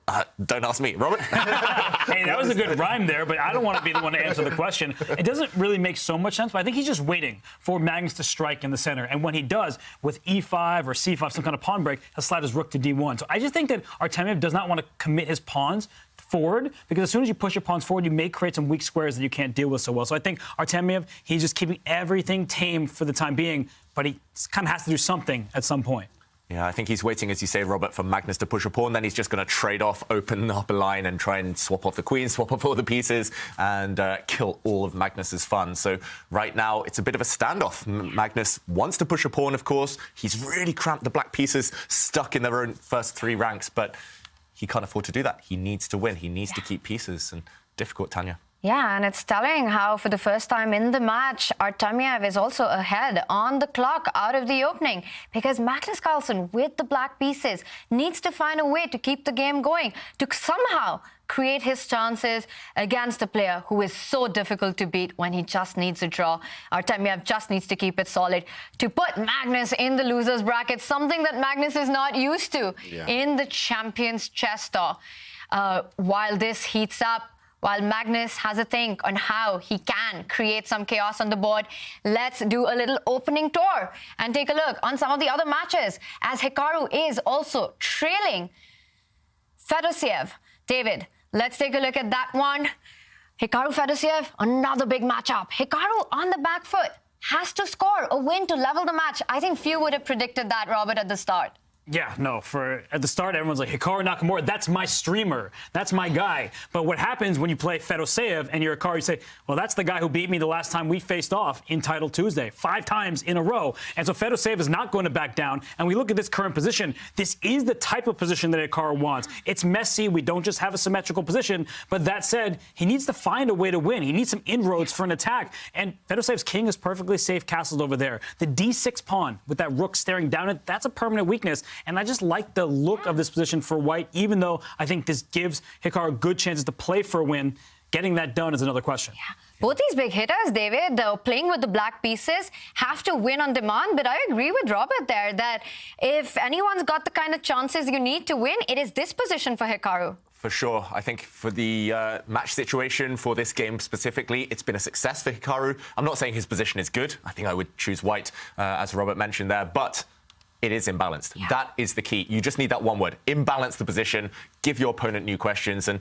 Don't ask me, Robert.
Hey, that was a good rhyme there, but I don't want to be the one to answer the question. It doesn't really make so much sense, but I think he's just waiting for Magnus to strike in the center. And when he does, with E5 or C5, some kind of pawn break, he'll slide his rook to D1. So I just think that Artemiev does not want to commit his pawns forward, because as soon as you push your pawns forward, you may create some weak squares that you can't deal with so well. So I think Artemiev, he's just keeping everything tame for the time being, but he kind of has to do something at some point.
Yeah, I think he's waiting, as you say, Robert, for Magnus to push a pawn. Then he's just going to trade off, open up a line and try and swap off the queen, swap off all the pieces and kill all of Magnus's fun. So right now, it's a bit of a standoff. Magnus wants to push a pawn, of course. He's really cramped the black pieces, stuck in their own first 3 ranks, but he can't afford to do that. He needs to win. He needs to keep pieces. And difficult, Tanya.
Yeah, and it's telling how for the first time in the match, Artemiev is also ahead on the clock out of the opening, because Magnus Carlsen, with the black pieces, needs to find a way to keep the game going, to somehow create his chances against a player who is so difficult to beat when he just needs a draw. Artemiev just needs to keep it solid to put Magnus in the losers bracket, something that Magnus is not used to in the Champions Chess Tour. While this heats up, while Magnus has a think on how he can create some chaos on the board, let's do a little opening tour and take a look on some of the other matches, as Hikaru is also trailing Fedoseev. David, let's take a look at that one. Hikaru Fedoseev, another big matchup. Hikaru on the back foot has to score a win to level the match. I think few would have predicted that, Robert, at the start.
Yeah, no, at the start, everyone's like, Hikaru Nakamura, that's my streamer. That's my guy. But what happens when you play Fedoseev and you're Hikaru, you say, well, that's the guy who beat me the last time we faced off in Title Tuesday, 5 times in a row. And so Fedoseev is not going to back down. And we look at this current position. This is the type of position that Hikaru wants. It's messy. We don't just have a symmetrical position. But that said, he needs to find a way to win. He needs some inroads for an attack. And Fedoseev's king is perfectly safe castled over there. The D6 pawn with that rook staring down it, that's a permanent weakness. And I just like the look of this position for white, even though I think this gives Hikaru good chances to play for a win. Getting that done is another question.
Yeah. Both these big hitters, David, playing with the black pieces, have to win on demand. But I agree with Robert there that if anyone's got the kind of chances you need to win, it is this position for Hikaru.
For sure. I think for the match situation, for this game specifically, it's been a success for Hikaru. I'm not saying his position is good. I think I would choose white, as Robert mentioned there. But it is imbalanced. Yeah. That is the key. You just need that one word. Imbalance the position, give your opponent new questions. And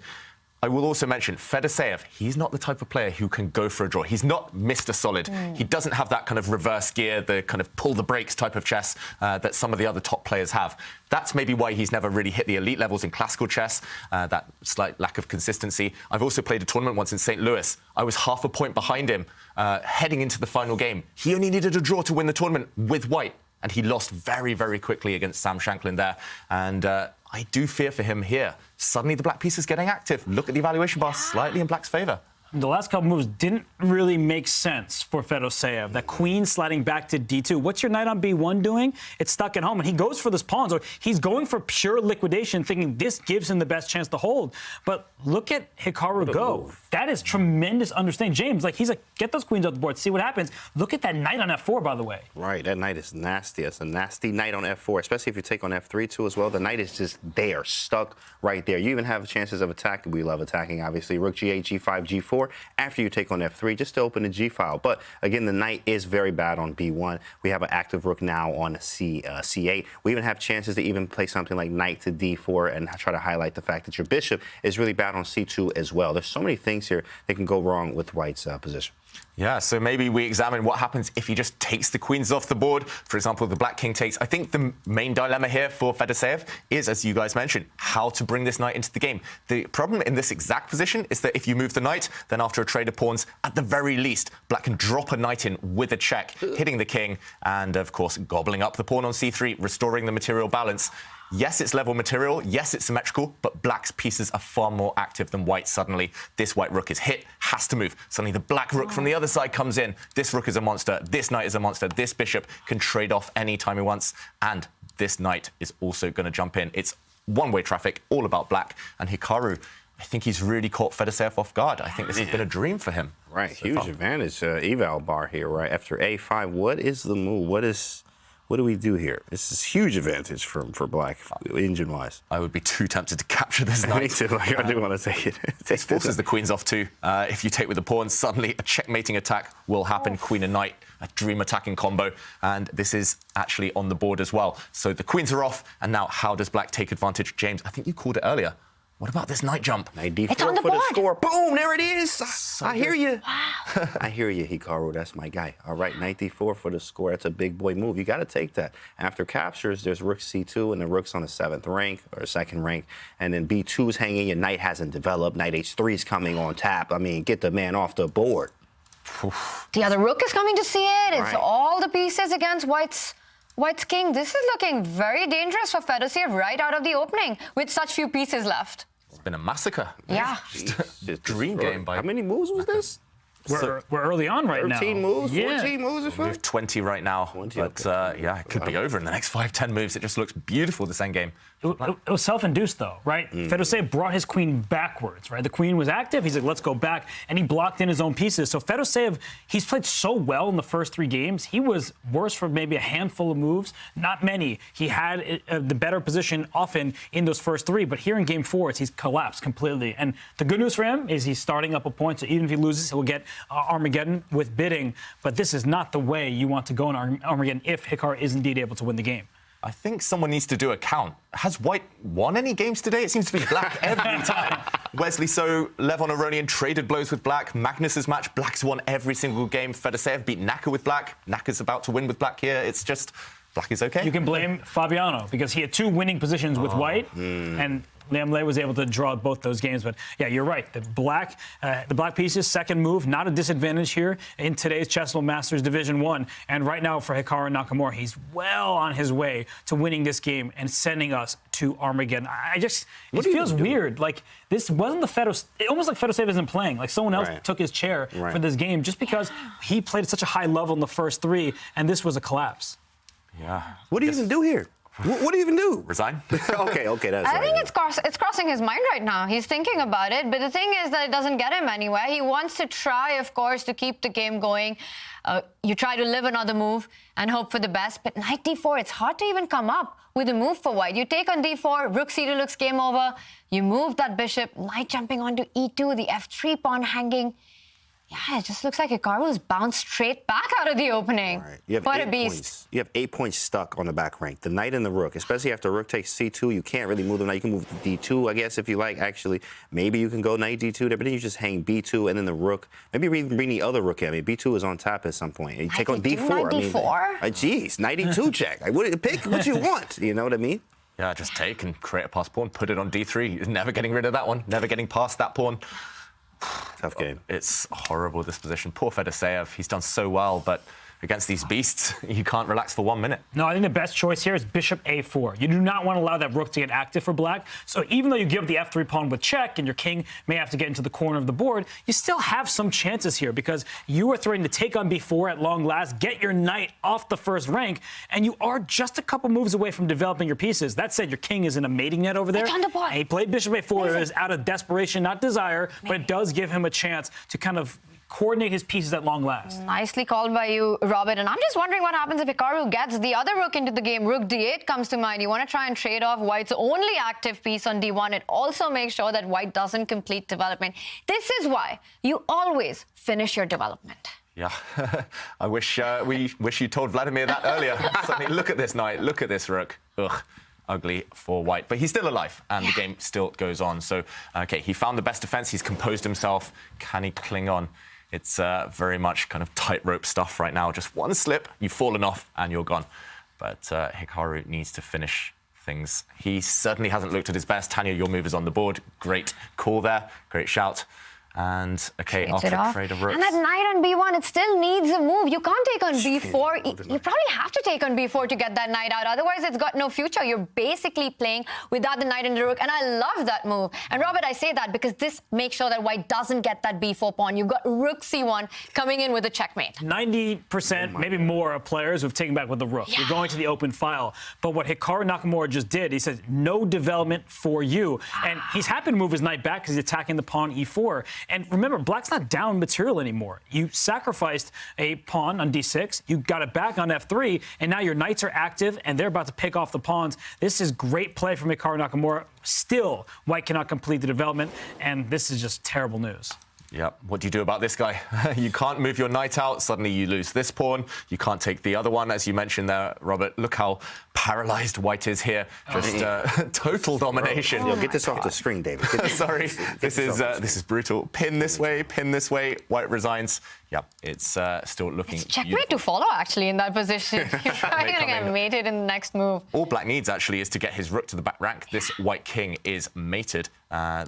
I will also mention, Fedoseev, he's not the type of player who can go for a draw. He's not Mr. Solid. He doesn't have that kind of reverse gear, the kind of pull the brakes type of chess that some of the other top players have. That's maybe why he's never really hit the elite levels in classical chess, that slight lack of consistency. I've also played a tournament once in St. Louis. I was half a point behind him heading into the final game. He only needed a draw to win the tournament with white. And he lost very, very quickly against Sam Shanklin there. And I do fear for him here. Suddenly the black piece is getting active. Look at the evaluation bar, slightly in black's favour.
The last couple moves didn't really make sense for Fedoseev. That queen sliding back to d2. What's your knight on b1 doing? It's stuck at home, and he goes for this pawn. So he's going for pure liquidation, thinking this gives him the best chance to hold. But look at Hikaru go. Move. That is tremendous understanding. James, he's like, get those queens off the board, see what happens. Look at that knight on f4, by the way.
Right, that knight is nasty. It's a nasty knight on f4, especially if you take on f3 too as well. The knight is just there, stuck right there. You even have chances of attack. We love attacking, obviously. Rook g8, g5, g4. After you take on f3, just to open the g file. But again, the knight is very bad on b1. We have an active rook now on c8. We even have chances to even play something like knight to d4 and try to highlight the fact that your bishop is really bad on c2 as well. There's so many things here that can go wrong with white's position.
Yeah, so maybe we examine what happens if he just takes the queens off the board. For example, the black king takes. I think the main dilemma here for Fedoseev is, as you guys mentioned, how to bring this knight into the game. The problem in this exact position is that if you move the knight, then after a trade of pawns, at the very least, black can drop a knight in with a check, hitting the king, and of course, gobbling up the pawn on c3, restoring the material balance. Yes, it's level material. Yes, it's symmetrical, but black's pieces are far more active than white. Suddenly, this white rook is hit, has to move. Suddenly, the black rook from the other side comes in. This rook is a monster. This knight is a monster. This bishop can trade off any time he wants. And this knight is also going to jump in. It's one-way traffic, all about black. And Hikaru, I think he's really caught Fedoseev off guard. I think this has been a dream for him.
Right, so huge advantage, eval bar here, right? After a5, what is the move? What do we do here? This is huge advantage for black, engine-wise.
I would be too tempted to capture this knight.
Me too. I do want to take it.
This forces the queens off too. If you take with the pawns, suddenly a checkmating attack will happen. Queen and knight, a dream attacking combo. And this is actually on the board as well. So the queens are off. And now how does black take advantage? James, I think you called it earlier. What about this knight jump?
Knight d4
it's on the
for
board.
The score. Boom, there it is.
So
I hear you.
Wow.
I hear you, Hikaru. That's my guy. All right, knight d4 for the score. That's a big boy move. You got to take that. After captures, there's rook c2, and the rook's on the 7th rank, or 2nd rank. And then b2's hanging. Your knight hasn't developed. Knight h3 is coming on tap. I mean, get the man off the board.
The other rook is coming to see it. It's
right.
all the pieces against white's king. This is looking very dangerous for Fedoseev right out of the opening with such few pieces left.
It's been a massacre.
Yeah.
Just a dream game by...
How many moves was this?
We're early on right now.
13 moves,
Yeah.
14 moves.
We have 20 right now.
20,
but
okay.
yeah, it could be over in the next 5-10 moves. It just looks beautiful, this endgame.
It was self-induced, though, right? Fedoseev brought his queen backwards, right? The queen was active. He's like, let's go back. And he blocked in his own pieces. So Fedoseev, he's played so well in the first 3 games. He was worse for maybe a handful of moves. Not many. He had the better position often in those first 3. But here in game 4, he's collapsed completely. And the good news for him is he's starting up a point. So even if he loses, he'll get Armageddon with bidding. But this is not the way you want to go in Armageddon if Hikaru is indeed able to win the game.
I think someone needs to do a count. Has white won any games today? It seems to be black every time. Wesley So, Levon Aronian traded blows with black. Magnus's match, black's won every single game. Fedoseev beat Naka with black. Naka's about to win with black here. It's just, black is okay.
You can blame Fabiano because he had 2 winning positions with white, and Liem was able to draw both those games. But yeah, you're right. The black pieces, second move, not a disadvantage here in today's Chessable Masters Division 1. And right now for Hikaru Nakamura, he's well on his way to winning this game and sending us to Armageddon. It feels weird. Like, this wasn't the Fedoseev. Almost like Fedoseev isn't playing. Like, someone else took his chair for this game just because he played at such a high level in the first 3, and this was a collapse.
Yeah.
What do you even do here? What do you even do?
Resign?
okay, that's
I think it's crossing his mind right now. He's thinking about it, but the thing is that it doesn't get him anywhere. He wants to try, of course, to keep the game going. You try to live another move and hope for the best, but knight d4, it's hard to even come up with a move for white. You take on d4, rook c2 looks game over. You move that bishop, knight jumping onto e2, the f3 pawn hanging. Yeah, it just looks like Hikaru's bounced straight back out of the opening.
Right. You have
what
8
a beast.
points. You have 8 points stuck on the back rank. The knight and the rook, especially after rook takes c2, you can't really move them. Now you can move to d2, I guess, if you like. Actually, maybe you can go knight d2 there, but then you just hang b2 and then the rook. Maybe even bring the other rook in. I mean, b2 is on top at some point. You take on d4.
Knight d4?
Geez, knight e2 check. Like, pick what you want. You know what I mean?
Yeah, just take and create a pass pawn, put it on d3. He's never getting rid of that one, never getting past that pawn.
Tough game.
It's horrible, this position. Poor Fedoseev. He's done so well, but against these beasts, you can't relax for 1 minute.
No, I think the best choice here is bishop a4. You do not want to allow that rook to get active for black. So even though you give the f3 pawn with check and your king may have to get into the corner of the board, you still have some chances here because you are threatening to take on b4 at long last, get your knight off the first rank, and you are just a couple moves away from developing your pieces. That said, your king is in a mating net over there. And he played bishop a4 is out of desperation, not desire, but it does give him a chance to kind of coordinate his pieces at long last.
Nicely called by you, Robert. And I'm just wondering what happens if Hikaru gets the other rook into the game. Rook d8 comes to mind. You want to try and trade off white's only active piece on d1. It also makes sure that white doesn't complete development. This is why you always finish your development.
Yeah, I wish you told Vladimir that earlier. Suddenly, look at this knight, look at this rook. Ugh. Ugly for white, but he's still alive and the game still goes on. So, okay, he found the best defense. He's composed himself. Can he cling on? It's very much kind of tightrope stuff right now. Just one slip, you've fallen off and you're gone. But Hikaru needs to finish things. He certainly hasn't looked at his best. Tanya, your move is on the board. Great call there. Great shout. And, okay, after trade of rooks.
And that knight on b1, it still needs a move. You can't take on b4. You probably have to take on b4 to get that knight out. Otherwise, it's got no future. You're basically playing without the knight and the rook. And I love that move. And, Robert, I say that because this makes sure that white doesn't get that b4 pawn. You've got rook c1 coming in with a checkmate.
90%, maybe more, of players who've taken back with the rook. You're going to the open file. But what Hikaru Nakamura just did, he said, no development for you. And he's happy to move his knight back because he's attacking the pawn e4. And remember, black's not down material anymore. You sacrificed a pawn on d6, you got it back on f3, and now your knights are active, and they're about to pick off the pawns. This is great play from Hikaru Nakamura. Still, white cannot complete the development, and this is just terrible news.
Yep. What do you do about this guy? You can't move your knight out. Suddenly you lose this pawn. You can't take the other one, as you mentioned there, Robert. Look how paralyzed white is here. Just total domination.
Yo, get this off the screen, David.
Sorry. This is brutal. Pin this way. White resigns. Yep. It's still looking.
It's checkmate to follow, actually, in that position. You're probably going to get mated in the next move.
All black needs, actually, is to get his rook to the back rank. This white king is mated.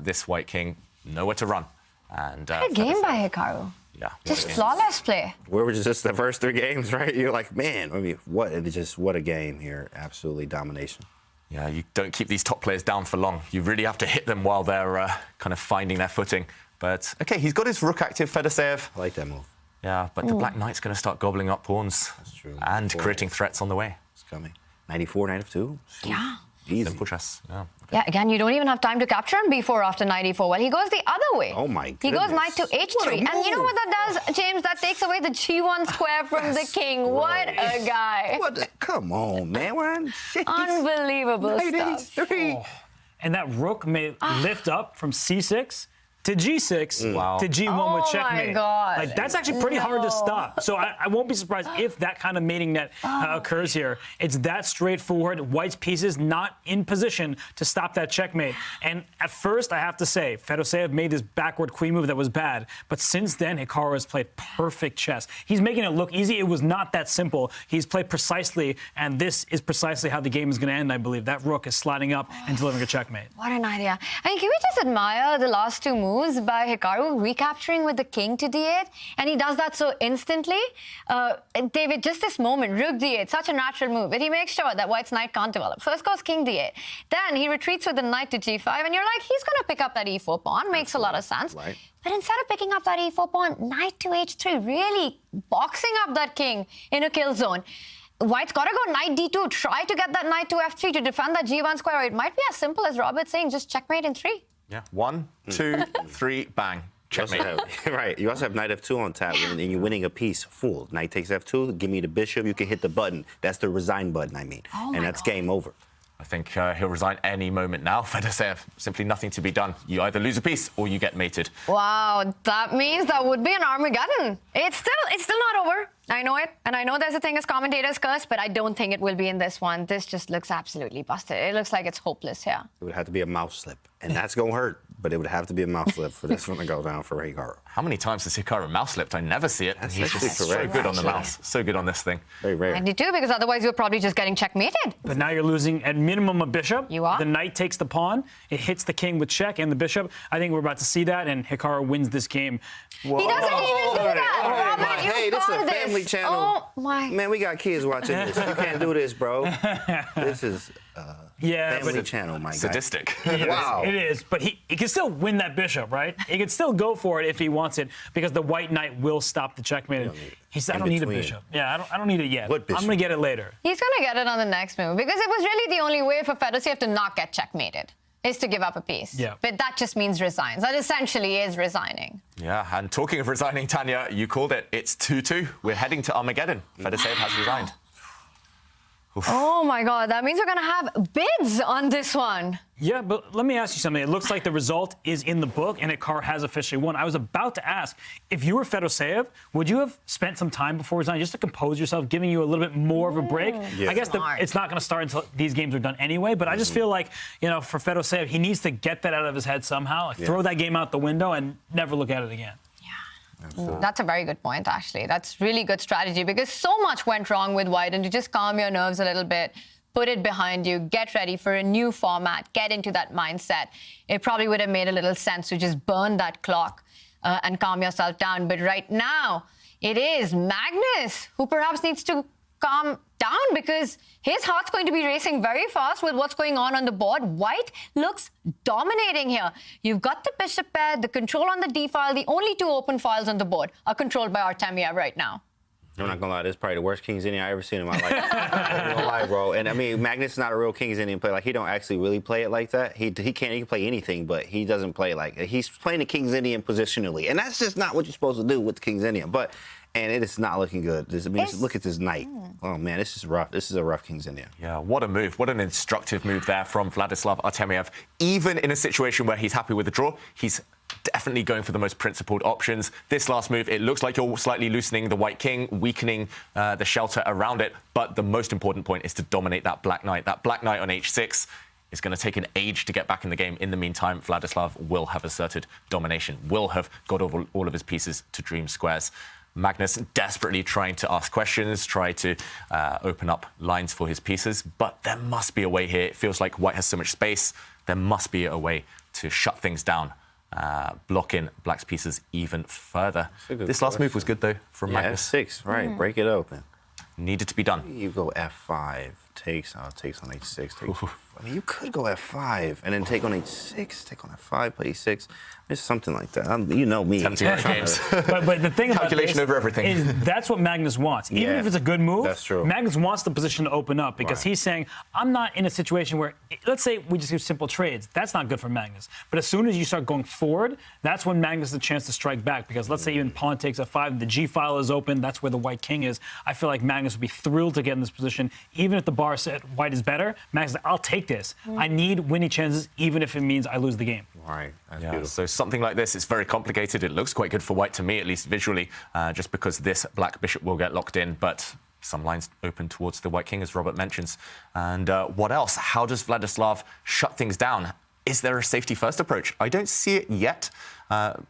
This white king, nowhere to run. And
good game by Hikaru.
Yeah.
Just flawless play.
Where was just the first 3 games, right? You're like, man, I mean, what a game here. Absolutely domination.
Yeah, you don't keep these top players down for long. You really have to hit them while they're kind of finding their footing. But, okay, he's got his rook active, Fedoseev.
I like that move.
Yeah, but the black knight's going to start gobbling up pawns.
That's true.
And creating threats on the way.
It's coming. 94, knight f2.
Yeah.
Easy.
Simple chess. Yeah.
Yeah, again, you don't even have time to capture him b4 after knight e4. Well, he goes the other way.
Oh, my goodness.
He goes knight to h3. And you know what that does, James? That takes away the g1 square from the king. What a guy.
Come on, man. We're on shit.
Unbelievable stuff.
Oh. And that rook may lift up from c6. to G6 to G1 with checkmate.
my God.
Like, that's actually pretty hard to stop. So I won't be surprised if that kind of mating net occurs here. It's that straightforward. White's pieces not in position to stop that checkmate. And at first, I have to say, Fedoseev made this backward queen move that was bad. But since then, Hikaru has played perfect chess. He's making it look easy. It was not that simple. He's played precisely, and this is precisely how the game is going to end, I believe. That rook is sliding up and delivering a checkmate.
What an idea. I mean, can we just admire the last two moves by Hikaru, recapturing with the king to d8, and he does that so instantly. David, just this moment, rook d8, such a natural move, but he makes sure that White's knight can't develop. First goes king d8, then he retreats with the knight to g5, and you're like, he's going to pick up that e4 pawn, makes a lot of sense.
Right.
But instead of picking up that e4 pawn, knight to h3, really boxing up that king in a kill zone. White's got to go knight d2, try to get that knight to f3 to defend that g1 square. Or it might be as simple as Robert's saying, just checkmate in 3.
Yeah. 1, 2, 3, bang. Checkmate.
Right. You also have knight f2 on tap, and you're winning a piece full. Knight takes f2, give me the bishop, you can hit the button. That's the resign button, I mean. And that's game over.
I think he'll resign any moment now. Fedoseev, simply nothing to be done. You either lose a piece or you get mated.
Wow, that means that would be an Armageddon. It's still not over. I know it, and I know there's a thing as commentator's curse, but I don't think it will be in this one. This just looks absolutely busted. It looks like it's hopeless here.
It would have to be a mouse slip, and that's going to hurt, but it would have to be a mouse slip for this one to go down for Hikaru.
How many times has Hikaru mouse slipped? I never see it.
That's
He's just so good on the mouse. So good on this thing.
Very rare.
92, because otherwise you're probably just getting checkmated.
But now you're losing at minimum a bishop.
You are.
The knight takes the pawn. It hits the king with check and the bishop. I think we're about to see that, and Hikaru wins this game.
He doesn't even do that. Robert,
Hey, this is a family channel.
Oh, my.
Man, we got kids watching this. You can't do this, bro. This is family channel, my guy.
Sadistic.
Wow.
It is, but he can still win that bishop, right? He can still go for it if he wants it, because the white knight will stop the checkmate. He said, I don't need a bishop. Yeah, I don't need it yet.
What bishop?
I'm going to get it later.
He's going to get it on the next move, because it was really the only way for Fedoseev to not get checkmated, is to give up a piece.
Yeah.
But that just means resigns. That essentially is resigning.
Yeah, and talking of resigning, Tanya, you called it. It's 2-2. We're heading to Armageddon. Fedoseev has resigned. Oof.
Oh, my God. That means we're going to have bids on this one.
Yeah, but let me ask you something. It looks like the result is in the book, and Hikaru has officially won. I was about to ask, if you were Fedoseev, would you have spent some time before resigning just to compose yourself, giving you a little bit more of a break? I guess it's not going to start until these games are done anyway, but I just feel like, for Fedoseev, he needs to get that out of his head somehow, throw that game out the window and never look at it again.
That's a very good point, actually. That's really good strategy, because so much went wrong with White, and to just calm your nerves a little bit, put it behind you, get ready for a new format, get into that mindset. It probably would have made a little sense to just burn that clock and calm yourself down. But right now, it is Magnus who perhaps needs to calm down, because his heart's going to be racing very fast with what's going on the board. White looks dominating here. You've got the bishop pair, the control on the d file. The only two open files on the board are controlled by Artemiev right now.
I'm not gonna lie, this is probably the worst King's Indian I ever seen in my life. I'm not gonna lie, bro. And I mean, Magnus is not a real King's Indian player. Like, he don't actually really play it like that. He can play anything, but he doesn't play like it. He's playing the King's Indian positionally, and that's just not what you're supposed to do with the King's Indian. And it is not looking good. Look at this knight. Oh, man, this is rough. This is a rough King's Indian.
Yeah, what a move. What an instructive move there from Vladislav Artemiev. Even in a situation where he's happy with the draw, he's definitely going for the most principled options. This last move, it looks like you're slightly loosening the white king, weakening the shelter around it. But the most important point is to dominate that black knight. That black knight on h6 is going to take an age to get back in the game. In the meantime, Vladislav will have asserted domination, will have got over all of his pieces to dream squares. Magnus desperately trying to ask questions, try to open up lines for his pieces, but there must be a way here. It feels like White has so much space. There must be a way to shut things down, block in Black's pieces even further. This last move was good, though, from Magnus.
F6, right, break it open.
Needed to be done.
You go F5, takes on H6. I mean, you could go F5 and then take on H6, take on F5, play E6. It's something like that. You know me.
Tempting games.
But the thing about
calculation over everything
is that's what Magnus wants. Even if it's a good move,
that's true.
Magnus wants the position to open up, because he's saying, I'm not in a situation where, let's say we just do simple trades. That's not good for Magnus. But as soon as you start going forward, that's when Magnus has a chance to strike back, because let's say even pawn takes F5, the G file is open, that's where the white king is. I feel like Magnus would be thrilled to get in this position, even if the bar said white is better, Magnus said, I'll take this. I need winning chances, even if it means I lose the game.
Right. That's
Yeah,
beautiful.
so something like this, it's very complicated. It looks quite good for white to me, at least visually, just because this black bishop will get locked in, but some lines open towards the white king, as Robert mentions. And what else? How does Vladislav shut things down? Is there a safety first approach? I don't see it yet.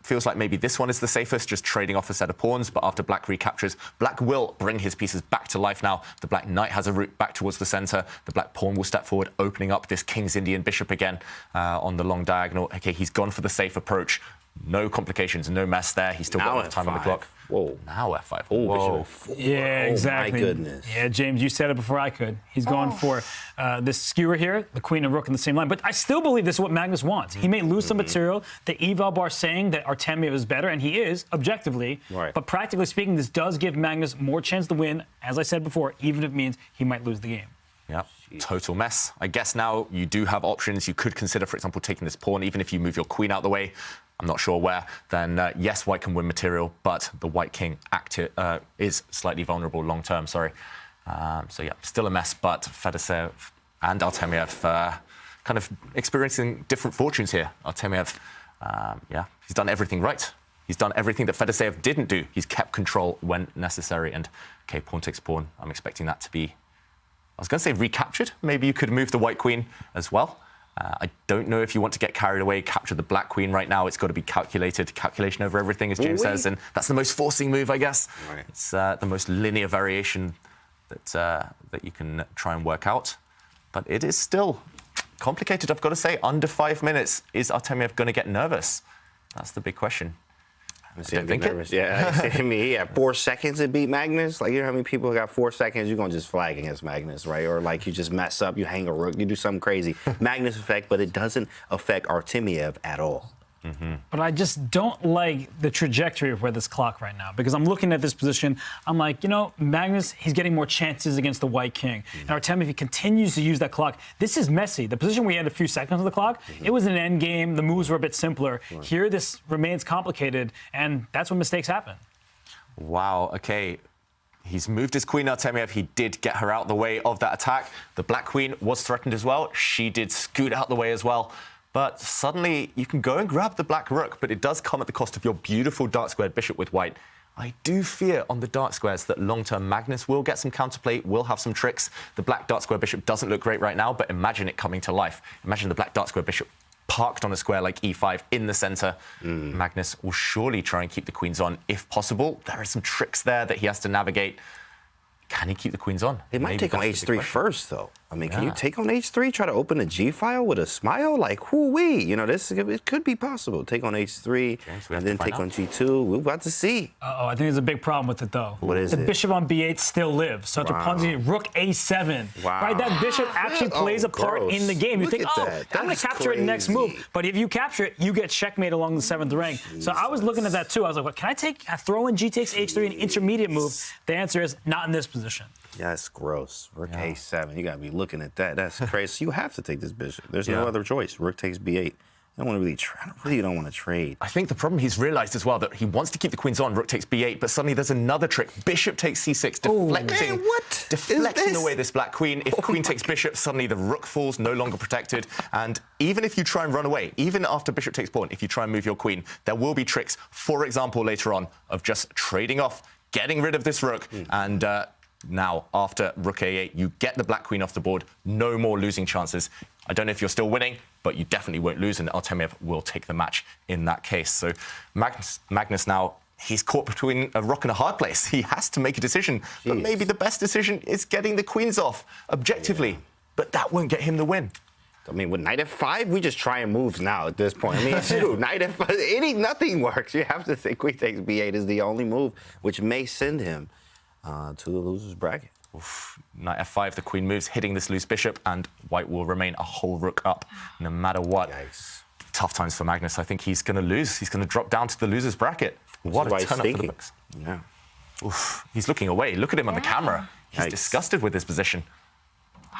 Feels like maybe this one is the safest, just trading off a set of pawns. But after black recaptures, black will bring his pieces back to life now. The black knight has a route back towards the center. The black pawn will step forward, opening up this King's Indian bishop again on the long diagonal. Okay, he's gone for the safe approach. No complications, no mess there. He's still got enough time on the clock.
Whoa.
Now F5.
Oh,
Whoa.
bishop F4.
Yeah, exactly.
Oh, my goodness.
Yeah, James, you said it before I could. He's going for this skewer here, the queen and rook in the same line. But I still believe this is what Magnus wants. He may lose some material. The eval bar saying that Artemiev is better, and he is, objectively.
Right.
But practically speaking, this does give Magnus more chance to win, as I said before, even if it means he might lose the game.
Yep, total mess. I guess now you do have options. You could consider, for example, taking this pawn, even if you move your queen out the way. I'm not sure where. Then, yes, white can win material, but the white king is slightly vulnerable long term, sorry. So, yeah, still a mess, but Fedoseev and Artemiev kind of experiencing different fortunes here. Artemiev, yeah, he's done everything right. He's done everything that Fedoseev didn't do. He's kept control when necessary. And, okay, pawn takes pawn. I'm expecting that to be, I was going to say recaptured. Maybe you could move the white queen as well. I don't know if you want to get carried away, capture the black queen right now. It's got to be calculated. Calculation over everything, as James says. And that's the most forcing move, I guess.
Right.
It's the most linear variation that you can try and work out. But it is still complicated, I've got to say. Under 5 minutes, is Artemiev going to get nervous? That's the big question.
I don't think nervous. Yeah, I mean, he had 4 seconds to beat Magnus. Like, you know how many people got 4 seconds? You're going to just flag against Magnus, right? Or, like, you just mess up, you hang a rook, you do something crazy. Magnus effect, but it doesn't affect Artemiev at all.
But I just don't like the trajectory of where this clock right now, because I'm looking at this position. I'm like, you know, Magnus, he's getting more chances against the white king. And Artemiev, if he continues to use that clock, this is messy. The position we had a few seconds on the clock, it was an end game. The moves were a bit simpler. Here, this remains complicated, and that's when mistakes happen.
Wow, okay. He's moved his queen, Artemiev. He did get her out the way of that attack. The black queen was threatened as well. She did scoot out the way as well. But suddenly, you can go and grab the black rook, but it does come at the cost of your beautiful dark-squared bishop with white. I do fear on the dark squares that long-term Magnus will get some counterplay, will have some tricks. The black dark square bishop doesn't look great right now, but imagine it coming to life. Imagine the black dark square bishop parked on a square like e5 in the center. Magnus will surely try and keep the queens on if possible. There are some tricks there that he has to navigate. Can he keep the queens on?
He might take on h3 first, though. I mean, can you take on h3, try to open a g-file with a smile? Like, whoo-wee. You know, it could be possible. Take on h3, and then take on g2. We're about to see.
Uh-oh, I think there's a big problem with it, though.
What is
it?
The
bishop on b8 still lives. So after pawn rook a7.
Wow.
Right, that bishop actually plays a part in the game. You think, oh, I'm going to capture it next move. But if you capture it, you get checkmate along the 7th rank. So I was looking at that, too. I was like, well, can I throw in g takes h3, an intermediate move? The answer is not in this position.
Yeah, it's gross. Rook a7. You got to be looking at that. That's crazy. You have to take this bishop. There's no other choice. Rook takes b8. I really don't want to trade.
I think the problem he's realized as well that he wants to keep the queens on, rook takes b8, but suddenly there's another trick. Bishop takes c6, deflecting away this black queen. If queen takes bishop, suddenly the rook falls, no longer protected. And even if you try and run away, even after bishop takes pawn, if you try and move your queen, there will be tricks, for example, later on, of just trading off, getting rid of this rook, and now, after rook a8, you get the black queen off the board. No more losing chances. I don't know if you're still winning, but you definitely won't lose, and Artemiev will take the match in that case. So Magnus now, he's caught between a rock and a hard place. He has to make a decision, but maybe the best decision is getting the queens off, objectively. But that won't get him the win.
I mean, with knight f5, we just try and moves now at this point. I mean, shoot, knight f5, nothing works. You have to say queen takes b8 is the only move, which may send him to the loser's bracket.
Knight f5, the queen moves, hitting this loose bishop, and white will remain a whole rook up no matter what.
Yikes.
Tough times for Magnus. I think he's going to lose. He's going to drop down to the loser's bracket. What a turn up for the books.
Yeah.
He's looking away. Look at him on the camera. He's disgusted with his position.
Wow.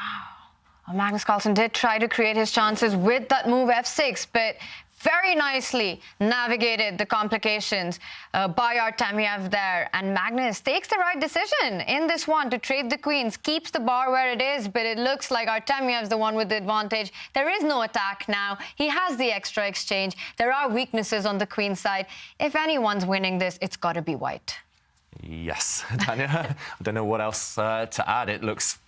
Well, Magnus Carlsen did try to create his chances with that move f6, but very nicely navigated the complications by Artemiev there. And Magnus takes the right decision in this one to trade the queens, keeps the bar where it is, but it looks like Artemiev's the one with the advantage. There is no attack now. He has the extra exchange. There are weaknesses on the queen side. If anyone's winning this, it's got to be white.
Yes, Tanya, I don't know what else to add. It looks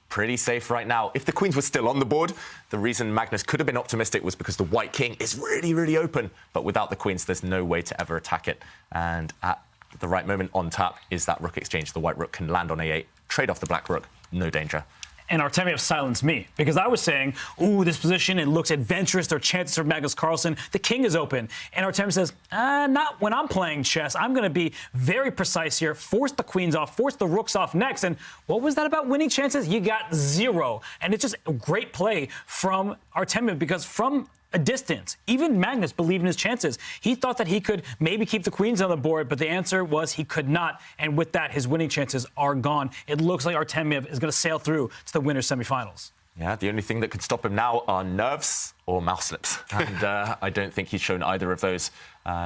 pretty safe right now. If the queens were still on the board, the reason Magnus could have been optimistic was because the white king is really, really open. But without the queens, there's no way to ever attack it. And at the right moment on tap is that rook exchange. The white rook can land on a8, trade off the black rook, no danger.
And Artemiev silenced me because I was saying, ooh, this position, it looks adventurous. There are chances for Magnus Carlsen. The king is open. And Artemiev says, not when I'm playing chess. I'm going to be very precise here, force the queens off, force the rooks off next. And what was that about winning chances? You got 0. And it's just a great play from Artemiev because from a distance, even Magnus believed in his chances. He thought that he could maybe keep the queens on the board, but the answer was he could not. And with that, his winning chances are gone. It looks like Artemiev is going to sail through to the winner's semifinals.
Yeah, the only thing that could stop him now are nerves or mouse slips. And I don't think he's shown either of those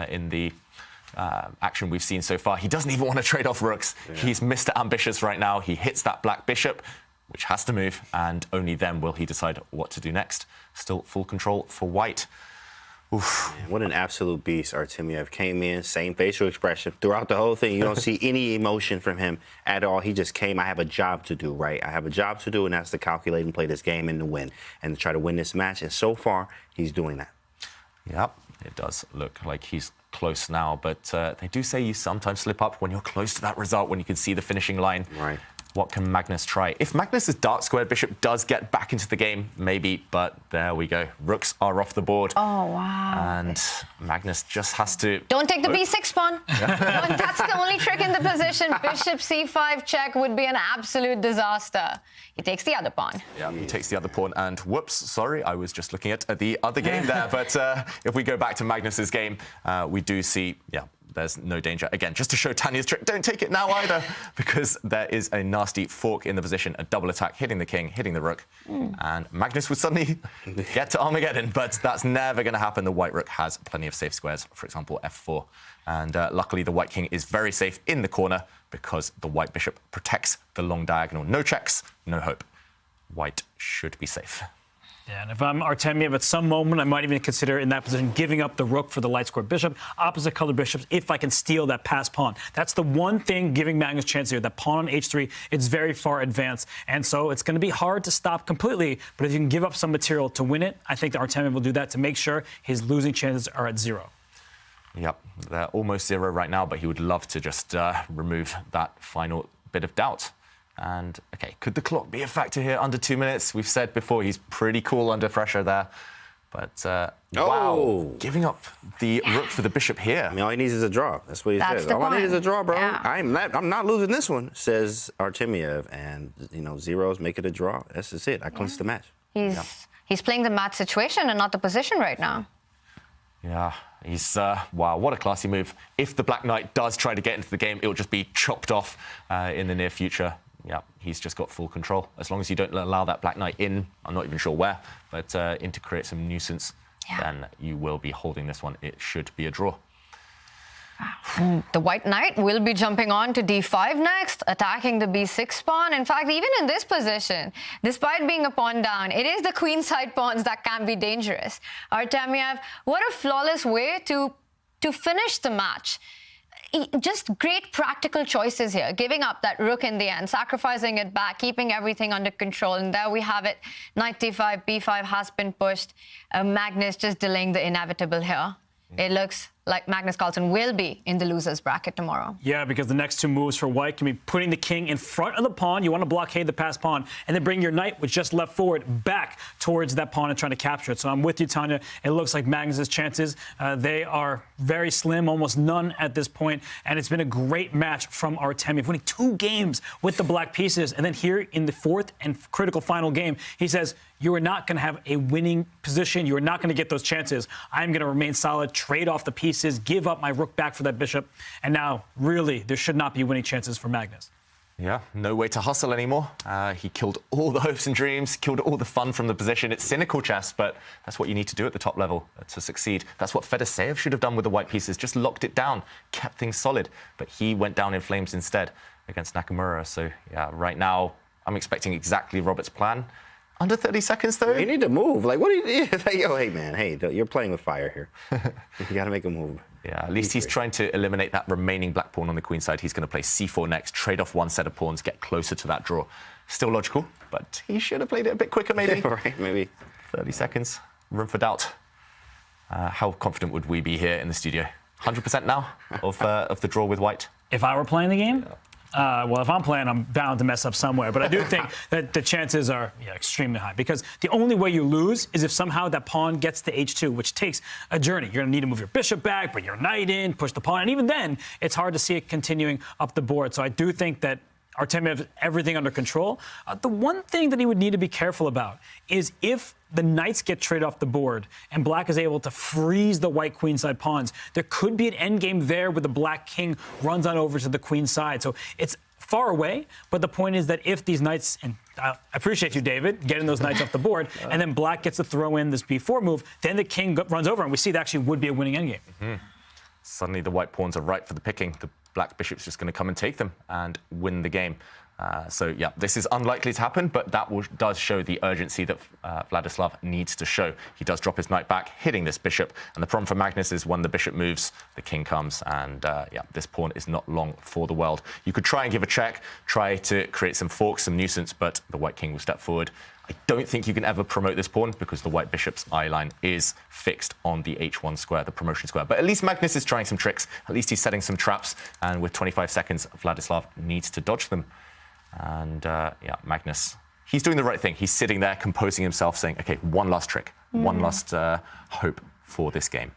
in the action we've seen so far. He doesn't even want to trade off rooks. Yeah. He's Mr. Ambitious right now. He hits that black bishop, which has to move, and only then will he decide what to do next. Still full control for white. Oof.
Man, what an absolute beast Artemiev. Came in, same facial expression throughout the whole thing. You don't see any emotion from him at all. He just came, I have a job to do, right? I have a job to do, and that's to calculate and play this game and to win, and to try to win this match. And so far, he's doing that.
Yep, it does look like he's close now, but they do say you sometimes slip up when you're close to that result, when you can see the finishing line.
Right. What
can Magnus try? If Magnus's dark squared bishop does get back into the game, maybe, but there we go. Rooks are off the board.
Oh, wow.
And Magnus just has to...
Don't take the b6 pawn. That's the only trick in the position. Bishop c5 check would be an absolute disaster. He takes the other pawn.
Yeah, he takes the other pawn, and whoops, sorry, I was just looking at the other game there. But if we go back to Magnus's game, we do see, there's no danger. Again, just to show Tanya's trick, don't take it now either, because there is a nasty fork in the position, a double attack, hitting the king, hitting the rook, and Magnus would suddenly get to Armageddon, but that's never going to happen. The white rook has plenty of safe squares, for example, f4, and luckily the white king is very safe in the corner because the white bishop protects the long diagonal. No checks, no hope. White should be safe.
Yeah, and if I'm Artemiev, at some moment, I might even consider in that position giving up the rook for the light square bishop, opposite color bishops, if I can steal that passed pawn. That's the one thing giving Magnus chance here. That pawn on h3, it's very far advanced. And so it's going to be hard to stop completely. But if you can give up some material to win it, I think that Artemiev will do that to make sure his losing chances are at 0.
Yep, they're almost 0 right now, but he would love to just remove that final bit of doubt. And, OK, could the clock be a factor here under 2 minutes? We've said before he's pretty cool under pressure there. But, wow, giving up the rook for the bishop here.
I mean, all he needs is a draw. That's what he says. All I need is a draw, bro.
Yeah.
I'm not losing this one, says Artemiev. And, zeros make it a draw. That's just it. I clinched the match.
He's playing the match situation and not the position right now.
Yeah, he's, wow, what a classy move. If the Black Knight does try to get into the game, it will just be chopped off in the near future. Yeah, he's just got full control. As long as you don't allow that Black Knight in, I'm not even sure where, but in to create some nuisance, then you will be holding this one. It should be a draw.
The White Knight will be jumping on to d5 next, attacking the b6 pawn. In fact, even in this position, despite being a pawn down, it is the queenside pawns that can be dangerous. Artemiev, what a flawless way to finish the match. Just great practical choices here, giving up that rook in the end, sacrificing it back, keeping everything under control. And there we have it. Knight d5, b5 has been pushed. Magnus just delaying the inevitable here. It looks like Magnus Carlsen will be in the loser's bracket tomorrow.
Yeah, because the next 2 moves for white can be putting the king in front of the pawn. You want to blockade the passed pawn, and then bring your knight, which just left forward, back towards that pawn and trying to capture it. So I'm with you, Tanya. It looks like Magnus's chances, they are very slim, almost none at this point. And it's been a great match from Artemiev, winning 2 games with the black pieces. And then here in the 4th and critical final game, he says, you are not going to have a winning position. You are not going to get those chances. I'm going to remain solid, trade off the pieces, give up my rook back for that bishop. And now, really, there should not be winning chances for Magnus.
Yeah, no way to hustle anymore. He killed all the hopes and dreams, killed all the fun from the position. It's cynical chess, but that's what you need to do at the top level to succeed. That's what Fedoseev should have done with the white pieces, just locked it down, kept things solid. But he went down in flames instead against Nakamura. So, yeah, right now, I'm expecting exactly Robert's plan. Under 30 seconds, though?
You need to move. Like, what do you... Yo, hey, man, hey, you're playing with fire here. You got to make a move.
Yeah, at least he's trying to eliminate that remaining black pawn on the queen side. He's going to play c4 next, trade off one set of pawns, get closer to that draw. Still logical, but he should have played it a bit quicker, maybe.
Right, maybe.
30 seconds, room for doubt. How confident would we be here in the studio? 100% now of the draw with white?
If I were playing the game? Well, if I'm playing, I'm bound to mess up somewhere. But I do think that the chances are extremely high, because the only way you lose is if somehow that pawn gets to h2, which takes a journey. You're going to need to move your bishop back, put your knight in, push the pawn. And even then, it's hard to see it continuing up the board. So I do think that Artemiev has everything under control. The one thing that he would need to be careful about is if the knights get traded off the board and black is able to freeze the white queenside pawns, there could be an endgame there where the black king runs on over to the queen side. So it's far away, but the point is that if these knights, and I appreciate you, David, getting those knights off the board, and then black gets to throw in this b4 move, then the king runs over, and we see that actually would be a winning endgame.
Mm-hmm. Suddenly the white pawns are ripe for the picking. The black bishop's just going to come and take them and win the game. So, yeah, this is unlikely to happen, but that does show the urgency that Vladislav needs to show. He does drop his knight back, hitting this bishop. And the problem for Magnus is when the bishop moves, the king comes. And, yeah, this pawn is not long for the world. You could try and give a check, try to create some forks, some nuisance, but the white king will step forward. I don't think you can ever promote this pawn because the white bishop's eye line is fixed on the h1 square, the promotion square. But at least Magnus is trying some tricks. At least he's setting some traps. And with 25 seconds, Vladislav needs to dodge them. And, yeah, Magnus, he's doing the right thing. He's sitting there, composing himself, saying, OK, one last trick, one last hope for this game.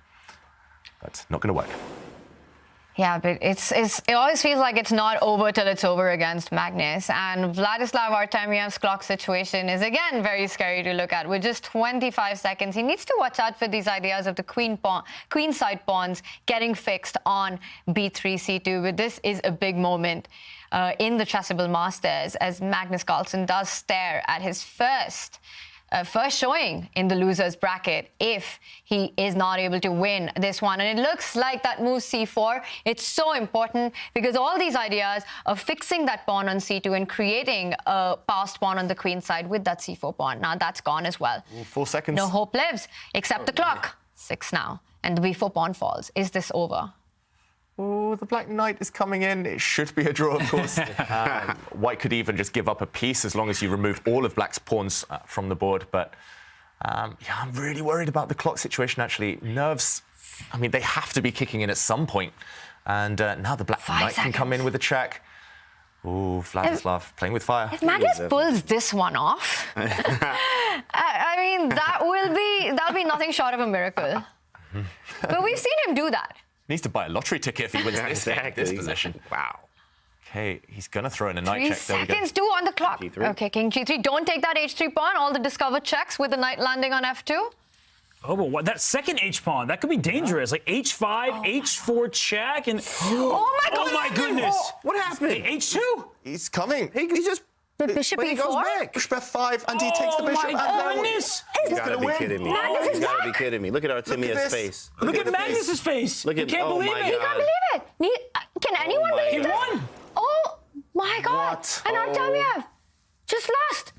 But not going to work.
Yeah, but it always feels like it's not over till it's over against Magnus. And Vladislav Artemiev's clock situation is, again, very scary to look at. With just 25 seconds, he needs to watch out for these ideas of the queen side pawns getting fixed on b3, c2. But this is a big moment in the Chessable Masters, as Magnus Carlsen does stare at his first showing in the loser's bracket if he is not able to win this one. And it looks like that move c4, it's so important because all these ideas of fixing that pawn on c2 and creating a passed pawn on the queen side with that c4 pawn, now that's gone as well.
4 seconds.
No hope lives, except the clock. 6 now, and the b4 pawn falls. Is this over?
Oh, the black knight is coming in. It should be a draw, of course. White could even just give up a piece as long as you remove all of black's pawns from the board. But, yeah, I'm really worried about the clock situation, actually. Nerves, I mean, they have to be kicking in at some point. And now the black knight can come in with a check. Ooh, Vladislav playing with fire.
If Magnus pulls this one off, I mean, that'll be nothing short of a miracle. But we've seen him do that.
Needs to buy a lottery ticket if he wins this position.
Wow.
Okay, he's going to throw in a knight check.
3 seconds, 2 on the clock.
G3.
Okay, king g3. Don't take that h3 pawn. All the discovered checks with the knight landing on f2.
Oh, but what, that second h pawn, that could be dangerous. Like h5, h4 check, and oh my goodness!
Oh, what happened?
h2.
He's coming.
He just.
The bishop
But he goes
e4.
back.
Bishop f5, and he takes the bishop.
Oh my goodness!
You gotta be kidding me.
Magnus is
You gotta
back.
be kidding me. Look at Artemiev's face.
Look at Magnus's face.
Look
You
at-
can't
oh
believe
my
it.
You
God.
can't believe it. Can anyone
my
believe
He
this?
won.
Oh my God!
What?
And Artemiev just lost.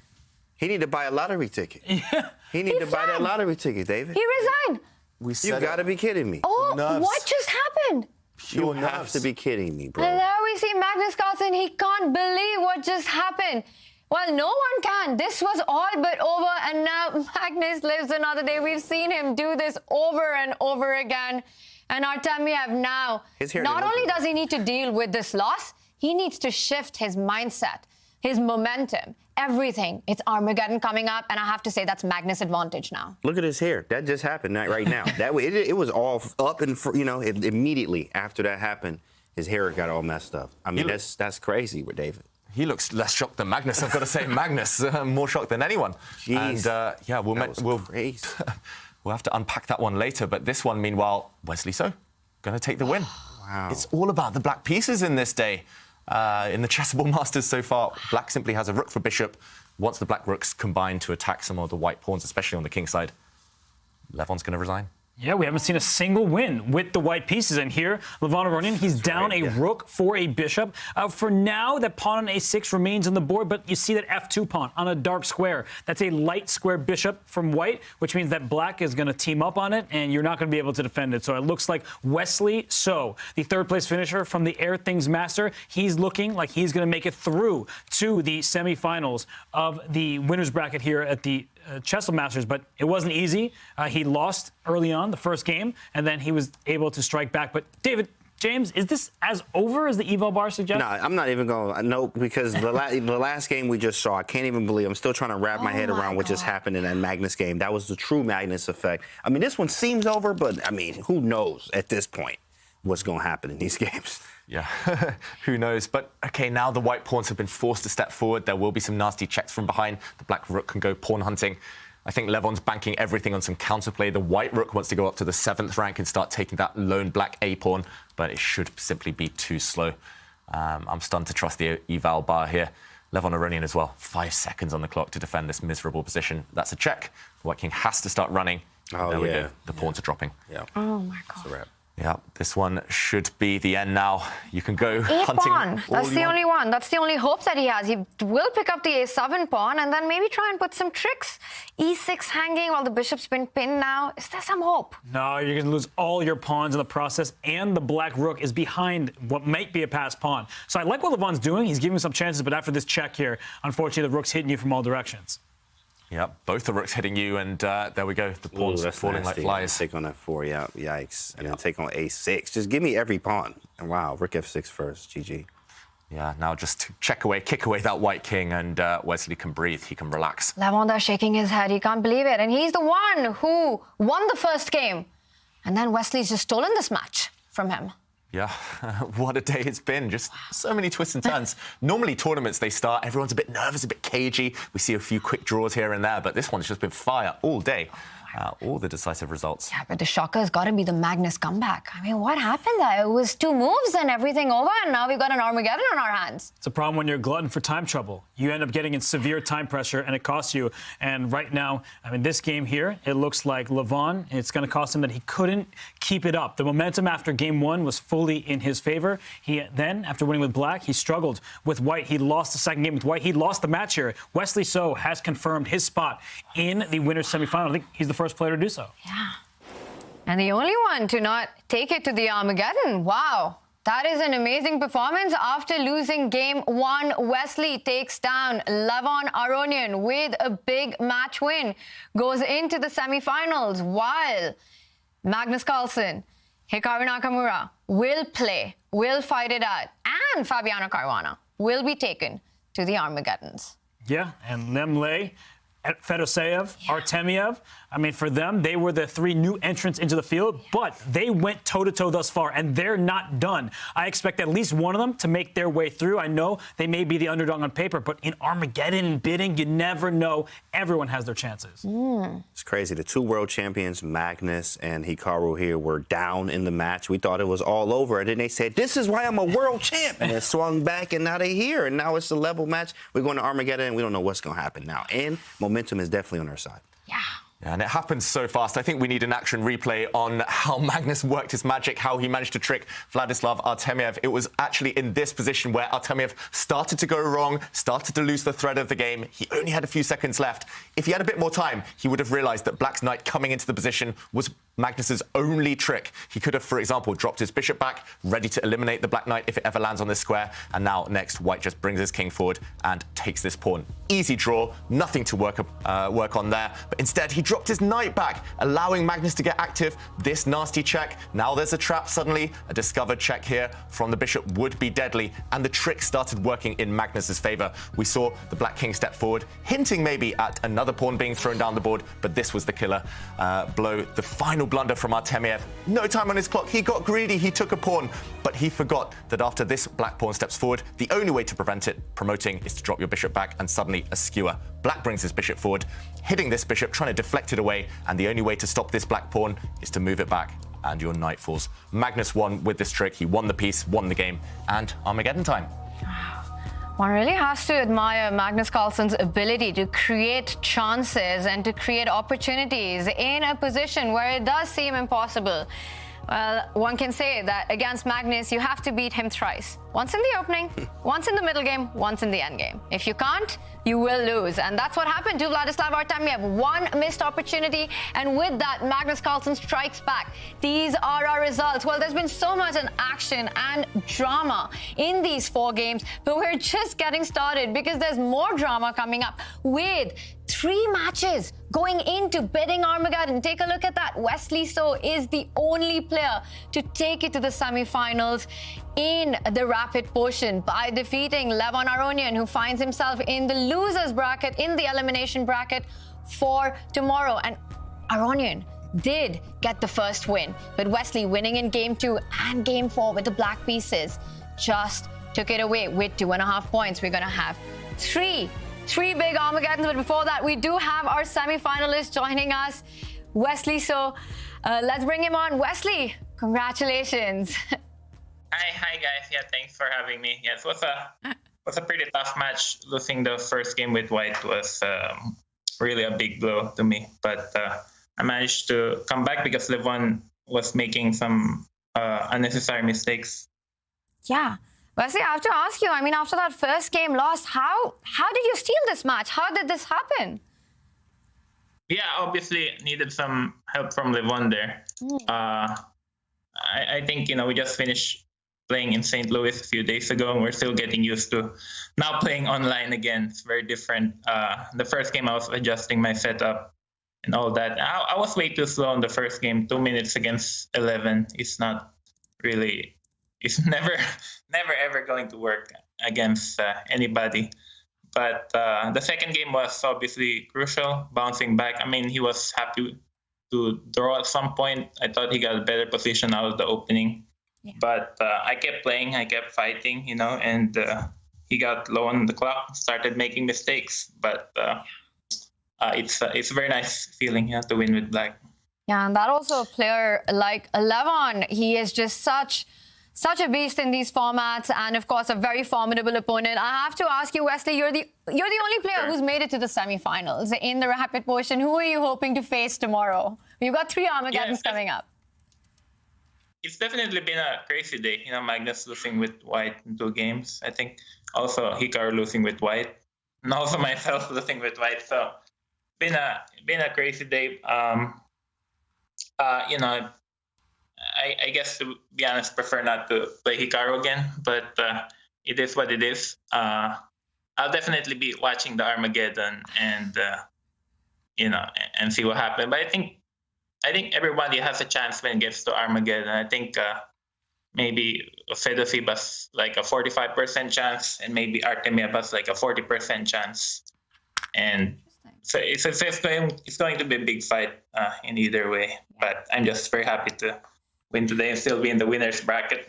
He need to buy a lottery ticket.
Yeah.
He need to buy that
flagged.
lottery ticket, David.
He resigned.
We
You
said
gotta be kidding me.
Oh,
Nerves.
what just happened?
You have to be kidding me, bro.
And there we see Magnus Carlsen. He can't believe what just happened. Well, no one can. This was all but over, and now Magnus lives another day. We've seen him do this over and over again. And Artemiev now, not only does he need to deal with this loss, he needs to shift his mindset, his momentum, everything. It's Armageddon coming up, and I have to say that's Magnus' advantage now.
Look at his hair. That just happened right now. That way, it was all up and immediately after that happened, his hair got all messed up. I mean, that's crazy with David.
He looks less shocked than Magnus, I've got to say. Magnus, more shocked than anyone.
Jeez.
And, yeah, we'll
crazy.
we'll have to unpack that one later. But this one, meanwhile, Wesley So, going to take the win.
Wow.
It's all about the black pieces in this day. in the Chessable Masters so far. Black simply has a rook for bishop. Once the black rooks combine to attack some of the white pawns, especially on the king side, Levon's going to resign.
Yeah, we haven't seen a single win with the white pieces. And here, Levon Aronian, he's down a rook for a bishop. For now, that pawn on a6 remains on the board, but you see that f2 pawn on a dark square. That's a light square bishop from white, which means that black is going to team up on it, and you're not going to be able to defend it. So it looks like Wesley So, the third-place finisher from the Airthings Master, he's looking like he's going to make it through to the semifinals of the winner's bracket here at the Chessable Masters, but it wasn't easy. He lost early on the first game, and then he was able to strike back. But David, James, is this as over as the eval bar suggests?
No, I'm not even going to. No, because the last game we just saw, I can't even believe. I'm still trying to wrap my head around what just happened in that Magnus game. That was the true Magnus effect. I mean, this one seems over, but I mean, who knows at this point what's going to happen in these games?
Yeah, who knows? But okay, now the white pawns have been forced to step forward. There will be some nasty checks from behind. The black rook can go pawn hunting. I think Levon's banking everything on some counterplay. The white rook wants to go up to the 7th rank and start taking that lone black A pawn, but it should simply be too slow. I'm stunned to trust the eval bar here. Levon Aronian as well. 5 seconds on the clock to defend this miserable position. That's a check. The white king has to start running.
Oh,
there we go. The pawns are dropping.
Yeah.
Oh, my God.
That's a wrap.
Yeah, this one should be the end now. You can go
A
hunting.
pawn. That's the only one. That's the only hope that he has. He will pick up the A7 pawn and then maybe try and put some tricks. E6 hanging while the bishop's been pinned now. Is there some hope?
No, you're going to lose all your pawns in the process, and the black rook is behind what might be a passed pawn. So I like what Levon's doing. He's giving some chances, but after this check here, unfortunately, the rook's hitting you from all directions.
Yeah, both the rooks hitting you, and there we go. The pawns falling like flies.
Take on f4, yeah, yikes. And then take on a6. Just give me every pawn. And wow, rook f6 first, GG.
Yeah, now just kick away that white king, and Wesley can breathe. He can relax.
Levon there shaking his head. He can't believe it. And he's the one who won the first game. And then Wesley's just stolen this match from him.
Yeah, what a day it's been. Just so many twists and turns. Normally tournaments, they start, everyone's a bit nervous, a bit cagey. We see a few quick draws here and there, but this one's just been fire all day. All the decisive results.
Yeah, but the shocker has got to be the Magnus comeback. I mean, what happened there? It was 2 moves and everything over, and now we've got an Armageddon on our hands.
It's a problem when you're a glutton for time trouble. You end up getting in severe time pressure, and it costs you. And right now, I mean, this game here, it looks like Levon, it's going to cost him that he couldn't keep it up. The momentum after game 1 was fully in his favor. He then, after winning with black, he struggled with white. He lost the second game with white. He lost the match here. Wesley So has confirmed his spot in the winner's semifinal. I think he's the first player to do so.
Yeah. And the only one to not take it to the Armageddon. Wow. That is an amazing performance. After losing game 1, Wesley takes down Levon Aronian with a big match win. Goes into the semifinals while Magnus Carlsen, Hikaru Nakamura will play, will fight it out, and Fabiano Caruana will be taken to the Armageddons.
Yeah, and Liem, Fedoseev, Artemiev. I mean, for them, they were the 3 new entrants into the field, but they went toe-to-toe thus far, and they're not done. I expect at least one of them to make their way through. I know they may be the underdog on paper, but in Armageddon bidding, you never know. Everyone has their chances.
It's crazy. The 2 world champions, Magnus and Hikaru here, were down in the match. We thought it was all over, and then they said, this is why I'm a world champ. And it swung back, and now they're here, and now it's a level match. We're going to Armageddon, and we don't know what's going to happen now. And momentum is definitely on our side.
Yeah.
Yeah, and it happens so fast. I think we need an action replay on how Magnus worked his magic, how he managed to trick Vladislav Artemiev. It was actually in this position where Artemiev started to go wrong, started to lose the thread of the game. He only had a few seconds left. If he had a bit more time, he would have realized that Black's knight coming into the position was Magnus's only trick. He could have, for example, dropped his bishop back, ready to eliminate the black knight if it ever lands on this square. And now, next, white just brings his king forward and takes this pawn. Easy draw, nothing to work on there. But instead, he dropped his knight back, allowing Magnus to get active. This nasty check. Now there's a trap suddenly. A discovered check here from the bishop would be deadly. And the trick started working in Magnus's favor. We saw the black king step forward, hinting maybe at another pawn being thrown down the board. But this was the killer blow. The final blunder from Artemiev. No time on his clock. He got greedy. He took a pawn. But he forgot that after this black pawn steps forward, the only way to prevent it promoting is to drop your bishop back and suddenly a skewer. Black brings his bishop forward, hitting this bishop, trying to deflect it away, and the only way to stop this black pawn is to move it back, and your knight falls. Magnus won with this trick. He won the piece, won the game, and Armageddon time.
One really has to admire Magnus Carlsen's ability to create chances and to create opportunities in a position where it does seem impossible. Well, one can say that against Magnus, you have to beat him thrice. Once in the opening, once in the middle game, once in the end game. If you can't, you will lose. And that's what happened to Vladislav Artemiev. One missed opportunity, and with that, Magnus Carlsen strikes back. These are our results. Well, there's been so much action and drama in these 4 games, but we're just getting started because there's more drama coming up with 3 matches going into bidding Armageddon. Take a look at that. Wesley So is the only player to take it to the semifinals in the rapid portion by defeating Levon Aronian, who finds himself in the losers bracket, in the elimination bracket for tomorrow. And Aronian did get the first win, but Wesley winning in game 2 and game 4 with the black pieces just took it away with 2.5 points. We're going to have three big Armageddons, but before that, we do have our semi-finalists joining us. Wesley So, let's bring him on. Wesley, congratulations.
Hi guys. Yeah, thanks for having me. Yes, it was a pretty tough match. Losing the first game with white was really a big blow to me, but I managed to come back because Levon was making some unnecessary mistakes.
Yeah. Wesley, I have to ask you, I mean, after that first game lost, how did you steal this match? How did this happen?
Yeah, obviously needed some help from Levon there. I think, we just finished playing in St. Louis a few days ago, and we're still getting used to now playing online again. It's very different. The first game, I was adjusting my setup and all that. I was way too slow in the first game. 2 minutes against 11 is not really... It's never ever going to work against anybody. But the second game was obviously crucial, bouncing back. I mean, he was happy to draw at some point. I thought he got a better position out of the opening. Yeah. But I kept playing, I kept fighting, and he got low on the clock, started making mistakes. But it's a very nice feeling to win with black.
Yeah, and that also a player like Levon, he is just such a beast in these formats, and of course a very formidable opponent. I have to ask you, Wesley, you're the only player who's made it to the semifinals in the rapid portion. Who are you hoping to face tomorrow? You've got 3 Armageddons coming up.
It's definitely been a crazy day. Magnus losing with white in 2 games. I think also Hikaru losing with white, and also myself losing with white. So been a crazy day. I guess, to be honest, prefer not to play Hikaru again, but it is what it is. I'll definitely be watching the Armageddon and and see what happens. But I think everybody has a chance when it gets to Armageddon. I think maybe Fedoseev has like a 45% chance, and maybe Artemiev has like a 40% chance. And so it's going to be a big fight in either way. But I'm just very happy to win today and still be in the winner's bracket.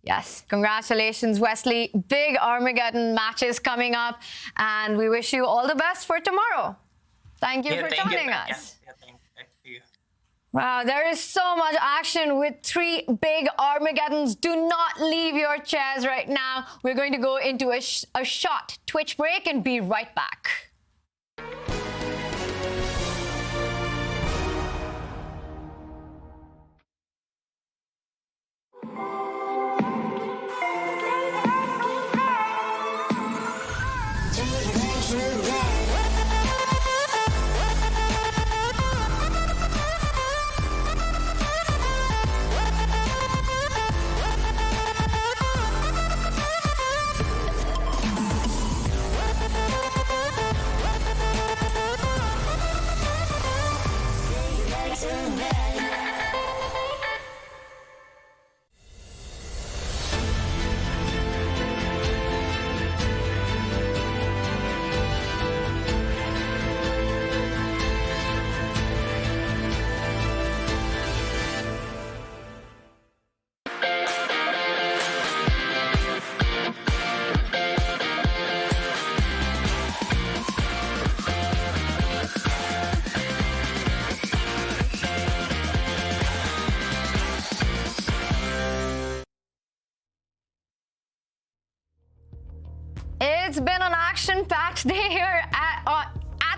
Yes, congratulations, Wesley. Big Armageddon matches coming up, and we wish you all the best for tomorrow. Thank you for joining us.
Yeah, thank you.
Wow, there is so much action with 3 big Armageddons. Do not leave your chairs right now. We're going to go into a short Twitch break and be right back. It's been an action-packed day here at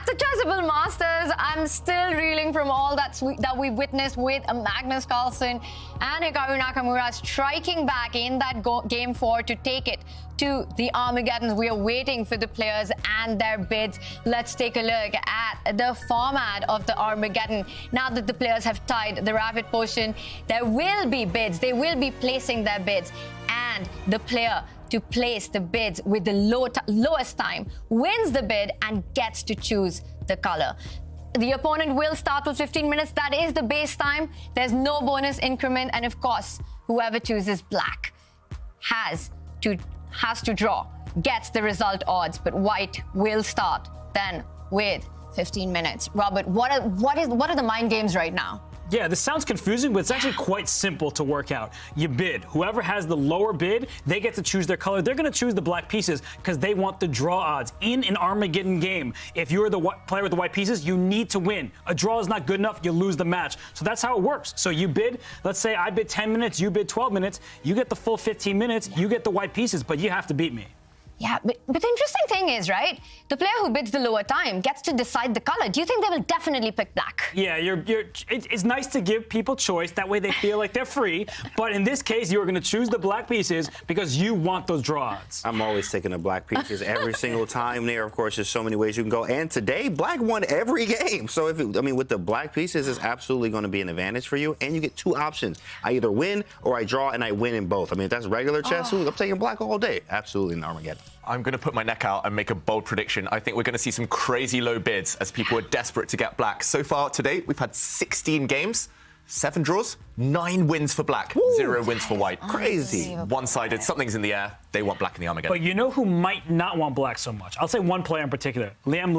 the Chessable Masters. I'm still reeling from all that we witnessed with Magnus Carlsen and Hikaru Nakamura striking back in that game 4 to take it to the Armageddon. We are waiting for the players and their bids. Let's take a look at the format of the Armageddon. Now that the players have tied the rapid portion, there will be bids. They will be placing their bids, and the player to place the bids with the lowest time wins the bid and gets to choose the color. The opponent will start with 15 minutes. That is the base time. There's no bonus increment. And of course, whoever chooses black has to draw, gets the result odds, but white will start then with 15 minutes. Robert, what are the mind games right now?
Yeah, this sounds confusing, but it's actually quite simple to work out. You bid. Whoever has the lower bid, they get to choose their color. They're going to choose the black pieces because they want the draw odds. In an Armageddon game, if you're the player with the white pieces, you need to win. A draw is not good enough, you lose the match. So that's how it works. So you bid. Let's say I bid 10 minutes, you bid 12 minutes. You get the full 15 minutes, you get the white pieces, but you have to beat me.
Yeah, but the interesting thing is, right, the player who bids the lower time gets to decide the color. Do you think they will definitely pick black?
Yeah, it's nice to give people choice. That way they feel like they're free. But in this case, you're going to choose the black pieces because you want those draw odds.
I'm always taking the black pieces every single time there. Of course, there's so many ways you can go. And today, black won every game. So, with the black pieces, it's absolutely going to be an advantage for you. And you get two options. I either win or I draw, and I win in both. I mean, if that's regular chess, I'm taking black all day. Absolutely in Armageddon.
I'm going to put my neck out and make a bold prediction. I think we're going to see some crazy low bids as people are desperate to get black. So far today, we've had 16 games, 7 draws, 9 wins for black, 0 wins for white.
Crazy.
One-sided, something's in the air. They want black in the Armageddon.
But you know who might not want black so much? I'll say one player in particular, Liem.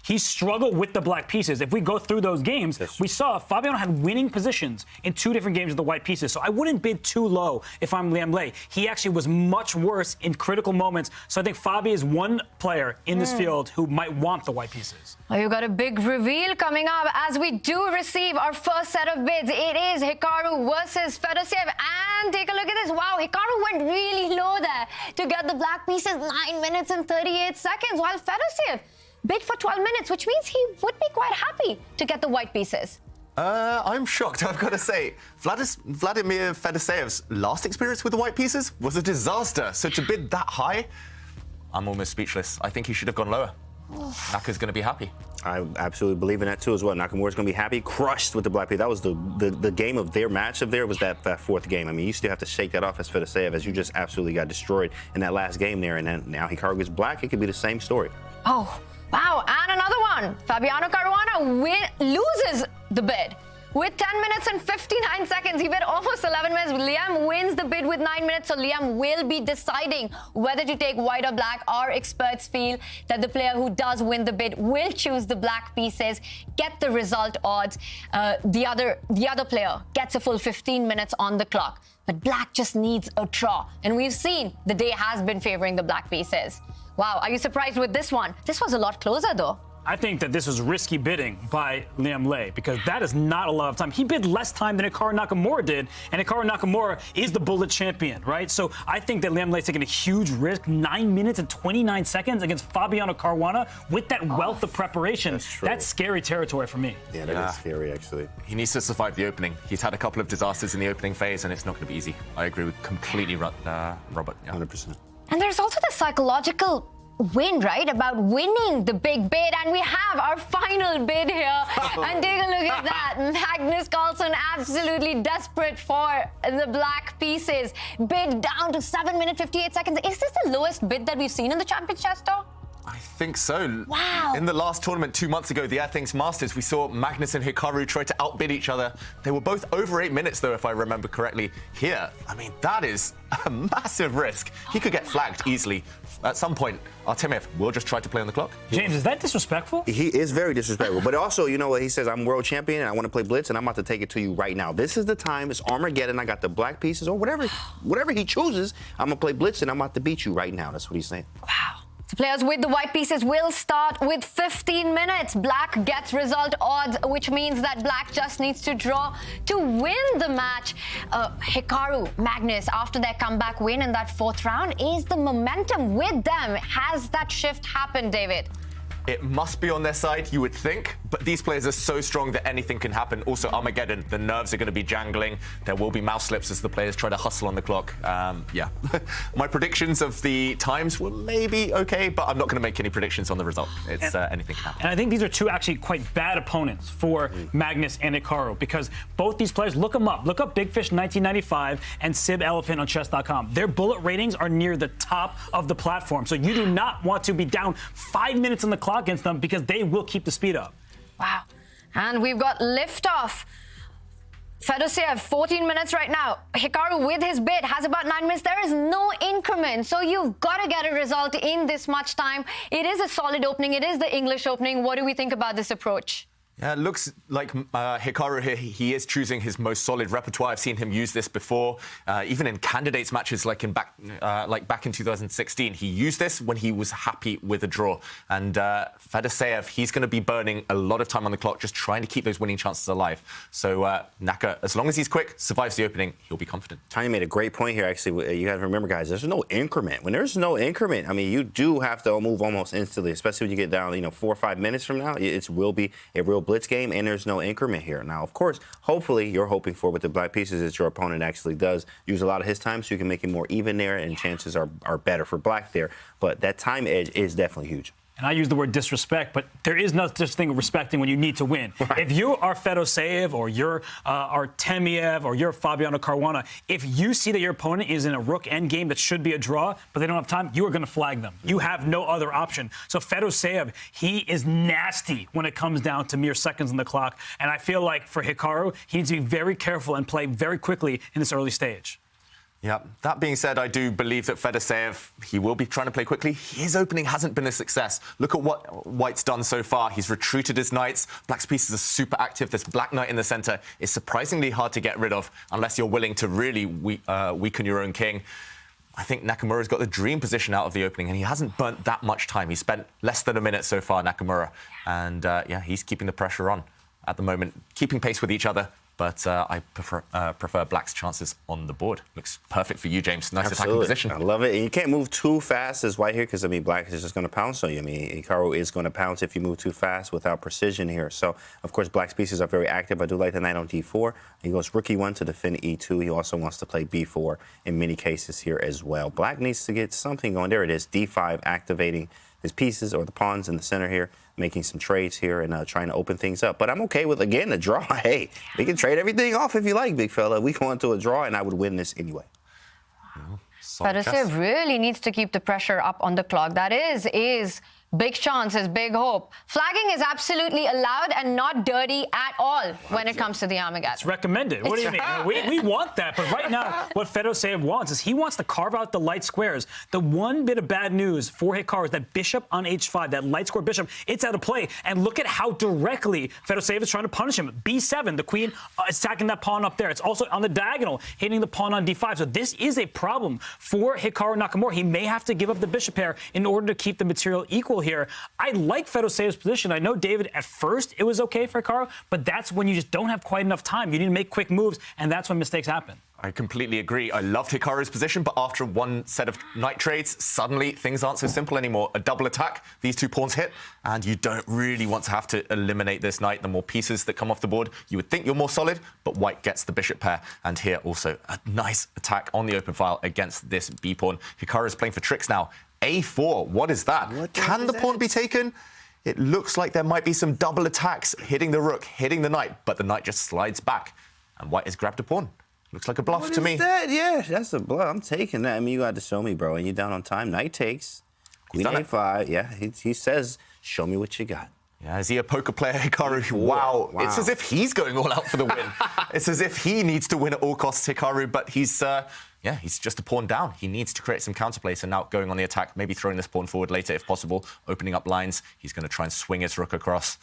He struggled with the black pieces. If we go through those games, we saw Fabiano had winning positions in 2 different games with the white pieces. So I wouldn't bid too low if I'm Liem. He actually was much worse in critical moments. So I think Fabi is one player in this field who might want the white pieces.
Well, you've got a big reveal coming up as we do receive our first set of bids. It is Hikaru versus Fedoseev. And take a look at this. Wow, Hikaru went really low there to get the black pieces, 9 minutes and 38 seconds, while Fedoseev bid for 12 minutes, which means he would be quite happy to get the white pieces.
I'm shocked, I've got to say. Vladimir Fedoseev's last experience with the white pieces was a disaster. So to bid that high, I'm almost speechless. I think he should have gone lower. Naka's going to be happy.
I absolutely believe in that too as well. Nakamura's going to be happy, crushed with the black piece. That was the game of their matchup there, was that 4th game. I mean, you still have to shake that off as Fedoseev, as you just absolutely got destroyed in that last game there. And then now Hikaru gets black. It could be the same story.
Oh, wow. And another one. Fabiano Caruana loses the bid. With 10 minutes and 59 seconds, he bid almost 11 minutes. Liem wins the bid with 9 minutes, so Liem will be deciding whether to take white or black. Our experts feel that the player who does win the bid will choose the black pieces, get the result odds. The other player gets a full 15 minutes on the clock. But black just needs a draw. And we've seen the day has been favoring the black pieces. Wow, are you surprised with this one? This was a lot closer, though.
I think that this was risky bidding by Liem, because that is not a lot of time. He bid less time than Hikaru Nakamura did, and Hikaru Nakamura is the bullet champion, right? So I think that Liem is taking a huge risk, 9 minutes and 29 seconds against Fabiano Caruana with that wealth of preparation. That's scary territory for me.
Yeah, that is scary, actually.
He needs to survive the opening. He's had a couple of disasters in the opening phase, and it's not going to be easy. I agree with completely Robert. Yeah.
100%.
And there's also the psychological win, right? About winning the big bid. And we have our final bid here. And take a look at that. Magnus Carlsen absolutely desperate for the black pieces. Bid down to 7 minutes, 58 seconds. Is this the lowest bid that we've seen in the Champions Chess Tour?
I think so.
Wow.
In the last tournament 2 months ago, the Airthings Masters, we saw Magnus and Hikaru try to outbid each other. They were both over 8 minutes, though, if I remember correctly. Here, I mean, that is a massive risk. He could get flagged easily. At some point, Artemiev will just try to play on the clock.
James, is that disrespectful?
He is very disrespectful. But also, you know what? He says, I'm world champion and I want to play Blitz and I'm about to take it to you right now. This is the time. It's Armageddon. I got the black pieces or whatever he chooses. I'm going to play Blitz and I'm about to beat you right now. That's what he's saying.
Wow. The players with the white pieces will start with 15 minutes. Black gets result odds, which means that Black just needs to draw to win the match. Hikaru, Magnus, after their comeback win in that 4th round, is the momentum with them? Has that shift happened, David?
It must be on their side, you would think, but these players are so strong that anything can happen. Also, Armageddon, the nerves are going to be jangling. There will be mouse slips as the players try to hustle on the clock. Yeah. My predictions of the times were maybe okay, but I'm not going to make any predictions on the result. It's anything can happen.
And I think these are two actually quite bad opponents for Magnus and Hikaru, because both these players, look them up. Look up Big Fish 1995 and Sib Elephant on chess.com. Their bullet ratings are near the top of the platform. So you do not want to be down 5 minutes on the clock against them, because they will keep the speed up.
Wow. And we've got liftoff. Fedoseev, 14 minutes right now. Hikaru with his bid has about 9 minutes. There is no increment, so you've got to get a result in this much time. It is a solid opening. It is the English opening. What do we think about this approach?
Yeah, it looks like Hikaru here, he is choosing his most solid repertoire. I've seen him use this before, even in candidates matches back in 2016. He used this when he was happy with a draw. And Fedoseev, he's going to be burning a lot of time on the clock, just trying to keep those winning chances alive. So Naka, as long as he's quick, survives the opening, he'll be confident.
Tanya made a great point here, actually. You got to remember, guys, there's no increment. When there's no increment, I mean, you do have to move almost instantly, especially when you get down, 4 or 5 minutes from now. It will be a real blitz game, and there's no increment here. Now, of course, hopefully you're hoping for with the black pieces that your opponent actually does use a lot of his time, so you can make it more even there, and chances are better for black there. But that time edge is definitely huge.
And I use the word disrespect, but there is no such thing as respecting when you need to win. Right. If you are Fedoseev or you're Artemiev or you're Fabiano Caruana, if you see that your opponent is in a rook endgame that should be a draw, but they don't have time, you are going to flag them. You have no other option. So Fedoseev, he is nasty when it comes down to mere seconds on the clock. And I feel like for Hikaru, he needs to be very careful and play very quickly in this early stage.
Yeah, that being said, I do believe that Fedoseev, he will be trying to play quickly. His opening hasn't been a success. Look at what White's done so far. He's retreated his knights. Black's pieces are super active. This black knight in the center is surprisingly hard to get rid of unless you're willing to really weaken your own king. I think Nakamura's got the dream position out of the opening, and he hasn't burnt that much time. He spent less than a minute so far, Nakamura. And, yeah, he's keeping the pressure on at the moment, keeping pace with each other. But I prefer Black's chances on the board. Looks perfect for you, James. Nice attacking position.
I love it. And you can't move too fast as White here, because, I mean, Black is just going to pounce on you. I mean, Hikaru is going to pounce if you move too fast without precision here. So, of course, Black's pieces are very active. I do like the knight on d4. He goes rook e1 to defend e2. He also wants to play b4 in many cases here as well. Black needs to get something going. There it is, d5, activating his pieces or the pawns in the center here, making some trades here and trying to open things up. But I'm okay with, again, the draw. Hey, we can trade everything off if you like, big fella. We go into a draw, and I would win this anyway.
Fedoseev really needs to keep the pressure up on the clock. That is big chances, big hope. Flagging is absolutely allowed and not dirty at all when it comes to the Armageddon.
It's recommended. What do you mean? We want that. But right now, what Fedoseev wants is he wants to carve out the light squares. The one bit of bad news for Hikaru is that bishop on h5, that light square bishop, it's out of play. And look at how directly Fedoseev is trying to punish him. b7, the queen attacking that pawn up there. It's also on the diagonal, hitting the pawn on d5. So this is a problem for Hikaru Nakamura. He may have to give up the bishop pair in order to keep the material equal here. I like Fedoseev's position. I know, David, at first it was okay for Hikaru, but that's when you just don't have quite enough time. You need to make quick moves, and that's when mistakes happen.
I completely agree. I loved Hikaru's position, but after one set of knight trades, suddenly things aren't so simple anymore. A double attack, these two pawns hit, and you don't really want to have to eliminate this knight. The more pieces that come off the board, you would think you're more solid, but White gets the bishop pair. And here also a nice attack on the open file against this b-pawn. Hikaru's playing for tricks now. a4, what is that? Can the pawn be taken? It looks like there might be some double attacks, hitting the rook, hitting the knight, but the knight just slides back, and White has grabbed a pawn. Looks like a bluff to me.
That? Yeah, that's a bluff. I'm taking that. I mean, you got to show me, bro. And you're down on time. Knight takes. Queen a5. Yeah, he says, show me what you got.
Yeah, is he a poker player, Hikaru? Wow. It's as if he's going all out for the win. It's as if he needs to win at all costs, Hikaru, but he's just a pawn down. He needs to create some counterplay, so now going on the attack, maybe throwing this pawn forward later if possible, opening up lines. He's going to try and swing his rook across.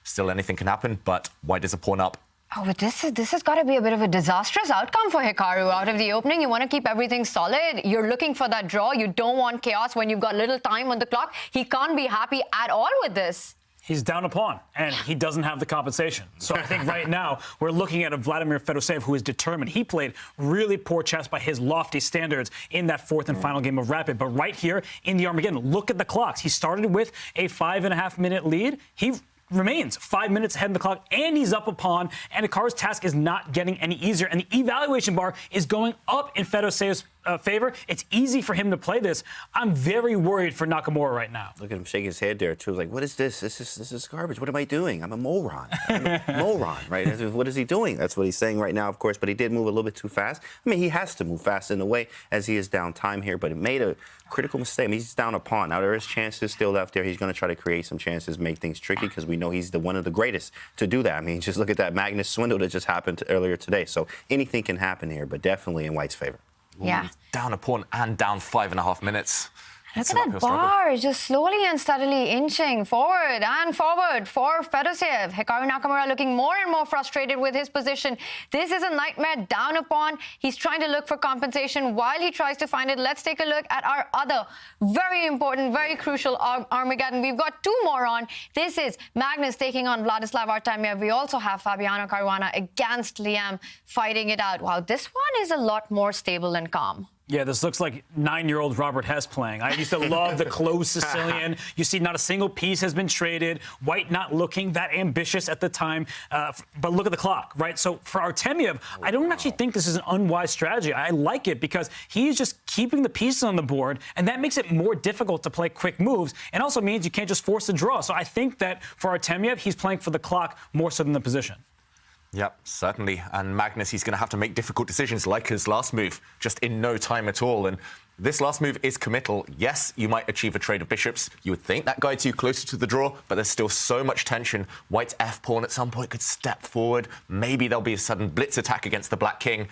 Still anything can happen, but White is a pawn up.
Oh, but this has got to be a bit of a disastrous outcome for Hikaru. Out of the opening, you want to keep everything solid. You're looking for that draw. You don't want chaos when you've got little time on the clock. He can't be happy at all with this.
He's down a pawn, and he doesn't have the compensation. So I think right now we're looking at a Vladimir Fedoseev who is determined. He played really poor chess by his lofty standards in that fourth and final game of Rapid. But right here in the Armageddon, look at the clocks. He started with a 5.5-minute lead. He remains 5 minutes ahead of the clock, and he's up a pawn, and Hikaru's task is not getting any easier, and the evaluation bar is going up in Fedoseev's favor. It's easy for him to play this. I'm very worried for Nakamura right now.
Look at him shaking his head there, too. Like, what is this? This is garbage. What am I doing? I'm a moron. I'm a moron, right? What is he doing? That's what he's saying right now, of course, but he did move a little bit too fast. I mean, he has to move fast in a way as he is down time here, but he made a critical mistake. I mean, he's down a pawn. Now, there is chances still left there. He's going to try to create some chances, make things tricky, because we know he's one of the greatest to do that. I mean, just look at that Magnus swindle that just happened earlier today. So anything can happen here, but definitely in White's favor.
Yeah.
Down a pawn and down 5.5 minutes.
Look at that bar, just slowly and steadily inching forward and forward for Fedoseev. Hikaru Nakamura looking more and more frustrated with his position. This is a nightmare, down a pawn. He's trying to look for compensation while he tries to find it. Let's take a look at our other very important, very crucial Armageddon. We've got two more on. This is Magnus taking on Vladislav Artemiev. We also have Fabiano Caruana against Liem fighting it out. Wow, this one is a lot more stable and calm.
Yeah, this looks like 9-year-old Robert Hess playing. I used to love the close Sicilian. You see not a single piece has been traded. White not looking that ambitious at the time. But look at the clock, right? So for Artemiev, I don't actually think this is an unwise strategy. I like it because he's just keeping the pieces on the board, and that makes it more difficult to play quick moves, and also means you can't just force a draw. So I think that for Artemiev, he's playing for the clock more so than the position.
Yep, certainly. And Magnus, he's going to have to make difficult decisions like his last move, just in no time at all. And this last move is committal. Yes, you might achieve a trade of bishops. You would think that guides you closer to the draw, but there's still so much tension. White's f-pawn at some point could step forward. Maybe there'll be a sudden blitz attack against the black king.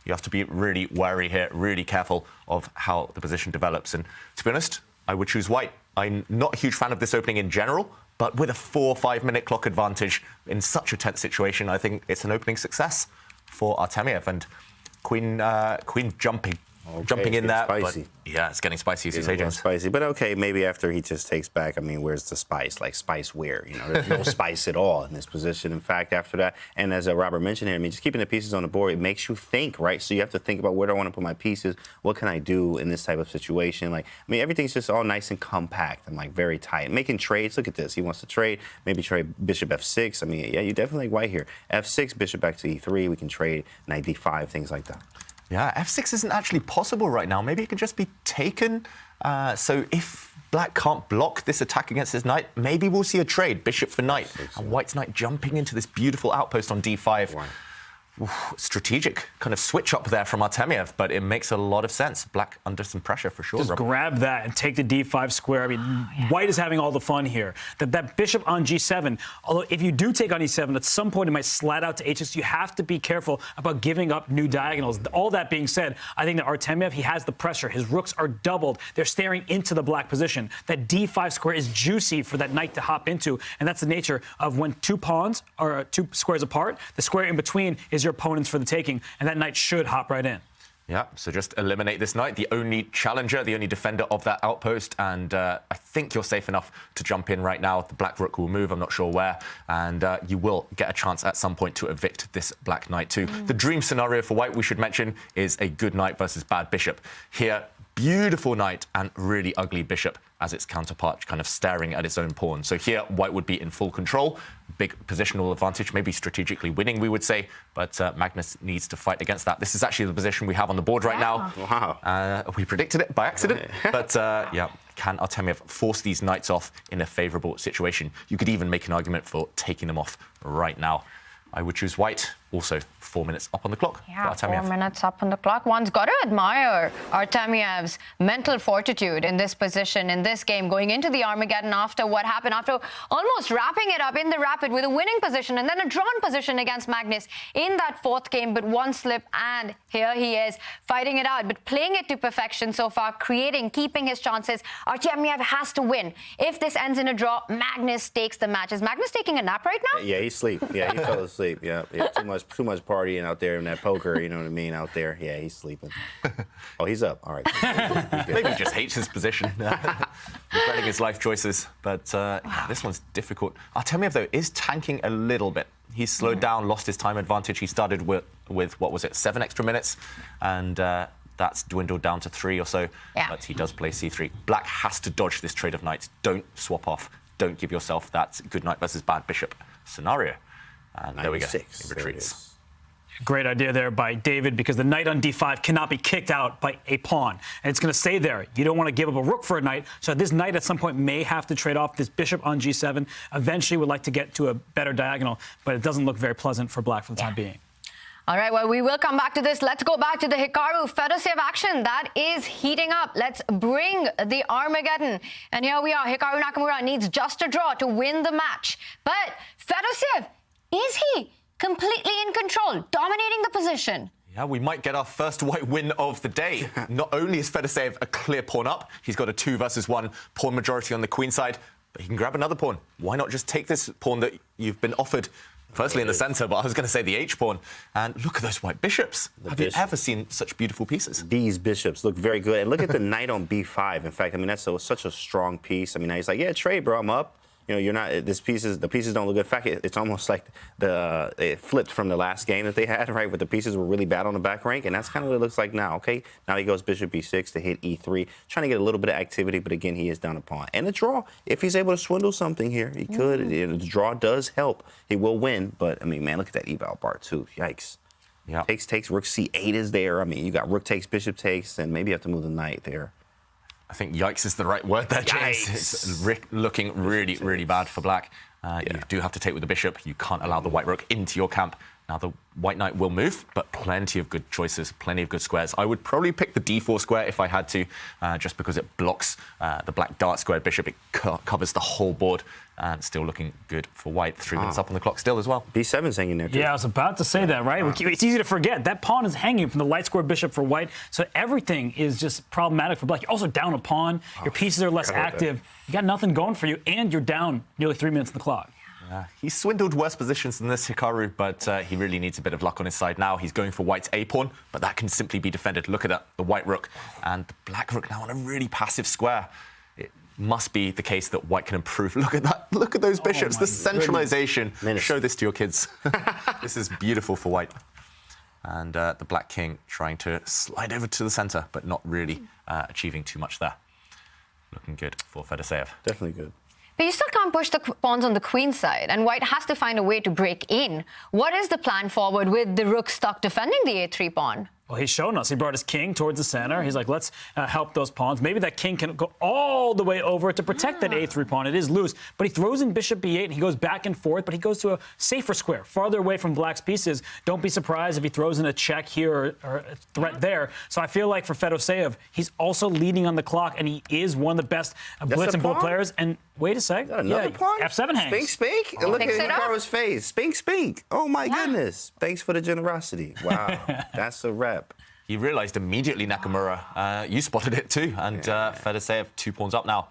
You have to be really wary here, really careful of how the position develops. And to be honest, I would choose White. I'm not a huge fan of this opening in general, but with a 4 or 5 minute clock advantage in such a tense situation, I think it's an opening success for Artemiev. And Queen jumping in there.
Spicy.
But yeah, it's getting spicy, as you say, James.
Spicy, but okay, maybe after he just takes back. I mean, where's the spice? Like, spice where? You know, there's no spice at all in this position. In fact, after that, and as Robert mentioned here, I mean, just keeping the pieces on the board, it makes you think, right? So you have to think about where do I want to put my pieces? What can I do in this type of situation? Like, I mean, everything's just all nice and compact and like very tight. Making trades. Look at this. He wants to trade. Maybe trade bishop f6. I mean, yeah, you definitely like White here. f6, bishop back to e3. We can trade knight d5, things like that.
Yeah, f6 isn't actually possible right now. Maybe it can just be taken. So if Black can't block this attack against his knight, maybe we'll see a trade, bishop for knight. And White's knight jumping into this beautiful outpost on d5.
Wow.
Strategic kind of switch up there from Artemiev, but it makes a lot of sense. Black under some pressure for sure.
Just grab that and take the d5 square. I mean, White is having all the fun here. That bishop on g7, although if you do take on e7, at some point it might slide out to h6. You have to be careful about giving up new diagonals. All that being said, I think that Artemiev, he has the pressure. His rooks are doubled. They're staring into the black position. That d5 square is juicy for that knight to hop into, and that's the nature of when two pawns are two squares apart. The square in between is your opponents for the taking, and that knight should hop right in.
Yeah, so just eliminate this knight, the only challenger, the only defender of that outpost, and I think you're safe enough to jump in right now. The black rook will move, I'm not sure where, and you will get a chance at some point to evict this black knight too. The dream scenario for White, we should mention, is a good knight versus bad bishop. Here, beautiful knight and really ugly bishop as its counterpart, kind of staring at its own pawn. So here, White would be in full control, big positional advantage, maybe strategically winning, we would say, but Magnus needs to fight against that. This is actually the position we have on the board right now.
Wow.
We predicted it by accident, but yeah, can Artemiev force these knights off in a favourable situation? You could even make an argument for taking them off right now. I would choose White. Also, 4 minutes up on the clock.
Yeah,
for
4
Artemiev.
minutes up on the clock. One's got to admire Artemiev's mental fortitude in this position, in this game, going into the Armageddon after what happened, after almost wrapping it up in the rapid with a winning position and then a drawn position against Magnus in that fourth game, but one slip, and here he is fighting it out, but playing it to perfection so far, keeping his chances. Artemiev has to win. If this ends in a draw, Magnus takes the match. Is Magnus taking a nap right now?
Yeah, he's asleep. Yeah, he fell asleep. Yeah, too much partying out there in that poker. You know what I mean? Out there. Yeah, he's sleeping. Oh, he's up. All right.
Maybe he just hates his position, regretting his life choices. But yeah, this one's difficult. Artemiev, though, is tanking a little bit. He's slowed down, lost his time advantage. He started with what was it, 7 extra minutes, and that's dwindled down to 3 or so.
Yeah.
But he does play c3. Black has to dodge this trade of knights. Don't swap off. Don't give yourself that good knight versus bad bishop scenario. And there we go. He retreats.
Great idea there by David, because the knight on d5 cannot be kicked out by a pawn. And it's going to stay there. You don't want to give up a rook for a knight. So this knight at some point may have to trade off this bishop on g7. Eventually would like to get to a better diagonal, but it doesn't look very pleasant for black for the time being.
All right, well, we will come back to this. Let's go back to the Hikaru Fedoseev action. That is heating up. Let's bring the Armageddon. And here we are. Hikaru Nakamura needs just a draw to win the match. But Fedoseev, is he completely in control, dominating the position?
Yeah, we might get our first white win of the day. Not only is Fedoseev a clear pawn up, he's got a 2 versus 1 pawn majority on the queen side, but he can grab another pawn. Why not just take this pawn that you've been offered? Firstly in the centre, but I was going to say the H-pawn. And look at those white bishops. Have you ever seen such beautiful pieces?
These bishops look very good. And look at the knight on b5. In fact, I mean, that's such a strong piece. I mean, he's like, yeah, trade, bro, I'm up. You know, you're not. The pieces don't look good. In fact, it's almost like it flipped from the last game that they had, right? Where the pieces were really bad on the back rank, and that's kind of what it looks like now. Okay, now he goes bishop b6 to hit e3, trying to get a little bit of activity, but again, he is down a pawn and a draw. If he's able to swindle something here, he could. The draw does help. He will win, but I mean, man, look at that eval bar too. Yikes.
Yeah.
Takes. Rook c8 is there. I mean, you got rook takes, bishop takes, and maybe you have to move the knight there.
I think yikes is the right word there, James. It's looking really, really bad for black. You do have to take with the bishop. You can't allow the white rook into your camp. Now, the white knight will move, but plenty of good choices, plenty of good squares. I would probably pick the d4 square if I had to, just because it blocks the black dart squared bishop. It covers the whole board, and still looking good for white. 3 minutes up on the clock still as well.
b7's hanging there, too.
Yeah, I was about to say that, right? It's easy to forget. That pawn is hanging from the light square bishop for white, so everything is just problematic for black. You're also down a pawn. Your pieces are less active. You got nothing going for you, and you're down nearly 3 minutes on the clock.
He's swindled worse positions than this, Hikaru, but he really needs a bit of luck on his side now. He's going for white's a-pawn, but that can simply be defended. Look at that, the white rook, and the black rook now on a really passive square. It must be the case that white can improve. Look at that. Look at those bishops, the centralization. Show this to your kids. This is beautiful for white. And the black king trying to slide over to the center, but not really achieving too much there. Looking good for Fedoseev.
Definitely good.
But you still can't push the pawns on the queen side, and white has to find a way to break in. What is the plan forward with the rook stuck defending the a3 pawn?
Well, he's shown us. He brought his king towards the center. He's like, let's help those pawns. Maybe that king can go all the way over to protect that a3 pawn. It is loose, but he throws in bishop b8, and he goes back and forth, but he goes to a safer square, farther away from black's pieces. Don't be surprised if he throws in a check here or a threat there. So I feel like for Fedoseev, he's also leading on the clock, and he is one of the best blitz and bull players. And wait a sec.
Another pawn?
F7 hangs.
Spink.
Oh.
Look at Hikaru's face. Spink. Oh, my goodness. Thanks for the generosity. Wow. That's a rep.
He realized immediately, Nakamura, you spotted it too, and Fedoseev 2 pawns up now.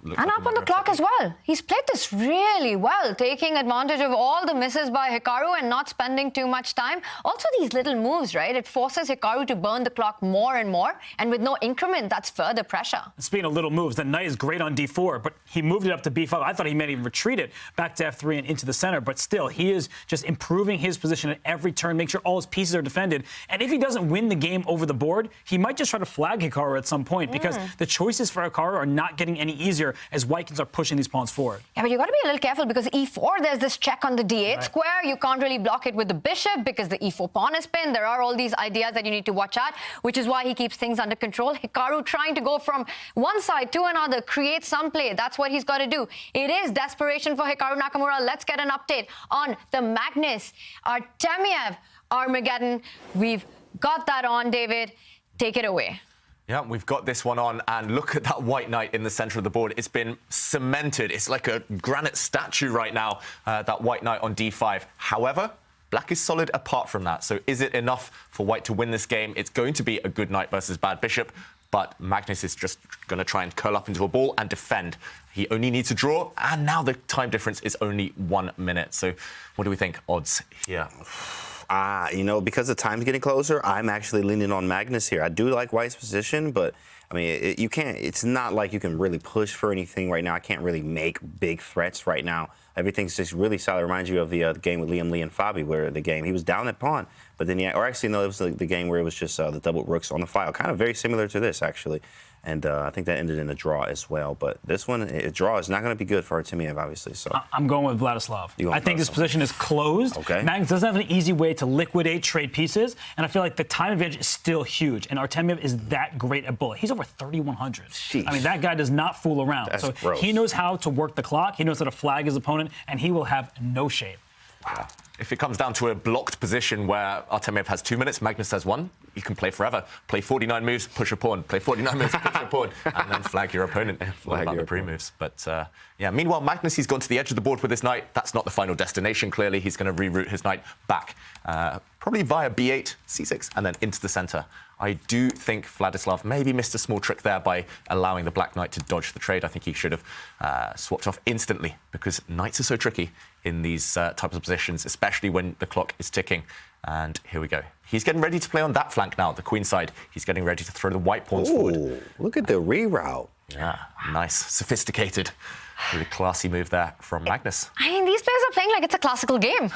And up on the clock as well. He's played this really well, taking advantage of all the misses by Hikaru and not spending too much time. Also, these little moves, right? It forces Hikaru to burn the clock more and more, and with no increment, that's further pressure.
Speaking of little moves, the knight is great on d4, but he moved it up to b5. I thought he might even retreat it back to f3 and into the center, but still, he is just improving his position at every turn, make sure all his pieces are defended. And if he doesn't win the game over the board, he might just try to flag Hikaru at some point, because the choices for Hikaru are not getting any easier. here as white can start pushing these pawns forward.
Yeah, but you got to be a little careful because e4, there's this check on the d8 square. You can't really block it with the bishop because the e4 pawn is pinned. There are all these ideas that you need to watch out, which is why he keeps things under control. Hikaru trying to go from one side to another, create some play. That's what he's got to do. It is desperation for Hikaru Nakamura. Let's get an update on the Magnus Artemiev Armageddon. We've got that on, David. Take it away.
Yeah, we've got this one on, and look at that white knight in the center of the board. It's been cemented. It's like a granite statue right now, that white knight on d5. However, black is solid apart from that. So is it enough for white to win this game? It's going to be a good knight versus bad bishop, but Magnus is just going to try and curl up into a ball and defend. He only needs to draw, and now the time difference is only 1 minute. So what do we think odds here?
You know, because the time's getting closer, I'm actually leaning on Magnus here. I do like white's position, but I mean, you can't. It's not like you can really push for anything right now. I can't really make big threats right now. Everything's just really solid. It reminds you of the game with Liem, and Fabi, where he was down at pawn, but then or actually no, it was the game where it was just the double rooks on the file, kind of very similar to this actually. And I think that ended in a draw as well. But this one, a draw is not going to be good for Artemiev, obviously. So
I'm going with Vladislav. I think this position is closed.
Okay.
Magnus doesn't have an easy way to liquidate trade pieces, and I feel like the time advantage is still huge. And Artemiev is that great at bullet. He's over 3,100. I mean, that guy does not fool around.
That's
so
gross.
He knows how to work the clock. He knows how to flag his opponent, and he will have no shame.
Wow. If it comes down to a blocked position where Artemiev has 2 minutes, Magnus has 1, you can play forever. Play 49 moves, push a pawn. Play 49 moves, push a pawn, and then flag your opponent. What about the pre-moves? But yeah, meanwhile, Magnus, he's gone to the edge of the board with his knight. That's not the final destination, clearly. He's going to reroute his knight back, probably via b8, c6, and then into the center. I do think Vladislav maybe missed a small trick there by allowing the black knight to dodge the trade. I think he should have swapped off instantly, because knights are so tricky in these types of positions, especially when the clock is ticking. And here we go. He's getting ready to play on that flank now, the queen side. He's getting ready to throw the white pawns forward.
Look at the reroute.
Yeah, nice, sophisticated. Really classy move there from Magnus.
I mean, these players are playing like it's a classical game.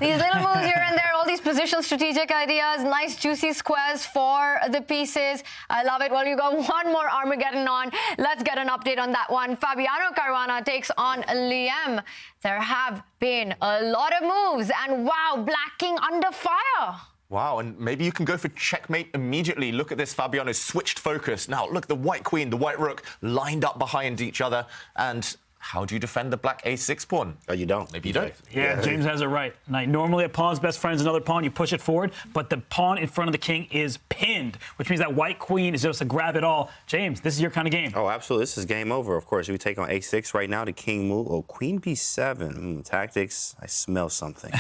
These little moves here and there, all these positional strategic ideas, nice juicy squares for the pieces. I love it. Well, you got one more Armageddon on. Let's get an update on that one. Fabiano Caruana takes on Liem. There have been a lot of moves, and wow, Black King under fire.
Wow, and maybe you can go for checkmate immediately. Look at this, Fabiano switched focus. Now, look, the white queen, the white rook lined up behind each other, and how do you defend the black a6 pawn?
Oh, you don't.
Maybe you don't.
Yeah, James has it right. Now, normally a pawn's best friend is another pawn. You push it forward, but the pawn in front of the king is pinned, which means that white queen is just to grab it all. James, this is your kind of game.
Oh, absolutely. This is game over, of course. We take on a6 right now. The king move. Oh, queen b7. Tactics. I smell something.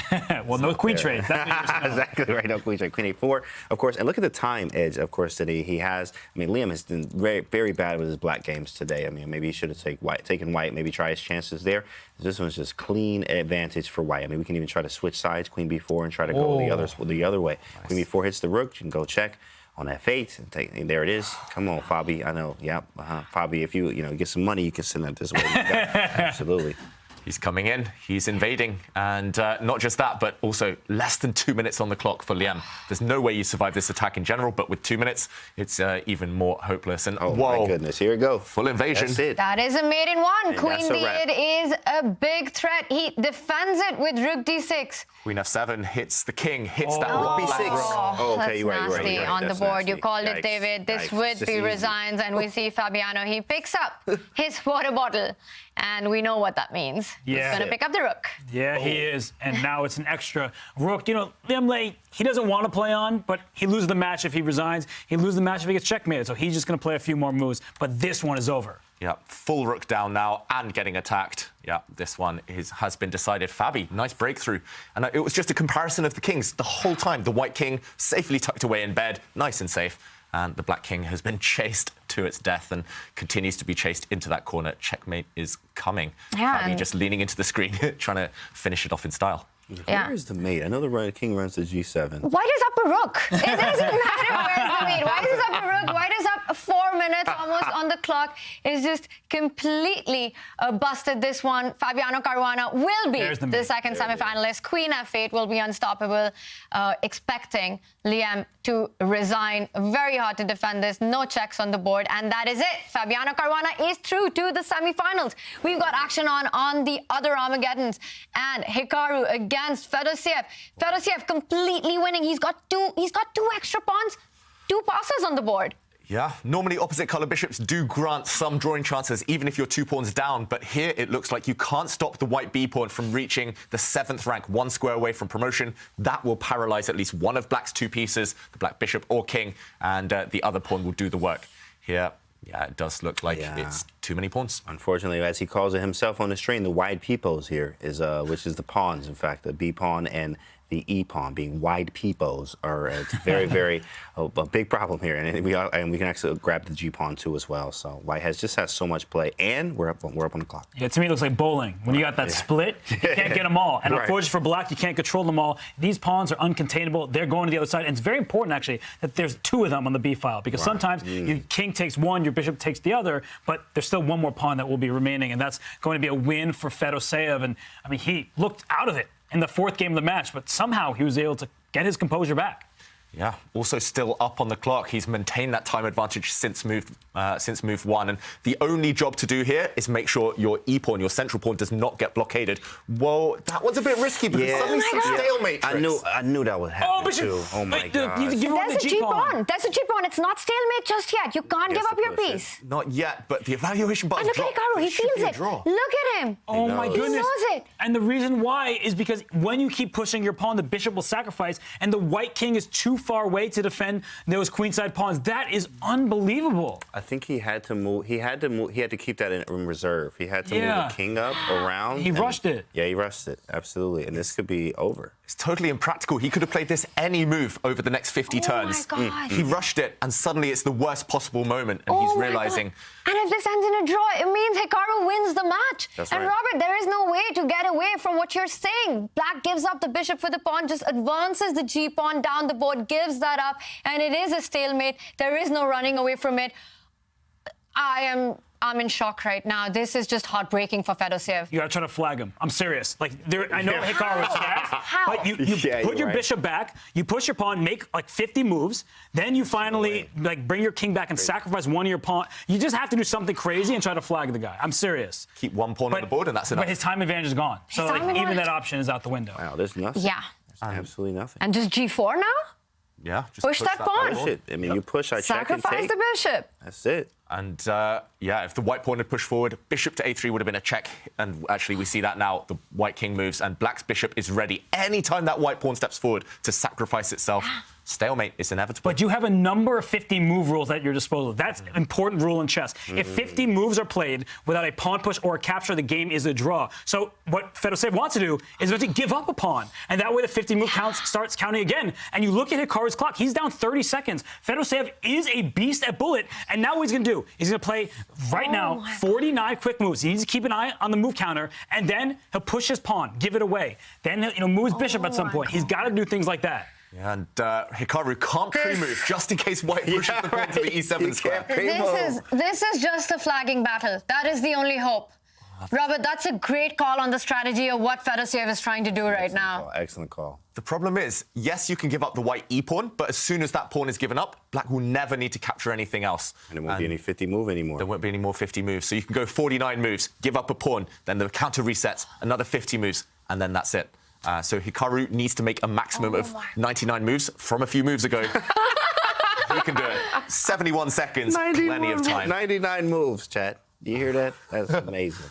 Well, no queen trade.
Exactly right. No queen trade. Queen a4, of course. And look at the time edge, of course, that he has. I mean, Liem has been very, very bad with his black games today. I mean, maybe he should have taken white, maybe try his chances there. This one's just clean advantage for white. I mean, we can even try to switch sides, queen b4, and try to go the other way. Nice. Queen b4 hits the rook. You can go check on f8 and there it is. Come on, Fabi. I know. Yep. Fabi, if you get some money, you can send that this way. Absolutely.
He's coming in, he's invading, and not just that, but also less than 2 minutes on the clock for Liem. There's no way you survive this attack in general, but with 2 minutes, it's even more hopeless. And
whoa, my goodness, here we go.
Full invasion.
That's it.
That is a mate in one.
And
Queen d8 is a big threat. He defends it with rook d6.
Queen f7 hits the king, hits that rook
b6.
Oh,
okay, you're right.
Nasty on the board. You called
Yikes.
it, David. This
Yikes.
would be resigns, and we see Fabiano. He picks up his water bottle, and we know what that means.
Yeah.
He's going to pick up the rook.
Yeah, he is. And now it's an extra rook. Liem, he doesn't want to play on, but he loses the match if he resigns. He loses the match if he gets checkmated. So he's just going to play a few more moves. But this one is over.
Yeah, full rook down now and getting attacked. Yeah, this one has been decided. Fabi, nice breakthrough. And it was just a comparison of the kings the whole time. The white king safely tucked away in bed, nice and safe. And the black king has been chased to its death and continues to be chased into that corner. Checkmate is coming.
Yeah,
Fabi just leaning into the screen, trying to finish it off in style.
Yeah.
Where's the mate? I know the king runs to g7.
Why does up a rook? It doesn't matter where's the mate. Why does up a rook? Why does up 4 minutes almost on the clock. Is just completely busted this one. Fabiano Caruana will be the second semi-finalist. Queen F8 will be unstoppable. Expecting Liem to resign. Very hard to defend this. No checks on the board. And that is it. Fabiano Caruana is through to the semi-finals. We've got action on the other Armageddons. And Hikaru against Fedoseev. Fedoseev completely winning. He's got two extra pawns, 2 passes on the board.
Yeah, normally opposite colour bishops do grant some drawing chances, even if you're 2 pawns down. But here it looks like you can't stop the white B pawn from reaching the 7th rank, 1 square away from promotion. That will paralyse at least one of black's 2 pieces, the black bishop or king, and the other pawn will do the work. Here, yeah, it does look like it's too many pawns.
Unfortunately, as he calls it himself on the stream, the wide peepos here is, which is the pawns, in fact, the B pawn and the E pawn being wide peepos are it's very, very a big problem here, and we can actually grab the G pawn too as well. So white has so much play, and we're up on the clock.
Yeah, to me it looks like bowling. When you got that split, you can't get them all, and unfortunately for black, you can't control them all. These pawns are uncontainable. They're going to the other side, and it's very important actually that there's 2 of them on the B file because sometimes your king takes one, your bishop takes the other, but there's still one more pawn that will be remaining, and that's going to be a win for Fedoseev. And I mean, he looked out of it in the 4th game of the match, but somehow he was able to get his composure back.
Yeah, also still up on the clock. He's maintained that time advantage since move 1. And the only job to do here is make sure your E-pawn, your central pawn, does not get blockaded. Whoa, that was a bit risky because suddenly some stalemate tricks.
I knew that would happen too. Oh my God.
There's a G-pawn. There's a G-pawn. It's not stalemate just yet. You can't give up your piece.
Not yet, but the evaluation button.
And look at Hikaru. He feels it. Look at him.
Oh my goodness.
He knows it.
And the reason why is because when you keep pushing your pawn, the bishop will sacrifice, and the white king is too far away to defend those queenside pawns. That is unbelievable.
I think he had to move. He had to keep that in reserve. He had to move the king up around.
He rushed it.
Yeah, he rushed it. Absolutely. And this could be over.
It's totally impractical. He could have played this any move over the next 50 turns.
My God.
He rushed it, and suddenly it's the worst possible moment, and he's realizing.
And if this ends in a draw, it means Hikaru wins the match.
That's
and
right.
Robert, there is no way to get away from what you're saying. Black gives up the bishop for the pawn, just advances the G pawn down the board, gives that up, and it is a stalemate. There is no running away from it. I'm in shock right now. This is just heartbreaking for Fedoseev.
You gotta try to flag him. I'm serious. Like, I know Hikaru is fast, but you put your bishop back, you push your pawn, make like 50 moves, then you finally like bring your king back and sacrifice one of your pawn. You just have to do something crazy and try to flag the guy. I'm serious.
Keep one pawn on the board, and that's enough.
But his time advantage is gone. So like, even that option is out the window.
Wow, there's nothing.
Yeah.
There's absolutely nothing.
And just G4 now?
Yeah, just
push that pawn.
Push it. I mean, you push, I check and
Sacrifice
take.
the bishop.
That's it.
And yeah, if the white pawn had pushed forward, bishop to a3 would have been a check. And actually, we see that now. The white king moves, and black's bishop is ready. Anytime that white pawn steps forward to sacrifice itself, stalemate is inevitable.
But you have a number of 50 move rules at your disposal. That's an important rule in chess. If 50 moves are played without a pawn push or a capture, the game is a draw. So what Fedoseev wants to do is to give up a pawn. And that way the 50 move count starts counting again. And you look at Hikaru's clock. He's down 30 seconds. Fedoseev is a beast at bullet. And now what he's going to do is he's going to play right now 49 quick moves. He needs to keep an eye on the move counter. And then he'll push his pawn, give it away. Then he'll move his bishop at some point. He's got to do things like that.
Yeah, and Hikaru can't pre-move just in case white pushes the pawn to the e7 square.
This is just a flagging battle. That is the only hope. Robert, that's a great call on the strategy of what Fedoseev is trying to do right now.
Excellent call.
The problem is, yes, you can give up the white e-pawn, but as soon as that pawn is given up, black will never need to capture anything else.
And there won't be any 50 move anymore.
There won't be any more 50 moves. So you can go 49 moves, give up a pawn, then the counter resets, another 50 moves, and then that's it. So Hikaru needs to make a maximum of 99 moves from a few moves ago. He can do it. 71 seconds, plenty of time.
99 moves, chat. Do you hear that? That's amazing.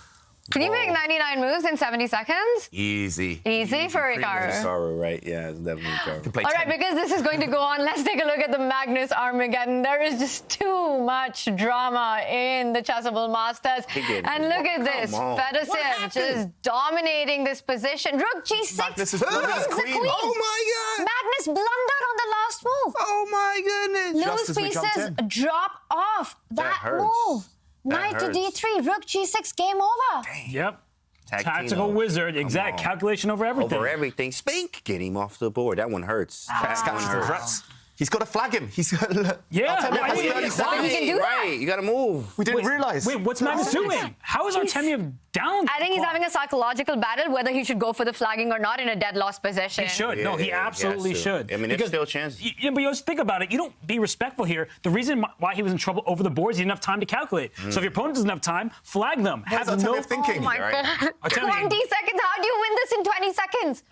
Can you make 99 moves in 70 seconds?
Easy.
Easy for Hikaru.
Hikaru, right? Yeah, it's definitely Hikaru.
All right, because this is going to go on, let's take a look at the Magnus Armageddon. There is just too much drama in the Chessable Masters. And look at this. Fedoseev just dominating this position. Rook G6.
Magnus is the queen.
Oh, my God.
Magnus blundered on the last move.
Oh, my goodness.
Loose pieces drop off that move. Knight to D3, Rook G6, game over.
Yep. Tactical wizard, exact calculation over everything.
Over everything. Spink, get him off the board. That one hurts.
That one hurts. He's got to flag him. He's got to...
Yeah,
Artemiev has
he
30
can
seconds.
do that.
Right, you got to move.
We didn't realize.
Wait, what's Magnus doing? How is Artemiev down?
I think he's having a psychological battle whether he should go for the flagging or not in a dead lost position.
He should. No, he absolutely should.
I mean, there's still chances.
Yeah, but you always think about it. You don't be respectful here. The reason why he was in trouble over the boards, he didn't have time to calculate. So if your opponent doesn't have time, flag them.
What's Artemiev thinking?
Oh my God.
Artemiev-
20 seconds. How do you win this in 20 seconds?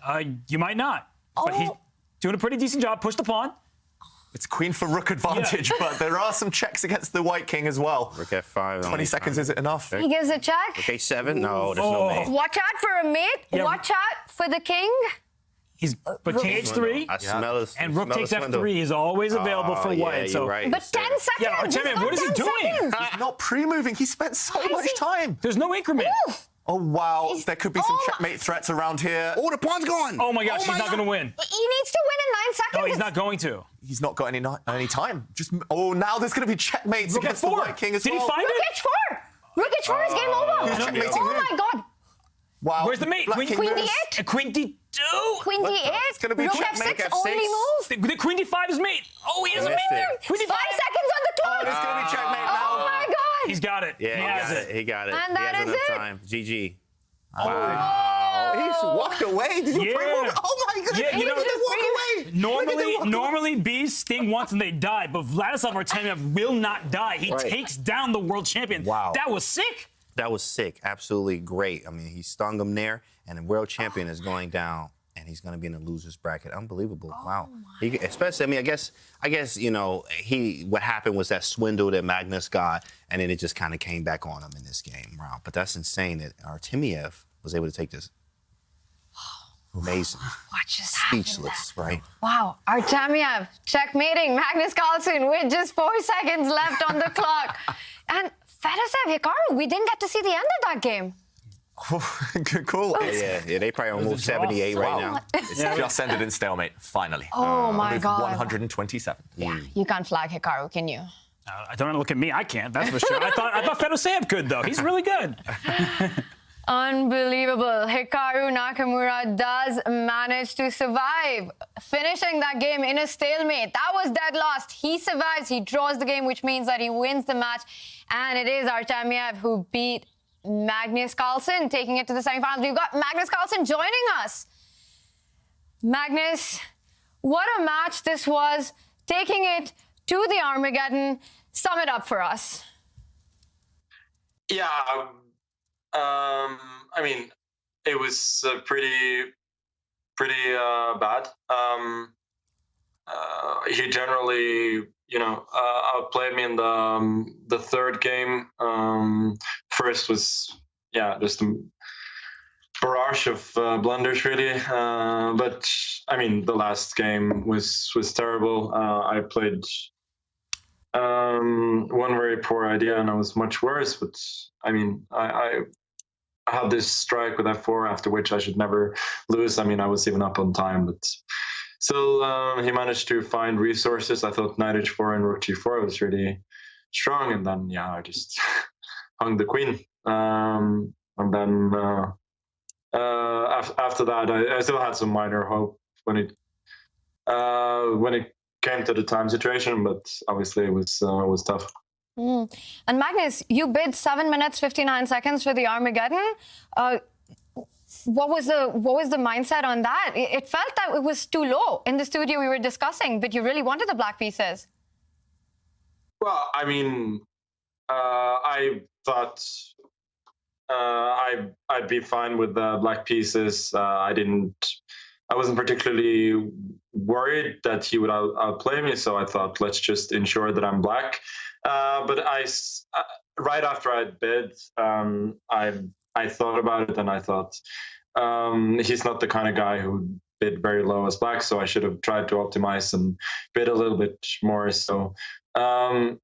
You might not. But he's doing a pretty decent job. Push the pawn.
It's queen for rook advantage, but there are some checks against the white king as well.
Rook F5.
20 seconds, is it enough?
He gives a check.
Okay, 7. No, there's no mate.
Watch out for a mate.
Yeah.
Watch out for the king.
But king H3
I smell it.
and rook takes F3 is always available for
yeah,
white.
you're right.
But 10 seconds.
Yeah, Artemiev, what is he doing?
He's not pre-moving. He spent so much time.
There's no increment.
Oh, wow. There could be some checkmate threats around here.
Oh, the pawn's gone.
Oh my gosh, he's not going to win.
He needs to win in 9 seconds.
No, he's not going to.
He's not got any time. Just now there's going to be checkmates
Rook
against the
F4.
white king as
Did
well.
he find
Rook
it?
H4. Rook H4 is game over.
Who's checkmating
Oh
who?
my God.
Wow.
Where's the mate?
Black
Queen
king
Queen
moves.
D8.
Queen D2.
Queen D8.
It's gonna be
Rook
checkmate,
F6
F6.
only move.
The Queen D5 is mate. Oh, he has a
missed
mate
it.
there. Queen
5
D5.
seconds on the clock.
There's going to be checkmate now.
Oh my God.
He's got it.
Yeah,
he has it.
He got it.
And
he
that
has
is
enough
it.
time. GG.
Wow. He's walked away. Did you
Yeah.
pre-move? Oh my goodness.
Yeah, you know,
Look at them walk away.
Normally bees sting once and they die, but Vladislav Artemiev will not die. He takes down the world champion.
Wow.
That was sick.
That was sick. Absolutely great. I mean, he stung him there, and the world champion is going down, and he's going to be in the losers bracket. Unbelievable. Wow. Especially, I mean, I guess, you know, what happened was that swindle that Magnus got, and then it just kind of came back on him in this game round. But that's insane that Artemiev was able to take this. Amazing.
What just happened?
Speechless, right?
Wow, Artemiev checkmating Magnus Carlsen with just 4 seconds left on the clock. And Fedoseev, Hikaru, we didn't get to see the end of that game.
Good call.
Yeah, they probably on move 78 right now.
It's just ended in stalemate, finally.
Oh my
Move
God.
127.
Yeah, you can't flag Hikaru, can you?
I don't want to look at me. I can't, that's for sure. I thought Fedoseev could, though. He's really good.
Unbelievable. Hikaru Nakamura does manage to survive, finishing that game in a stalemate. That was dead last. He survives, he draws the game, which means that he wins the match. And it is Artemiev who beat Magnus Carlsen, taking it to the semifinals. We've got Magnus Carlsen joining us. Magnus, what a match this was, taking it to the Armageddon. Sum it up for us.
Yeah, I mean, it was pretty bad. He generally, outplayed me in the third game. First was, just a barrage of blunders, really. But I mean, the last game was terrible. I played one very poor idea, and I was much worse. But I mean, I had this strike with F4, after which I should never lose. I mean, I was even up on time, but still, he managed to find resources. I thought Knight H4 and Rook G4 was really strong, and then I just hung the queen. And then after that, I still had some minor hope when it came to the time situation, but obviously it was tough.
And Magnus, you bid 7 minutes 59 seconds for the Armageddon. What was the mindset on that? It felt that it was too low in the studio we were discussing, but you really wanted the black pieces.
Well, I mean, I thought I'd be fine with the black pieces. I wasn't particularly worried that he would outplay me, so I thought, let's just ensure that I'm black. But right after I bid, I thought about it, and I thought he's not the kind of guy who bid very low as black, so I should have tried to optimize and bid a little bit more. So, but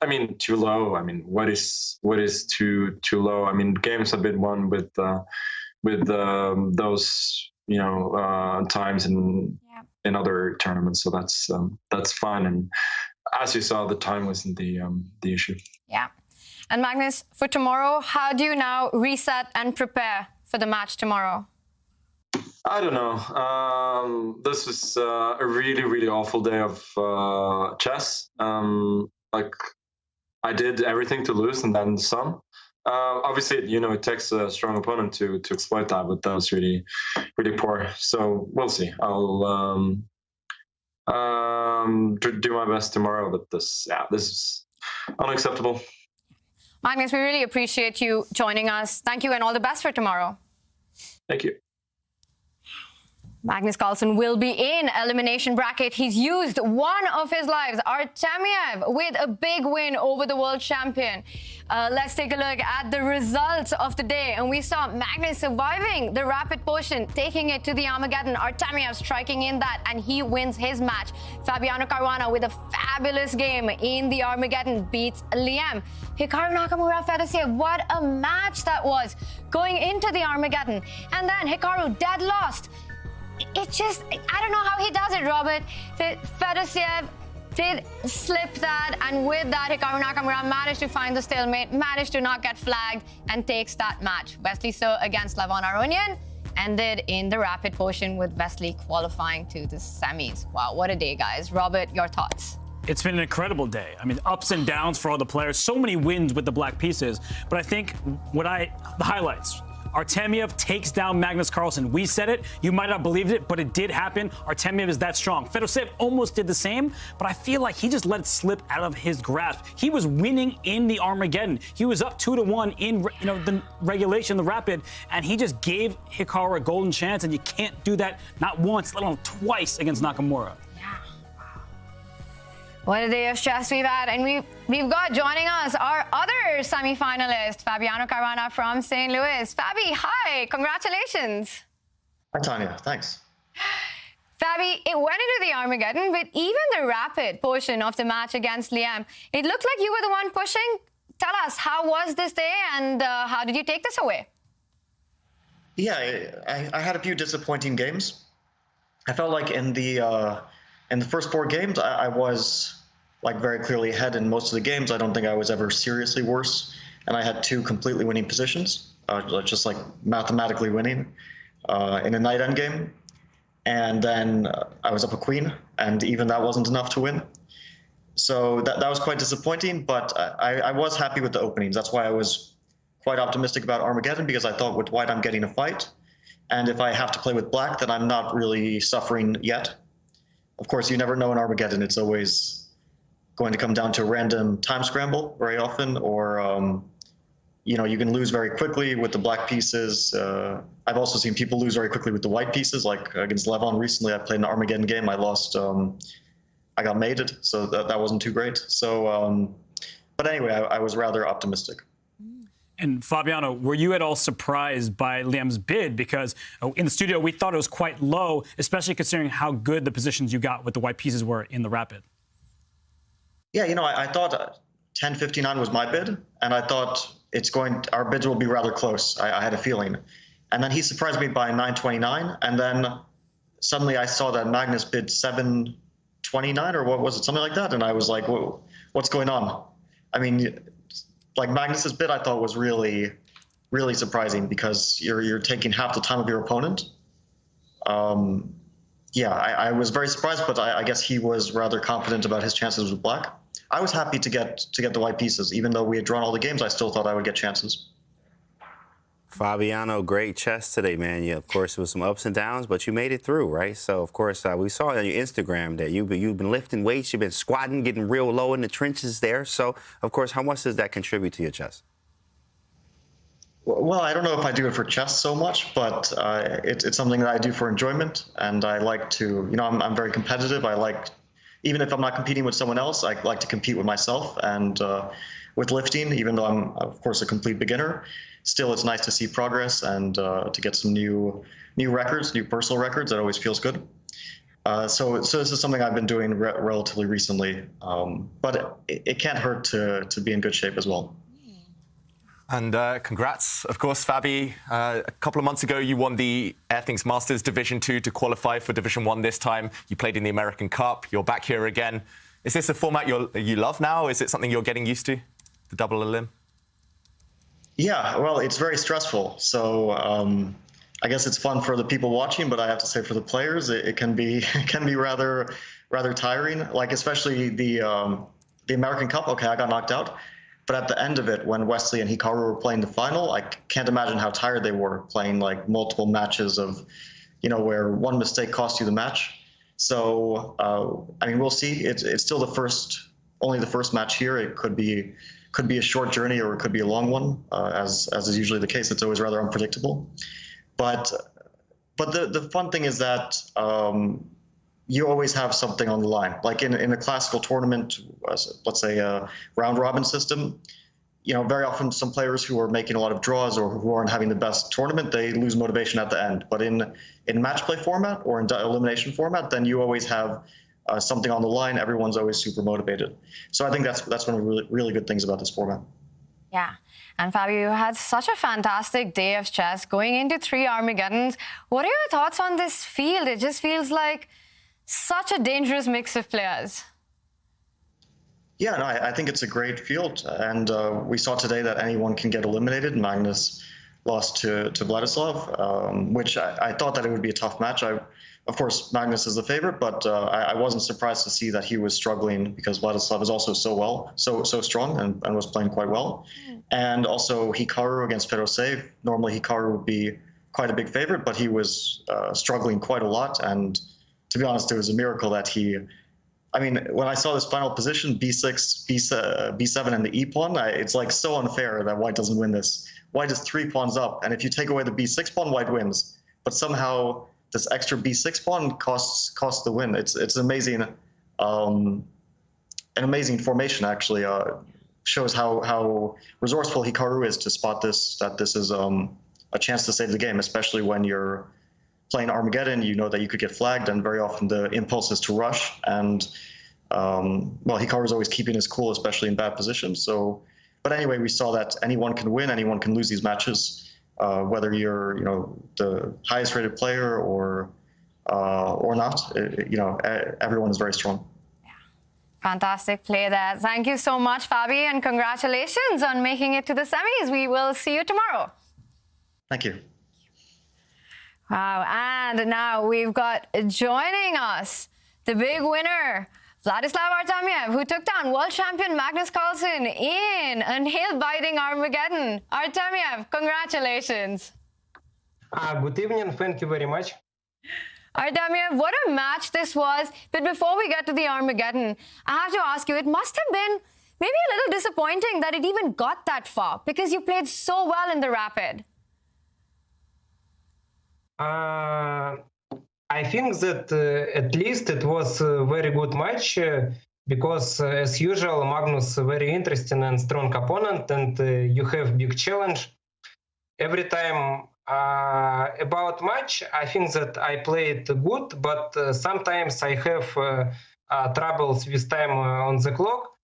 I mean, too low. I mean, what is too low? I mean, games have been won with those times in other tournaments, so that's fine. And as you saw, the time wasn't the issue.
Yeah. And Magnus, for tomorrow, how do you now reset and prepare for the match tomorrow?
I don't know. This was a really, really awful day of chess. Like, I did everything to lose and then some. Obviously, it takes a strong opponent to exploit that, but that was really, really poor. So we'll see. I'll do my best tomorrow, but this is unacceptable.
Magnus, we really appreciate you joining us. Thank you and all the best for tomorrow.
Thank you.
Magnus Carlsen will be in elimination bracket. He's used one of his lives, Artemiev, with a big win over the world champion. Let's take a look at the results of the day. And we saw Magnus surviving the rapid potion, taking it to the Armageddon. Artemiev striking in that, and he wins his match. Fabiano Caruana with a fabulous game in the Armageddon beats Liem. Hikaru Nakamura, Fedoseev, what a match that was going into the Armageddon. And then Hikaru dead lost. It just, I don't know how he does it, Robert. Fedoseev did slip that, and with that, Hikaru Nakamura managed to find the stalemate, managed to not get flagged, and takes that match. Wesley So against Levon ended in the rapid potion, with Wesley qualifying to the semis. Wow, what a day, guys. Robert, your thoughts?
It's been an incredible day. I mean, ups and downs for all the players. So many wins with the black pieces. But I think the highlights. Artemiev takes down Magnus Carlsen. We said it. You might not have believed it, but it did happen. Artemiev is that strong. Fedoseev almost did the same, but I feel like he just let it slip out of his grasp. He was winning in the Armageddon. He was up 2-1 in the regulation, the rapid, and he just gave Hikaru a golden chance, and you can't do that not once, let alone twice against Nakamura.
What a day of chess we've had. And we've got joining us our other semi-finalist, Fabiano Caruana from St. Louis. Fabi, hi, congratulations.
Hi, Tanya, thanks.
Fabi, it went into the Armageddon, but even the rapid portion of the match against Liem, it looked like you were the one pushing. Tell us, how was this day, and how did you take this away?
Yeah, I had a few disappointing games. I felt like in the first 4 games, I was very clearly ahead in most of the games. I don't think I was ever seriously worse, and I had 2 completely winning positions, just like mathematically winning in a knight endgame. And then I was up a queen, and even that wasn't enough to win. So that was quite disappointing, but I was happy with the openings. That's why I was quite optimistic about Armageddon, because I thought with white I'm getting a fight, and if I have to play with black, then I'm not really suffering yet. Of course, you never know in Armageddon. It's always going to come down to a random time scramble very often, or you can lose very quickly with the black pieces. I've also seen people lose very quickly with the white pieces, like against Levon recently. I played an Armageddon game. I lost. I got mated, so that wasn't too great. So, but anyway, I was rather optimistic.
And Fabiano, were you at all surprised by Liem's bid? Because in the studio, we thought it was quite low, especially considering how good the positions you got with the white pieces were in the rapid.
Yeah, I thought 1059 was my bid, and I thought our bids will be rather close. I had a feeling. And then he surprised me by 929, and then suddenly I saw that Magnus bid 729, or what was it, something like that, and I was like, whoa, what's going on? I mean, Magnus's bid I thought was really, really surprising, because you're taking half the time of your opponent. Yeah, I was very surprised, but I guess he was rather confident about his chances with black. I was happy to get the white pieces. Even though we had drawn all the games, I still thought I would get chances.
Fabiano, great chess today, man. Yeah, of course, there was some ups and downs, but you made it through, right? So, of course, we saw on your Instagram that you've been lifting weights, you've been squatting, getting real low in the trenches there. So, of course, how much does that contribute to your chess?
Well, I don't know if I do it for chess so much, but it's something that I do for enjoyment, and I like to, I'm very competitive. I like, even if I'm not competing with someone else, I like to compete with myself. And with lifting, even though I'm, of course, a complete beginner, still it's nice to see progress and to get some new records, new personal records. That always feels good. So this is something I've been doing relatively recently, but it can't hurt to be in good shape as well.
And congrats, of course, Fabi. A couple of months ago, you won the Airthings Masters Division 2 to qualify for Division 1 this time. You played in the American Cup. You're back here again. Is this a format you love now? Is it something you're getting used to, the double Liem?
Yeah, well, it's very stressful. So I guess it's fun for the people watching, but I have to say for the players, it can be rather tiring. Like especially the American Cup. Okay, I got knocked out, but at the end of it, when Wesley and Hikaru were playing the final, I can't imagine how tired they were playing like multiple matches of, where one mistake cost you the match. So I mean, we'll see. It's still only the first match here. It could be a short journey or it could be a long one, as is usually the case. It's always rather unpredictable. But the fun thing is that you always have something on the line. Like in a classical tournament, let's say a round robin system, very often some players who are making a lot of draws or who aren't having the best tournament, they lose motivation at the end. But in match play format or in elimination format, then you always have something on the line. Everyone's always super motivated. So I think that's one of the really, really good things about this format.
Yeah. And Fabi, you had such a fantastic day of chess going into 3 Armageddons. What are your thoughts on this field? It just feels like such a dangerous mix of players.
Yeah, no, I think it's a great field. And we saw today that anyone can get eliminated. Magnus lost to Vladislav, which I thought that it would be a tough match. Of course, Magnus is the favorite, but I wasn't surprised to see that he was struggling because Vladislav is also so strong and was playing quite well. And also Hikaru against Fedoseev. Normally Hikaru would be quite a big favorite, but he was struggling quite a lot. And to be honest, it was a miracle that when I saw this final position, b6, b7, and the e pawn, it's like so unfair that white doesn't win this. White is 3 pawns up, and if you take away the b6 pawn, white wins. But somehow this extra b6 pawn costs the win. It's amazing, an amazing formation actually. Shows how resourceful Hikaru is to spot that this is a chance to save the game, especially when you're playing Armageddon. You know that you could get flagged, and very often the impulse is to rush. And Hikaru is always keeping his cool, especially in bad positions. So, but anyway, we saw that anyone can win, anyone can lose these matches. Whether you're, the highest rated player or not, everyone is very strong.
Yeah. Fantastic play there. Thank you so much, Fabi, and congratulations on making it to the semis. We will see you tomorrow.
Thank you.
Wow, and now we've got joining us the big winner, Vladislav Artemiev, who took down world champion Magnus Carlsen in a nail-biting Armageddon. Artemiev, congratulations.
Good evening. Thank you very much.
Artemiev, what a match this was. But before we get to the Armageddon, I have to ask you, it must have been maybe a little disappointing that it even got that far because you played so well in the Rapid.
I think that at least it was a very good match because, as usual, Magnus a very interesting and strong opponent, and you have big challenge every time. About match, I think that I played good, but sometimes I have troubles with time on the clock.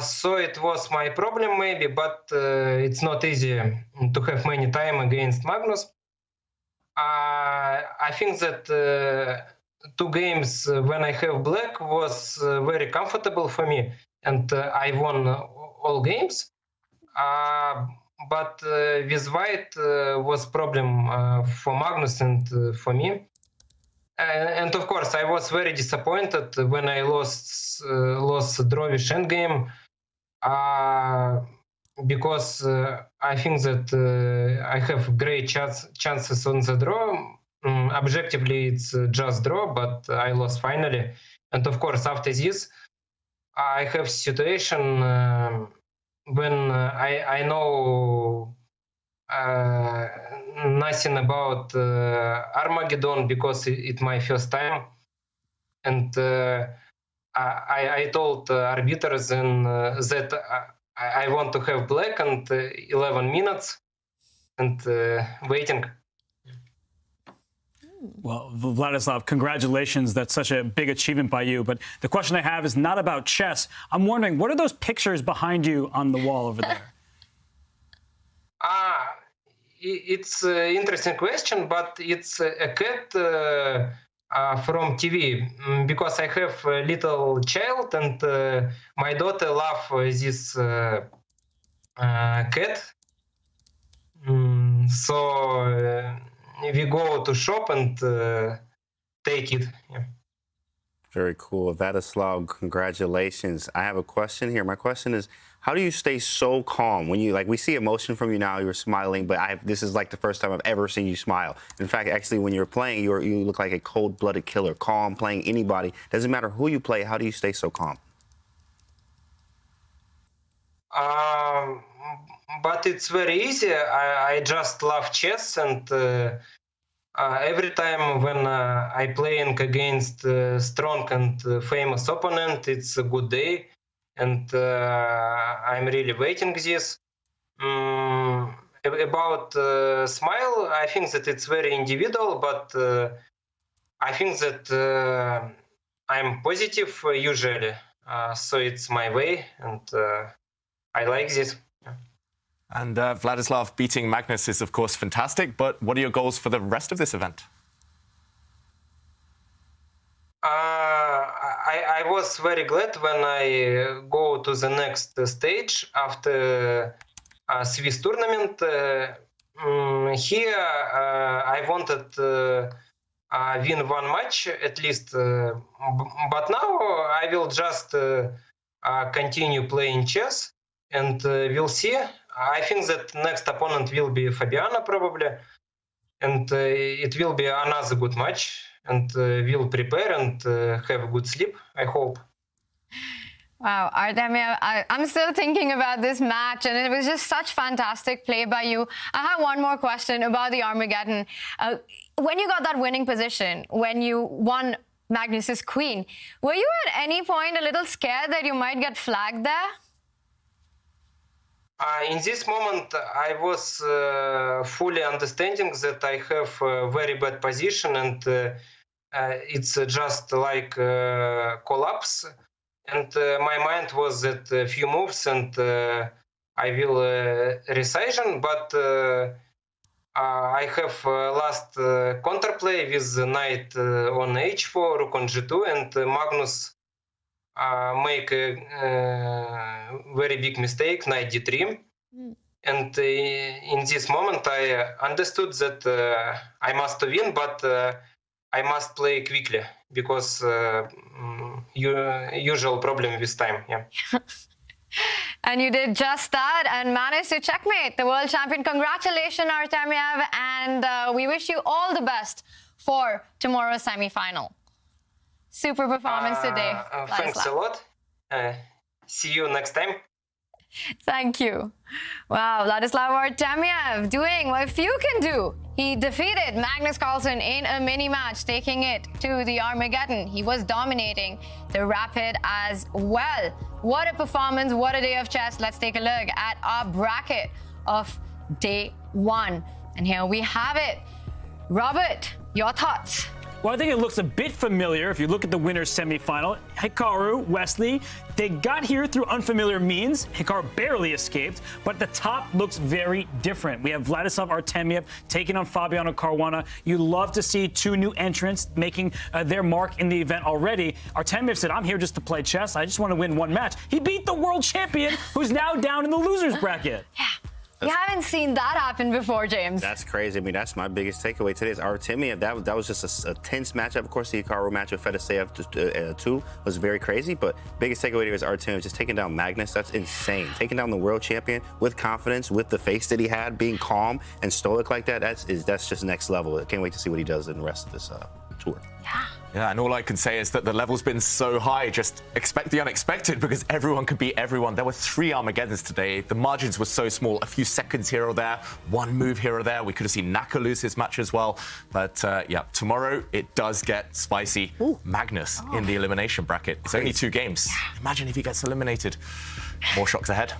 So it was my problem maybe, but it's not easy to have many time against Magnus. I think that 2 games when I have black was very comfortable for me, and I won all games. But with white was problem for Magnus and for me. And of course, I was very disappointed when I lost draw with endgame. Because I think that I have great chances on the draw. Objectively, it's just draw, but I lost finally. And of course, after this, I have situation when I know nothing about Armageddon because it's my first time. And I told arbiters that I want to have black and 11 minutes and waiting.
Well, Vladislav, congratulations. That's such a big achievement by you. But the question I have is not about chess. I'm wondering, what are those pictures behind you on the wall over there?
It's an interesting question, but it's a cat from TV because I have a little child and my daughter loves this cat. So we go to shop and take it. Yeah.
Very cool. Vladislav, congratulations. I have a question here. My question is, how do you stay so calm when you, like, we see emotion from you now, you're smiling, but this is like the first time I've ever seen you smile. In fact, actually, when you're playing, you look like a cold-blooded killer, calm, playing anybody. Doesn't matter who you play, how do you stay so calm?
But it's very easy. I just love chess, and every time when I playing against strong and famous opponent, it's a good day, and I'm really waiting this. About smile, I think that it's very individual, but I think that I'm positive usually, so it's my way, and I like this.
And Vladislav, beating Magnus is, of course, fantastic, but what are your goals for the rest of this event?
I was very glad when I go to the next stage after Swiss tournament. Here I wanted win one match at least, but now I will just continue playing chess, and we'll see. I think that next opponent will be Fabiana probably, and it will be another good match, and we'll prepare and have good sleep, I hope.
Wow, Artemiev, I'm still thinking about this match, and it was just such fantastic play by you. I have one more question about the Armageddon. When you got that winning position, when you won Magnus's queen, were you at any point a little scared that you might get flagged there?
In this moment, I was fully understanding that I have a very bad position, and it's just like collapse. And my mind was that a few moves and I will resization, but I have last counterplay with knight on h4, rook on g2, and Magnus make a very big mistake, knight d3. And in this moment, I understood that I must win, but I must play quickly because usual problem with time. Yeah.
And you did just that and managed to checkmate the world champion. Congratulations, Artemiev, and we wish you all the best for tomorrow's semi-final. Super performance today.
Thanks a lot. See you next time.
Thank you. Wow, Vladislav Artemiev doing what few can do. He defeated Magnus Carlsen in a mini-match, taking it to the Armageddon. He was dominating the Rapid as well. What a performance, what a day of chess. Let's take a look at our bracket of day one. And here we have it. Robert, your thoughts?
Well, I think it looks a bit familiar if you look at the winner's semifinal. Hikaru, Wesley, they got here through unfamiliar means. Hikaru barely escaped, but the top looks very different. We have Vladislav Artemiev taking on Fabi Caruana. You love to see two new entrants making their mark in the event already. Artemiev said, I'm here just to play chess. I just want to win one match. He beat the world champion, who's now down in the loser's bracket.
Yeah. You haven't seen that happen before, James.
That's crazy. I mean, that's my biggest takeaway today is Artemiev. That was just a tense matchup. Of course, the Hikaru match with Fedoseev 2 was very crazy, but biggest takeaway here is Artemiev just taking down Magnus. That's insane. Taking down the world champion with confidence, with the face that he had, being calm and stoic like that, that's just next level. I can't wait to see what he does in the rest of this tour.
Yeah, and all I can say is that the level's been so high, just expect the unexpected because everyone could beat everyone. There were 3 Armageddons today. The margins were so small, a few seconds here or there, one move here or there. We could have seen Naka lose his match as well. But yeah, tomorrow it does get spicy. Ooh. Magnus in the elimination bracket. It's only 2 games. Imagine if he gets eliminated. More shocks ahead.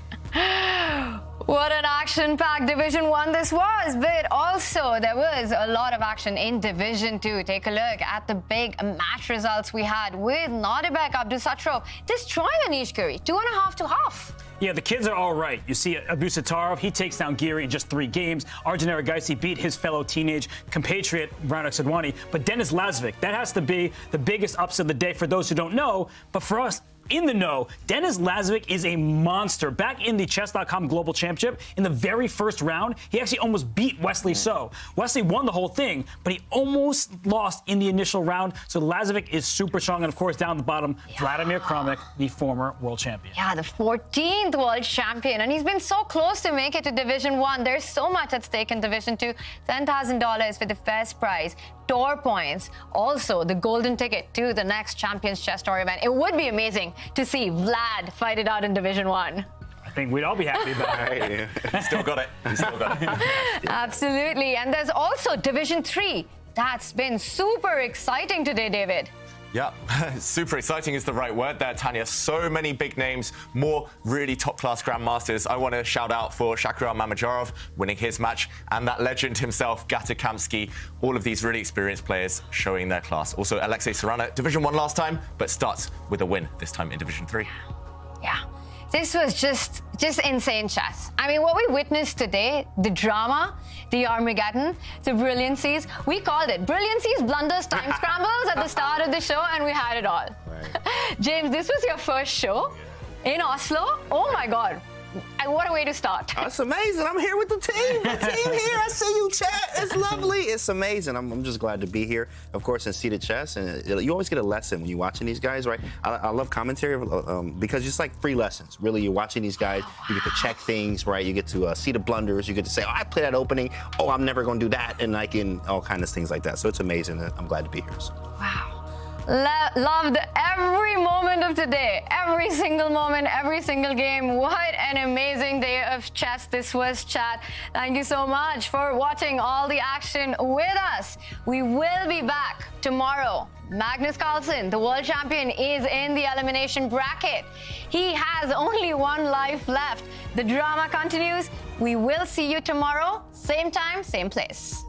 What an action-packed Division 1 this was, but also there was a lot of action in Division 2. Take a look at the big match results we had with Nordebek Abdusattorov destroying Anish Giri, 2.5 to half.
Yeah, the kids are all right. You see Abdusattorov, he takes down Giri in just 3 games. Arjun Erigaisi beat his fellow teenage compatriot, Ranak Sadwani. But Denis Lazovic, that has to be the biggest upset of the day for those who don't know. But for us, in the know, Denis Lazovic is a monster. Back in the Chess.com Global Championship, in the very first round, he actually almost beat Wesley So. Wesley won the whole thing, but he almost lost in the initial round. So Lazovic is super strong. And of course, down the bottom, Vladimir Kromek, the former world champion.
Yeah, the 14th world champion. And he's been so close to make it to Division 1. There's so much at stake in Division 2. $10,000 for the first prize. Tour points. Also, the golden ticket to the next Champions Chess Tour event. It would be amazing to see Vlad fight it out in Division 1.
I think we'd all be happy about it.
Still got it. Still got it.
Absolutely. And there's also Division 3. That's been super exciting today, David.
Yeah, super exciting is the right word there, Tanya. So many big names, more really top-class grandmasters. I want to shout out for Shakhriar Mamedyarov winning his match, and that legend himself, Gata Kamsky. All of these really experienced players showing their class. Also, Alexei Sarana, Division 1 last time, but starts with a win this time in Division 3.
Yeah. This was just insane chess. I mean, what we witnessed today, the drama, the Armageddon, the brilliancies, we called it. Brilliancies, blunders, time scrambles at the start of the show, and we had it all. Right. James, this was your first show in Oslo. Oh my God. What a way to start.
That's amazing. I'm here with the team. The team here. I see you, chat. It's lovely. It's amazing. I'm just glad to be here, of course, in Seated Chess. And you always get a lesson when you're watching these guys, right? I love commentary because it's like free lessons. Really, you're watching these guys. You get to check things, right? You get to see the blunders. You get to say, oh, I play that opening. Oh, I'm never going to do that. And like in all kinds of things like that. So it's amazing. I'm glad to be here. So.
Wow. Loved every moment of today, every single moment, every single game. What an amazing day of chess this was, chat. Thank you so much for watching all the action with us. We will be back tomorrow. Magnus Carlsen, the world champion, is in the elimination bracket. He has only one life left. The drama continues. We will see you tomorrow, same time, same place.